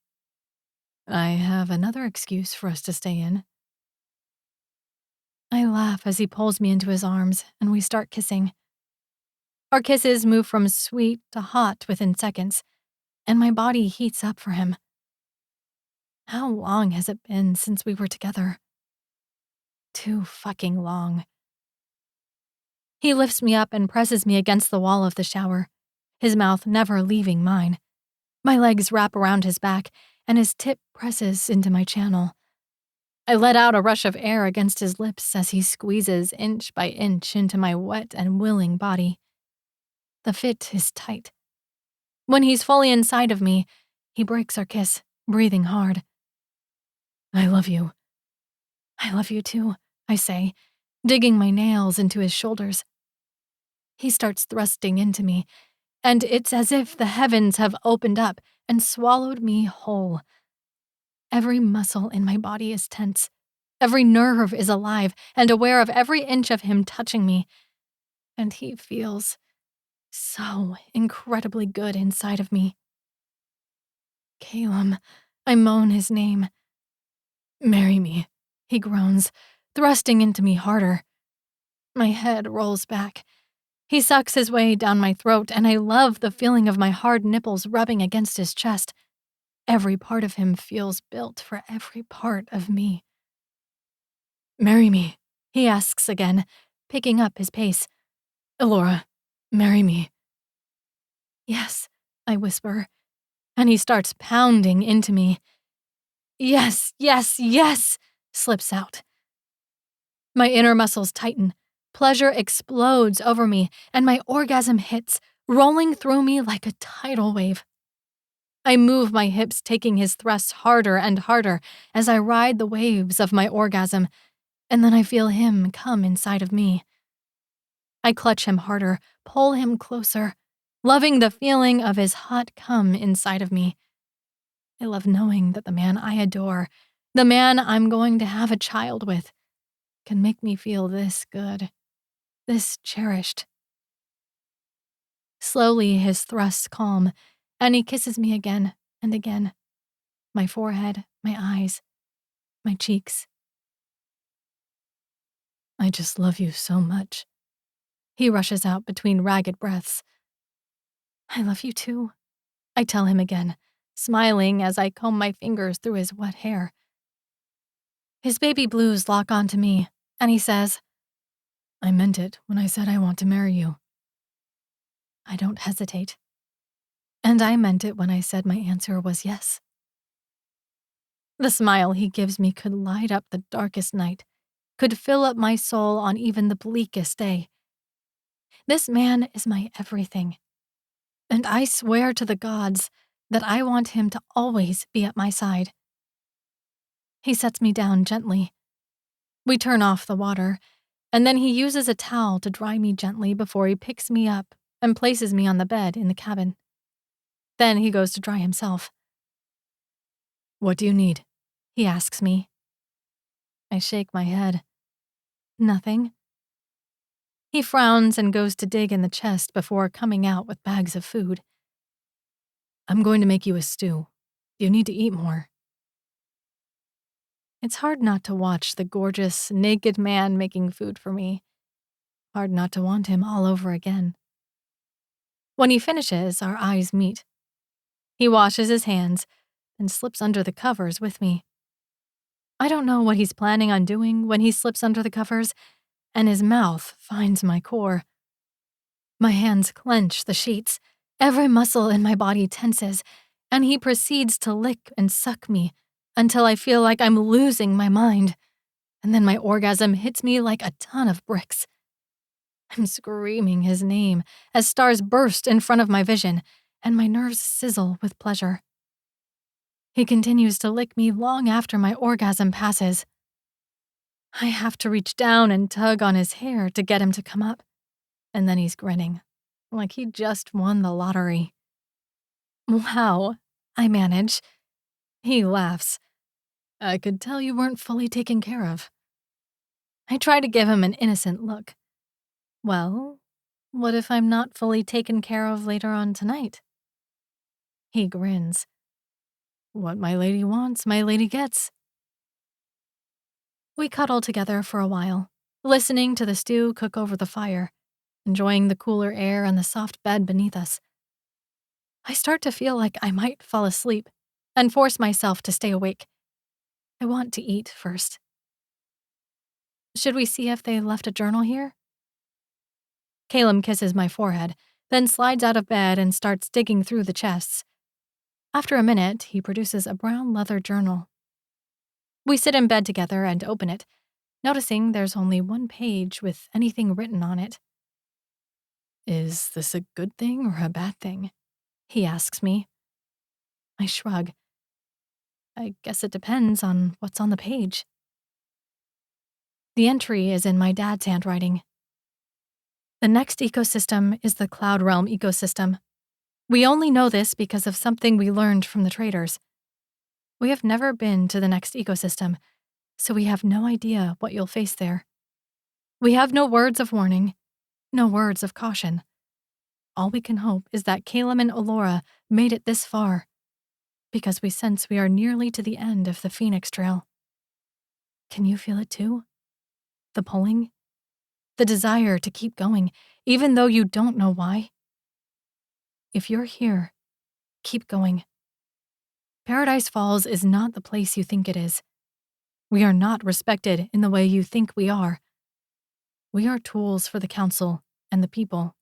"I have another excuse for us to stay in." I laugh as he pulls me into his arms, and we start kissing. Our kisses move from sweet to hot within seconds, and my body heats up for him. How long has it been since we were together? Too fucking long. He lifts me up and presses me against the wall of the shower, his mouth never leaving mine. My legs wrap around his back, and his tip presses into my channel. I let out a rush of air against his lips as he squeezes inch by inch into my wet and willing body. The fit is tight. When he's fully inside of me, he breaks our kiss, breathing hard. "I love you." "I love you too," I say, digging my nails into his shoulders. He starts thrusting into me, and it's as if the heavens have opened up and swallowed me whole. Every muscle in my body is tense. Every nerve is alive and aware of every inch of him touching me. And he feels so incredibly good inside of me. "Callum," I moan his name. "Marry me," he groans, thrusting into me harder. My head rolls back. He sucks his way down my throat, and I love the feeling of my hard nipples rubbing against his chest. Every part of him feels built for every part of me. "Marry me," he asks again, picking up his pace. "Elora, marry me." "Yes," I whisper, and he starts pounding into me. "Yes, yes, yes," slips out. My inner muscles tighten. Pleasure explodes over me, and my orgasm hits, rolling through me like a tidal wave. I move my hips, taking his thrusts harder and harder as I ride the waves of my orgasm, and then I feel him come inside of me. I clutch him harder, pull him closer, loving the feeling of his hot cum inside of me. I love knowing that the man I adore, the man I'm going to have a child with, can make me feel this good, this cherished. Slowly his thrusts calm, and he kisses me again and again. My forehead, my eyes, my cheeks. "I just love you so much," he rushes out between ragged breaths. "I love you too," I tell him again, smiling as I comb my fingers through his wet hair. His baby blues lock onto me, and he says, "I meant it when I said I want to marry you." I don't hesitate. And I meant it when I said my answer was yes. The smile he gives me could light up the darkest night, could fill up my soul on even the bleakest day. This man is my everything. And I swear to the gods that I want him to always be at my side. He sets me down gently. We turn off the water, and then he uses a towel to dry me gently before he picks me up and places me on the bed in the cabin. Then he goes to dry himself. "What do you need?" he asks me. I shake my head. "Nothing." He frowns and goes to dig in the chest before coming out with bags of food. I'm going to make you a stew. You need to eat more. It's hard not to watch the gorgeous, naked man making food for me. Hard not to want him all over again. When he finishes, our eyes meet. He washes his hands and slips under the covers with me. I don't know what he's planning on doing when he slips under the covers, and his mouth finds my core. My hands clench the sheets, every muscle in my body tenses, and he proceeds to lick and suck me until I feel like I'm losing my mind, and then my orgasm hits me like a ton of bricks. I'm screaming his name as stars burst in front of my vision, and my nerves sizzle with pleasure. He continues to lick me long after my orgasm passes. I have to reach down and tug on his hair to get him to come up, and then he's grinning, like he just won the lottery. Wow, I manage. He laughs. I could tell you weren't fully taken care of. I try to give him an innocent look. Well, what if I'm not fully taken care of later on tonight? He grins. What my lady wants, my lady gets. We cuddle together for a while, listening to the stew cook over the fire, enjoying the cooler air and the soft bed beneath us. I start to feel like I might fall asleep and force myself to stay awake. I want to eat first. Should we see if they left a journal here? Callum kisses my forehead, then slides out of bed and starts digging through the chests. After a minute, he produces a brown leather journal. We sit in bed together and open it, noticing there's only one page with anything written on it. Is this a good thing or a bad thing? He asks me. I shrug. I guess it depends on what's on the page. The entry is in my dad's handwriting. The next ecosystem is the Cloud Realm ecosystem. We only know this because of something we learned from the traders. We have never been to the next ecosystem, so we have no idea what you'll face there. We have no words of warning, no words of caution. All we can hope is that Callum and Alora made it this far, because we sense we are nearly to the end of the Phoenix Trail. Can you feel it too? The pulling? The desire to keep going, even though you don't know why? If you're here, keep going. Paradise Falls is not the place you think it is. We are not respected in the way you think we are. We are tools for the council and the people.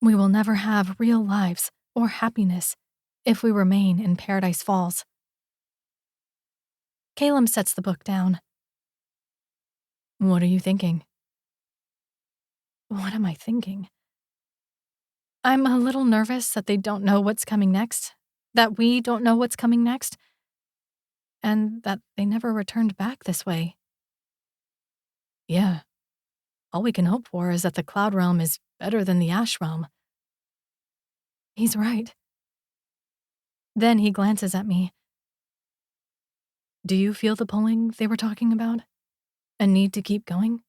We will never have real lives or happiness if we remain in Paradise Falls. Callum sets the book down. What are you thinking? What am I thinking? I'm a little nervous that they don't know what's coming next, that we don't know what's coming next, and that they never returned back this way. Yeah. All we can hope for is that the Cloud Realm is better than the Ash Realm. He's right. Then he glances at me. Do you feel the pulling they were talking about? A need to keep going?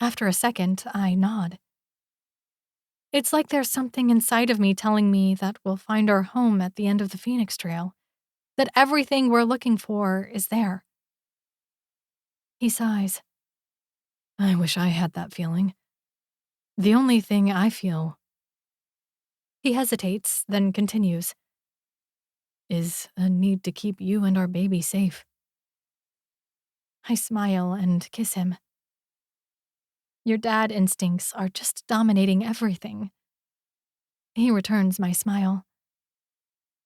After a second, I nod. It's like there's something inside of me telling me that we'll find our home at the end of the Phoenix Trail, that everything we're looking for is there. He sighs. I wish I had that feeling. The only thing I feel. He hesitates, then continues. Is a need to keep you and our baby safe. I smile and kiss him. Your dad instincts are just dominating everything. He returns my smile.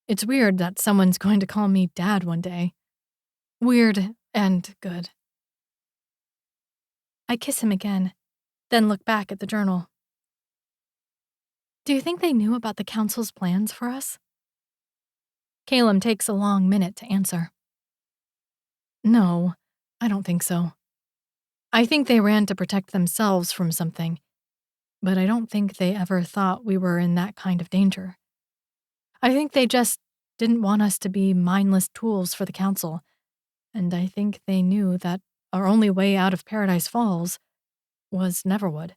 It's weird that someone's going to call me dad one day. Weird and good. I kiss him again, then look back at the journal. Do you think they knew about the council's plans for us? Callum takes a long minute to answer. No, I don't think so. I think they ran to protect themselves from something, but I don't think they ever thought we were in that kind of danger. I think they just didn't want us to be mindless tools for the council, and I think they knew that our only way out of Paradise Falls was Neverwood.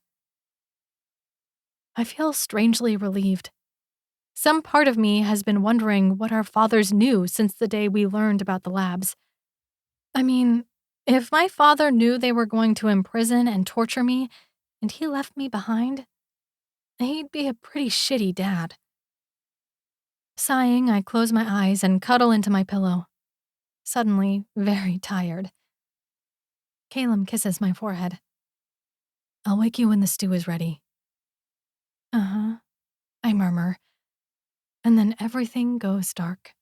I feel strangely relieved. Some part of me has been wondering what our fathers knew since the day we learned about the labs. I mean, if my father knew they were going to imprison and torture me, and he left me behind, he'd be a pretty shitty dad. Sighing, I close my eyes and cuddle into my pillow. Suddenly, very tired. Callum kisses my forehead. I'll wake you when the stew is ready. Uh-huh, I murmur, and then everything goes dark.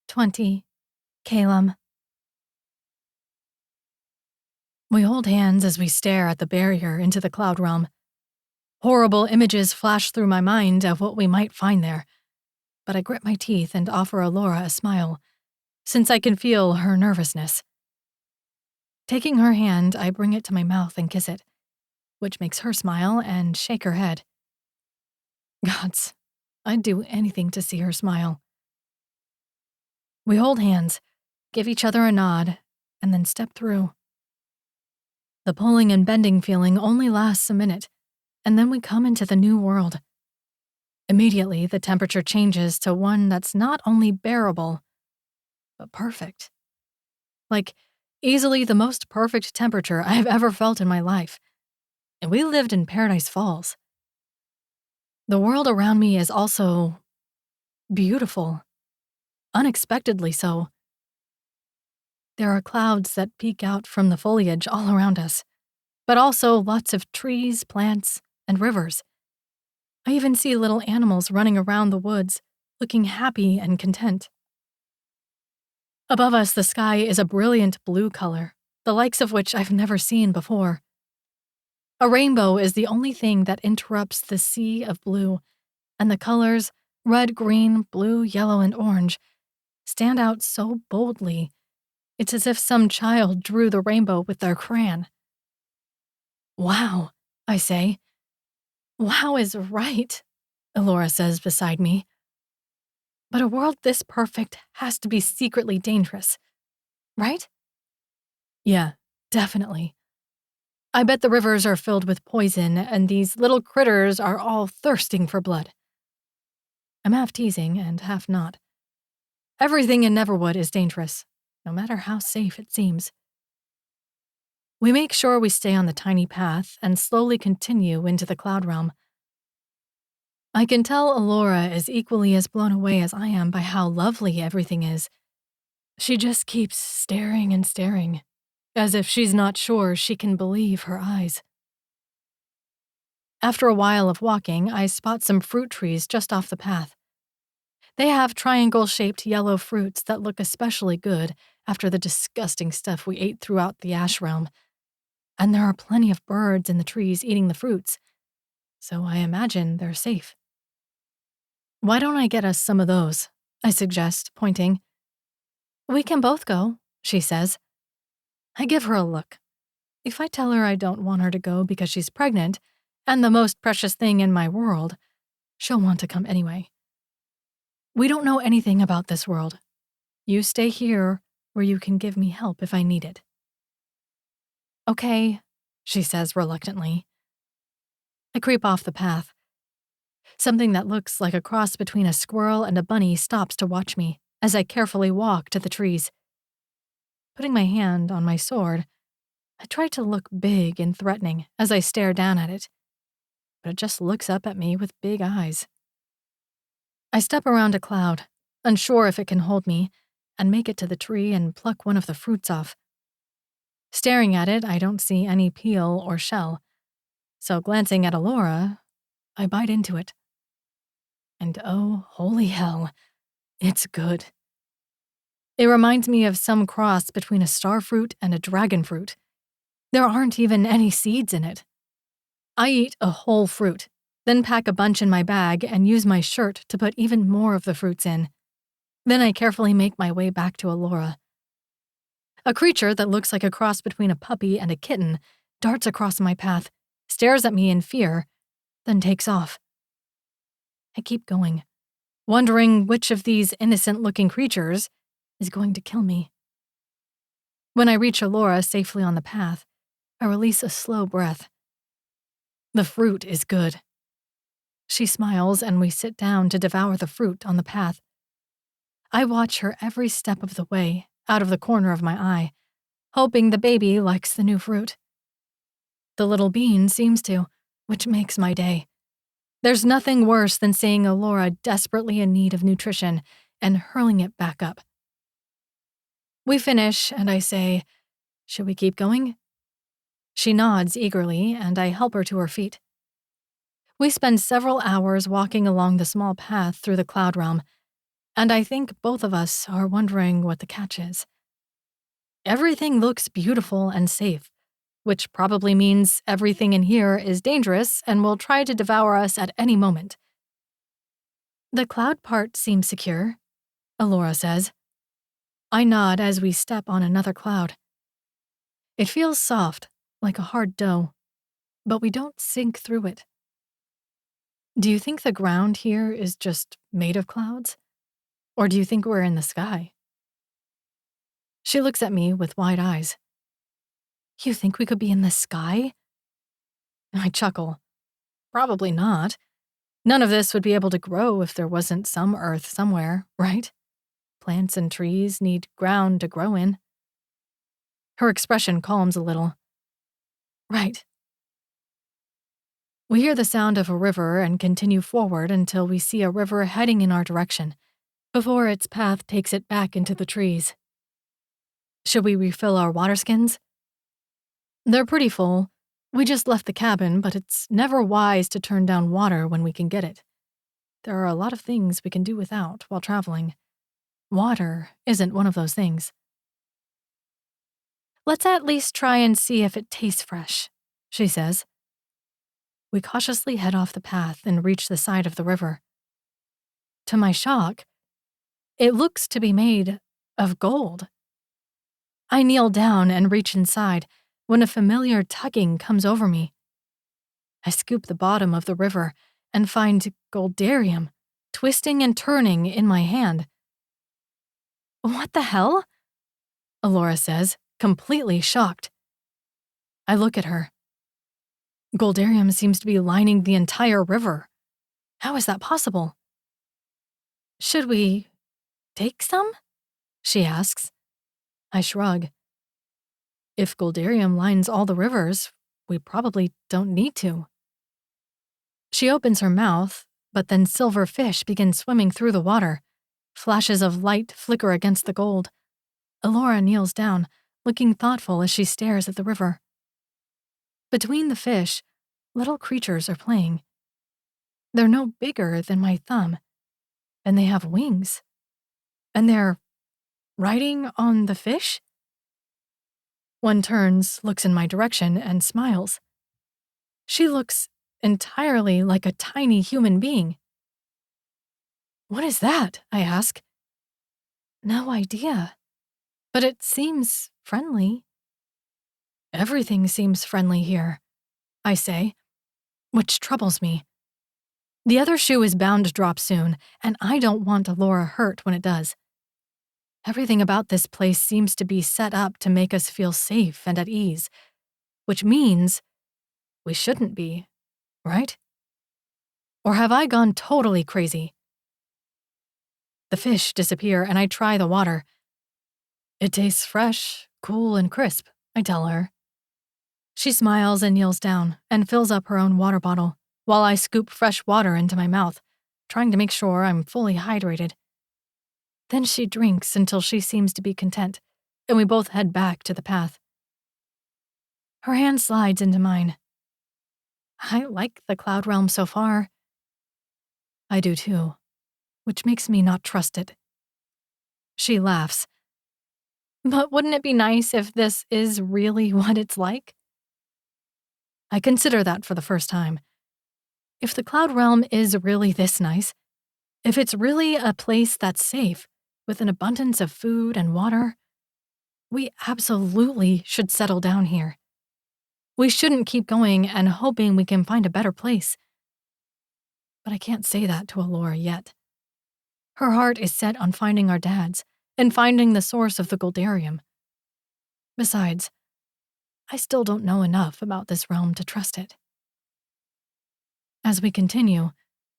20. Callum. We hold hands as we stare at the barrier into the cloud realm. Horrible images flash through my mind of what we might find there, but I grit my teeth and offer Alora a smile, since I can feel her nervousness. Taking her hand, I bring it to my mouth and kiss it, which makes her smile and shake her head. Gods, I'd do anything to see her smile. We hold hands, give each other a nod, and then step through. The pulling and bending feeling only lasts a minute, and then we come into the new world. Immediately, the temperature changes to one that's not only bearable, but perfect. Like, easily the most perfect temperature I've ever felt in my life. And we lived in Paradise Falls. The world around me is also beautiful. Unexpectedly so. There are clouds that peek out from the foliage all around us, but also lots of trees, plants, and rivers. I even see little animals running around the woods, looking happy and content. Above us, the sky is a brilliant blue color, the likes of which I've never seen before. A rainbow is the only thing that interrupts the sea of blue, and the colors, red, green, blue, yellow, and orange, stand out so boldly. It's as if some child drew the rainbow with their crayon. Wow, I say. Wow is right, Alora says beside me. But a world this perfect has to be secretly dangerous, right? Yeah, definitely. I bet the rivers are filled with poison, and these little critters are all thirsting for blood. I'm half teasing and half not. Everything in Neverwood is dangerous, no matter how safe it seems. We make sure we stay on the tiny path and slowly continue into the cloud realm. I can tell Alora is equally as blown away as I am by how lovely everything is. She just keeps staring and staring, as if she's not sure she can believe her eyes. After a while of walking, I spot some fruit trees just off the path. They have triangle-shaped yellow fruits that look especially good after the disgusting stuff we ate throughout the ash realm. And there are plenty of birds in the trees eating the fruits, so I imagine they're safe. Why don't I get us some of those? I suggest, pointing. We can both go, she says. I give her a look. If I tell her I don't want her to go because she's pregnant, and the most precious thing in my world, she'll want to come anyway. We don't know anything about this world. You stay here where you can give me help if I need it. Okay, she says reluctantly. I creep off the path. Something that looks like a cross between a squirrel and a bunny stops to watch me as I carefully walk to the trees. Putting my hand on my sword, I try to look big and threatening as I stare down at it, but it just looks up at me with big eyes. I step around a cloud, unsure if it can hold me, and make it to the tree and pluck one of the fruits off. Staring at it, I don't see any peel or shell, so glancing at Alora, I bite into it. And oh, holy hell, it's good. It reminds me of some cross between a star fruit and a dragon fruit. There aren't even any seeds in it. I eat a whole fruit, then pack a bunch in my bag and use my shirt to put even more of the fruits in. Then I carefully make my way back to Alora. A creature that looks like a cross between a puppy and a kitten darts across my path, stares at me in fear, then takes off. I keep going, wondering which of these innocent-looking creatures is going to kill me. When I reach Alora safely on the path, I release a slow breath. The fruit is good. She smiles and we sit down to devour the fruit on the path. I watch her every step of the way, out of the corner of my eye, hoping the baby likes the new fruit. The little bean seems to, which makes my day. There's nothing worse than seeing Alora desperately in need of nutrition and hurling it back up. We finish, and I say, "Should we keep going?" She nods eagerly, and I help her to her feet. We spend several hours walking along the small path through the cloud realm, and I think both of us are wondering what the catch is. Everything looks beautiful and safe, which probably means everything in here is dangerous and will try to devour us at any moment. The cloud part seems secure, Alora says. I nod as we step on another cloud. It feels soft, like a hard dough, but we don't sink through it. Do you think the ground here is just made of clouds? Or do you think we're in the sky? She looks at me with wide eyes. You think we could be in the sky? I chuckle. Probably not. None of this would be able to grow if there wasn't some earth somewhere, right? Plants and trees need ground to grow in. Her expression calms a little. Right. We hear the sound of a river and continue forward until we see a river heading in our direction, before its path takes it back into the trees. Should we refill our water skins? They're pretty full. We just left the cabin, but it's never wise to turn down water when we can get it. There are a lot of things we can do without while traveling. Water isn't one of those things. Let's at least try and see if it tastes fresh, she says. We cautiously head off the path and reach the side of the river. To my shock, it looks to be made of gold. I kneel down and reach inside when a familiar tugging comes over me. I scoop the bottom of the river and find goldarium twisting and turning in my hand. What the hell? Alora says, completely shocked. I look at her. Goldarium seems to be lining the entire river. How is that possible? Should we take some? She asks. I shrug. If goldarium lines all the rivers, we probably don't need to. She opens her mouth, but then silver fish begin swimming through the water. Flashes of light flicker against the gold. Alora kneels down, looking thoughtful as she stares at the river. Between the fish, little creatures are playing. They're no bigger than my thumb, and they have wings. And they're riding on the fish? One turns, looks in my direction, and smiles. She looks entirely like a tiny human being. What is that? I ask. No idea, but it seems friendly. Everything seems friendly here, I say, which troubles me. The other shoe is bound to drop soon, and I don't want Alora hurt when it does. Everything about this place seems to be set up to make us feel safe and at ease, which means we shouldn't be, right? Or have I gone totally crazy? The fish disappear, and I try the water. It tastes fresh, cool, and crisp, I tell her. She smiles and kneels down and fills up her own water bottle, while I scoop fresh water into my mouth, trying to make sure I'm fully hydrated. Then she drinks until she seems to be content, and we both head back to the path. Her hand slides into mine. I like the cloud realm so far. I do too, which makes me not trust it. She laughs. But wouldn't it be nice if this is really what it's like? I consider that for the first time. If the cloud realm is really this nice, if it's really a place that's safe, with an abundance of food and water, we absolutely should settle down here. We shouldn't keep going and hoping we can find a better place. But I can't say that to Alora yet. Her heart is set on finding our dads and finding the source of the goldarium. Besides, I still don't know enough about this realm to trust it. As we continue,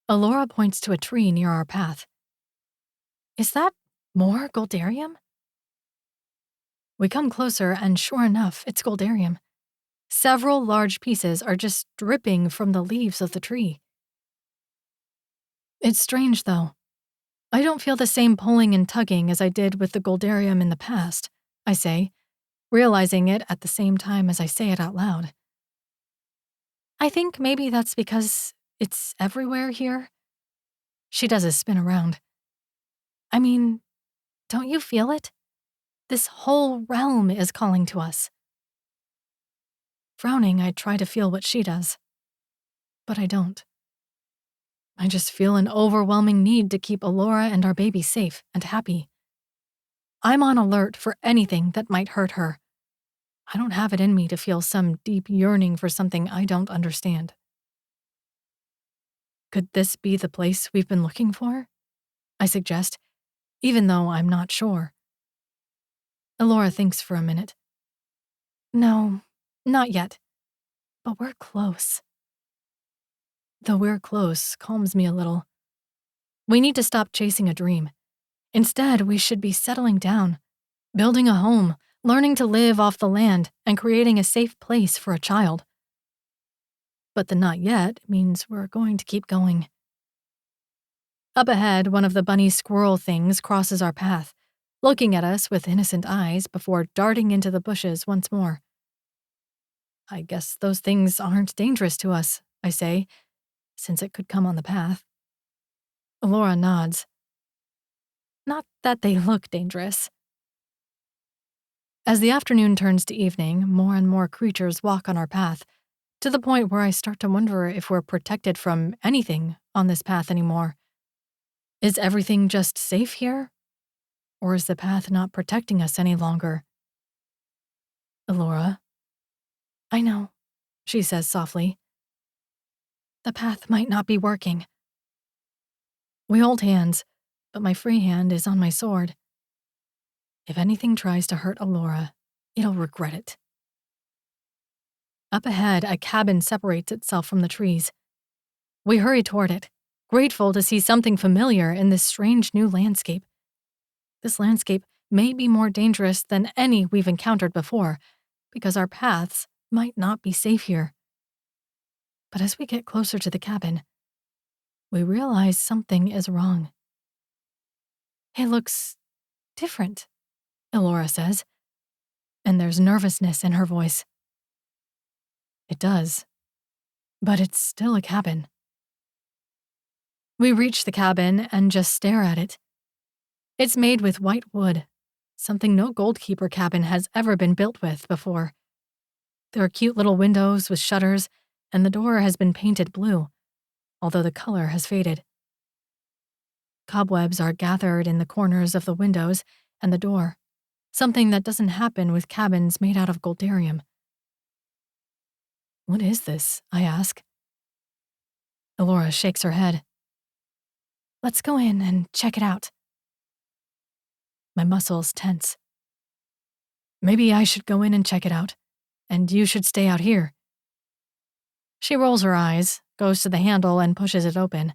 Alora points to a tree near our path. Is that more Goldarium? We come closer, and sure enough, it's Goldarium. Several large pieces are just dripping from the leaves of the tree. It's strange, though. I don't feel the same pulling and tugging as I did with the Goldarium in the past, I say, realizing it at the same time as I say it out loud. I think maybe that's because it's everywhere here. She does a spin around. I mean, don't you feel it? This whole realm is calling to us. Frowning, I try to feel what she does. But I don't. I just feel an overwhelming need to keep Alora and our baby safe and happy. I'm on alert for anything that might hurt her. I don't have it in me to feel some deep yearning for something I don't understand. Could this be the place we've been looking for? I suggest, even though I'm not sure. Alora thinks for a minute. No, not yet. But we're close. The "we're close" calms me a little. We need to stop chasing a dream. Instead, we should be settling down, building a home, learning to live off the land, and creating a safe place for a child. But the "not yet" means we're going to keep going. Up ahead, one of the bunny squirrel things crosses our path, looking at us with innocent eyes before darting into the bushes once more. I guess those things aren't dangerous to us, I say, since it could come on the path. Alora nods. Not that they look dangerous. As the afternoon turns to evening, more and more creatures walk on our path, to the point where I start to wonder if we're protected from anything on this path anymore. Is everything just safe here? Or is the path not protecting us any longer? Alora? I know, she says softly. The path might not be working. We hold hands, but my free hand is on my sword. If anything tries to hurt Alora, it'll regret it. Up ahead, a cabin separates itself from the trees. We hurry toward it, grateful to see something familiar in this strange new landscape. This landscape may be more dangerous than any we've encountered before, because our paths might not be safe here. But as we get closer to the cabin, we realize something is wrong. It looks different, Alora says, and there's nervousness in her voice. It does, but it's still a cabin. We reach the cabin and just stare at it. It's made with white wood, something no goldkeeper cabin has ever been built with before. There are cute little windows with shutters, and the door has been painted blue, although the color has faded. Cobwebs are gathered in the corners of the windows and the door, something that doesn't happen with cabins made out of Goldarium. What is this? I ask. Alora shakes her head. Let's go in and check it out. My muscles tense. Maybe I should go in and check it out, and you should stay out here. She rolls her eyes, goes to the handle, and pushes it open.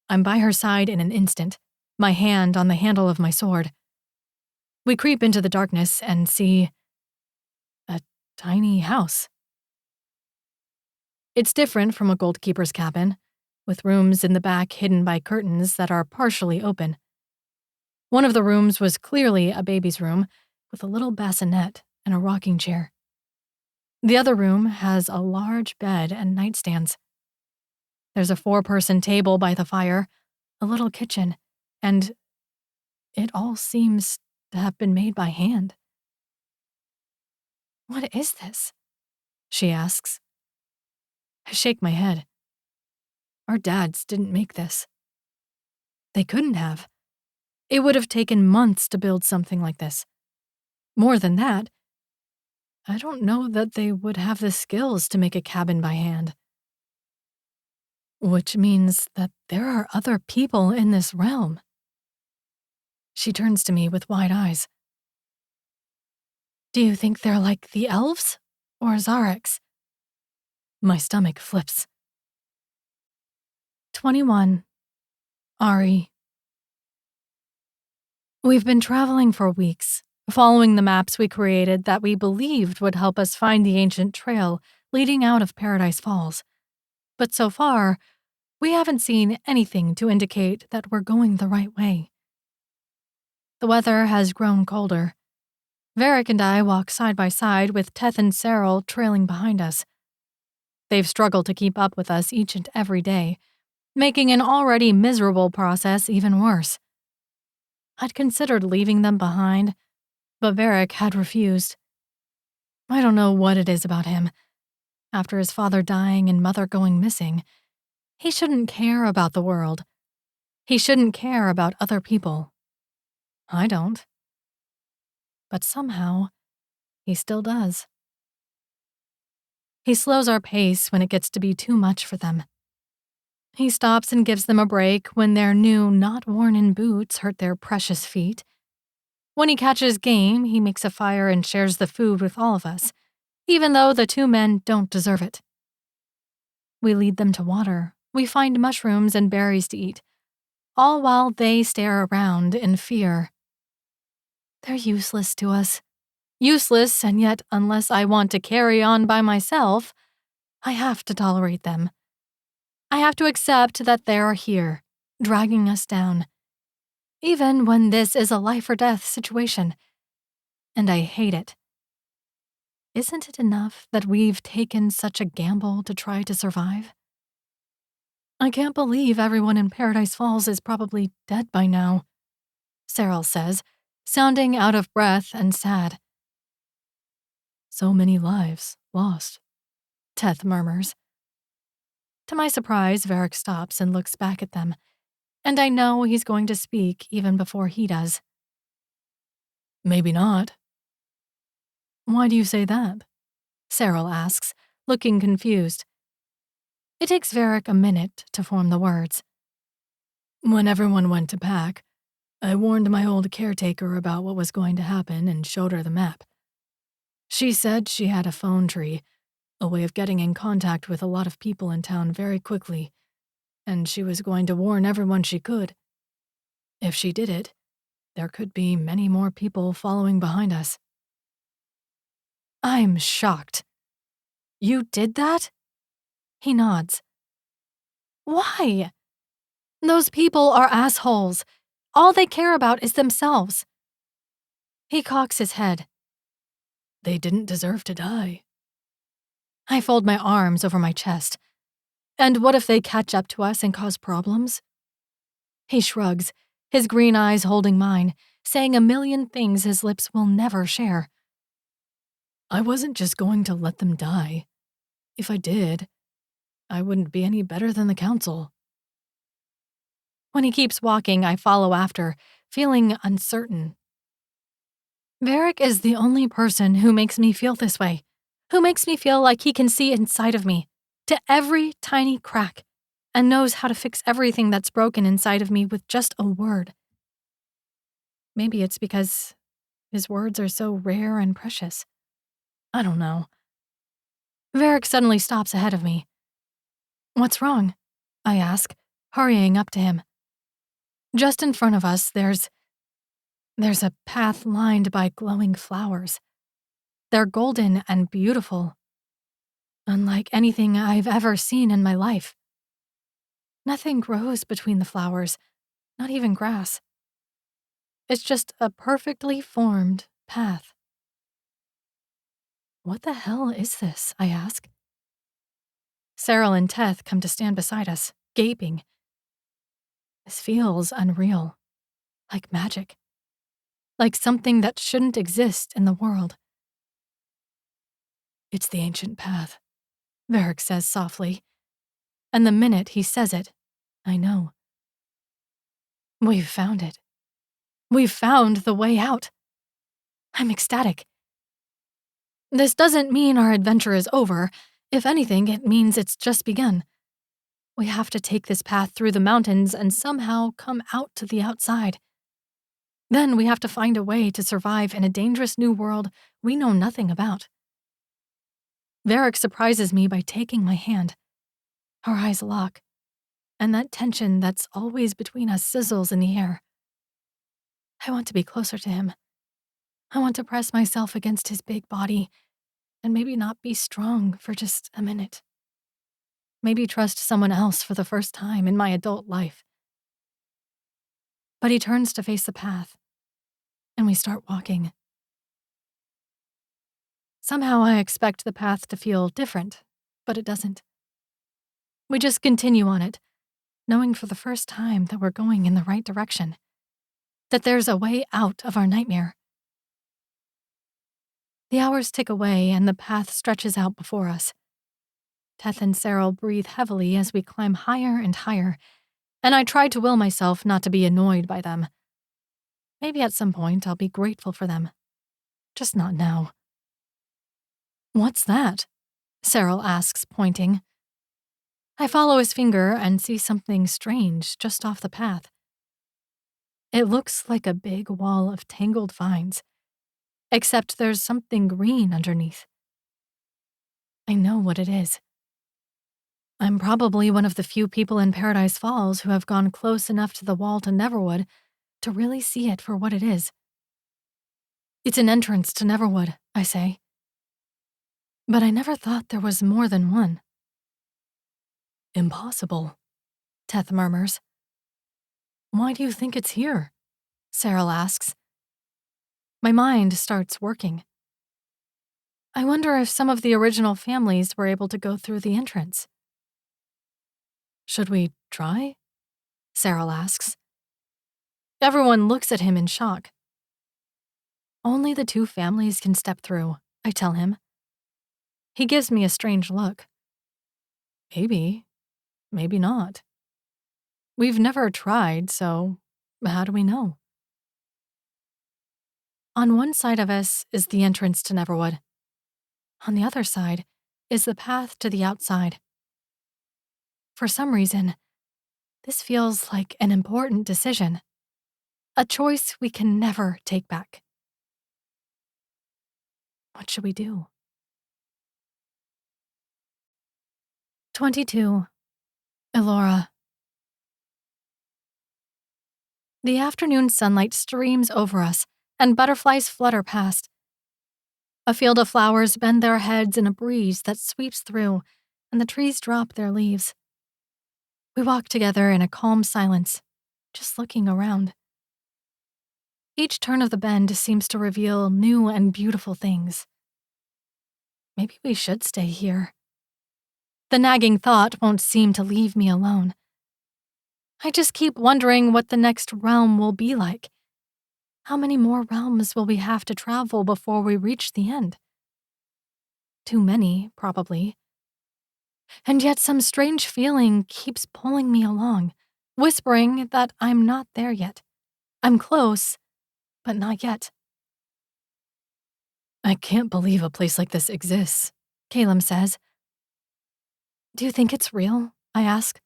I'm by her side in an instant, my hand on the handle of my sword. We creep into the darkness and see a tiny house. It's different from a goldkeeper's cabin, with rooms in the back hidden by curtains that are partially open. One of the rooms was clearly a baby's room, with a little bassinet and a rocking chair. The other room has a large bed and nightstands. There's a 4-person table by the fire, a little kitchen, and it all seems to have been made by hand. What is this? She asks. I shake my head. Our dads didn't make this. They couldn't have. It would have taken months to build something like this. More than that, I don't know that they would have the skills to make a cabin by hand. Which means that there are other people in this realm. She turns to me with wide eyes. Do you think they're like the elves? Or Zareks? My stomach flips. 21. Ari. We've been traveling for weeks, following the maps we created that we believed would help us find the ancient trail leading out of Paradise Falls. But so far, we haven't seen anything to indicate that we're going the right way. The weather has grown colder. Varric and I walk side by side with Teth and Cyril trailing behind us. They've struggled to keep up with us each and every day, making an already miserable process even worse. I'd considered leaving them behind, but Varric had refused. I don't know what it is about him. After his father dying and mother going missing, he shouldn't care about the world. He shouldn't care about other people. I don't. But somehow, he still does. He slows our pace when it gets to be too much for them. He stops and gives them a break when their new, not-worn-in boots hurt their precious feet. When he catches game, he makes a fire and shares the food with all of us, even though the two men don't deserve it. We lead them to water. We find mushrooms and berries to eat, all while they stare around in fear. They're useless to us. Useless, and yet unless I want to carry on by myself, I have to tolerate them. I have to accept that they are here, dragging us down, even when this is a life-or-death situation. And I hate it. Isn't it enough that we've taken such a gamble to try to survive? I can't believe everyone in Paradise Falls is probably dead by now, Cyril says, sounding out of breath and sad. So many lives lost, Teth murmurs. To my surprise, Varric stops and looks back at them, and I know he's going to speak even before he does. Maybe not. Why do you say that? Cyril asks, looking confused. It takes Varric a minute to form the words. When everyone went to pack, I warned my old caretaker about what was going to happen and showed her the map. She said she had a phone tree, a way of getting in contact with a lot of people in town very quickly, and she was going to warn everyone she could. If she did it, there could be many more people following behind us. I'm shocked. You did that? He nods. Why? Those people are assholes. All they care about is themselves. He cocks his head. They didn't deserve to die. I fold my arms over my chest. And what if they catch up to us and cause problems? He shrugs, his green eyes holding mine, saying a million things his lips will never share. I wasn't just going to let them die. If I did, I wouldn't be any better than the council. When he keeps walking, I follow after, feeling uncertain. Varric is the only person who makes me feel this way, who makes me feel like he can see inside of me, to every tiny crack, and knows how to fix everything that's broken inside of me with just a word. Maybe it's because his words are so rare and precious. I don't know. Varric suddenly stops ahead of me. What's wrong? I ask, hurrying up to him. Just in front of us, there's a path lined by glowing flowers. They're golden and beautiful, unlike anything I've ever seen in my life. Nothing grows between the flowers, not even grass. It's just a perfectly formed path. What the hell is this? I ask. Cyril and Teth come to stand beside us, gaping. This feels unreal, like magic, like something that shouldn't exist in the world. It's the ancient path, Varric says softly, and the minute he says it, I know. We've found it. We've found the way out. I'm ecstatic. This doesn't mean our adventure is over. If anything, it means it's just begun. We have to take this path through the mountains and somehow come out to the outside. Then we have to find a way to survive in a dangerous new world we know nothing about. Varric surprises me by taking my hand. Our eyes lock, and that tension that's always between us sizzles in the air. I want to be closer to him. I want to press myself against his big body and maybe not be strong for just a minute. Maybe trust someone else for the first time in my adult life. But he turns to face the path, and we start walking. Somehow I expect the path to feel different, but it doesn't. We just continue on it, knowing for the first time that we're going in the right direction, that there's a way out of our nightmare. The hours tick away and the path stretches out before us. Teth and Cyril breathe heavily as we climb higher and higher, and I try to will myself not to be annoyed by them. Maybe at some point I'll be grateful for them. Just not now. "What's that?" Cyril asks, pointing. I follow his finger and see something strange just off the path. It looks like a big wall of tangled vines, except there's something green underneath. I know what it is. I'm probably one of the few people in Paradise Falls who have gone close enough to the wall to Neverwood to really see it for what it is. "It's an entrance to Neverwood," I say. But I never thought there was more than one. "Impossible," Teth murmurs. "Why do you think it's here?" Cyril asks. My mind starts working. I wonder if some of the original families were able to go through the entrance. "Should we try?" Cyril asks. Everyone looks at him in shock. "Only the two families can step through," I tell him. He gives me a strange look. Maybe, maybe not. We've never tried, so how do we know? On one side of us is the entrance to Neverwood. On the other side is the path to the outside. For some reason, this feels like an important decision. A choice we can never take back. What should we do? 22. Elora. The afternoon sunlight streams over us, and butterflies flutter past. A field of flowers bend their heads in a breeze that sweeps through, and the trees drop their leaves. We walk together in a calm silence, just looking around. Each turn of the bend seems to reveal new and beautiful things. Maybe we should stay here. The nagging thought won't seem to leave me alone. I just keep wondering what the next realm will be like. How many more realms will we have to travel before we reach the end? Too many, probably. And yet some strange feeling keeps pulling me along, whispering that I'm not there yet. I'm close, but not yet. "I can't believe a place like this exists," Callum says. "Do you think it's real?" I ask.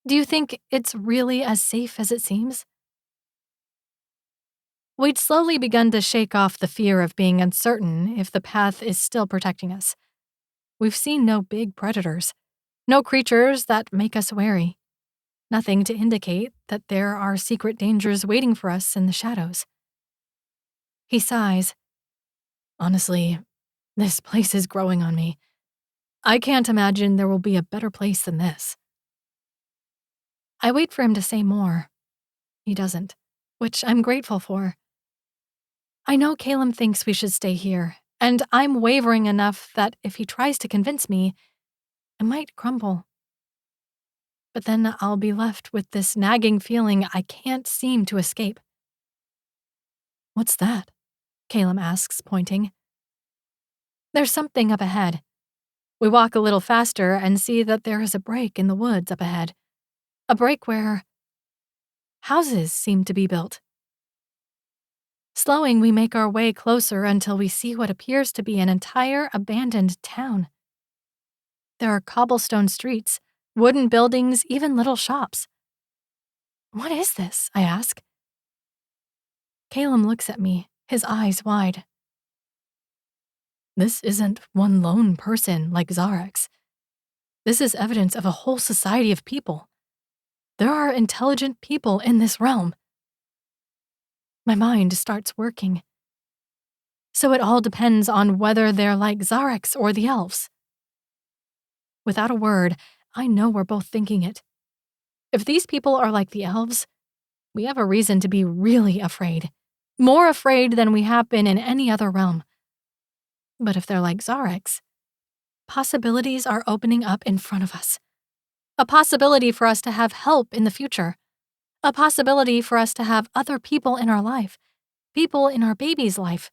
"Do you think it's really as safe as it seems?" We'd slowly begun to shake off the fear of being uncertain if the path is still protecting us. We've seen no big predators, no creatures that make us wary, nothing to indicate that there are secret dangers waiting for us in the shadows. He sighs. "Honestly, this place is growing on me. I can't imagine there will be a better place than this." I wait for him to say more. He doesn't, which I'm grateful for. I know Callum thinks we should stay here, and I'm wavering enough that if he tries to convince me, I might crumble. But then I'll be left with this nagging feeling I can't seem to escape. "What's that?" Callum asks, pointing. There's something up ahead. We walk a little faster and see that there is a break in the woods up ahead. A break where houses seem to be built. Slowing, we make our way closer until we see what appears to be an entire abandoned town. There are cobblestone streets, wooden buildings, even little shops. "What is this?" I ask. Callum looks at me, his eyes wide. This isn't one lone person like Zarex. This is evidence of a whole society of people. There are intelligent people in this realm. My mind starts working. So it all depends on whether they're like Zarex or the elves. Without a word, I know we're both thinking it. If these people are like the elves, we have a reason to be really afraid. More afraid than we have been in any other realm. But if they're like Zarex, possibilities are opening up in front of us. A possibility for us to have help in the future. A possibility for us to have other people in our life. People in our baby's life.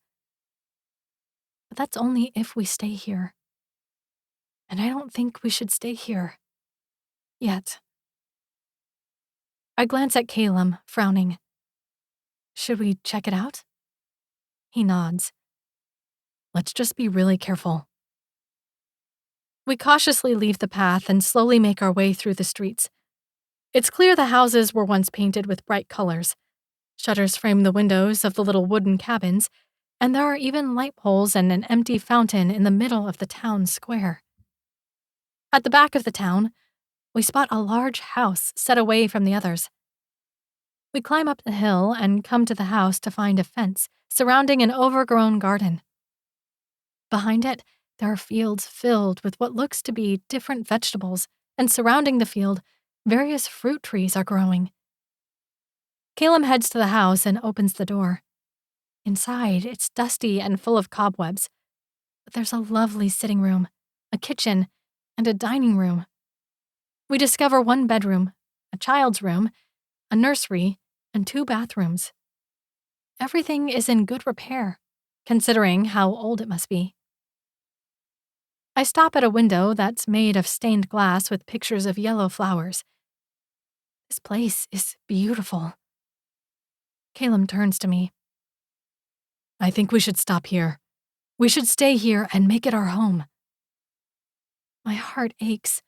But that's only if we stay here. And I don't think we should stay here. Yet. I glance at Callum, frowning. Should we check it out? He nods. Let's just be really careful. We cautiously leave the path and slowly make our way through the streets. It's clear the houses were once painted with bright colors. Shutters frame the windows of the little wooden cabins, and there are even light poles and an empty fountain in the middle of the town square. At the back of the town, we spot a large house set away from the others. We climb up the hill and come to the house to find a fence surrounding an overgrown garden. Behind it, there are fields filled with what looks to be different vegetables, and surrounding the field, various fruit trees are growing. Callum heads to the house and opens the door. Inside, it's dusty and full of cobwebs, but there's a lovely sitting room, a kitchen, and a dining room. We discover one bedroom, a child's room, a nursery, and 2 bathrooms. Everything is in good repair, considering how old it must be. I stop at a window that's made of stained glass with pictures of yellow flowers. This place is beautiful. Callum turns to me. I think we should stop here. We should stay here and make it our home. My heart aches,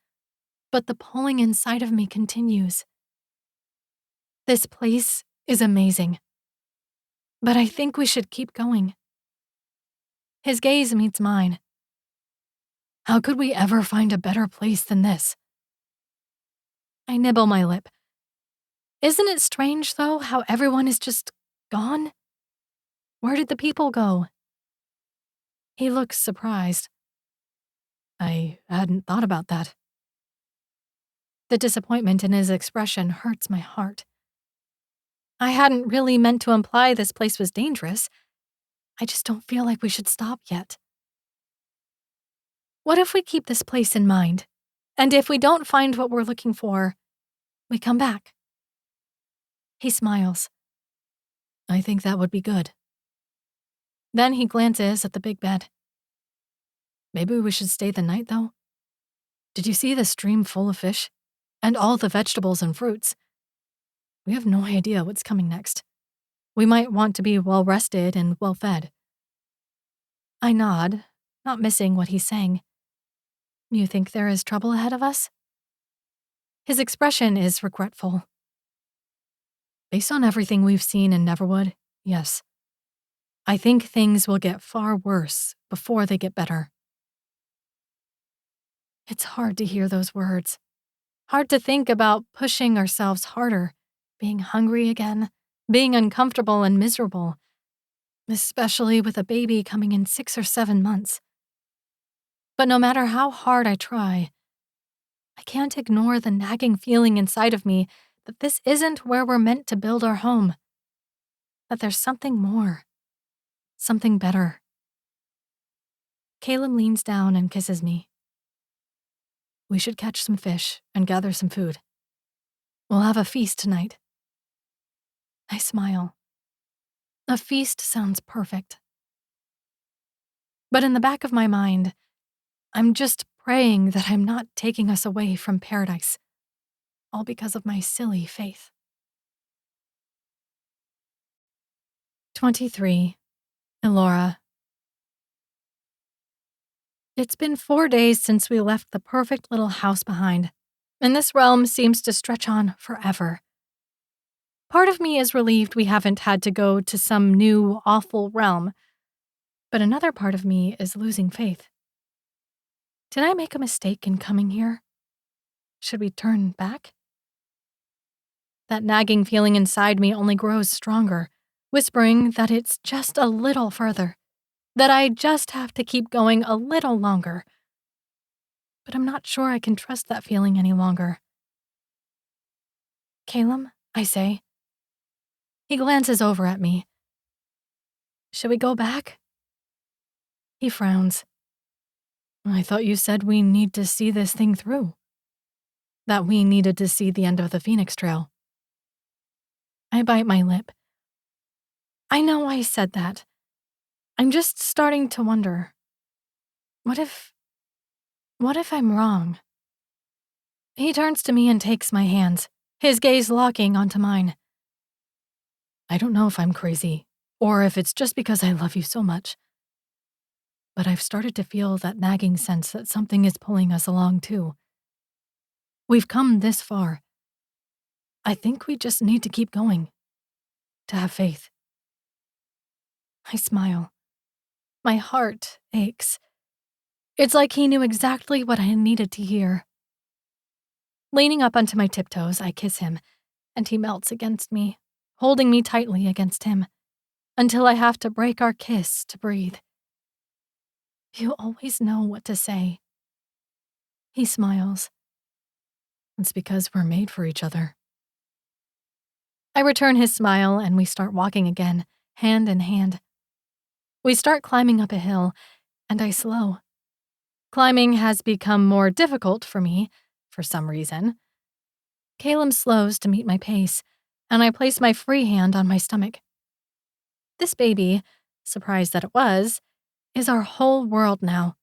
but the pulling inside of me continues. This place is amazing. But I think we should keep going. His gaze meets mine. How could we ever find a better place than this? I nibble my lip. Isn't it strange, though, how everyone is just gone? Where did the people go? He looks surprised. I hadn't thought about that. The disappointment in his expression hurts my heart. I hadn't really meant to imply this place was dangerous. I just don't feel like we should stop yet. What if we keep this place in mind? And if we don't find what we're looking for, we come back? He smiles. I think that would be good. Then he glances at the big bed. Maybe we should stay the night, though? Did you see the stream full of fish? And all the vegetables and fruits? We have no idea what's coming next. We might want to be well rested and well fed. I nod, not missing what he's saying. You think there is trouble ahead of us? His expression is regretful. Based on everything we've seen in Neverwood, yes. I think things will get far worse before they get better. It's hard to hear those words. Hard to think about pushing ourselves harder, being hungry again, being uncomfortable and miserable, especially with a baby coming in 6 or 7 months. But no matter how hard I try, I can't ignore the nagging feeling inside of me that this isn't where we're meant to build our home. That there's something more. Something better. Callum leans down and kisses me. We should catch some fish and gather some food. We'll have a feast tonight. I smile. A feast sounds perfect. But in the back of my mind, I'm just praying that I'm not taking us away from paradise, all because of my silly faith. 23. Elora. It's been 4 days since we left the perfect little house behind, and this realm seems to stretch on forever. Part of me is relieved we haven't had to go to some new, awful realm, but another part of me is losing faith. Did I make a mistake in coming here? Should we turn back? That nagging feeling inside me only grows stronger, whispering that it's just a little further, that I just have to keep going a little longer. But I'm not sure I can trust that feeling any longer. Callum, I say. He glances over at me. Should we go back? He frowns. I thought you said we need to see this thing through. That we needed to see the end of the Phoenix Trail. I bite my lip. I know I said that. I'm just starting to wonder. What if I'm wrong? He turns to me and takes my hands, his gaze locking onto mine. I don't know if I'm crazy, or if it's just because I love you so much. But I've started to feel that nagging sense that something is pulling us along too. We've come this far. I think we just need to keep going. To have faith. I smile. My heart aches. It's like he knew exactly what I needed to hear. Leaning up onto my tiptoes, I kiss him, and he melts against me, holding me tightly against him, until I have to break our kiss to breathe. You always know what to say. He smiles. It's because we're made for each other. I return his smile, and we start walking again, hand in hand. We start climbing up a hill, and I slow. Climbing has become more difficult for me, for some reason. Callum slows to meet my pace, and I place my free hand on my stomach. This baby, surprised that it was, is our whole world now.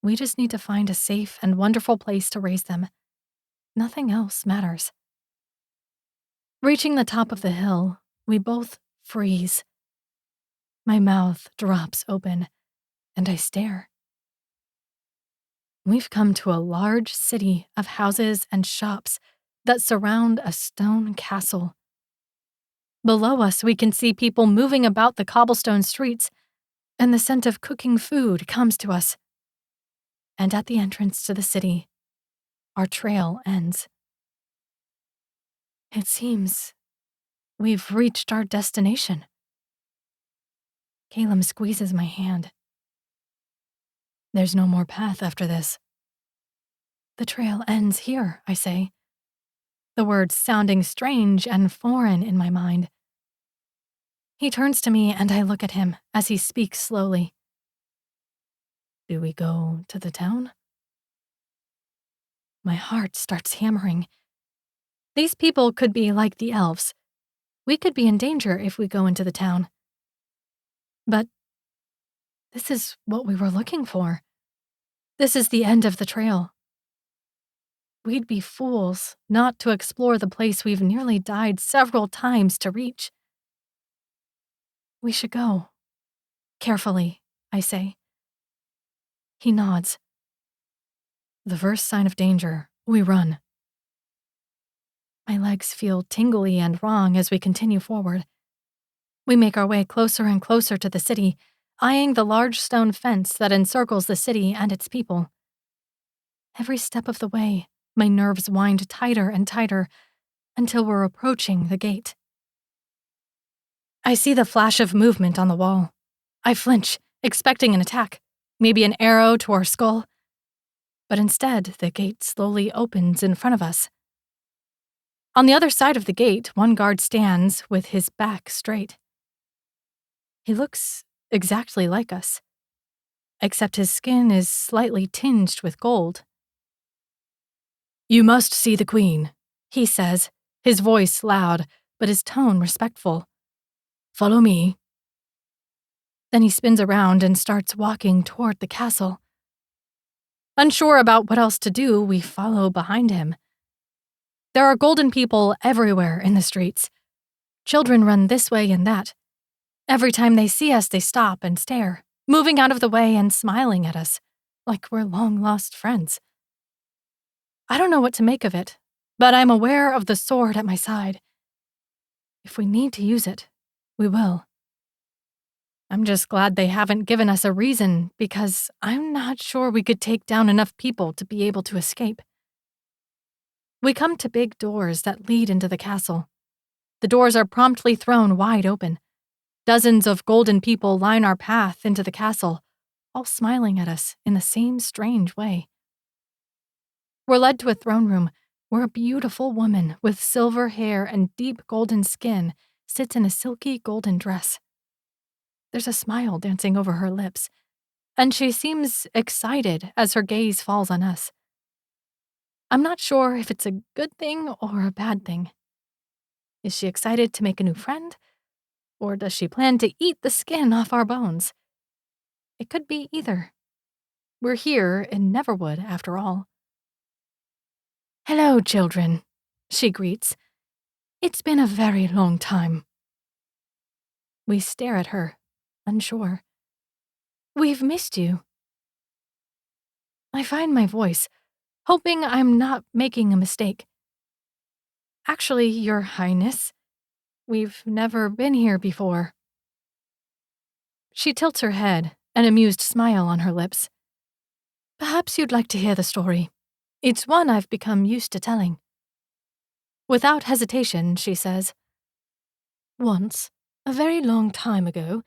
We just need to find a safe and wonderful place to raise them. Nothing else matters. Reaching the top of the hill, we both freeze. My mouth drops open, and I stare. We've come to a large city of houses and shops that surround a stone castle. Below us, we can see people moving about the cobblestone streets, and the scent of cooking food comes to us. And at the entrance to the city, our trail ends. It seems we've reached our destination. Callum squeezes my hand. There's no more path after this. The trail ends here, I say, the words sounding strange and foreign in my mind. He turns to me and I look at him as he speaks slowly. Do we go to the town? My heart starts hammering. These people could be like the elves. We could be in danger if we go into the town. But this is what we were looking for. This is the end of the trail. We'd be fools not to explore the place we've nearly died several times to reach. We should go. Carefully, I say. He nods. The first sign of danger, we run. My legs feel tingly and wrong as we continue forward. We make our way closer and closer to the city, eyeing the large stone fence that encircles the city and its people. Every step of the way, my nerves wind tighter and tighter until we're approaching the gate. I see the flash of movement on the wall. I flinch, expecting an attack, maybe an arrow to our skull. But instead, the gate slowly opens in front of us. On the other side of the gate, one guard stands with his back straight. He looks exactly like us, except his skin is slightly tinged with gold. You must see the Queen, he says, his voice loud, but his tone respectful. Follow me. Then he spins around and starts walking toward the castle. Unsure about what else to do, we follow behind him. There are golden people everywhere in the streets. Children run this way and that. Every time they see us, they stop and stare, moving out of the way and smiling at us, like we're long-lost friends. I don't know what to make of it, but I'm aware of the sword at my side. If we need to use it, we will. I'm just glad they haven't given us a reason, because I'm not sure we could take down enough people to be able to escape. We come to big doors that lead into the castle. The doors are promptly thrown wide open. Dozens of golden people line our path into the castle, all smiling at us in the same strange way. We're led to a throne room where a beautiful woman with silver hair and deep golden skin sits in a silky golden dress. There's a smile dancing over her lips, and she seems excited as her gaze falls on us. I'm not sure if it's a good thing or a bad thing. Is she excited to make a new friend? Or does she plan to eat the skin off our bones? It could be either. We're here in Neverwood, after all. "Hello, children," she greets. "It's been a very long time." We stare at her, unsure. "We've missed you." I find my voice, hoping I'm not making a mistake. "Actually, Your Highness, we've never been here before." She tilts her head, an amused smile on her lips. "Perhaps you'd like to hear the story. It's one I've become used to telling." Without hesitation, she says, "Once, a very long time ago,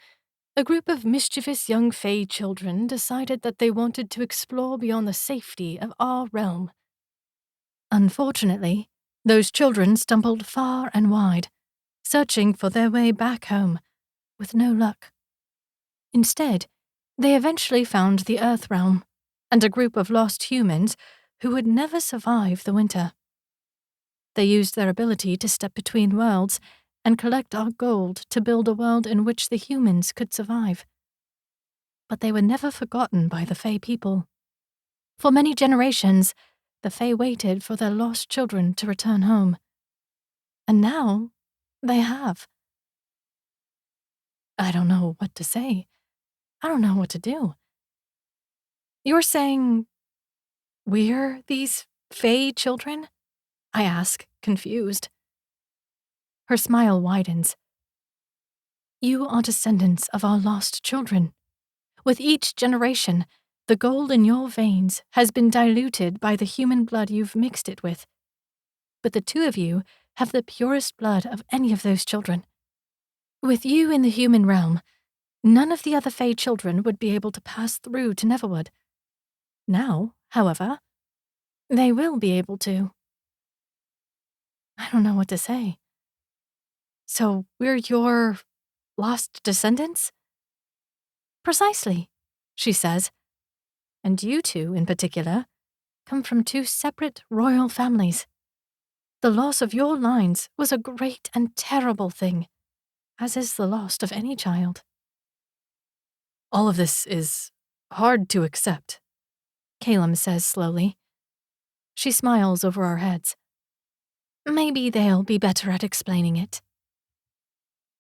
a group of mischievous young Fae children decided that they wanted to explore beyond the safety of our realm. Unfortunately, those children stumbled far and wide, searching for their way back home, with no luck. Instead, they eventually found the Earth realm and a group of lost humans who would never survive the winter. They used their ability to step between worlds and collect our gold to build a world in which the humans could survive. But they were never forgotten by the Fae people. For many generations, the Fae waited for their lost children to return home. And now, they have." I don't know what to say. I don't know what to do. "You're saying we're these Fae children?" I ask, confused. Her smile widens. "You are descendants of our lost children. With each generation, the gold in your veins has been diluted by the human blood you've mixed it with. But the two of you have the purest blood of any of those children. With you in the human realm, none of the other Fae children would be able to pass through to Neverwood. Now, however, they will be able to." I don't know what to say. "So we're your lost descendants?" "Precisely," she says. "And you two, in particular, come from two separate royal families. The loss of your lines was a great and terrible thing, as is the loss of any child." "All of this is hard to accept," Callum says slowly. She smiles over our heads. "Maybe they'll be better at explaining it."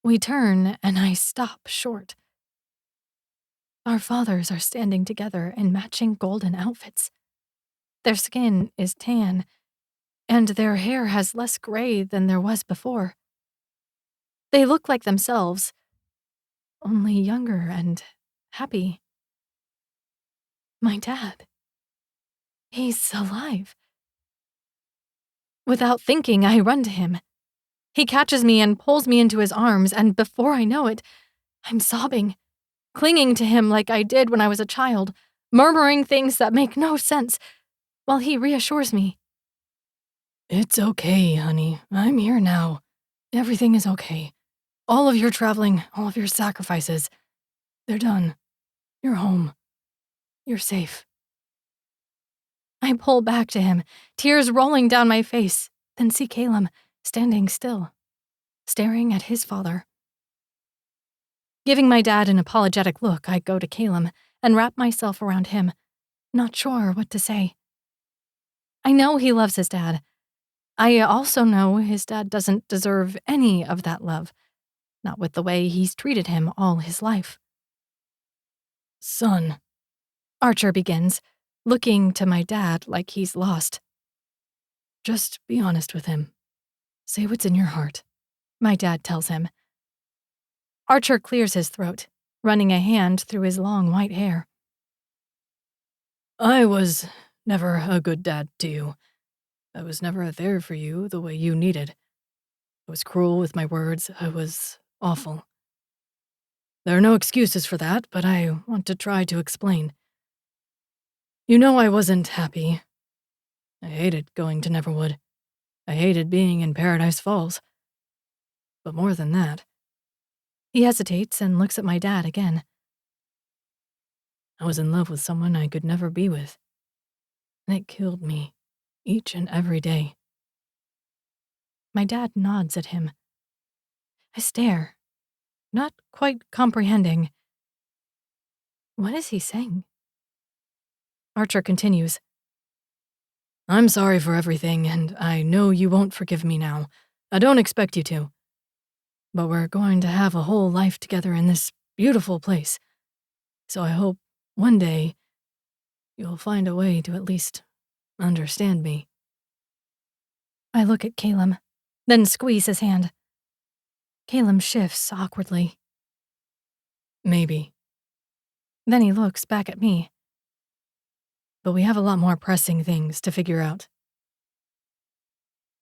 We turn, and I stop short. Our fathers are standing together in matching golden outfits. Their skin is tan, and their hair has less gray than there was before. They look like themselves, only younger and happy. My dad. He's alive. Without thinking, I run to him. He catches me and pulls me into his arms, and before I know it, I'm sobbing, clinging to him like I did when I was a child, murmuring things that make no sense, while he reassures me. "It's okay, honey. I'm here now. Everything is okay. All of your traveling, all of your sacrifices, they're done. You're home. You're safe." I pull back to him, tears rolling down my face, then see Callum standing still, staring at his father. Giving my dad an apologetic look, I go to Callum and wrap myself around him, not sure what to say. I know he loves his dad. I also know his dad doesn't deserve any of that love, not with the way he's treated him all his life. "Son," Archer begins, looking to my dad like he's lost. "Just be honest with him. Say what's in your heart. my dad tells him. Archer clears his throat, running a hand through his long white hair. I was never a good dad to you. I was never there for you the way you needed. I was cruel with my words. I was awful. There are no excuses for that, but I want to try to explain. You know I wasn't happy. I hated going to Neverwood. I hated being in Paradise Falls. But more than that, he hesitates and looks at my dad again. I was in love with someone I could never be with. And it killed me, each and every day. My dad nods at him. I stare, not quite comprehending. What is he saying? Archer continues. I'm sorry for everything, and I know you won't forgive me now. I don't expect you to. But we're going to have a whole life together in this beautiful place. So I hope one day you'll find a way to at least understand me. I look at Callum, then squeeze his hand. Callum shifts awkwardly. Maybe. Then he looks back at me. But we have a lot more pressing things to figure out.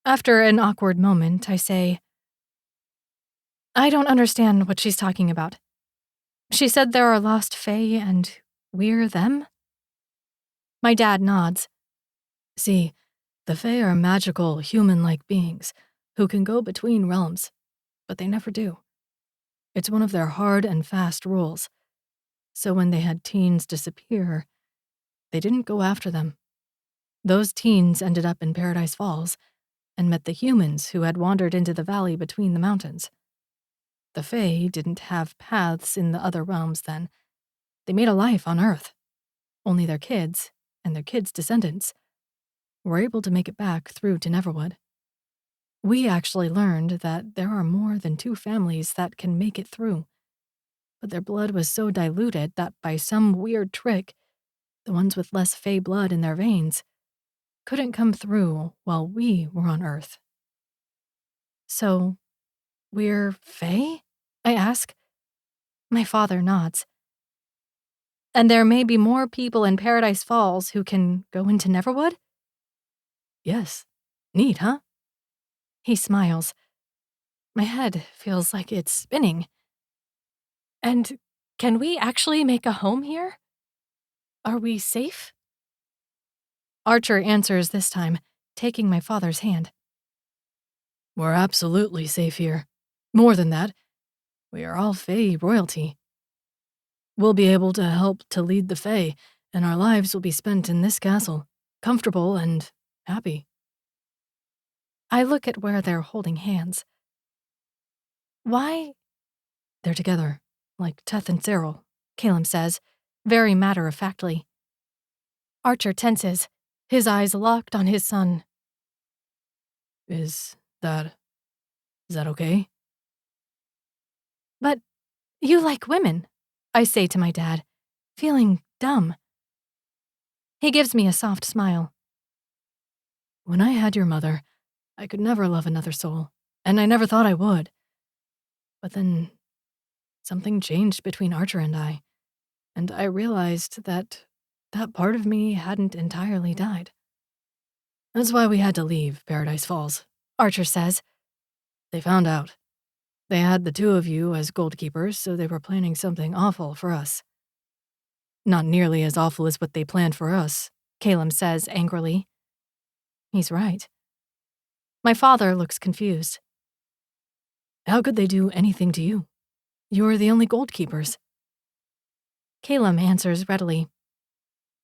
After an awkward moment, I say, I don't understand what she's talking about. She said there are lost fae and we're them? My dad nods. See, the fae are magical, human-like beings who can go between realms, but they never do. It's one of their hard and fast rules. So when they had teens disappear, they didn't go after them. Those teens ended up in Paradise Falls and met the humans who had wandered into the valley between the mountains. The fae didn't have paths in the other realms then. They made a life on Earth. Only their kids, and their kids' descendants, were able to make it back through to Neverwood. We actually learned that there are more than 2 families that can make it through. But their blood was so diluted that by some weird trick, the ones with less fae blood in their veins couldn't come through while we were on Earth. So, we're fae? I ask. My father nods. And there may be more people in Paradise Falls who can go into Neverwood? Yes. Neat, huh? He smiles. My head feels like it's spinning. And can we actually make a home here? Are we safe? Archer answers this time, taking my father's hand. We're absolutely safe here. More than that, we are all fae royalty. We'll be able to help to lead the fae, and our lives will be spent in this castle, comfortable and happy. I look at where they're holding hands. Why? They're together, like Teth and Cyril, Callum says, very matter-of-factly. Archer tenses, his eyes locked on his son. Is that okay? But you like women, I say to my dad, feeling dumb. He gives me a soft smile. When I had your mother, I could never love another soul, and I never thought I would. But then something changed between Archer and I realized that that part of me hadn't entirely died. That's why we had to leave Paradise Falls, Archer says. They found out. They had the 2 of you as goldkeepers, so they were planning something awful for us. Not nearly as awful as what they planned for us, Callum says angrily. He's right. My father looks confused. How could they do anything to you? You're the only goldkeepers. Callum answers readily.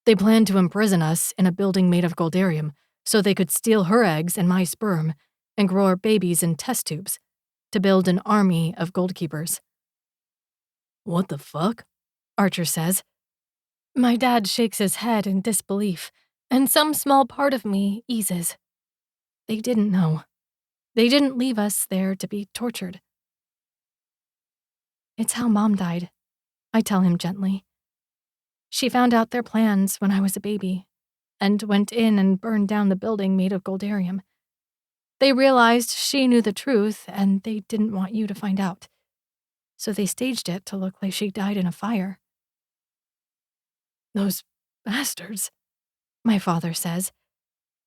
They planned to imprison us in a building made of goldarium so they could steal her eggs and my sperm and grow our babies in test tubes to build an army of goldkeepers. What the fuck? Archer says. My dad shakes his head in disbelief, and some small part of me eases. They didn't know. They didn't leave us there to be tortured. It's how Mom died, I tell him gently. She found out their plans when I was a baby, and went in and burned down the building made of goldarium. They realized she knew the truth and they didn't want you to find out. So they staged it to look like she died in a fire. Those bastards, my father says,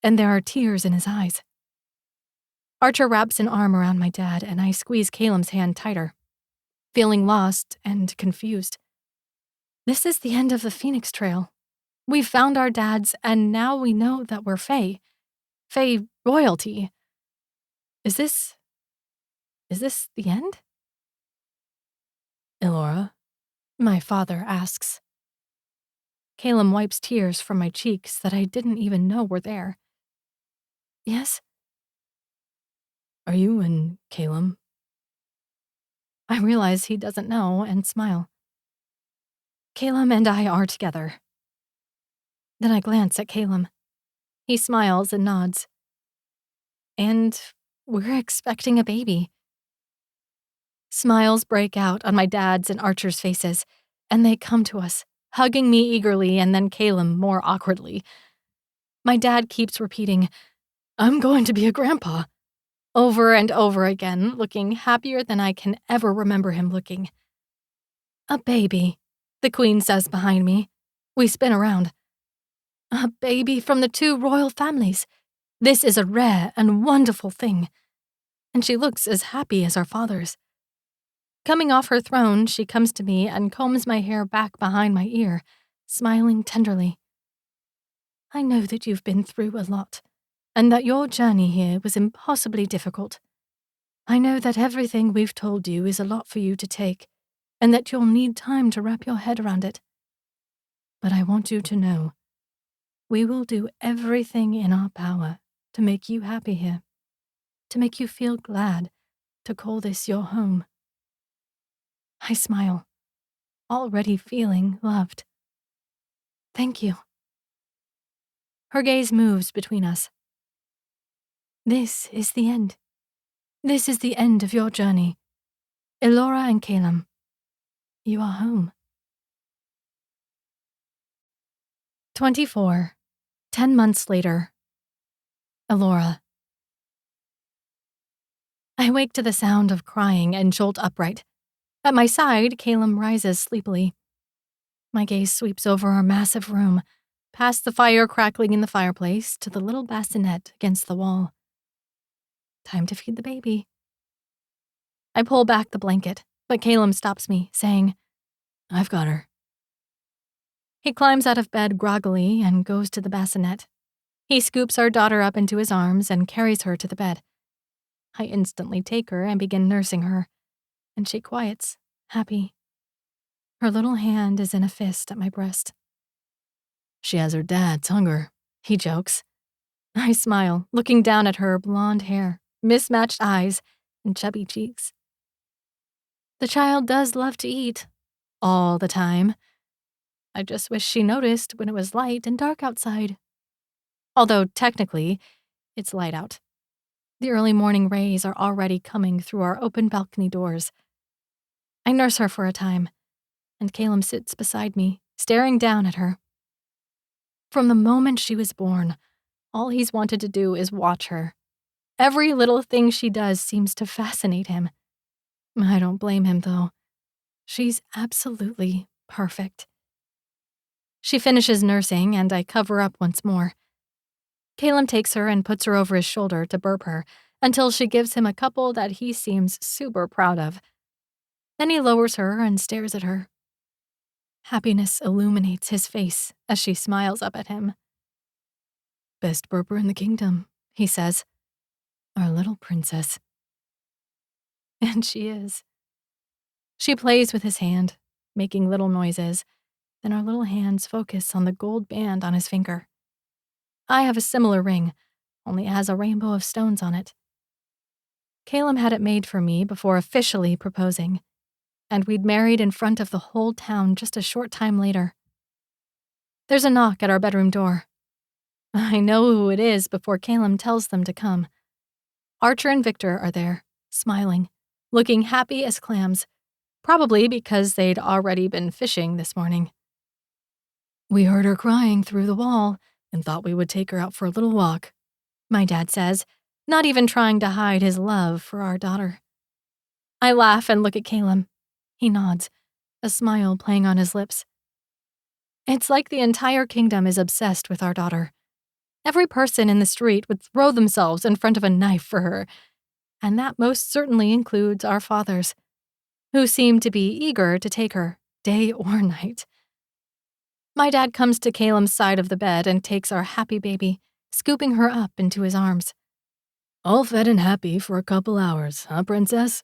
and there are tears in his eyes. Archer wraps an arm around my dad and I squeeze Callum's hand tighter, feeling lost and confused. This is the end of the Phoenix Trail. We've found our dads and now we know that we're Fae. Fae royalty. Is this the end? Elora, my father asks. Callum wipes tears from my cheeks that I didn't even know were there. Yes? Are you and Callum? I realize he doesn't know and smile. Callum and I are together. Then I glance at Callum. He smiles and nods. And we're expecting a baby. Smiles break out on my dad's and Archer's faces, and they come to us, hugging me eagerly and then Callum more awkwardly. My dad keeps repeating, "I'm going to be a grandpa," over and over again, looking happier than I can ever remember him looking. A baby, the Queen says behind me. We spin around. A baby from the two royal families. This is a rare and wonderful thing. And she looks as happy as our fathers. Coming off her throne, she comes to me and combs my hair back behind my ear, smiling tenderly. I know that you've been through a lot, and that your journey here was impossibly difficult. I know that everything we've told you is a lot for you to take, and that you'll need time to wrap your head around it. But I want you to know, we will do everything in our power to make you happy here, to make you feel glad, to call this your home. I smile, already feeling loved. Thank you. Her gaze moves between us. This is the end. This is the end of your journey. Elora and Callum, you are home. 24. 10 months later. Elora. I wake to the sound of crying and jolt upright. At my side, Callum rises sleepily. My gaze sweeps over our massive room, past the fire crackling in the fireplace to the little bassinet against the wall. Time to feed the baby. I pull back the blanket, but Callum stops me, saying, I've got her. He climbs out of bed groggily and goes to the bassinet. He scoops our daughter up into his arms and carries her to the bed. I instantly take her and begin nursing her, and she quiets, happy. Her little hand is in a fist at my breast. She has her dad's hunger, he jokes. I smile, looking down at her blonde hair, mismatched eyes, and chubby cheeks. The child does love to eat. All the time. I just wish she noticed when it was light and dark outside. Although, technically, it's light out. The early morning rays are already coming through our open balcony doors. I nurse her for a time, and Callum sits beside me, staring down at her. From the moment she was born, all he's wanted to do is watch her. Every little thing she does seems to fascinate him. I don't blame him, though. She's absolutely perfect. She finishes nursing, and I cover up once more. Callum takes her and puts her over his shoulder to burp her until she gives him a couple that he seems super proud of. Then he lowers her and stares at her. Happiness illuminates his face as she smiles up at him. Best burper in the kingdom, he says. Our little princess. And she is. She plays with his hand, making little noises, then our little hands focus on the gold band on his finger. I have a similar ring, only it has a rainbow of stones on it. Callum had it made for me before officially proposing, and we'd married in front of the whole town just a short time later. There's a knock at our bedroom door. I know who it is before Callum tells them to come. Archer and Victor are there, smiling, looking happy as clams, probably because they'd already been fishing this morning. We heard her crying through the wall and thought we would take her out for a little walk, my dad says, not even trying to hide his love for our daughter. I laugh and look at Callum. He nods, a smile playing on his lips. It's like the entire kingdom is obsessed with our daughter. Every person in the street would throw themselves in front of a knife for her, and that most certainly includes our fathers, who seem to be eager to take her, day or night. My dad comes to Callum's side of the bed and takes our happy baby, scooping her up into his arms. All fed and happy for a couple hours, huh, princess?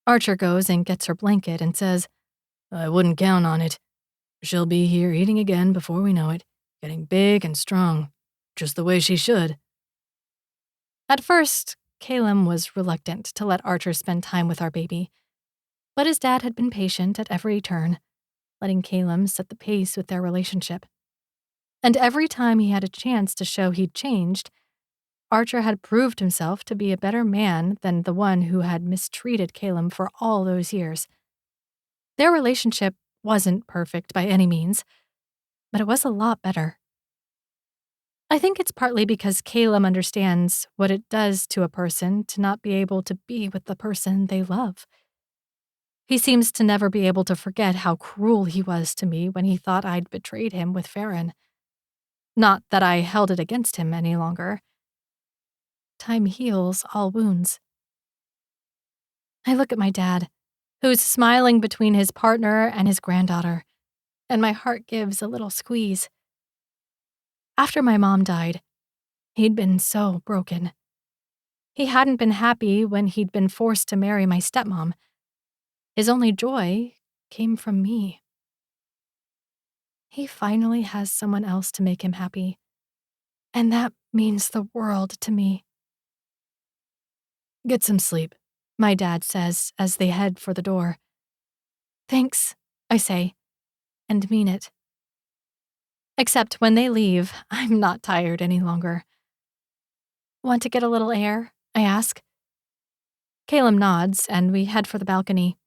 Archer goes and gets her blanket and says, I wouldn't count on it. She'll be here eating again before we know it, getting big and strong, just the way she should. At first, Callum was reluctant to let Archer spend time with our baby, but his dad had been patient at every turn, letting Callum set the pace with their relationship. And every time he had a chance to show he'd changed, Archer had proved himself to be a better man than the one who had mistreated Callum for all those years. Their relationship wasn't perfect by any means, but it was a lot better. I think it's partly because Callum understands what it does to a person to not be able to be with the person they love. He seems to never be able to forget how cruel he was to me when he thought I'd betrayed him with Farron. Not that I held it against him any longer. Time heals all wounds. I look at my dad, who's smiling between his partner and his granddaughter, and my heart gives a little squeeze. After my mom died, he'd been so broken. He hadn't been happy when he'd been forced to marry my stepmom. His only joy came from me. He finally has someone else to make him happy, and that means the world to me. Get some sleep, my dad says as they head for the door. Thanks, I say, and mean it. Except when they leave, I'm not tired any longer. Want to get a little air? I ask. Callum nods, and we head for the balcony.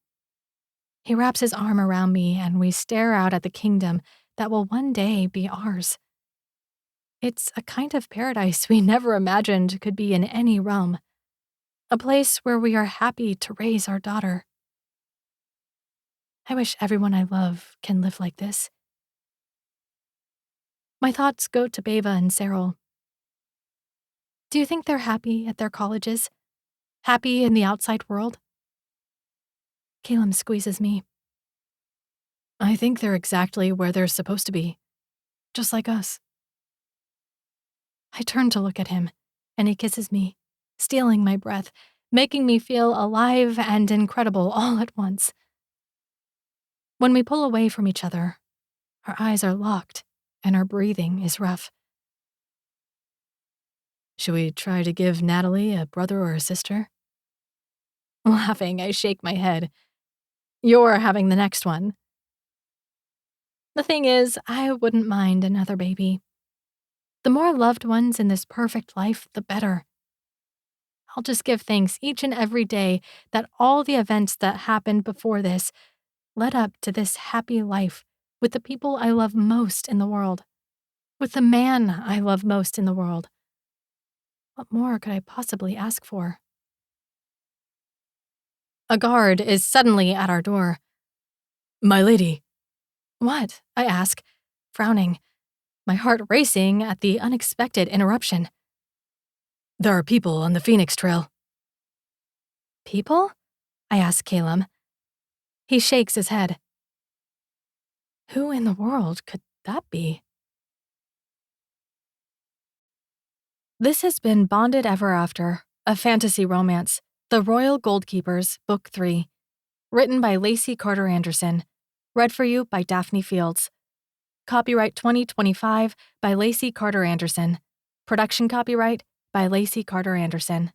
He wraps his arm around me, and we stare out at the kingdom that will one day be ours. It's a kind of paradise we never imagined could be in any realm. A place where we are happy to raise our daughter. I wish everyone I love can live like this. My thoughts go to Beva and Cyril. Do you think they're happy at their colleges? Happy in the outside world? Callum squeezes me. I think they're exactly where they're supposed to be. Just like us. I turn to look at him, and he kisses me, stealing my breath, making me feel alive and incredible all at once. When we pull away from each other, our eyes are locked, and our breathing is rough. Should we try to give Natalie a brother or a sister? Laughing, I shake my head. You're having the next one. The thing is, I wouldn't mind another baby. The more loved ones in this perfect life, the better. I'll just give thanks each and every day that all the events that happened before this led up to this happy life with the people I love most in the world, with the man I love most in the world. What more could I possibly ask for? A guard is suddenly at our door. My lady. What? I ask, frowning, my heart racing at the unexpected interruption. There are people on the Phoenix Trail. People? I ask Callum. He shakes his head. Who in the world could that be? This has been Bonded Ever After, a fantasy romance, The Royal Goldkeepers, Book 3. Written by Lacey Carter Anderson. Read for you by Daphne Fields. Copyright 2025 by Lacey Carter Anderson. Production copyright by Lacey Carter Anderson.